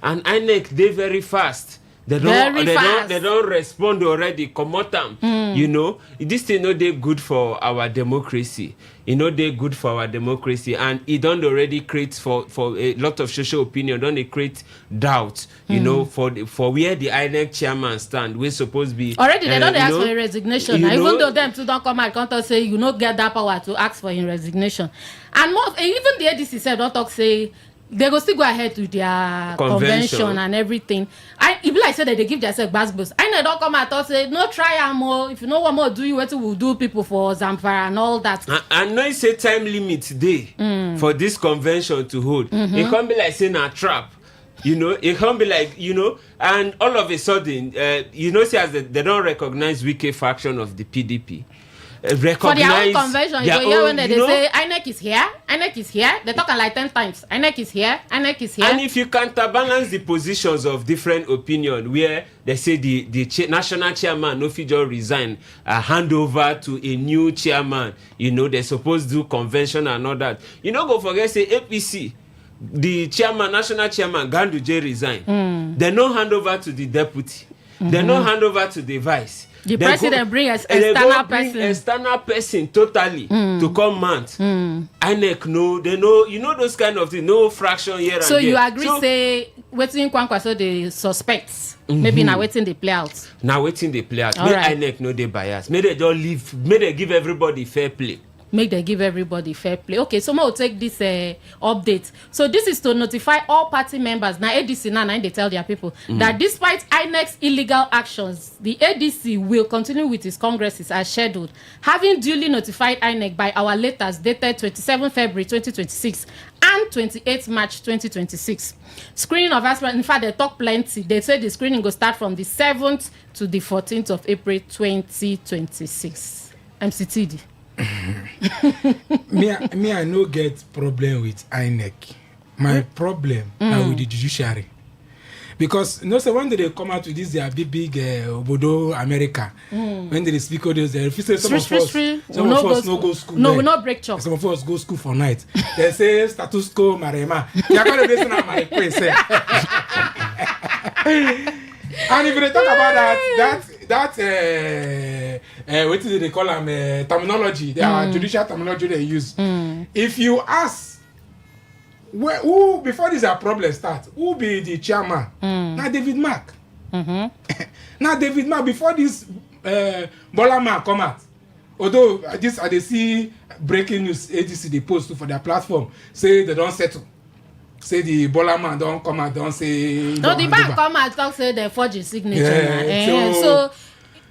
and INEC they very fast. They don't respond already. Come out them. You know, this thing no they good for our democracy. You know, they good for our democracy, and it don't already create for a lot of social opinion. Don't they create doubt? You know, for where the INEC chairman stand, we're supposed to be already. They don't ask for a resignation. Even though them too don't come out, can't say you not get that power to ask for a resignation. And more, even the ADC said don't talk say. They go still go ahead with their convention and everything. It be like say that they give themselves basketballs. I know don't come out and say no try more. If you know what more do you what will do people for Zamfara and all that. I know it's a time limit day for this convention to hold. It can't be like saying a trap. You know, it can't be like, you know, and all of a sudden, you know, see as they don't recognize weaker faction of the PDP. For their own convention, you hear when they say INEC is here, INEC is here. They talk like 10 times. INEC is here, INEC is here. And if you counterbalance the positions of different opinion, where they say the national chairman no fit just resign, hand over to a new chairman, you know, they're supposed to do convention and all that. You know, go forget say APC. The chairman, national chairman, Ganduje resign. They no hand over to the deputy. They no hand over to the vice. The president bring external person totally to come mount. INEC no, they know, you know those kind of things, no fraction here and there. So you agree say waiting Kwankwaso the suspects maybe now waiting they play out. Now waiting they play out. May INEC no they bias. May they just leave. May they give everybody fair play. Make them give everybody fair play. Okay, so we'll take this update. So this is to notify all party members. Now ADC now they tell their people that despite INEC's illegal actions, the ADC will continue with its congresses as scheduled, having duly notified INEC by our letters dated 27 February 2026 and 28 March 2026. Screening of aspirants, in fact, they talk plenty. They say the screening will start from the 7th to the 14th of April 2026. MCTD. me I no get problem with INEC. My problem now with the judiciary, because you know, so when they come out with this their big Obodo America, when they speak all those, if you say some of us no go school. No, we not break chop. Some of us go school for night. They say status quo marema. You are going to listen to my request. And if they talk about what do they call them, terminology, their judicial terminology they use. If you ask who before this problem start, who be the chairman? Now David Mark. Now David Mark before this Bola man come out. Although this they see breaking news ADC they post for their platform say they don't settle. Say the Bola man don't come out, don't say. No, the bank come out, don't say they forge his signature. Yeah, so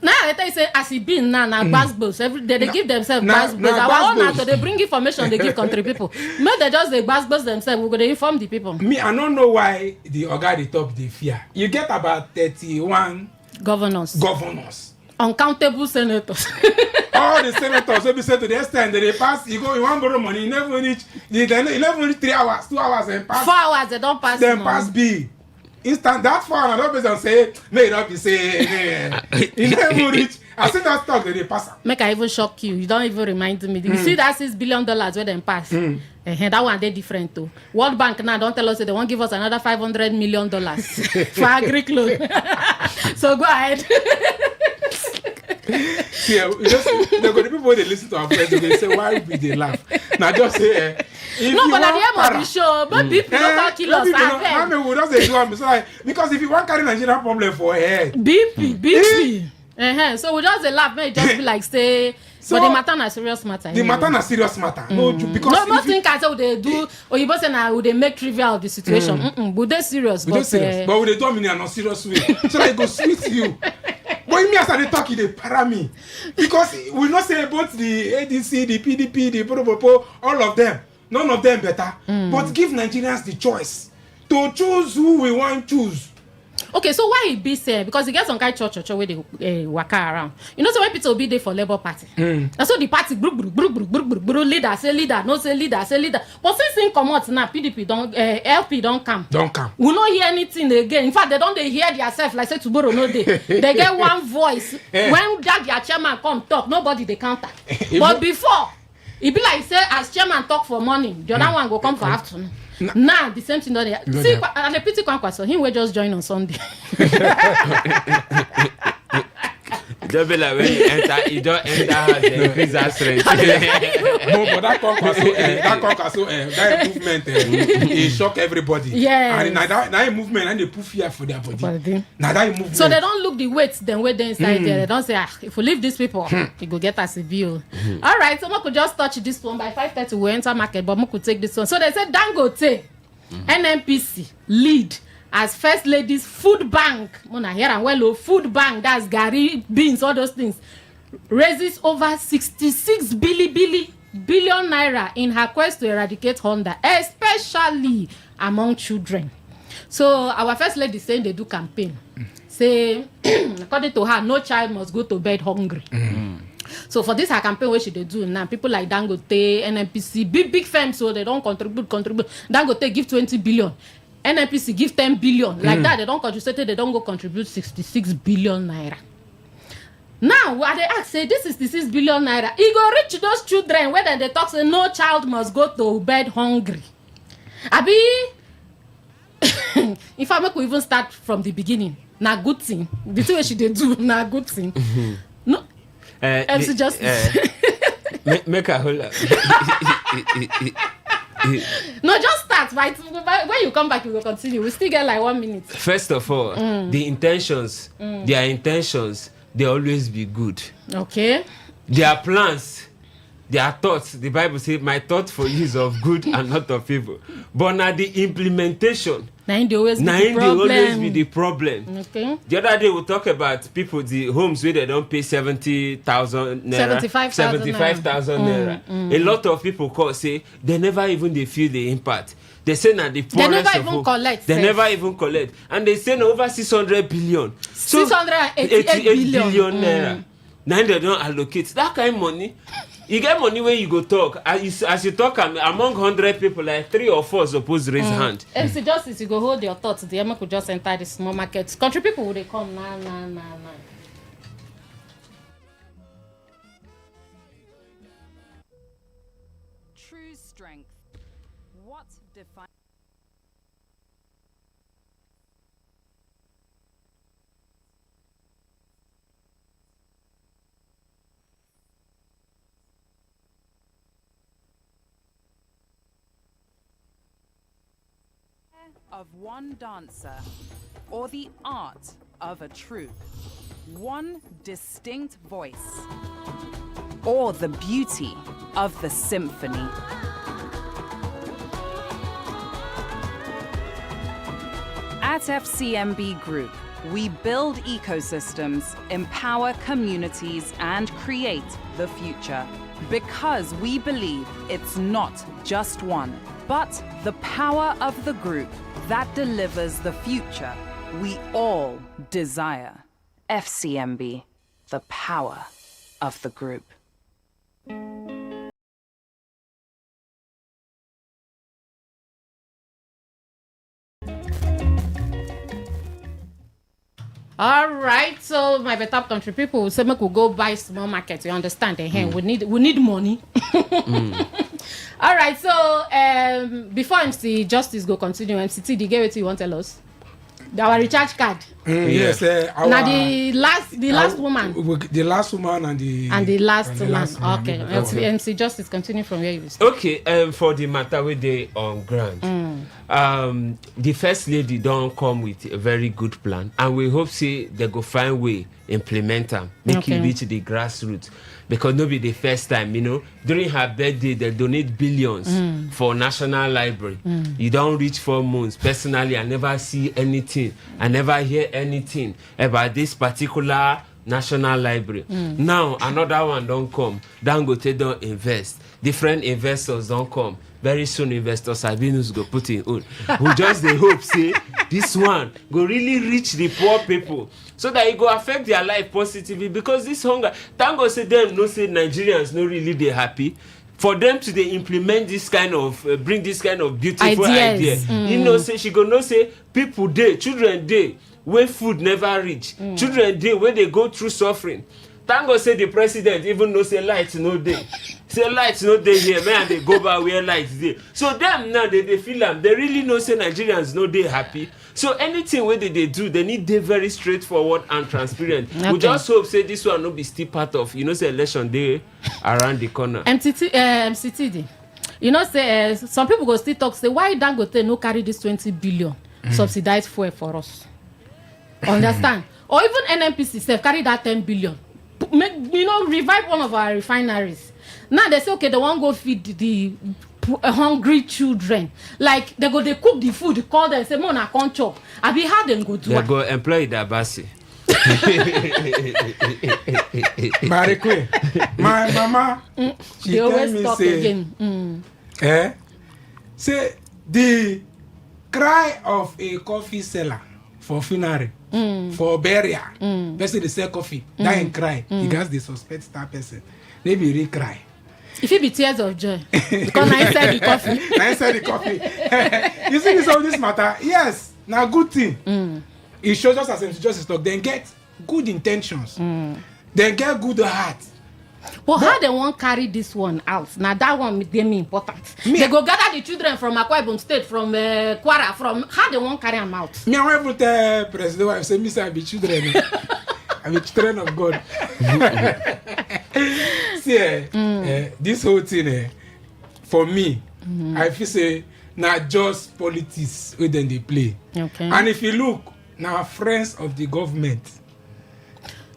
now they say as he been now basketballs every day they give themselves basketballs. Our own after they bring information they give country people. Maybe they just they basketballs themselves. We go to inform the people. Me, I don't know why the Oga the top they fear. You get about 31 governors. Uncountable senators. All the senators will be said to the extent that they pass, you go, you want borrow money, you never reach 3 hours, 2 hours, and pass. 4 hours, they don't pass. Then pass B. Instant that far, and I don't be say, may not be say, you never reach. I see that talk that they pass. Make I even shock you. You don't even remind me. You see that $6 billion where they pass. That one they different too. World Bank now don't tell us that they won't give us another $500 million for agri loan. So go ahead. See, just they're going to people when they listen to our friends, they say, why we they laugh? Now just say, no, but at the end of the show, but people don't kill us. Because if you want to carry Nigerian problem for head, BP. So we just laugh, may just be like say. So, but the matter na serious matter. The matter na serious matter. No, because no think as how they do, or you say now would they make trivial of the situation. But they serious. But would they do in a non-serious way? So I go sweet you. But me as I talk, they para me because we not say about the ADC, the PDP, the Popo, all of them. None of them better. But give Nigerians the choice to choose who we want to choose. Okay, so why it be say because you get some kind of church where they waka around. You know, so when people be there for Labour Party, and so the party leader say leader, no say leader, say leader. But since they come out now, PDP don't LP don't come. We not hear anything again. In fact, they don't hear themselves like say tomorrow no day. They get one voice when that their chairman come talk, nobody they counter. But before, it be like say as chairman talk for morning, the other one go come for afternoon. Now the same thing. See, and the pity Kwankwaso, him will just join on Sunday. Don't be like when you don't enter house, they increase that strength. No, but that Kwankwaso, that movement, it shock everybody. Yeah. And that movement, and they put fear for their body. Now that movement. So they don't look the weights, then wait inside there. They don't say, if we leave these people, you go get us a bill. All right, so we could just touch this one by 5:30. We enter market, but we could take this one. So they said Dangote, NNPC lead as first ladies food bank. Mona here and well, food bank, that's Gary beans, all those things, raises over 66 billion naira in her quest to eradicate hunger, especially among children. So our first lady saying they do campaign. Say according to her, no child must go to bed hungry. So for this her campaign, what should they do now? People like Dangote, NNPC, big firms, so they don't contribute. Dangote give 20 billion. NNPC give 10 billion. Like that, they don't contribute, they don't go contribute 66 billion naira. Now, what they ask, say, this is 66 billion naira. It go reach those children where they talk, say, no child must go to bed hungry. Abi, if I make we even start from the beginning, na good thing. The thing she they do, na good thing. No, MC Justice. Make a whole lot. No, just start. Right? When you come back, you will continue. We still get like 1 minute. First of all, the intentions, their intentions, they always be good. Okay. Their plans, their thoughts, the Bible says, my thought for you is of good and not of evil. But now the implementation, they always be the problem. Okay. The other day we talk about people, the homes where they don't pay 70,000 naira, 75,000 naira. A lot of people call, say they never even they feel the impact. They say now the poorest they never even collect. They never even collect, and they say over 600 billion, 688 billion naira. Now they don't allocate that kind of money. You get money when you go talk. As you talk among 100 people, like 3 or 4 suppose raise hand. MC Justice, you go hold your thoughts. The Emma could just enter the small market. Country people would they come? Nah. True strength. What defines of one dancer, or the art of a troupe, one distinct voice, or the beauty of the symphony. At FCMB Group, we build ecosystems, empower communities, and create the future. Because we believe it's not just one, but the power of the group that delivers the future we all desire. FCMB, the power of the group. All right, so my better country people will say we could go buy small market. You understand? We need money. All right, so before MC Justice go continue, MCT, the get what you want to tell us? Our recharge card. Yes. Now the last woman. The last woman and the last man. Okay. MC Justice, continue from where you start. Okay. For the matter with the on ground, the first lady don't come with a very good plan, and we hope say they go find way implement them, make it reach the grassroots. Because no be the first time, during her birthday, they donate billions for National Library. You don't reach 4 months. Personally, I never see anything. I never hear anything about this particular National Library. Now, another one don't come. Dangote don't invest. Different investors don't come. Very soon, investors Sabinus go put in own. We just they hope, say, this one go really reach the poor people, so that it go affect their life positively. Because this hunger, thank God say them no say Nigerians no really they happy. For them to they implement this kind of bring this kind of beautiful idea. Say she go no say people day, children day, where food never reach, children day where they go through suffering. thank God say the president even know say light no day. Say light no day here, man, they go back where light dey. So them now they feel them. They really know say Nigerians no dey happy. So anything where they do, they need dey very straightforward and transparent. Okay. We just hope say this one no be still part of say election day around the corner. MCTD. Say some people go still talk say why Dangote no carry this 20 billion subsidized fuel for us. Understand? Or even NNPC self carry that 10 billion. Revive one of our refineries. Now they say okay, they won't go feed the hungry children. Like they cook the food, call them say "Mona can't chop." I be how them go do. They go employ the Abasi. My mama, she tell me say, again. Say the cry of a coffee seller for funeral, for burial, person they sell coffee, dying cry. You guys they suspect that person. Maybe really cry. If it be tears of joy, because I said the coffee. I said the coffee. You see this all this matter? Yes, now good thing. It shows us as justice talk. Then get good intentions. Then get good heart. But how they won't carry this one out? Now that one they mean important. They go gather the children from Akwa Ibom State, from Kwara, from how they won't carry them out. Me, I want to tell President wife say, "Miss, I be children. I be children of God." See, this whole thing, for me, I feel say not just politics within they play. Okay. And if you look, now friends of the government.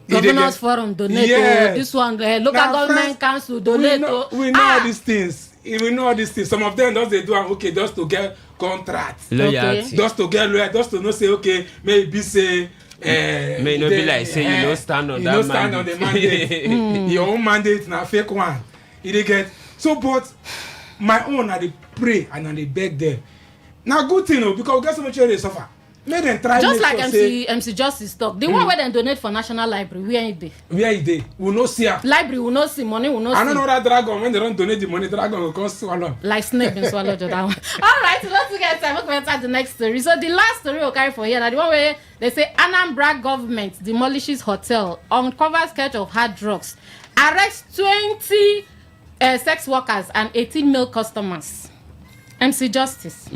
Governors Forum donate. Yes. This one, local government council donate. We know all these things. We know all these things. Some of them just they do okay just to get contracts. Loyalty. Okay. Just to get loyal. Just to not say okay maybe say. May not be like say you don't stand on that stand on the mandate. Your own mandate na fake one. You dey get so but my own I dey pray and I dey beg them. Now good thing because we get so much where they suffer. Make them try just like sure MC Justice talk. The one where they donate for National Library, where it dey? Where it dey? We no see am. Library we no see, money we no see. I don't know that dragon when they don't donate the money, dragon will come swallow. Like snake been swallowed that one. All right, so let's get time. We'll enter the next story. So the last story we'll carry for here. Now the one where they say Anambra government demolishes hotel, uncovers sketch of hard drugs, arrests 20 sex workers and 18 male customers. MC Justice.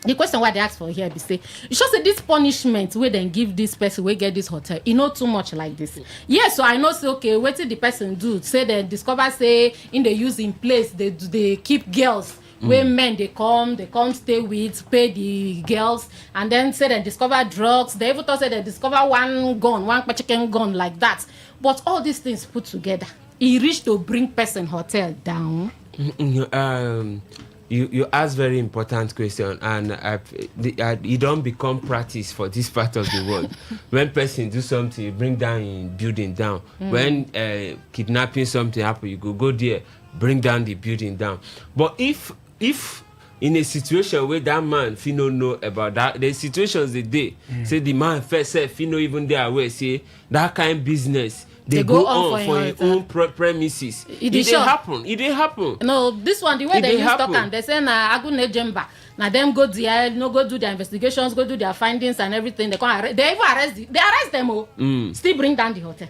The question why they ask for here be say you should say this punishment where then give this person we get this hotel too much like this. Yes, so I know say okay what did the person do say they discover say in the use in place they keep girls where men they come stay with pay the girls and then say they discover drugs. They even thought say they discover one chicken gun like that. But all these things put together he reached to bring person hotel down. You ask very important question and you don't become practice for this part of the world. When person do something, you bring down in building down. When kidnapping something happen, you go there, bring down the building down. But if in a situation where that man if no know about that, the situations they dey say the man first if no even there aware say that kind of business. They go on for your own premises. It dey happen. No, this one the way they use talk and they say na agune jemba. Now them go there, go do their investigations, go do their findings and everything. They even arrest them. Still bring down the hotel.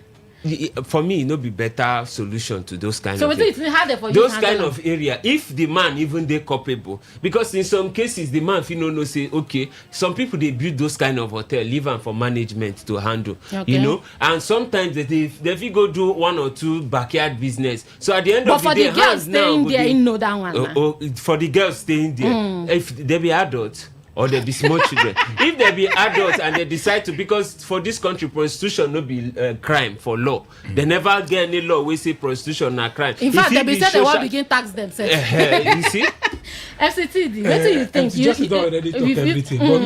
For me, it no be better solution to those kind so of it's harder for you those kind of area. If the man even they culpable, because in some cases the man feel no say okay. Some people they build those kind of hotel, leave them for management to handle. Okay. And sometimes they fit go do one or two backyard business. So at the end of the day, for the girls staying there, you know that one. For the girls staying there, if they be adults. Or they be small children. If they be adults and they decide to, because for this country prostitution no be crime for law. They never get any law we say prostitution na crime. In fact, they be say they won't begin tax themselves. You see? FCTD, what do you think? Just don't already talk everything. But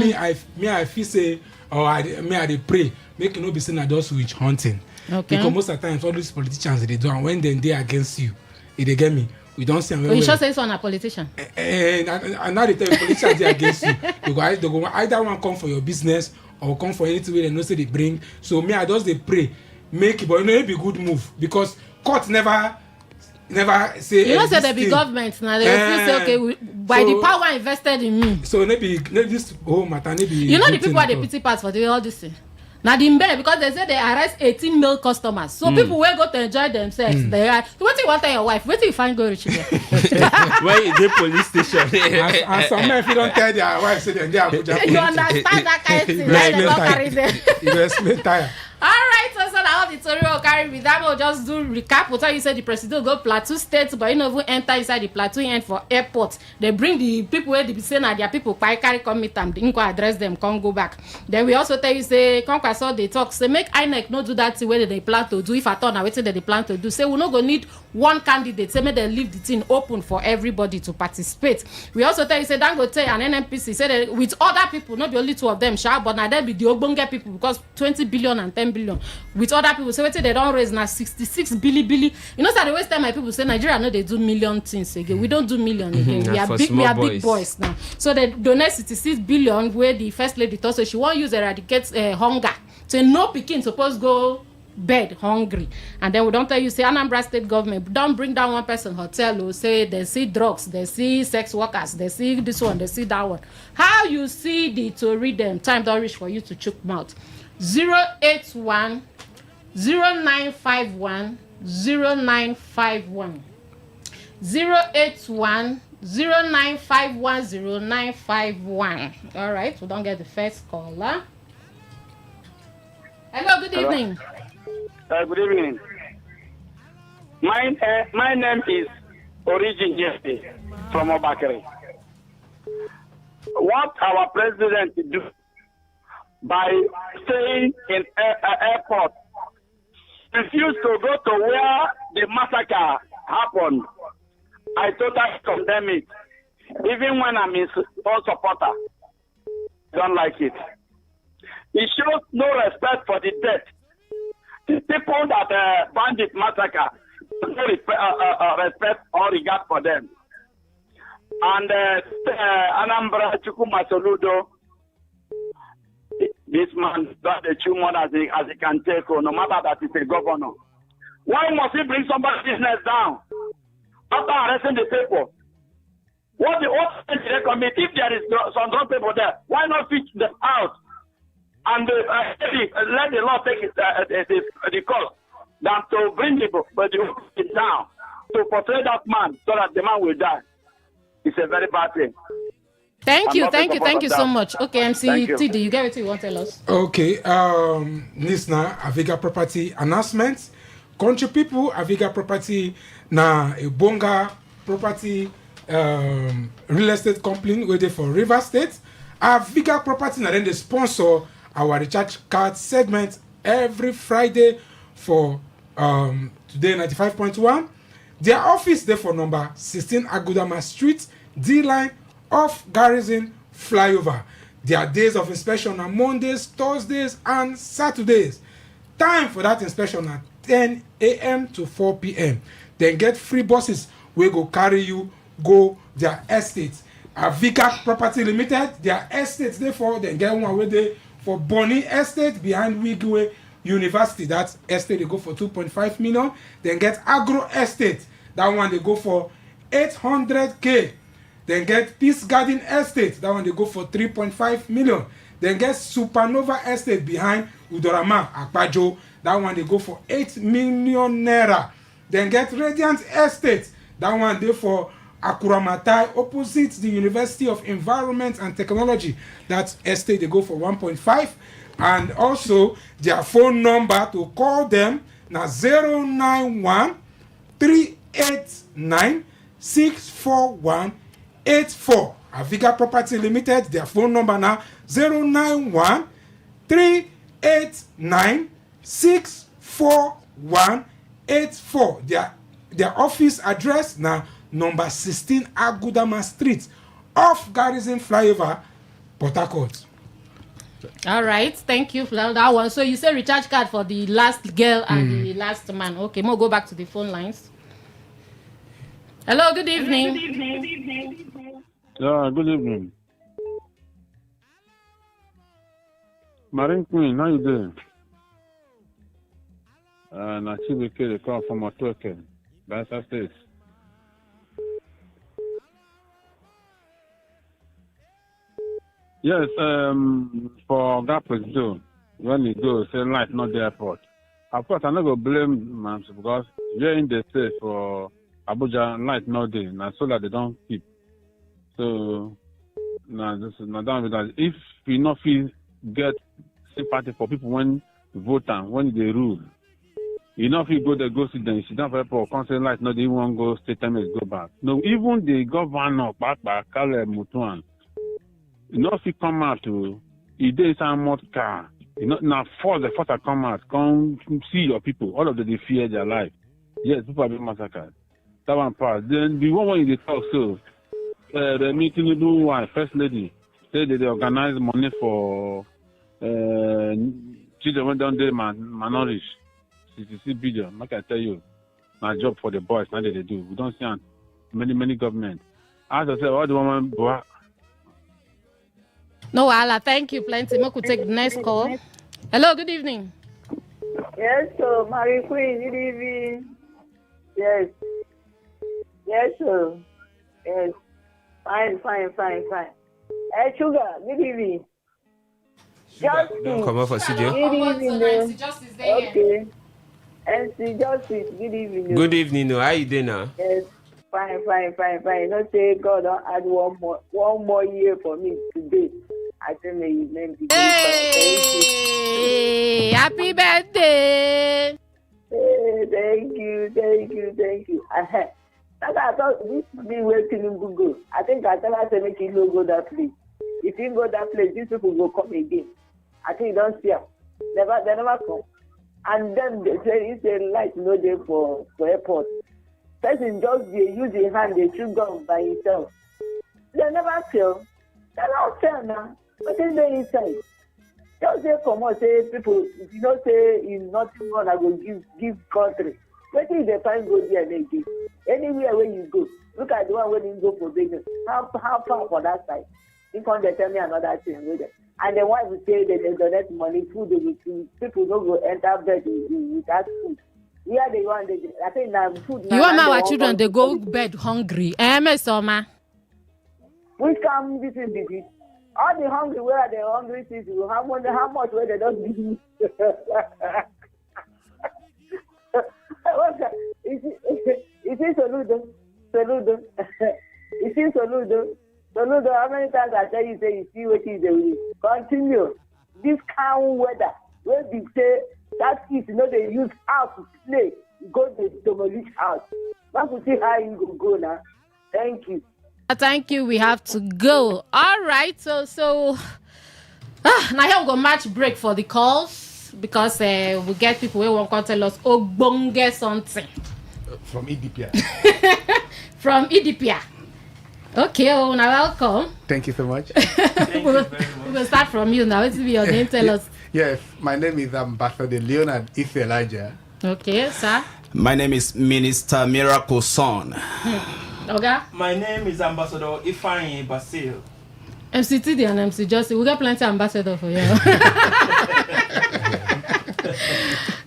I feel say, or I dey pray, make it no be saying just witch hunting. Okay. Because most of the times all these politicians they do, and when they against you, they get me. We don't see them. You should say so on a politician. And now they tell you politicians they against you. They go either one come for your business or come for anything where they know say they bring. So me I just they pray make it, but it be good move because court never say. You know say they be government now. They will say okay by the power invested in me. So maybe this whole matter maybe. You know the people are the pity parts for all this thing. Now the mbele because they say they arrest 18 male customers. So people will go to enjoy themselves. They are. What do you want to your wife? What do you find go rich there? Why the police station? And some men, if you don't tell their wife, say they are Abuja. You understand that kind of thing? They don't carry them. You explain tire. All right, so now the story will carry with that. We'll just do recap. We'll tell you, say the president will go Plateau State, but you know, even enter inside the Plateau end for airport. They bring the people where they be saying that their people carry come meet them, they address them, can't go back. Then we also tell you, say, come saw they talk, say make INEC not do that where they plan to do. If at all, now waiting that they plan to do. Say we not gonna need one candidate. Say make they leave the thing open for everybody to participate. We also tell you, say Dangote and NNPC say that with other people, not be only two of them, but now they be the Ogbonge people because 20 billion and 10 billion with other people. So they don't raise now 66 billion. You know, so the waste time my people say Nigeria know they do million things again. We don't do million again. We are big boys now. So they donate 66 billion where the first lady thought so she won't use eradicate hunger. So no pikin supposed go bed hungry. And then we don't tell you say Anambra state government don't bring down one person hotel or say they see drugs, they see sex workers, they see this one, they see that one. How you see the to read them? Time don't reach for you to choke mouth. 081 0951 0951 081 0951 0951. All right, we don't get the first caller. Hello, good evening. Good evening. My name is Origin Jesse from Obakere. What our president do by staying in airport, refuse to go to where the massacre happened, I totally condemn it. Even when I'm his own supporter, don't like it. He shows no respect for the dead. The people that bandit massacre, no respect or regard for them. And Anambra Chukuma Soludo, this man does the true more as he can take, no matter that he's a governor. Why must he bring somebody's business down after arresting the people? What the recommend if there is some drunk people there? Why not fish them out and let the law take the course than to bring the down to portray that man so that the man will die? It's a very bad thing. Thank you so much. Okay, MC TD, you get what you want to tell us. Okay, listener, Aviga property announcement. Country people, Aviga property na a bonga property real estate company waiting for River State. Aviga property na then they sponsor our recharge card segment every Friday for Today 95.1. Their office there for number 16 Agudama Street, D-line off Garrison Flyover. Their days of inspection are Mondays, Thursdays, and Saturdays. Time for that inspection at 10 a.m. to 4 p.m. Then get free buses wey go carry you go their estates. Aviga Property Limited, their estates therefore then get one wey dey for Bonny Estate behind Wigwe University. That estate they go for 2.5 million. Then get Agro Estate. That one they go for 800k. Then get Peace Garden Estate. That one they go for 3.5 million. Then get Supernova Estate behind Udorama Akpajo. That one they go for 8 million naira. Then get Radiant Estate. That one they for Akuramatai opposite the University of Environment and Technology. That estate they go for 1.5. And also their phone number to call them now 091 389 64184. Aviga Property Limited, their phone number now 091 389 64184. Their office address now number 16 Agudama Street off Garrison Flyover, Port Harcourt. All right, thank you for that one. So you say recharge card for the last girl and the last man. Okay, we'll go back to the phone lines. Hello, good evening. Yeah, good evening. Marine Queen, how you doing? And I see we get a call from a token. That's it. Yes, for that president, when you go, say light not the airport. Of course, I'm not going to blame man because you're in the state for Abuja, light not there. Now, so that they don't keep. So, now, this is not done with that. If we not feel get sympathy for people when vote and when they rule, you know, if you go there, go sit down, you sit down for airport, can't say light not, they won't go, state time is go back. No, even the governor, back, Kale Mutuan, you know, if you come out to, he did some more car. You know, now the first I come out, come see your people. All of them, they fear their life. Yes, people are being massacred. That one part. Then the one when they talk, so the meeting you do one first lady say that they organize money for children went down there malnourished. 66 billion. Like I tell you, my job for the boys. Now that they do, we don't see many government. As I said, all the women. No, Allah, thank you plenty. We could take the next call. Hello, good evening. Yes, sir. Marie Queen, good evening. Yes. Yes, sir. Yes. Fine. Hey, Sugar, good evening. Justice. Don't come up for studio. Good evening. Okay. MC Justice, good evening. Good evening. How you doing now? Yes. Fine. Not say God don't add one more year for me today. I think may his name be Hey, happy birthday. Hey, thank you. I thought this be waiting in Google. I think I tell her to make him go that place. If you go that place, these people will come again. I think you don't see them. They never come. And then they say it's a light no day for airport. Person just use his hand, they shoot gun by himself. They never tell. They don't tell now. What is there inside? Just say come on, say people, if you don't say in nothing wrong, I will give country. What if they find go there and they give? Anywhere where you go, look at the one where you go for business. How far for that side? You can't tell me another thing with it. And the wife will say that they donate money, food, people don't go enter bed with that food. Where they want, I think now food. You want our children, they go bed hungry. Soma. Which come this is the all the hungry, where are the hungry people? How much where they don't give me? Is it Soludo? Is it Soludo? Soludo, how many times I tell you, say you see what is the way? Continue. This calm weather, where they say that is, they use house to play, go to demolish house. But we see how you go now. Thank you. Thank you. We have to go. All right. So now here we go match break for the calls because we get people who won't tell us bonge something from EDPA. From EDPA. Okay, now welcome. Thank you so much. We'll start from you now. What's your name? Tell us. Yes, my name is Ambassador Leonard Ife Elijah. Okay, sir. My name is Minister Miracle Son. Okay. My name is Ambassador Ifeanyi Basil. MCTD and MC Justice. We got plenty of ambassador for you.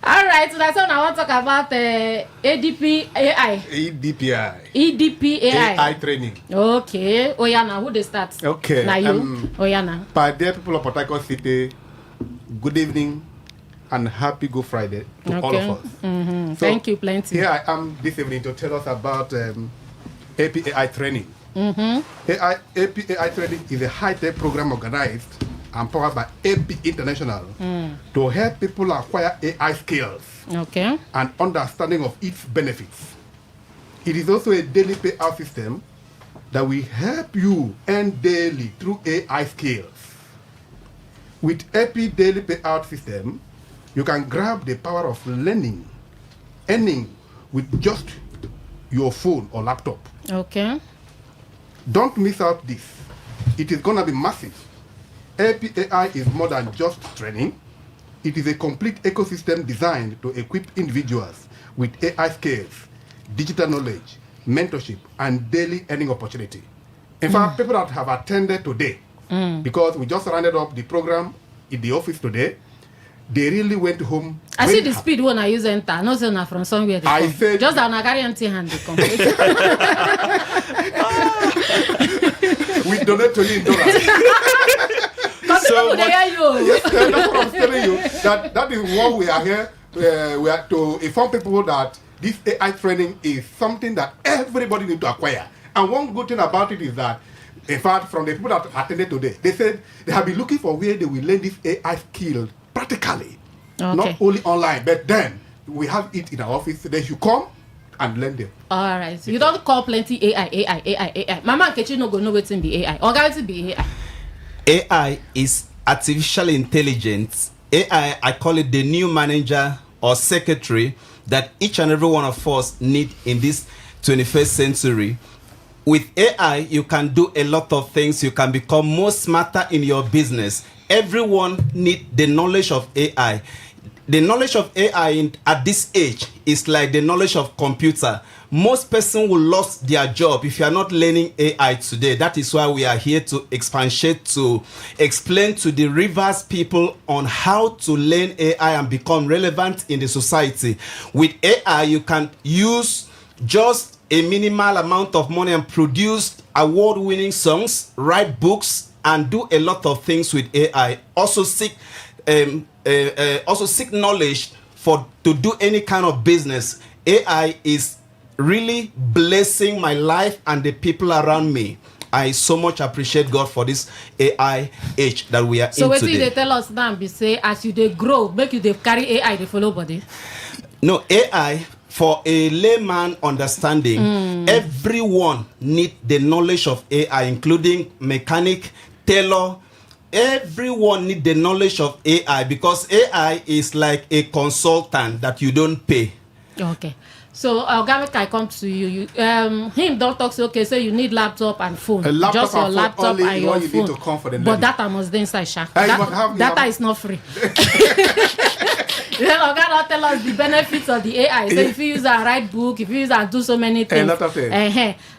All right, so that's all I want to talk about ADP AI. EDP AI. AI training. Okay. Oyana, who they start? Okay. Now you. Oyana. But dear people of Port Harcourt City, good evening and happy Good Friday to all of us. Mm-hmm. So, thank you plenty. Here I am this evening to tell us about APAI training. Mm-hmm. APAI training is a high-tech program organized and powered by AP International to help people acquire AI skills and understanding of its benefits. It is also a daily payout system that will help you earn daily through AI skills. With AP Daily Payout System, you can grab the power of earning with just your phone or laptop. Okay. Don't miss out this. It is going to be massive. APAI is more than just training. It is a complete ecosystem designed to equip individuals with AI skills, digital knowledge, mentorship, and daily earning opportunity. In fact, people that have attended today, because we just rounded up the program in the office today, they really went home. I see the speed when I use enter. Not so from somewhere. I said just that I carry empty hand. We donate $20. So much. Yes, that's what I'm telling you. That is what we are here. We are to inform people that this AI training is something that everybody needs to acquire. And one good thing about it is that, in fact, from the people that attended today, they said they have been looking for where they will learn this AI skill practically, not only online. But then we have it in our office. They should come and learn them. All right. So you don't call plenty AI. Mama Nkechi no go know wetin be AI. Oga wetin be AI? AI is artificial intelligence. AI, I call it the new manager or secretary that each and every one of us need in this 21st century. With AI, you can do a lot of things. You can become more smarter in your business. Everyone needs the knowledge of AI. The knowledge of AI at this age is like the knowledge of computer. Most person will lose their job if you are not learning AI today. That is why we are here to expatiate, to explain to the Rivers people on how to learn AI and become relevant in the society. With AI, you can use just a minimal amount of money and produce award-winning songs, write books, and do a lot of things with AI. Also seek knowledge to do any kind of business. AI is really blessing my life and the people around me. I so much appreciate God for this AI age that we are in today. So what they tell us now be say as you they grow, make you they carry AI they follow body? No, AI, for a layman understanding, everyone need the knowledge of AI, including mechanic, tailor. Everyone need the knowledge of AI because AI is like a consultant that you don't pay. Okay. So Oga, I come to you. Him don't talk. So okay, so you need laptop and phone. Just your laptop and your phone. Need to come for the but data must be inside Shark. Data is not free. Then Oga don't tell us the benefits of the AI. So if you use and write book, if you use and do so many things.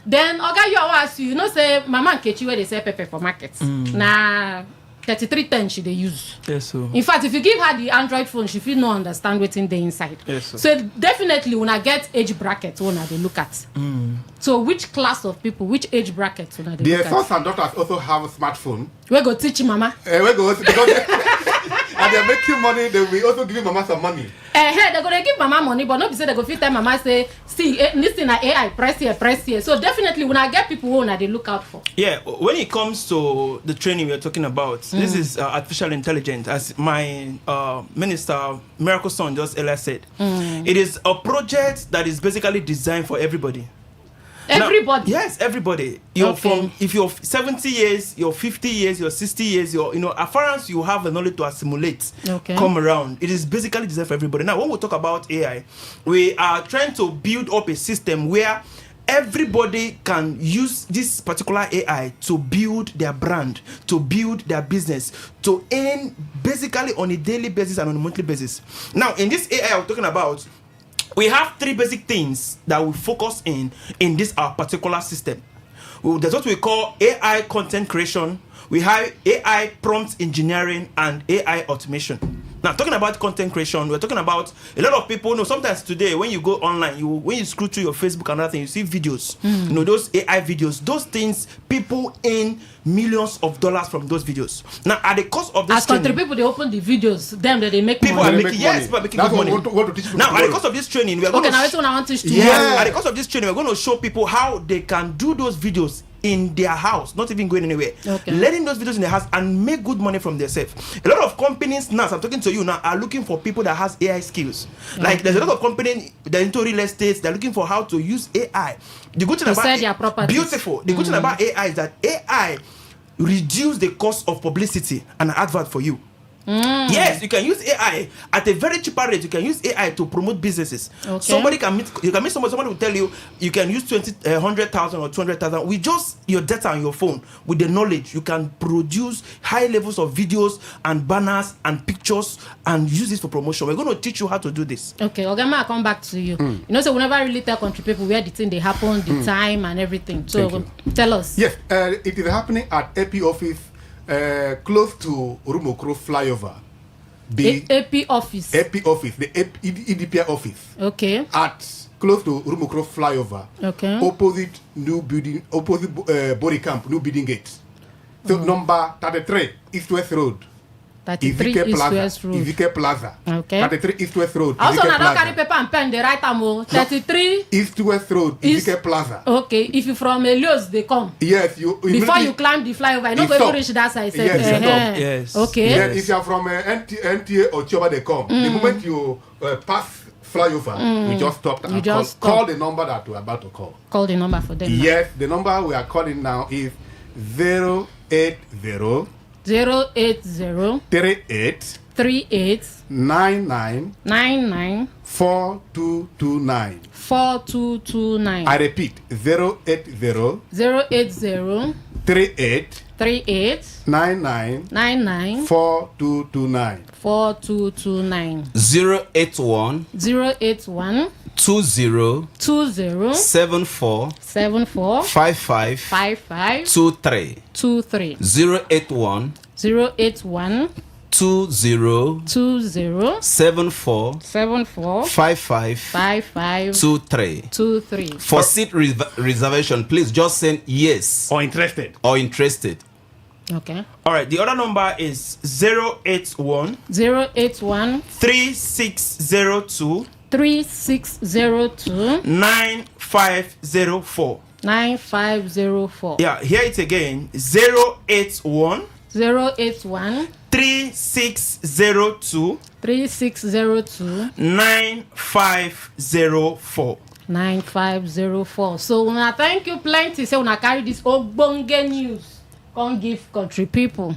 Then Oga, you ask you know say Mama Nkechi where they sell pepper for markets. Nah. 3310 she they use. Yes, so. In fact, if you give her the Android phone, she will not understand what's in the inside. Yes, so definitely when I get age bracket, when they look at. So which class of people, which age bracket when they look at? Their sons and daughters also have a smartphone. We go teach mama. We go because and they're making money. They will also give mama some money. They're gonna give mama money, but not be say they go fit tell mama say, see, listen at AI, press here. So definitely when I get people who they look out for. Yeah, when it comes to the training we are talking about, this is artificial intelligence, as my minister Miracle Son just earlier said. It is a project that is basically designed for everybody. Everybody? Now, yes, everybody. If you're 70 years, you're 50 years, you're 60 years, as far as you have the knowledge to assimilate, come around. It is basically designed for everybody. Now, when we talk about AI, we are trying to build up a system where everybody can use this particular AI to build their brand, to build their business, to earn basically on a daily basis and on a monthly basis. Now, in this AI I'm talking about, we have three basic things that we focus in this our particular system. There's what we call AI content creation. We have AI prompt engineering and AI automation. Now, talking about content creation, we're talking about a lot of people know sometimes today when you go online, when you scroll through your Facebook and other things, you see videos. Those AI videos, those things, people earn millions of dollars from those videos. Now, at the cost of this as country people, they open the videos, them that they make people money. Are making, yes, people are making good money. What to teach now, at the cost of this training, we are going now that's what I want to teach. At the cost of this training, we're going to show people how they can do those videos in their house, not even going anywhere. Letting those videos in their house and make good money from themselves. A lot of companies now, I'm talking to you now, are looking for people that has AI skills. Like there's a lot of companies that are into real estate, they're looking for how to use AI. The good thing about their properties. Beautiful. The good thing about AI is that AI reduce the cost of publicity and advert for you. Yes, you can use AI at a very cheaper rate. You can use AI to promote businesses. Somebody can meet somebody will tell you you can use 100,000 or 200,000 with just your data on your phone. With the knowledge, you can produce high levels of videos and banners and pictures and use this for promotion. We're going to teach you how to do this. Okay, Ogama, I'll come back to you. You know, so we never really tell country people where the thing they happen, the time and everything. So tell us. Yes, it is happening at AP office. Close to Rumokro flyover. The AP office. The EDPI office. Okay. At close to Rumokro flyover. Okay. Opposite new building, opposite body camp, new building gate. So number 33, East-West Road. 33 Izike East-West Road. Izike Plaza. Okay. 33 East-West Road. Also, Izike I don't Plaza. carry paper and pen. They write them. 33 East-West Road. Izike Plaza. Okay. If you from Elios, they come. Yes, you. Before you climb the flyover, you not going to reach that side. Yes, yes. Okay. Then if you are from NTA or Choba, they come. The moment you pass flyover, you just stop and call the number that we're about to call. Call the number for them. Yes, the number we are calling now is 080 38 99 4229. I repeat 080 38 99 4229. 081 20 74 55 23 081 20 74 55 23. For seat reservation, please just send yes or interested. Okay. All right. The other number is 081 3602 9504. 9504. Yeah, hear it again. 081 3602 9504. 9504. So una thank you plenty. Say una carry this ogbonge news. Come give country people.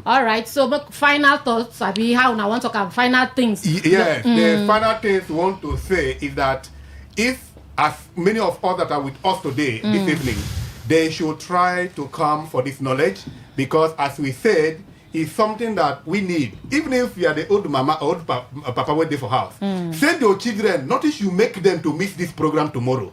All right. So final thoughts. Abi how una want to talk final things. Yes. The final things we want to say is that if as many of us that are with us today this evening, they should try to come for this knowledge, because as we said, it's something that we need. Even if you are the old mama or old papa waiting for house, send your children. Notice you make them to miss this program tomorrow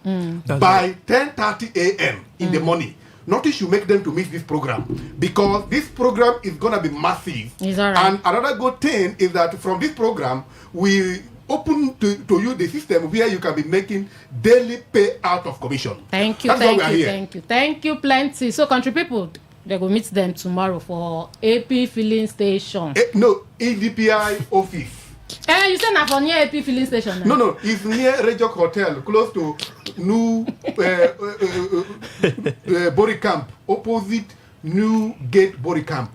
by 10:30 a.m. in the morning. Notice you make them to miss this program, because this program is gonna be massive. It's all right. And another good thing is that from this program we open to you the system where you can be making daily pay out of commission. Thank you, thank you plenty. So country people, they go meet them tomorrow for AP filling station. No, EDPI office. You say na for near AP filling station now? No, it's near Rejok Hotel, close to New Bori Camp, opposite New Gate Bori Camp.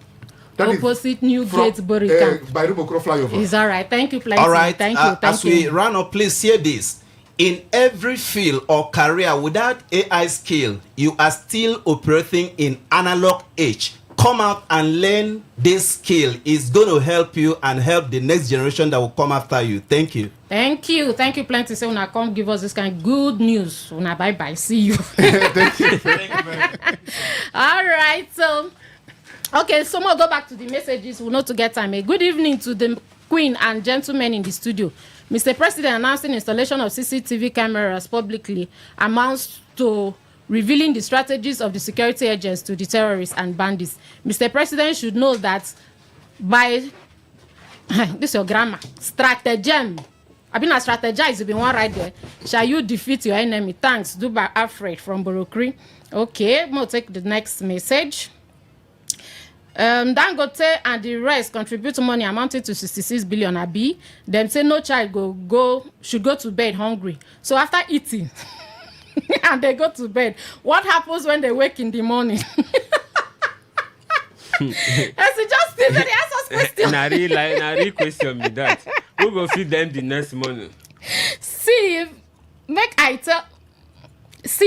Opposite New Gate Bori Camp. By Rubocro flyover. It's all right. Thank you, plenty. All right. Thank you. As we run up, please hear this. In every field or career without AI skill, you are still operating in analog age. Come out and learn this skill. It's going to help you and help the next generation that will come after you. Thank you. Thank you, plenty. So una come give us this kind of good news. Una bye. See you. Thank you. Thank you very much. All right. So, okay. So we'll go back to the messages. We'll not to get time. A good evening to the Queen and gentlemen in the studio. Mr. President announcing installation of CCTV cameras publicly amounts to revealing the strategies of the security agents to the terrorists and bandits. Mr. President should know that by this is your grammar stratagem. I've been a strategize. You've been one right there. Shall you defeat your enemy? Thanks. Duba Alfred from Borokri. Okay, we'll take the next message. Dangote and the rest contribute money amounting to 66 billion abi. Them say no child should go to bed hungry. So after eating and they go to bed, what happens when they wake in the morning? That's just they ask us question. Na real question be that. Who go feed them the next morning?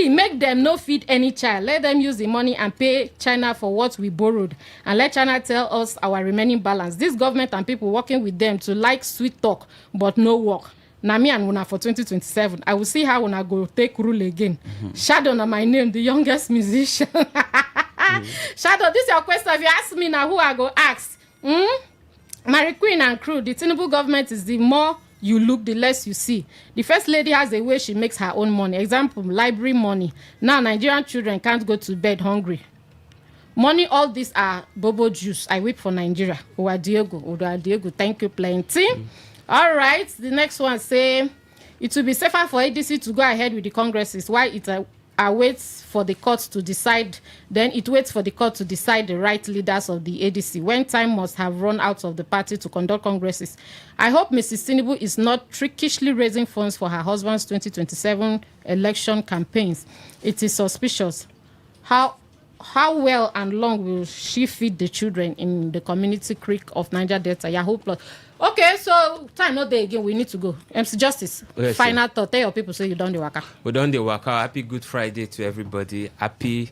Make them no feed any child. Let them use the money and pay China for what we borrowed. And let China tell us our remaining balance. This government and people working with them to like sweet talk, but no work. Na me and Una for 2027. I will see how Una go take rule again. Shadow na my name, the youngest musician. Shadow, this is your question. If you ask me now, who I go ask? Mary Queen and crew, the Tinubu government is the more you look, the less you see. The first lady has a way she makes her own money. Example, library money. Now Nigerian children can't go to bed hungry. Money, all these are bobo juice. I whip for Nigeria. Owa Diego, thank you plenty. All right, the next one say, it will be safer for ADC to go ahead with the congresses. Why awaits for the court to decide. Then it waits for the court to decide the right leaders of the ADC when time must have run out of the party to conduct congresses. I hope Mrs. Tinubu is not trickishly raising funds for her husband's 2027 election campaigns. It is suspicious. How well and long will she feed the children in the community creek of Niger Delta? Yahoo Plus. Okay, so time not there again. We need to go. MC Justice, yes, final thought. Tell your people say you done the waka. We done the waka. Happy Good Friday to everybody. Happy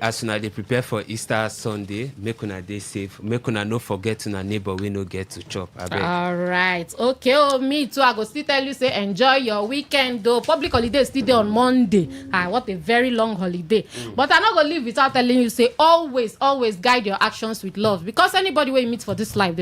as soon as they prepare for Easter Sunday. Make una day safe. Make una no forget to na neighbor we no get to chop. All right. Okay. Oh, me too. I go still tell you say enjoy your weekend though. Public holiday is still there on Monday. What a very long holiday. But I'm not gonna leave without telling you say always guide your actions with love, because anybody where you meet for this life.